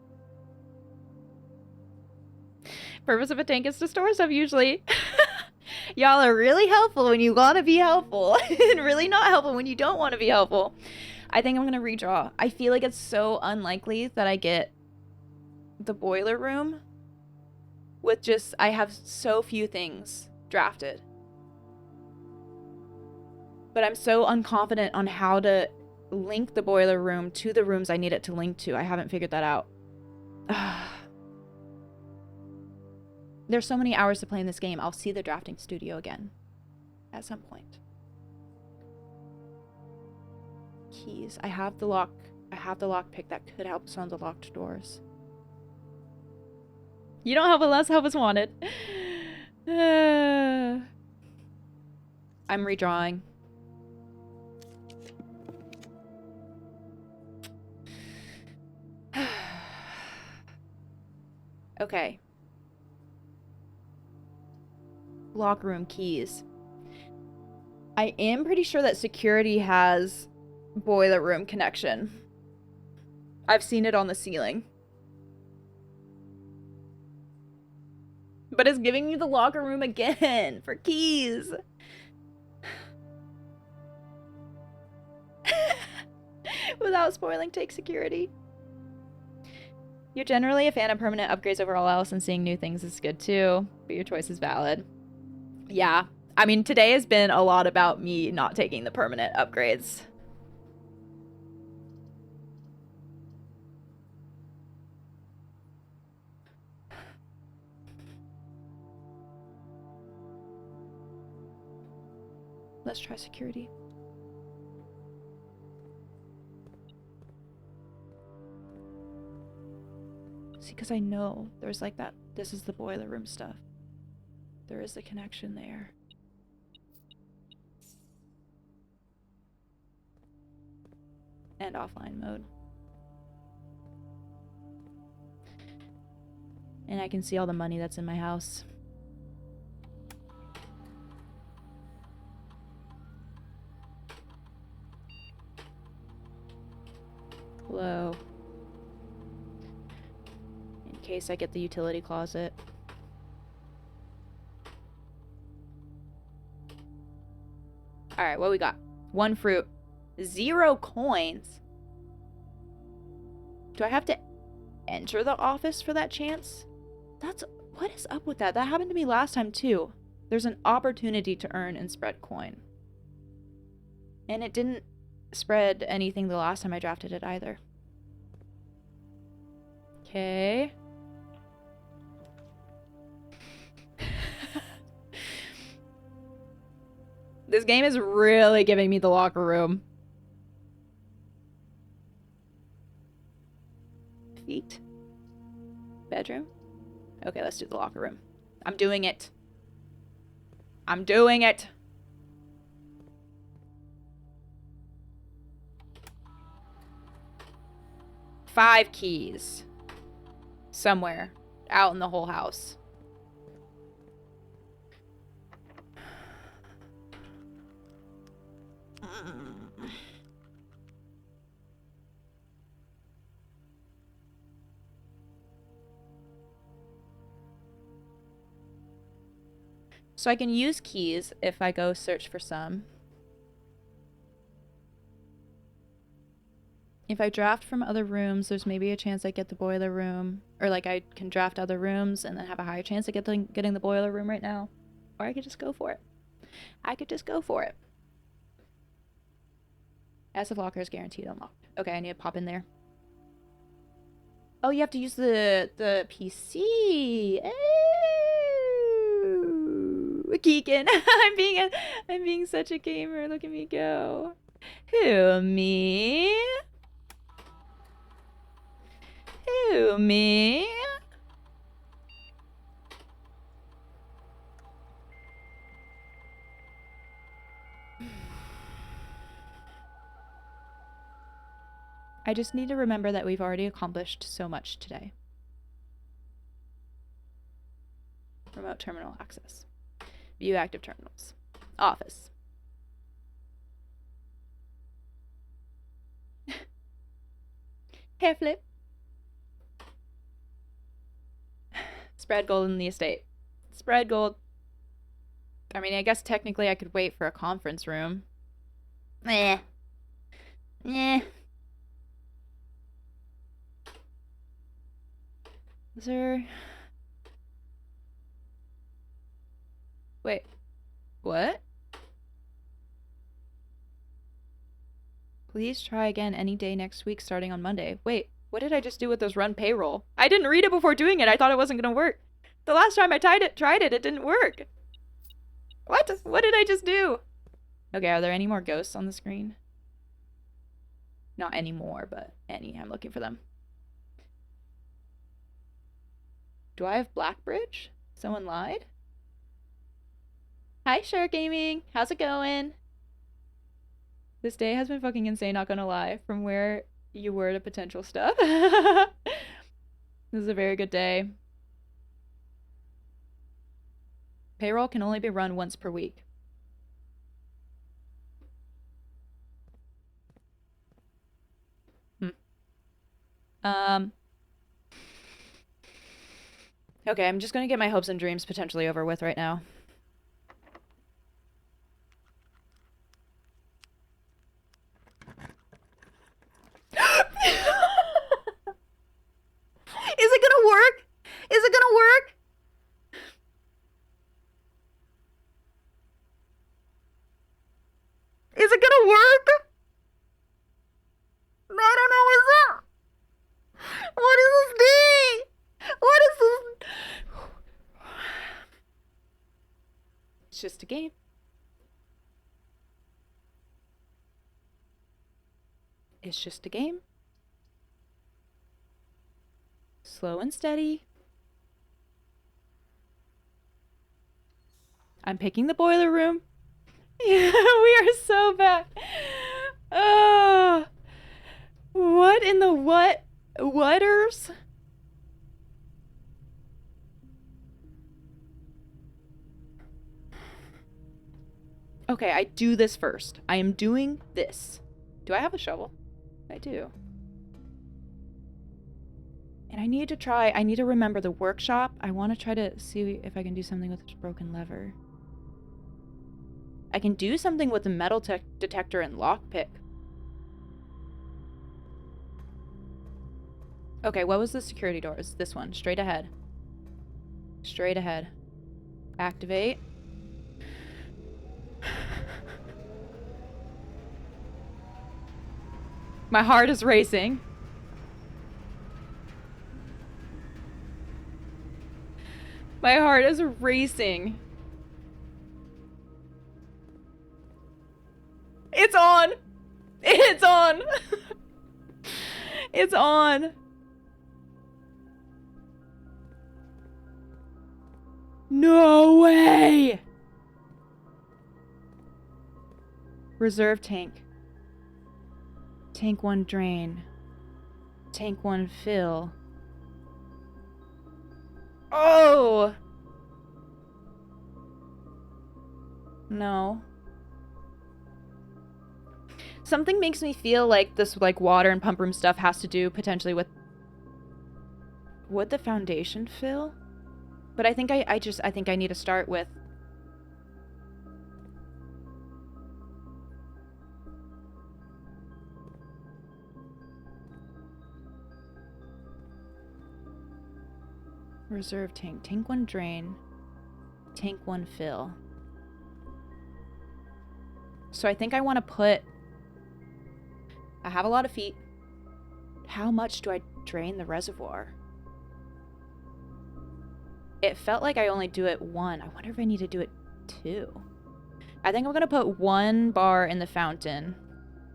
Purpose of a tank is to store stuff usually. Y'all are really helpful when you want to be helpful and really not helpful when you don't want to be helpful. I think I'm going to redraw. I feel like it's so unlikely that I get the boiler room with just, I have so few things drafted. But I'm so unconfident on how to link the boiler room to the rooms I need it to link to. I haven't figured that out. There's so many hours to play in this game. I'll see the drafting studio again at some point. Keys. I have the lock pick that could help us on the locked doors. You don't help unless help is wanted. I'm redrawing. Okay. Locker room keys. I am pretty sure that security has boiler room connection. I've seen it on the ceiling. But it's giving me the locker room again for keys. Without spoiling take security. You're generally a fan of permanent upgrades over all else, and seeing new things is good too, but your choice is valid. Yeah. I mean, today has been a lot about me not taking the permanent upgrades. Let's try security. because I know there's like that. This is the boiler room stuff. There is a connection there. And offline mode. And I can see all the money that's in my house. Hello. In case I get the utility closet. Alright, what we got? 1 fruit. 0 coins. Do I have to enter the office for that chance? What is up with that? That happened to me last time too. There's an opportunity to earn and spread coin. And it didn't spread anything the last time I drafted it either. Okay. This game is really giving me the locker room. Feet. Bedroom. Okay, let's do the locker room. I'm doing it. I'm doing it. Five keys. Somewhere. Out in the whole house. So I can use keys if I go search for some. If I draft from other rooms, there's maybe a chance I get the boiler room. Or like I can draft other rooms and then have a higher chance of getting the boiler room right now. Or I could just go for it. I could just go for it. SF locker is guaranteed unlocked. Okay, I need to pop in there. Oh, you have to use the PC. Oh, Keegan. I'm being such a gamer. Look at me go. Who, me? Who, me? I just need to remember that we've already accomplished so much today. Remote terminal access. View active terminals. Office. Hair flip. Spread gold in the estate. Spread gold. I mean, I guess technically I could wait for a conference room. Eh. Eh. Is there... Wait. What? Please try again any day next week starting on Monday. Wait, what did I just do with this run payroll? I didn't read it before doing it. I thought it wasn't going to work. The last time I tried it, it didn't work. What? What did I just do? Okay, are there any more ghosts on the screen? Not anymore, but any. I'm looking for them. Do I have Blackbridge? Someone lied? Hi, Shark Gaming. How's it going? This day has been fucking insane, not gonna lie. From where you were to potential stuff. This is a very good day. Payroll can only be run once per week. Okay, I'm just gonna get my hopes and dreams potentially over with right now. Is it gonna work? Is it gonna work? Is it gonna work? I don't know, is it? What is this thing? What is this? It's just a game. It's just a game. Slow and steady. I'm picking the boiler room. Yeah, we are so bad. Oh, what in the whaters? Okay, I do this first. I am doing this. Do I have a shovel? I do. And I need to remember the workshop. I want to try to see if I can do something with this broken lever. I can do something with the metal detector and lockpick. Okay, what was the security door? It's this one. Straight ahead. Straight ahead. Activate. My heart is racing. My heart is racing. It's on! It's on! It's on! No way! Reserve tank. Tank 1 drain. Tank 1 fill. Oh! No. Something makes me feel like this like water and pump room stuff has to do potentially with... Would the foundation fill? But I think I think I need to start with... Reserve tank. Tank 1 drain. Tank 1 fill. So I think I want to put... I have a lot of feet. How much do I drain the reservoir? It felt like I only do it 1. I wonder if I need to do it 2. I think I'm going to put 1 bar in the fountain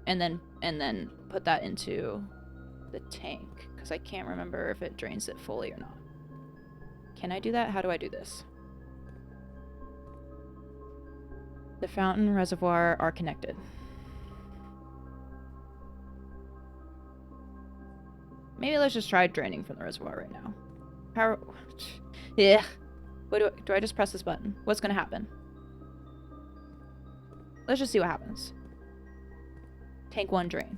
and then put that into the tank because I can't remember if it drains it fully or not. Can I do that? How do I do this? The fountain and reservoir are connected. Maybe let's just try draining from the reservoir right now. How... Yeah. What do I just press this button? What's gonna happen? Let's just see what happens. Tank 1 drain.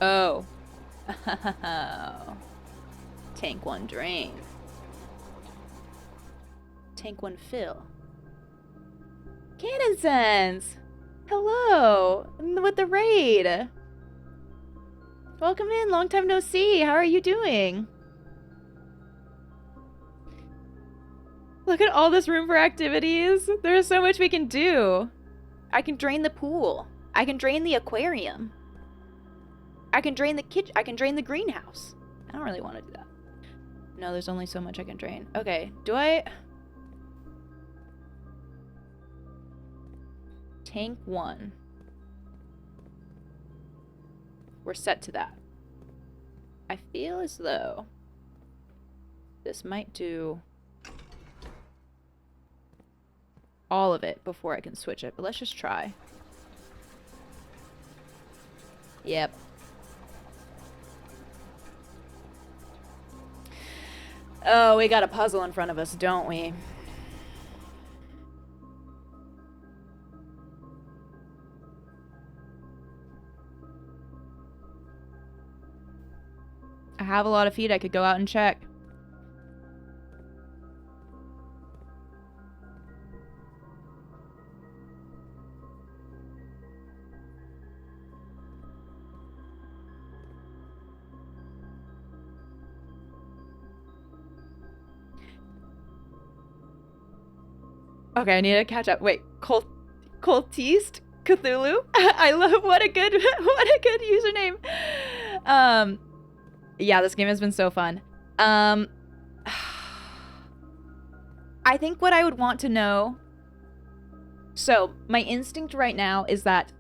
Oh. Tank 1 drain. Tank 1 fill. Cannon sense! Hello! With the raid! Welcome in, long time no see. How are you doing? Look at all this room for activities. There's so much we can do. I can drain the pool. I can drain the aquarium. I can drain the kitchen. I can drain the greenhouse. I don't really want to do that. No, there's only so much I can drain. Okay, do I... Tank 1. We're set to that. I feel as though this might do all of it before I can switch it, but let's just try. Yep. Oh, we got a puzzle in front of us, don't we? I have a lot of feet. I could go out and check. Okay, I need to catch up. Wait, Cultiste Cthulhu? I love what a good username. Yeah, this game has been so fun. I think what I would want to know... So, my instinct right now is that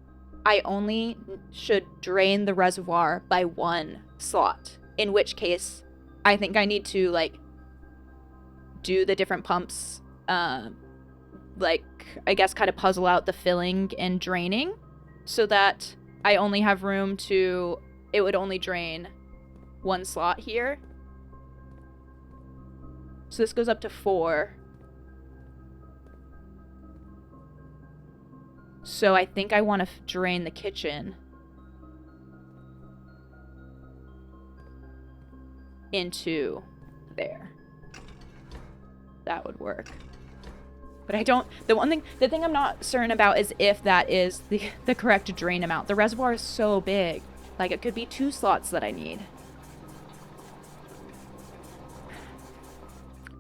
I only should drain the reservoir by 1 slot. In which case, I think I need to, like, do the different pumps, like, I guess kind of puzzle out the filling and draining so that I only have room to, it would only drain 1 slot here. So this goes up to 4. So I think I want to drain the kitchen into there. That would work. But I don't, the thing I'm not certain about is if that is the correct drain amount. The reservoir is so big. Like, it could be 2 slots that I need.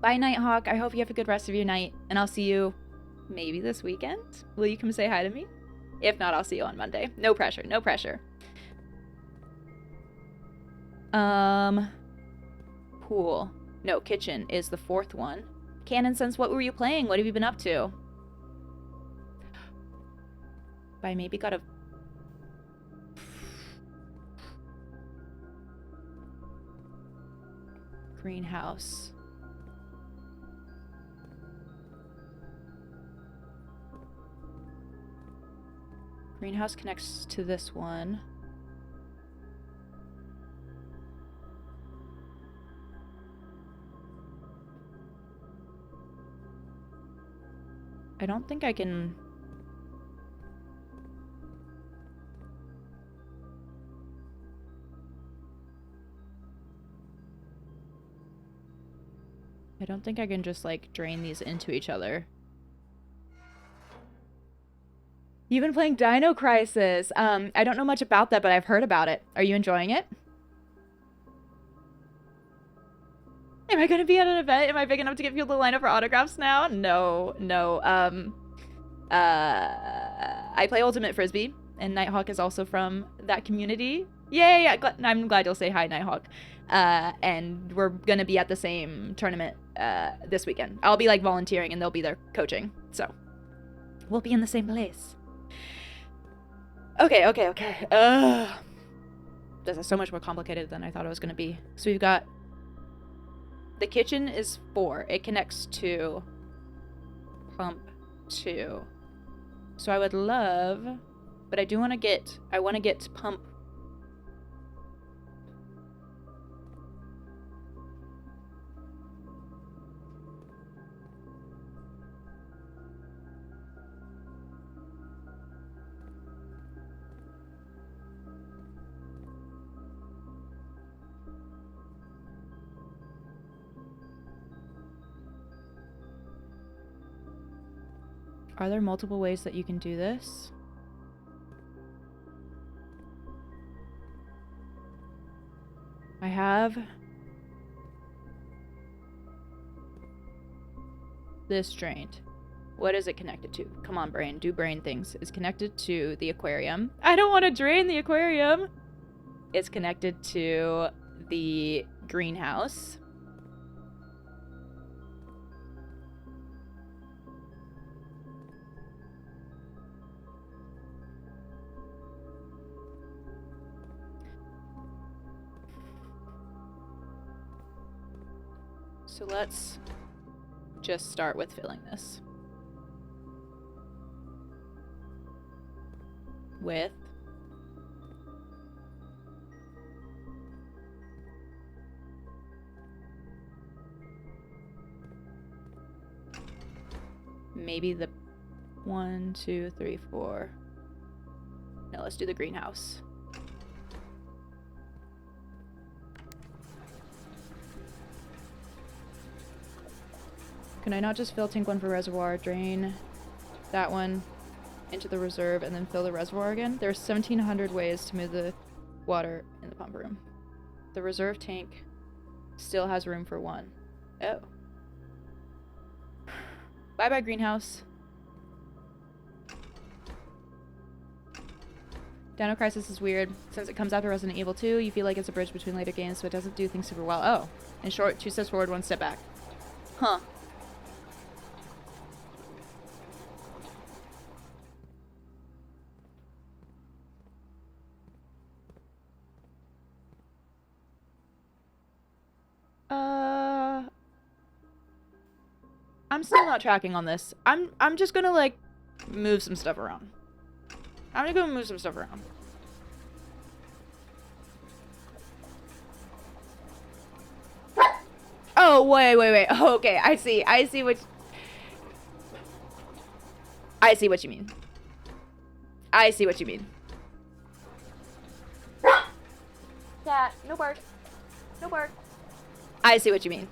Bye, Nighthawk. I hope you have a good rest of your night, and I'll see you maybe this weekend. Will you come say hi to me? If not, I'll see you on Monday. No pressure, no pressure. Pool. No, kitchen is the 4th one. Canon Sense, what were you playing? What have you been up to? I maybe got a... greenhouse. Greenhouse connects to this one. I don't think I can... I don't think I can just, like, drain these into each other. You've been playing Dino Crisis. I don't know much about that, but I've heard about it. Are you enjoying it? Am I going to be at an event? Am I big enough to get people to line up for autographs now? No, no. I play Ultimate Frisbee, and Nighthawk is also from that community. Yay! I'm glad you'll say hi, Nighthawk. And we're going to be at the same tournament this weekend. I'll be, like, volunteering, and they'll be there coaching. So, we'll be in the same place. Okay. This is so much more complicated than I thought it was going to be. So we've got... The kitchen is 4. It connects to pump 2. So I would love... But I do want to get... I want to get pump... Are there multiple ways that you can do this? I have this drained. What is it connected to? Come on, brain. Do brain things. It's connected to the aquarium. I don't want to drain the aquarium. It's connected to the greenhouse. So let's just start with filling this with maybe the 1, 2, 3, 4. No, let's do the greenhouse. Can I not just fill tank 1 for reservoir, drain that one into the reserve, and then fill the reservoir again? There's 1,700 ways to move the water in the pump room. The reserve tank still has room for 1. Oh. Bye-bye, greenhouse. Dino Crisis is weird. Since it comes after Resident Evil 2, you feel like it's a bridge between later games, so it doesn't do things super well. Oh. In short, 2 steps forward, 1 step back. Huh. I'm still not tracking on this. I'm just gonna, like, move some stuff around. I'm gonna go move some stuff around. Oh, wait. Oh, okay, I see what... I see what you mean. I see what you mean. Cat, no bark. No bark. I see what you mean.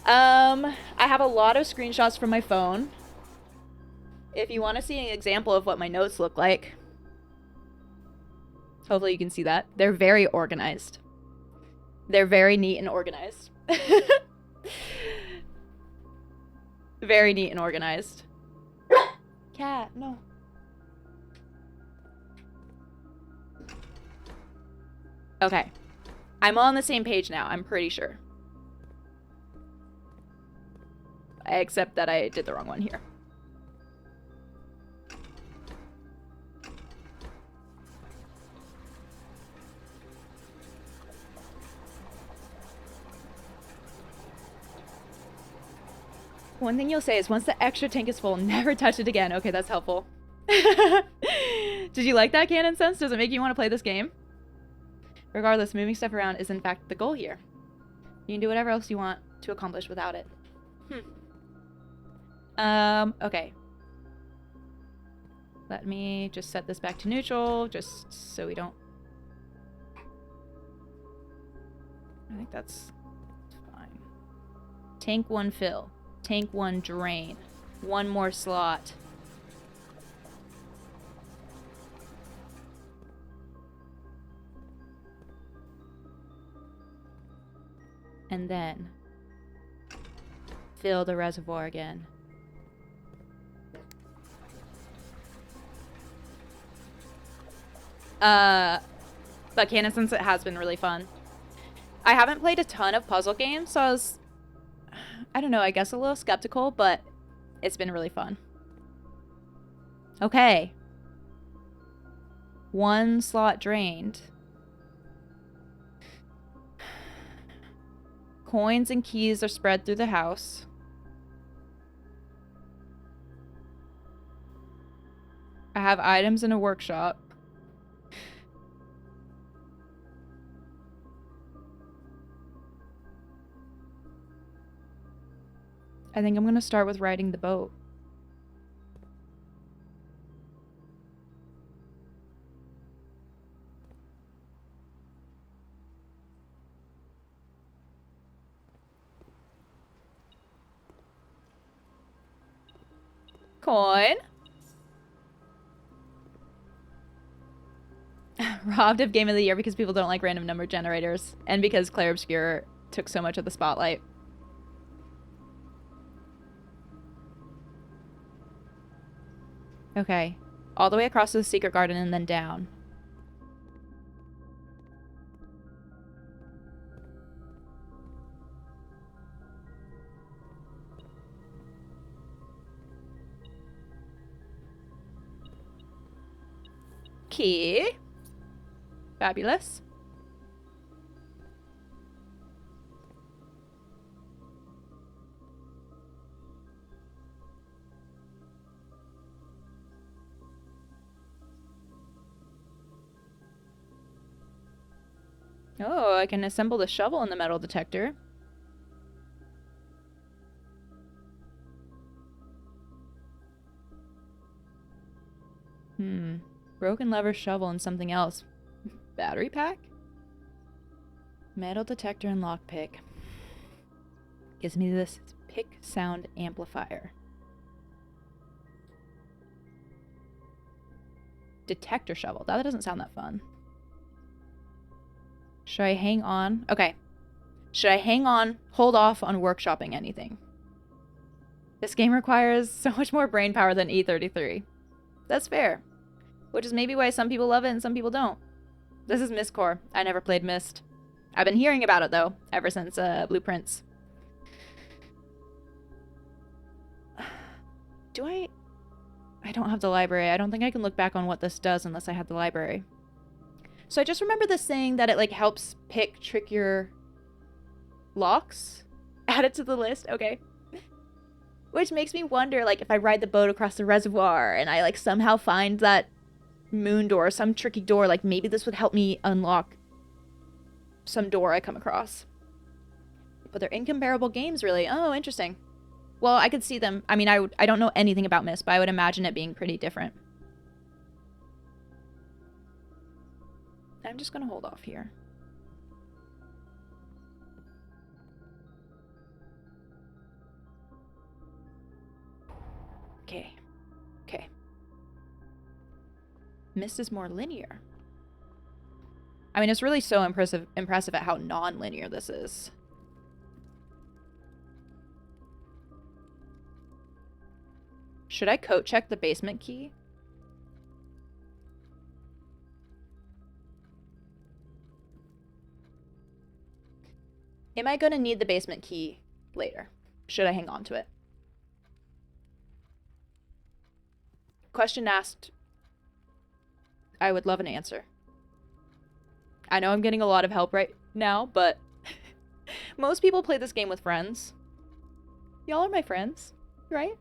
I have a lot of screenshots from my phone. If you want to see an example of what my notes look like, hopefully you can see that. They're very organized. They're very neat and organized. Very neat and organized. Cat, no. Okay. I'm on the same page now, I'm pretty sure. Except that I did the wrong one here. One thing you'll say is once the extra tank is full, never touch it again. Okay, that's helpful. Did you like that, Canon Sense? Does it make you want to play this game? Regardless, moving stuff around is in fact the goal here. You can do whatever else you want to accomplish without it. Okay. Let me just set this back to neutral, just so we don't... I think that's fine. Tank 1 fill. Tank 1 drain. One more slot. And then fill the reservoir again. But Canon, since it has been really fun. I haven't played a ton of puzzle games, so I don't know, I guess a little skeptical, but it's been really fun. Okay. One slot drained. Coins and keys are spread through the house. I have items in a workshop. I think I'm gonna start with riding the boat. Coin. Robbed of Game of the Year because people don't like random number generators. And because Clair Obscure took so much of the spotlight. Okay. All the way across to the secret garden and then down. Key. Fabulous. Oh, I can assemble the shovel in the metal detector. Broken lever shovel and something else. Battery pack? Metal detector and lockpick. Gives me this pick sound amplifier. Detector shovel. That doesn't sound that fun. Should I hang on? Okay. Should I hang on, hold off on workshopping anything? This game requires so much more brain power than E33. That's fair. Which is maybe why some people love it and some people don't. This is Mistcore. I never played Myst. I've been hearing about it, though, ever since Blueprints. Do I don't have the library. I don't think I can look back on what this does unless I have the library. So I just remember this saying that it, like, helps pick trickier locks. Add it to the list. Okay. Which makes me wonder, like, if I ride the boat across the reservoir and I, like, somehow find that moon door, some tricky door, like, maybe this would help me unlock some door I come across. But they're incomparable games, really. Oh, interesting. Well, I could see them. I mean, I don't know anything about Myst, but I would imagine it being pretty different. I'm just gonna hold off here. Okay. Okay. Myst is more linear. I mean, it's really so impressive at how non-linear this is. Should I coat check the basement key? Am I gonna need the basement key later? Should I hang on to it? Question asked. I would love an answer. I know I'm getting a lot of help right now, but most people play this game with friends. Y'all are my friends, right?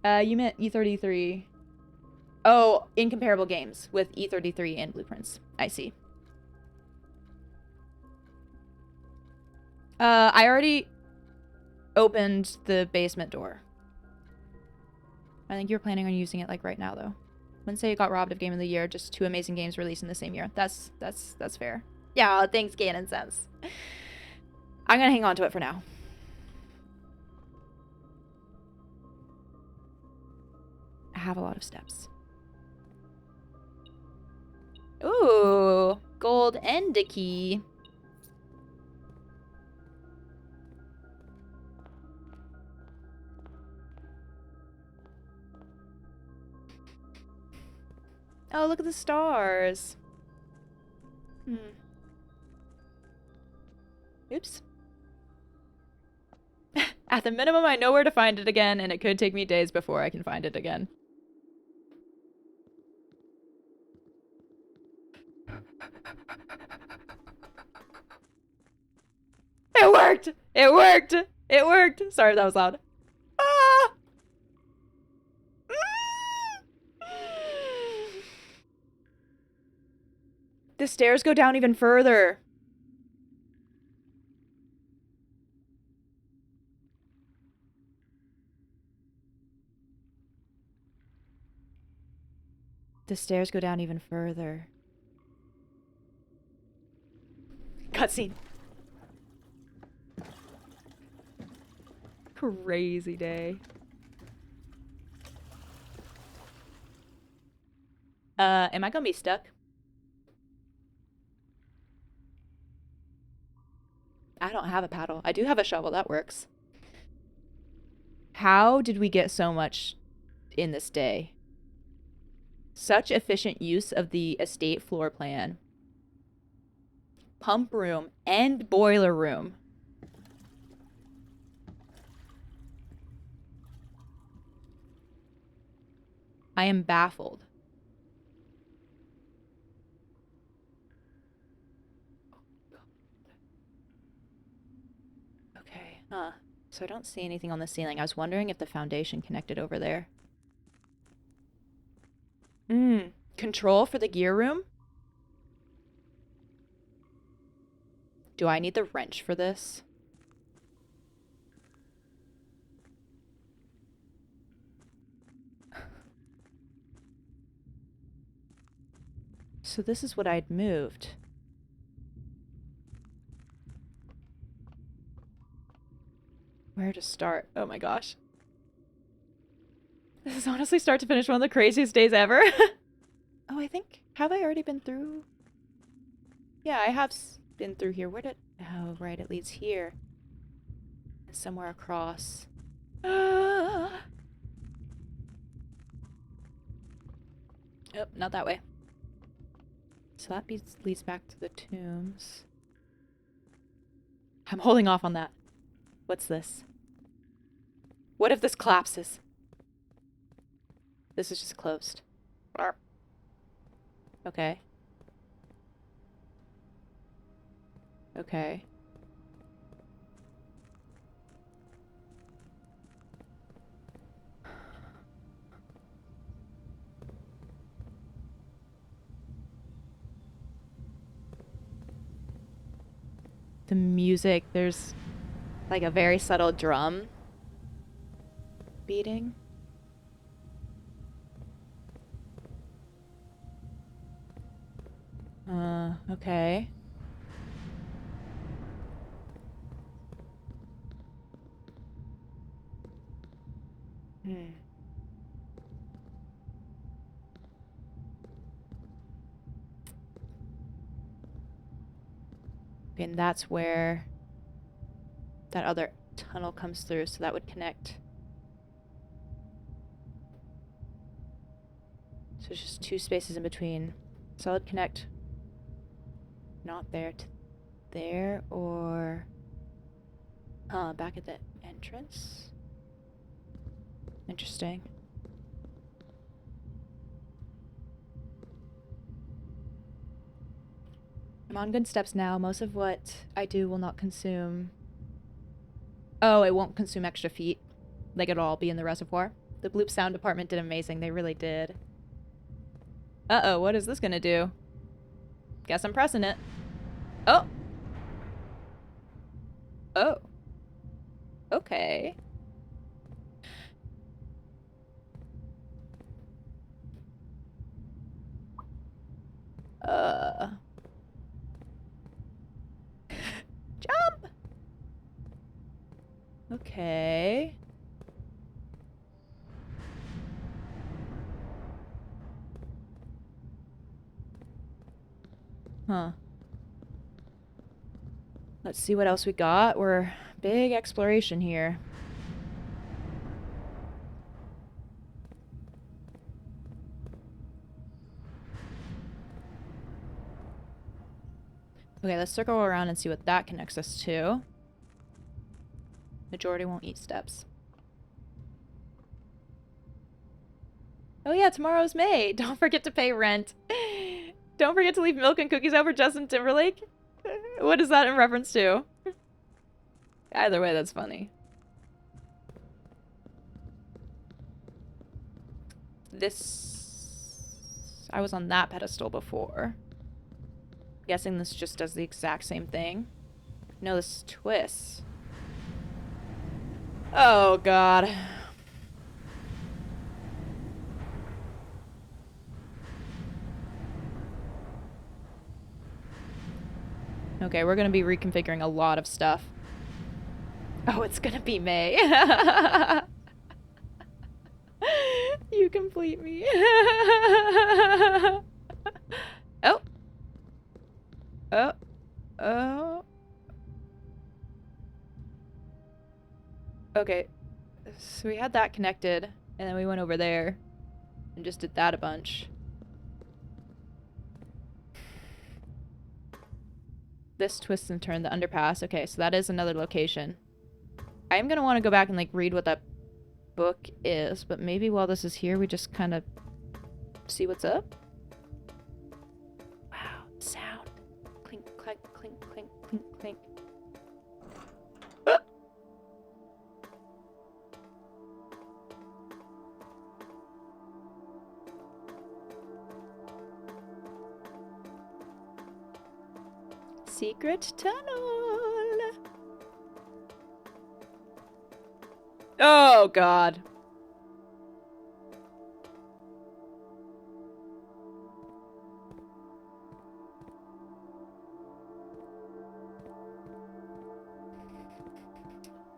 You meant E33. Oh, incomparable games with E33 and Blueprints. I see. I already opened the basement door. I think you're planning on using it like right now, though. Wouldn't say it got robbed of Game of the Year. Just 2 amazing games released in the same year. That's fair. Yeah, thanks, Ganon Sense. I'm gonna hang on to it for now. I have a lot of steps. Ooh, gold and a key. Oh, look at the stars. Oops. At the minimum, I know where to find it again, and it could take me days before I can find it again. It worked! It worked! It worked! Sorry if that was loud. Ah! The stairs go down even further. The stairs go down even further. Cutscene. Crazy day. Am I gonna be stuck? I don't have a paddle. I do have a shovel. That works. How did we get so much in this day? Such efficient use of the estate floor plan. Pump room and boiler room. I am baffled. Okay, so I don't see anything on the ceiling. I was wondering if the foundation connected over there. Control for the gear room? Do I need the wrench for this? So this is what I'd moved. Where to start? Oh my gosh. This is honestly start to finish one of the craziest days ever. Oh, I think... Have I already been through? Yeah, I have been through here. Where did... Oh, right, it leads here. Somewhere across. Oh, not that way. So that leads back to the tombs. I'm holding off on that. What's this? What if this collapses? This is just closed. Okay. Okay. the music, there's like a very subtle drum beating. Okay. Okay, and that's where that other tunnel comes through, so that would connect. So it's just 2 spaces in between. So it would connect not there to there, or back at the entrance. Interesting. I'm on good steps now. Most of what I do will not consume... Oh, it won't consume extra feet. Like, it'll all be in the reservoir. The Bloop sound department did amazing. They really did. Uh-oh, what is this gonna do? Guess I'm pressing it. Oh! Oh. Okay. Jump! Okay. Huh. Let's see what else we got. We're big exploration here. Okay, let's circle around and see what that connects us to. Majority won't eat steps. Oh yeah, tomorrow's May. Don't forget to pay rent. Don't forget to leave milk and cookies out for Justin Timberlake. What is that in reference to? Either way, that's funny. This... I was on that pedestal before. Guessing this just does the exact same thing. No, this twists. Oh, God. Okay, we're gonna be reconfiguring a lot of stuff. Oh, it's gonna be May. You complete me. Oh. Oh. Oh. Okay. So we had that connected, and then we went over there and just did that a bunch. This twist and turn, the underpass. Okay, so that is another location. I'm gonna want to go back and like read what that book is, but maybe while this is here, we just kind of see what's up. Wow, sound. Clink, clink, clink, clink, clink, clink. Ah! Secret tunnel. Oh, God.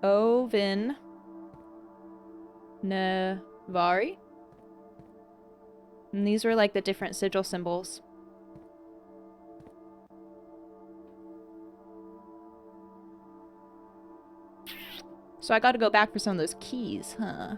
Ovin Navari. And these were like the different sigil symbols. So I gotta go back for some of those keys, huh?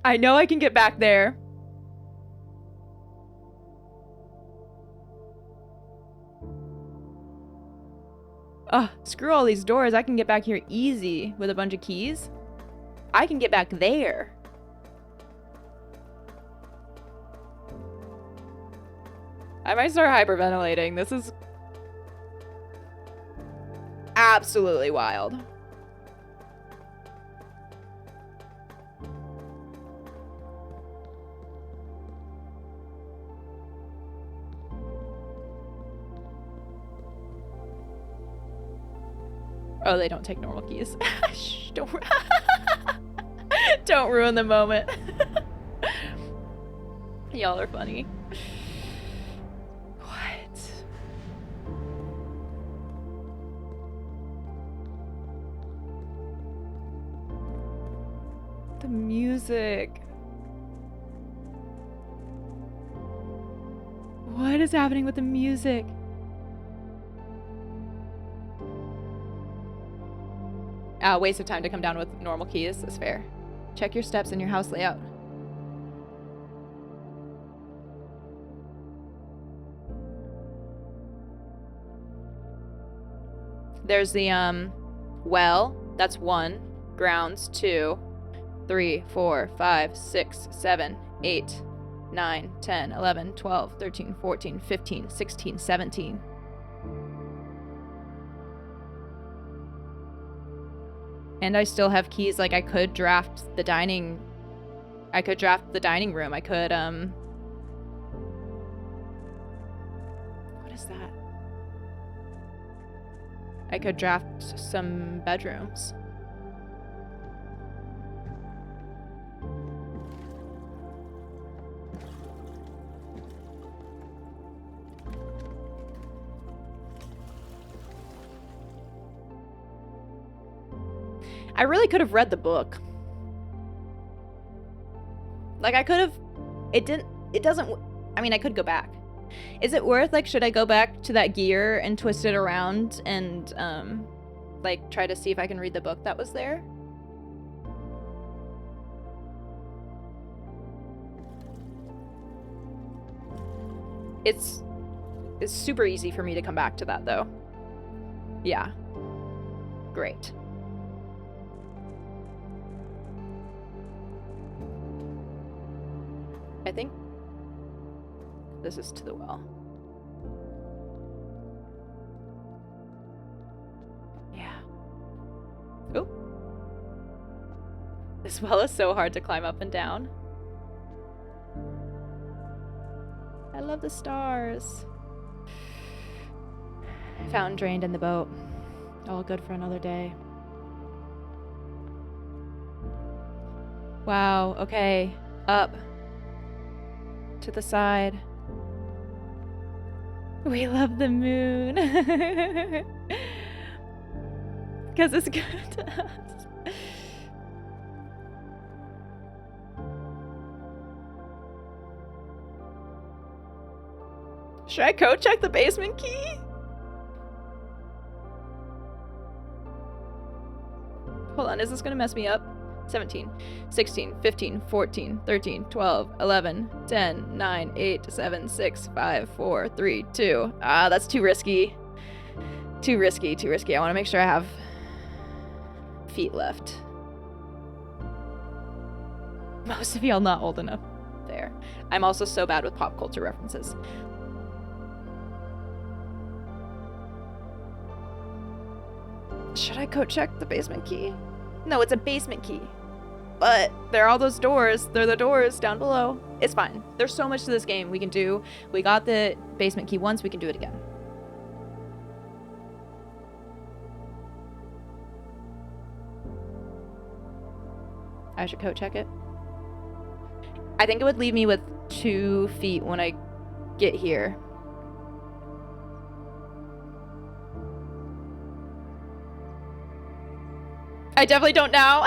I know I can get back there. Ugh, screw all these doors. I can get back here easy with a bunch of keys. I can get back there. I might start hyperventilating. This is absolutely wild. Oh, they don't take normal keys. Shh, don't don't ruin the moment. Y'all are funny. What? The music. What is happening with the music? Waste of time to come down with normal keys. That's fair. Check your steps and your house layout. There's the, well, that's 1. Grounds, 2. 3, 4, 5, 6, 7, 8, 9, 10, 11, 12, 13, 14, 15, 16, 17. And I still have keys. Like, I could draft the dining room. I could, what is that? I could draft some bedrooms. I really could have read the book. Like, I could have, it doesn't, I mean, I could go back. Is it worth, like, should I go back to that gear and twist it around and, like, try to see if I can read the book that was there? It's super easy for me to come back to that, though. Yeah. Great. I think this is to the well. Yeah. Oh. This well is so hard to climb up and down. I love the stars. Fountain drained in the boat. All good for another day. Wow, okay. Up. To the side. We love the moon. Because it's good to us. Should I code check the basement key? Hold on, is this gonna mess me up? 17, 16, 15, 14, 13, 12, 11, 10, 9, 8, 7, 6, 5, 4, 3, 2. Ah, that's too risky. Too risky, too risky. I want to make sure I have feet left. Most of y'all not old enough. There. I'm also so bad with pop culture references. Should I code check the basement key? No, it's a basement key. But there are all those doors. They're the doors down below. It's fine. There's so much to this game we can do. We got the basement key once. We can do it again. I should code check it. I think it would leave me with 2 feet when I get here. I definitely don't now.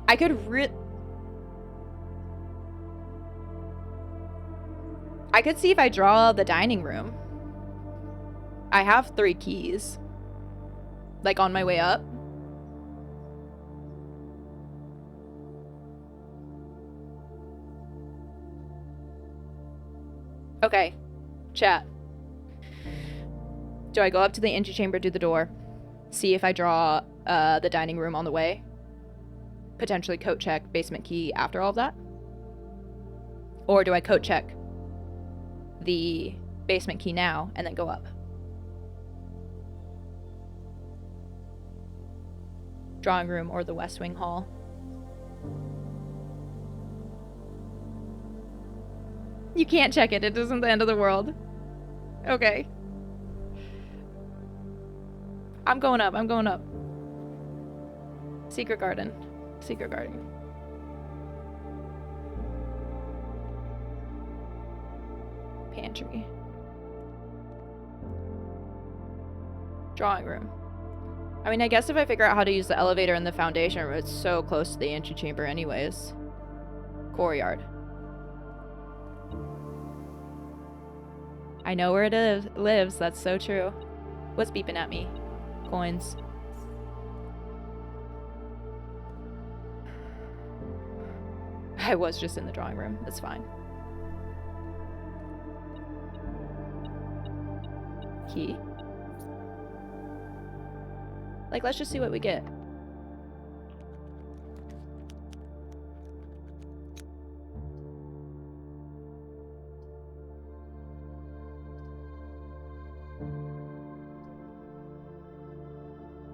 I could see if I draw the dining room. I have 3 keys. Like on my way up. Okay. Chat. Do I go up to the antechamber, do the door, see if I draw the dining room on the way? potentially coat check basement key after all of that? Or do I coat check the basement key now and then go up? Drawing room or the West Wing Hall? You can't check it. It isn't the end of the world. Okay. I'm going up. I'm going up. Secret garden. Secret garden. Pantry. Drawing room. I mean, I guess if I figure out how to use the elevator in the foundation room, it's so close to the antechamber anyways. Courtyard. I know where it lives. That's so true. What's beeping at me? Coins. I was just in the drawing room. That's fine. Key. Like, let's just see what we get.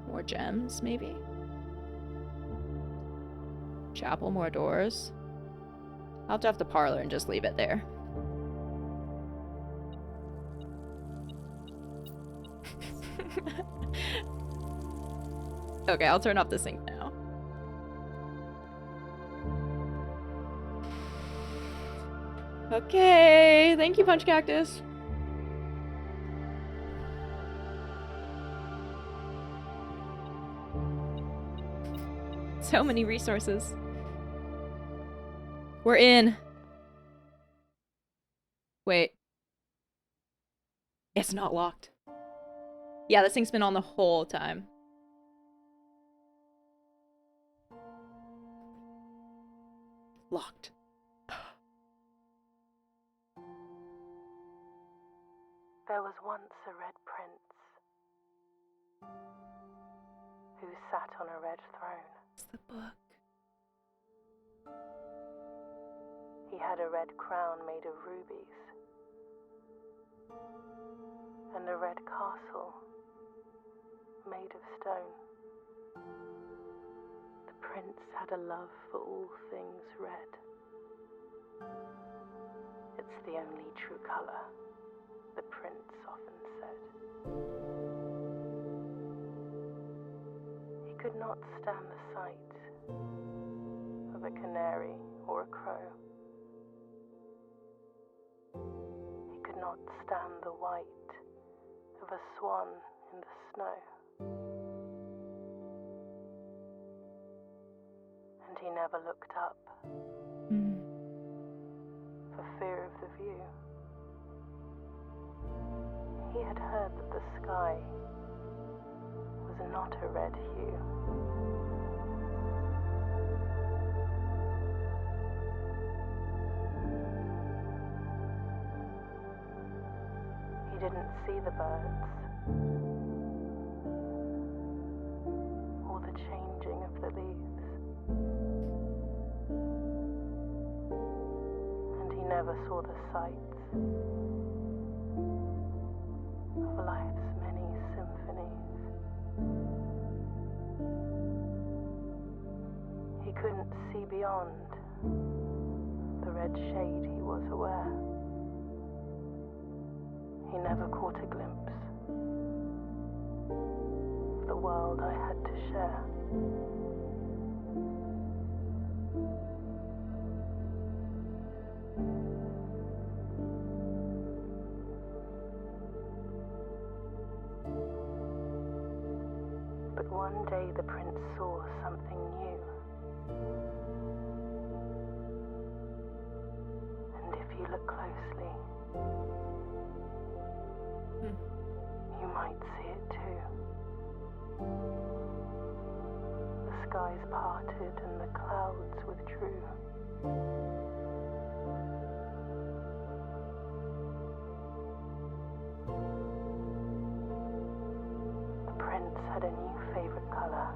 More gems, maybe? Chapel, more doors. I'll have to have the parlor and just leave it there. Okay, I'll turn off the sink now. Okay, thank you, Punch Cactus. So many resources. We're in. Wait. It's not locked. Yeah, this thing's been on the whole time. Locked. There was once a red prince who sat on a red throne. It's the book. He had a red crown made of rubies and a red castle made of stone. The prince had a love for all things red. It's the only true color, the prince often said. He could not stand the sight of a canary or a crow. He could not stand the white of a swan in the snow. And he never looked up for fear of the view. He had heard that the sky was not a red hue. He didn't see the birds or the changing of the leaves. And he never saw the sights of life's many symphonies. He couldn't see beyond the red shade he was aware. He never caught a glimpse of the world I had to share. But one day the prince saw something new. And if you look closely, you might see it too. The skies parted and the clouds withdrew. The prince had a new favorite color.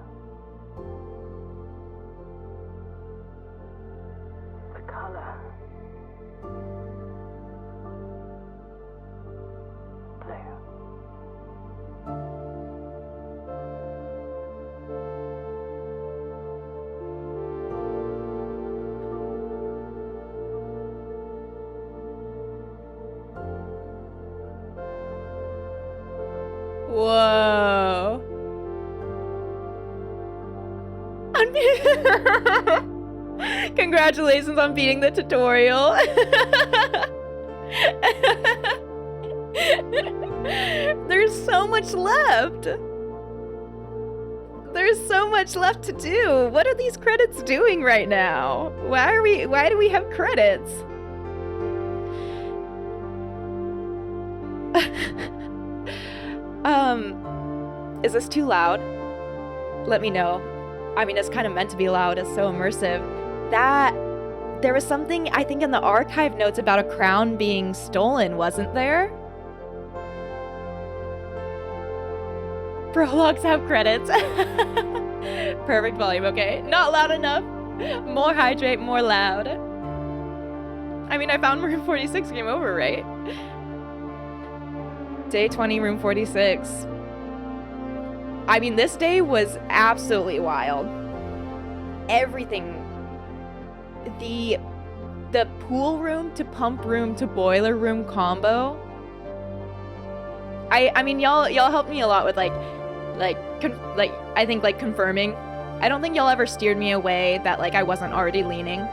Congratulations on beating the tutorial. There's so much left. There's so much left to do. What are these credits doing right now? Why do we have credits? Is this too loud? Let me know. I mean, it's kind of meant to be loud. It's so immersive. There was something, I think, in the archive notes about a crown being stolen, wasn't there? Prologues have credits. Perfect volume, okay. Not loud enough. More hydrate, more loud. I mean, I found room 46, game over, right? Day 20, room 46. I mean, this day was absolutely wild. Everything. The pool room to pump room to boiler room combo. I mean, y'all helped me a lot with I think like confirming. I don't think y'all ever steered me away that like I wasn't already leaning,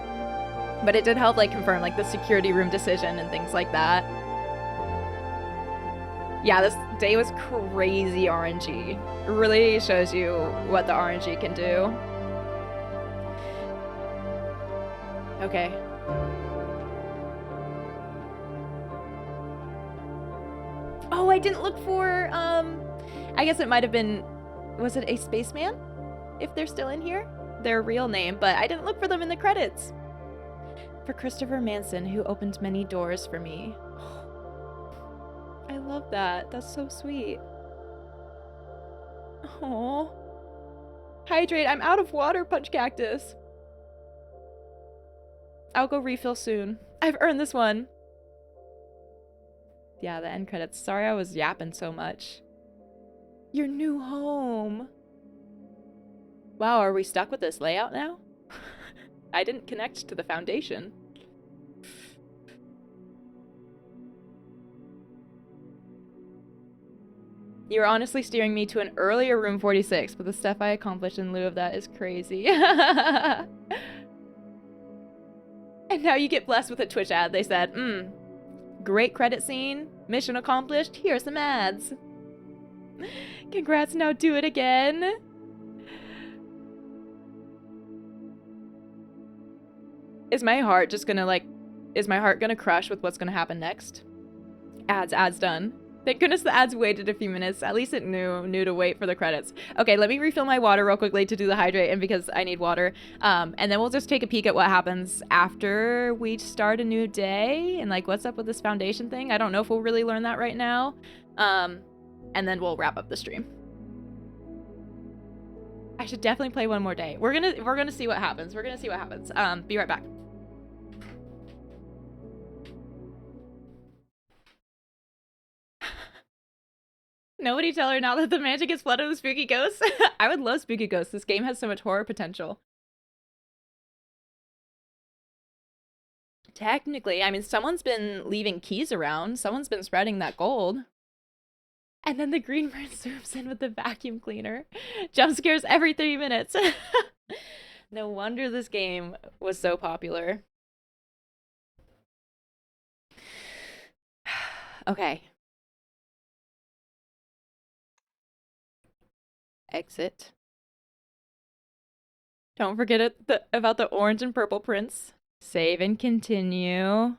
but it did help like confirm like the security room decision and things like that. Yeah, this day was crazy RNG. It really shows you what the RNG can do. Okay. Oh, I didn't look for, I guess it might have been, was it a spaceman? If they're still in here? Their real name, but I didn't look for them in the credits. For Christopher Manson, who opened many doors for me. I love that. That's so sweet. Oh. Hydrate, I'm out of water, Punch Cactus. I'll go refill soon. I've earned this one. Yeah, the end credits. Sorry I was yapping so much. Your new home. Wow, are we stuck with this layout now? I didn't connect to the foundation. You're honestly steering me to an earlier room 46, but the stuff I accomplished in lieu of that is crazy. And now you get blessed with a Twitch ad. They said, great credit scene, mission accomplished, here's some ads. Congrats, now do it again. Is my heart just gonna is my heart gonna crush with what's gonna happen next? Ads done. Thank goodness the ads waited a few minutes. At least it knew to wait for the credits. Okay, let me refill my water real quickly to do the hydrate, and because I need water. And then we'll just take a peek at what happens after we start a new day and like what's up with this foundation thing. I don't know if we'll really learn that right now. And then we'll wrap up the stream. I should definitely play one more day. We're gonna see what happens. We're gonna see what happens. Be right back. Nobody tell her now that the magic is flooded with spooky ghosts. I would love spooky ghosts. This game has so much horror potential. Technically, I mean, someone's been leaving keys around. Someone's been spreading that gold. And then the green bird swoops in with the vacuum cleaner. Jump scares every 3 minutes. No wonder this game was so popular. Okay. Exit. Don't forget about the orange and purple prints. Save and continue.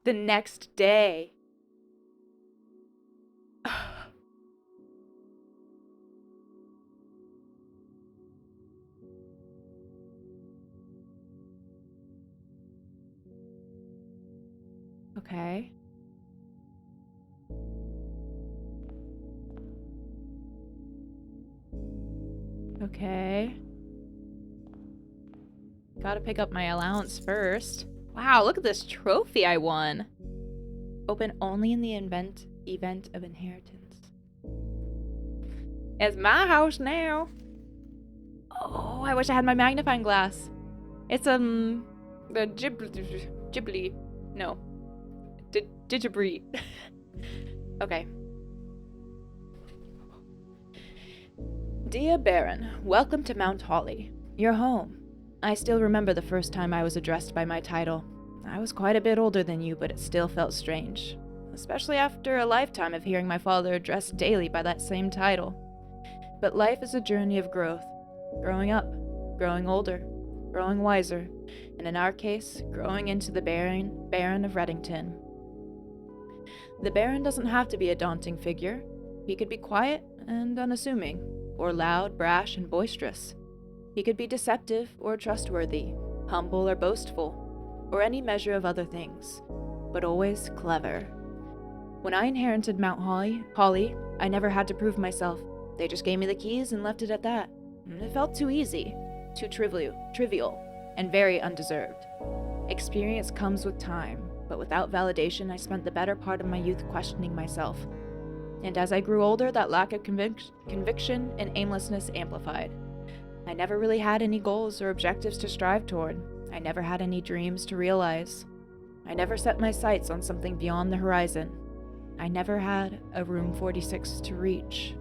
The next day. Okay. Okay. Gotta pick up my allowance first. Wow, look at this trophy I won. Open only in the event of inheritance. It's my house now. Oh, I wish I had my magnifying glass. It's, the Ghibli. No. Digibri. Okay. Dear Baron, welcome to Mount Holly, your home. I still remember the first time I was addressed by my title. I was quite a bit older than you, but it still felt strange, especially after a lifetime of hearing my father addressed daily by that same title. But life is a journey of growth, growing up, growing older, growing wiser, and in our case, growing into the Baron of Reddington. The Baron doesn't have to be a daunting figure. He could be quiet and unassuming, or loud, brash, and boisterous. He could be deceptive or trustworthy, humble or boastful, or any measure of other things, but always clever. When I inherited Mount Holly, I never had to prove myself. They just gave me the keys and left it at that. It felt too easy, too trivial, and very undeserved. Experience comes with time, but without validation, I spent the better part of my youth questioning myself. And as I grew older, that lack of conviction and aimlessness amplified. I never really had any goals or objectives to strive toward. I never had any dreams to realize. I never set my sights on something beyond the horizon. I never had a room 46 to reach.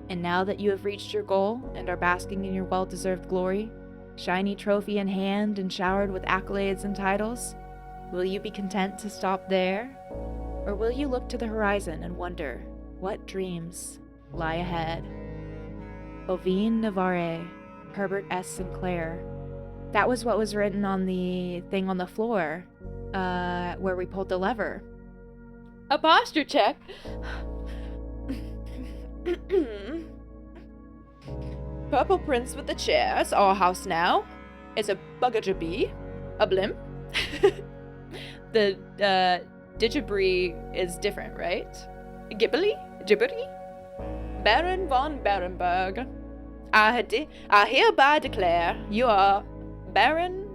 And now that you have reached your goal and are basking in your well-deserved glory, shiny trophy in hand and showered with accolades and titles, will you be content to stop there? Or will you look to the horizon and wonder what dreams lie ahead? Ovine Navarre, Herbert S. Sinclair. That was what was written on the thing on the floor, where we pulled the lever. A posture check. Purple Prince with the chairs, our house now. It's a bugajabee, a blimp. The Digibri is different, right? Ghibli? Baron von Barenberg. I hereby declare you are Baron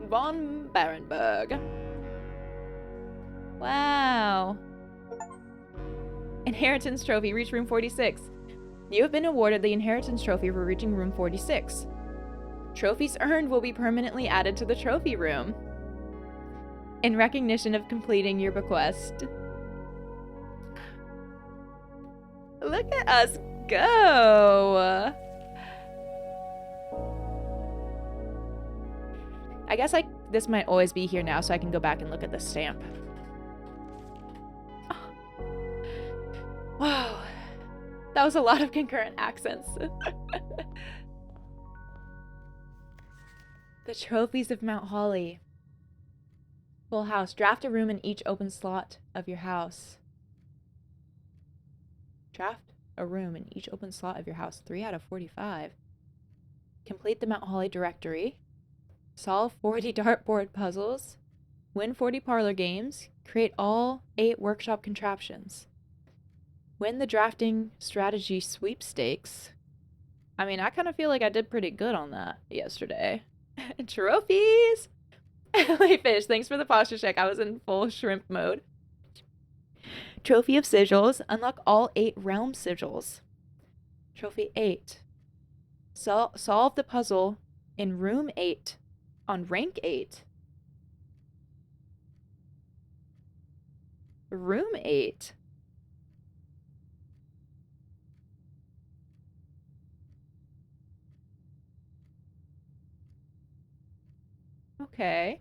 von Barenberg. Wow. Inheritance Trophy, reach room 46. You have been awarded the Inheritance Trophy for reaching room 46. Trophies earned will be permanently added to the trophy room in recognition of completing your bequest. Look at us go! I guess this might always be here now, so I can go back and look at the stamp. Wow. That was a lot of concurrent accents. The trophies of Mount Holly. Full house. Draft a room in each open slot of your house. Draft a room in each open slot of your house. 3 out of 45. Complete the Mount Holly directory. Solve 40 dartboard puzzles. Win 40 parlor games. Create all 8 workshop contraptions. Win the drafting strategy sweepstakes. I mean, I kind of feel like I did pretty good on that yesterday. Trophies! Wait, fish, thanks for the posture check. I was in full shrimp mode. Trophy of sigils. Unlock all 8 realm sigils. Trophy 8. Solve the puzzle in room 8 on rank 8. Room 8. Okay.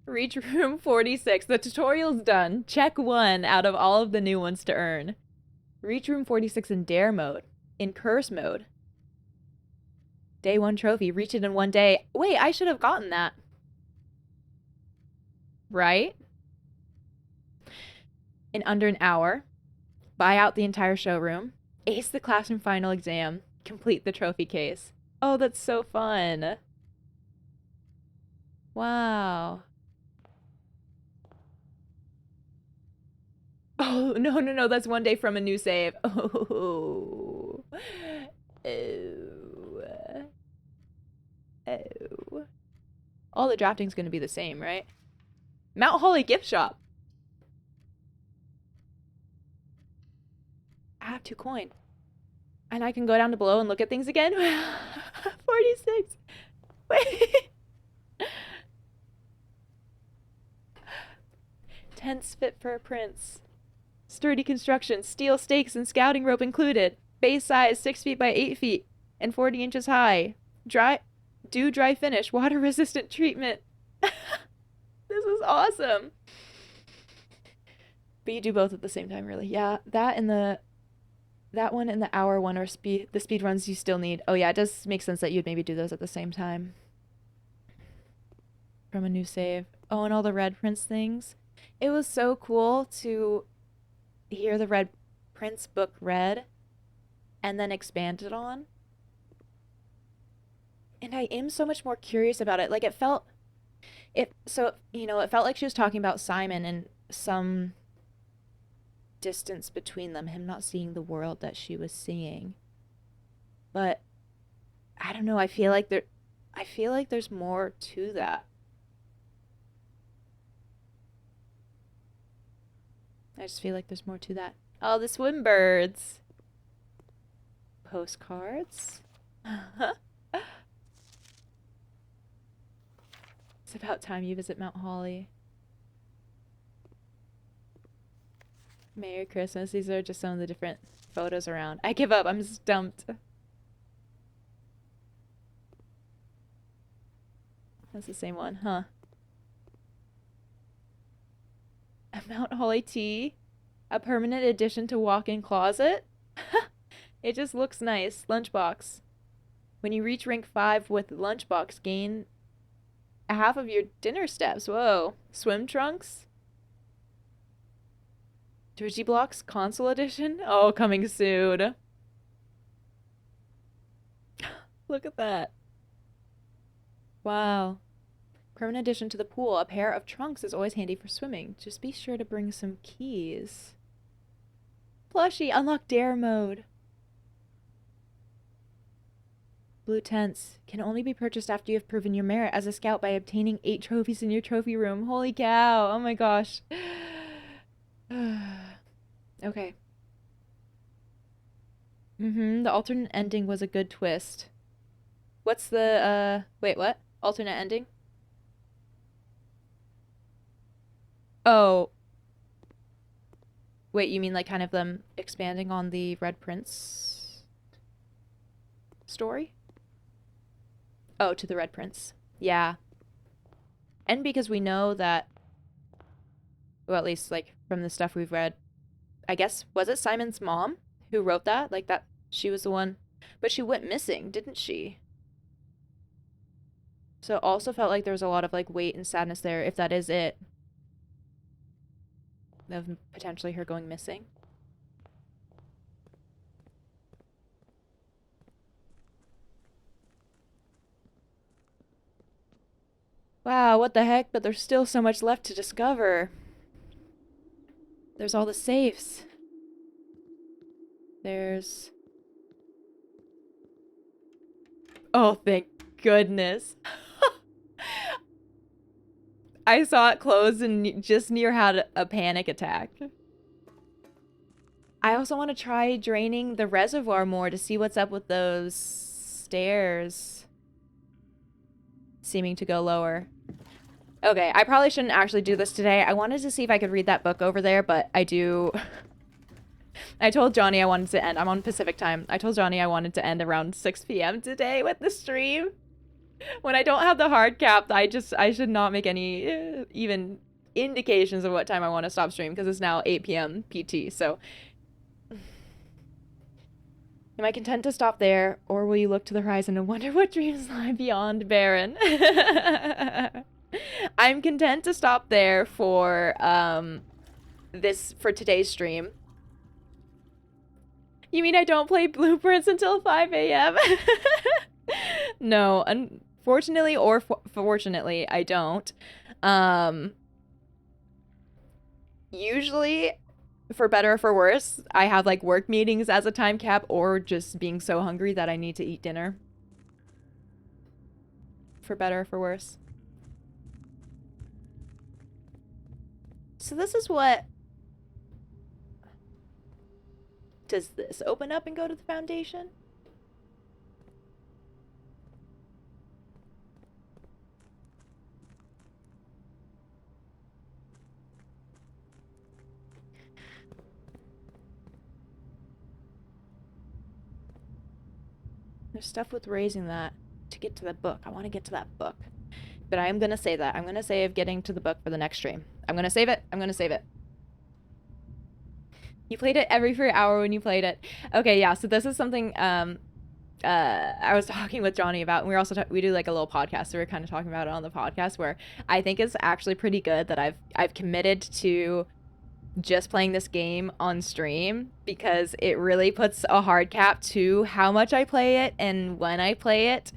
Reach room 46. The tutorial's done. Check 1 out of all of the new ones to earn. Reach room 46 in dare mode. In curse mode. Day 1 trophy. Reach it in 1 day. Wait, I should have gotten that. Right? In under an hour. Buy out the entire showroom. Ace the classroom final exam. Complete the trophy case. Oh, that's so fun. Wow. Oh, no, that's 1 day from a new save. Oh. Oh. Oh. All the drafting's gonna be the same, right? Mount Holly gift shop. I have 2 coin. And I can go down to below and look at things again. 46. Wait. Tents fit for a prince. Sturdy construction, steel stakes and scouting rope included. Base size 6 feet by 8 feet and 40 inches high. Dry finish, water resistant treatment. This is awesome. But you do both at the same time, really. Yeah, that one and the hour one are the speed runs you still need. Oh yeah, it does make sense that you'd maybe do those at the same time. From a new save. Oh, and all the Red Prince things. It was so cool to hear the Red Prince book read and then expanded on. And I am so much more curious about it. Like it felt it felt like she was talking about Simon and some distance between them, him not seeing the world that she was seeing. But I don't know, I feel like there's more to that. I just feel like there's more to that. Oh, the swim birds. Postcards. It's about time you visit Mount Holly. Merry Christmas. These are just some of the different photos around. I give up. I'm stumped. That's the same one, huh? A Mount Holly tea. A permanent addition to walk-in closet. It just looks nice. Lunchbox. When you reach rank 5 with lunchbox, gain half of your dinner steps. Whoa. Swim trunks? Digiblocks console edition? Oh, coming soon. Look at that. Wow. Permanent addition to the pool. A pair of trunks is always handy for swimming. Just be sure to bring some keys. Plushie, unlock dare mode. Blue tents can only be purchased after you have proven your merit as a scout by obtaining 8 trophies in your trophy room. Holy cow. Oh my gosh. Okay. The alternate ending was a good twist. What's the, wait, what? Alternate ending? Oh. Wait, you mean like kind of them expanding on the Red Prince story? Oh, to the Red Prince. Yeah. And because we know that, well, at least like from the stuff we've read, I guess, was it Simon's mom who wrote that? Like that, she was the one, but she went missing, didn't she? So it also felt like there was a lot of like weight and sadness there, if that is it, of potentially her going missing. Wow, what the heck? But there's still so much left to discover. There's all the safes. There's... Oh, thank goodness. I saw it close and just near had a panic attack. I also want to try draining the reservoir more to see what's up with those stairs seeming to go lower. Okay, I probably shouldn't actually do this today. I wanted to see if I could read that book over there, but I do... I told Johnny I wanted to end. I'm on Pacific time. I told Johnny I wanted to end around 6 p.m. today with the stream. When I don't have the hard cap, I should not make any even indications of what time I want to stop stream because it's now 8 p.m. PT. So, am I content to stop there, or will you look to the horizon and wonder what dreams lie beyond Baron? I'm content to stop there for today's stream. You mean I don't play Blueprints until 5 a.m.? No, unfortunately or fortunately, I don't. Usually, for better or for worse, I have like work meetings as a time cap or just being so hungry that I need to eat dinner. For better or for worse. So this is what... Does this open up and go to the foundation? There's stuff with raising that to get to the book. I want to get to that book. But I am going to save that. I'm going to save getting to the book for the next stream. I'm going to save it. I'm going to save it. You played it every free hour when you played it. Okay, yeah. So this is something I was talking with Johnny about, and we also we do like a little podcast, so we're kind of talking about it on the podcast, where I think it's actually pretty good that I've committed to just playing this game on stream, because it really puts a hard cap to how much I play it and when I play it,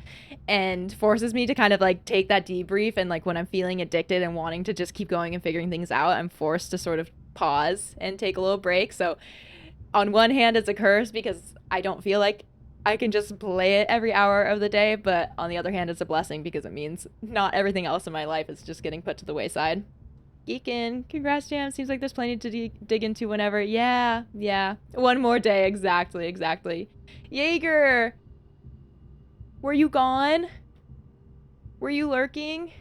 and forces me to kind of like take that debrief, and like when I'm feeling addicted and wanting to just keep going and figuring things out, I'm forced to sort of pause and take a little break. So on one hand, it's a curse because I don't feel like I can just play it every hour of the day, but on the other hand, it's a blessing because it means not everything else in my life is just getting put to the wayside. Geekin', congrats, Jam. Seems like there's plenty to dig into whenever. Yeah. One more day, exactly. Jaeger! Were you gone? Were you lurking?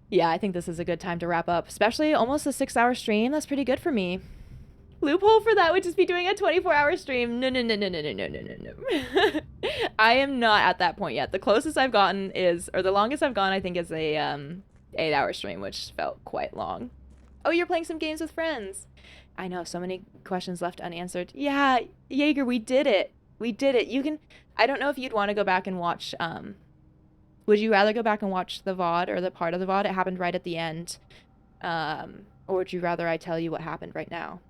Yeah, I think this is a good time to wrap up, especially almost a 6-hour stream. That's pretty good for me. Loophole for that would just be doing a 24-hour stream. No. I am not at that point yet. The closest I've gotten is, or the longest I've gone, I think, is a 8-hour stream, which felt quite long. Oh, you're playing some games with friends. I know, so many questions left unanswered. Yeah, Jaeger, we did it. You can, I don't know if you'd want to go back and watch, would you rather go back and watch the VOD or the part of the VOD? It happened right at the end. Or would you rather I tell you what happened right now?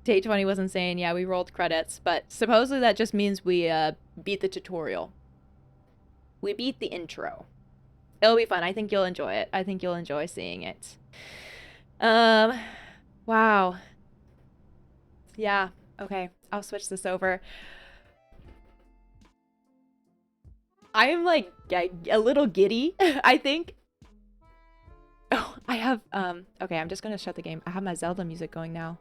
Day 20 was insane. Yeah, we rolled credits, but supposedly that just means we beat the tutorial. We beat the intro. It'll be fun. I think you'll enjoy it. I think you'll enjoy seeing it. Wow. Yeah, okay. I'll switch this over. I am like a little giddy, I think. Oh, I have okay, I'm just gonna shut the game. I have my Zelda music going now.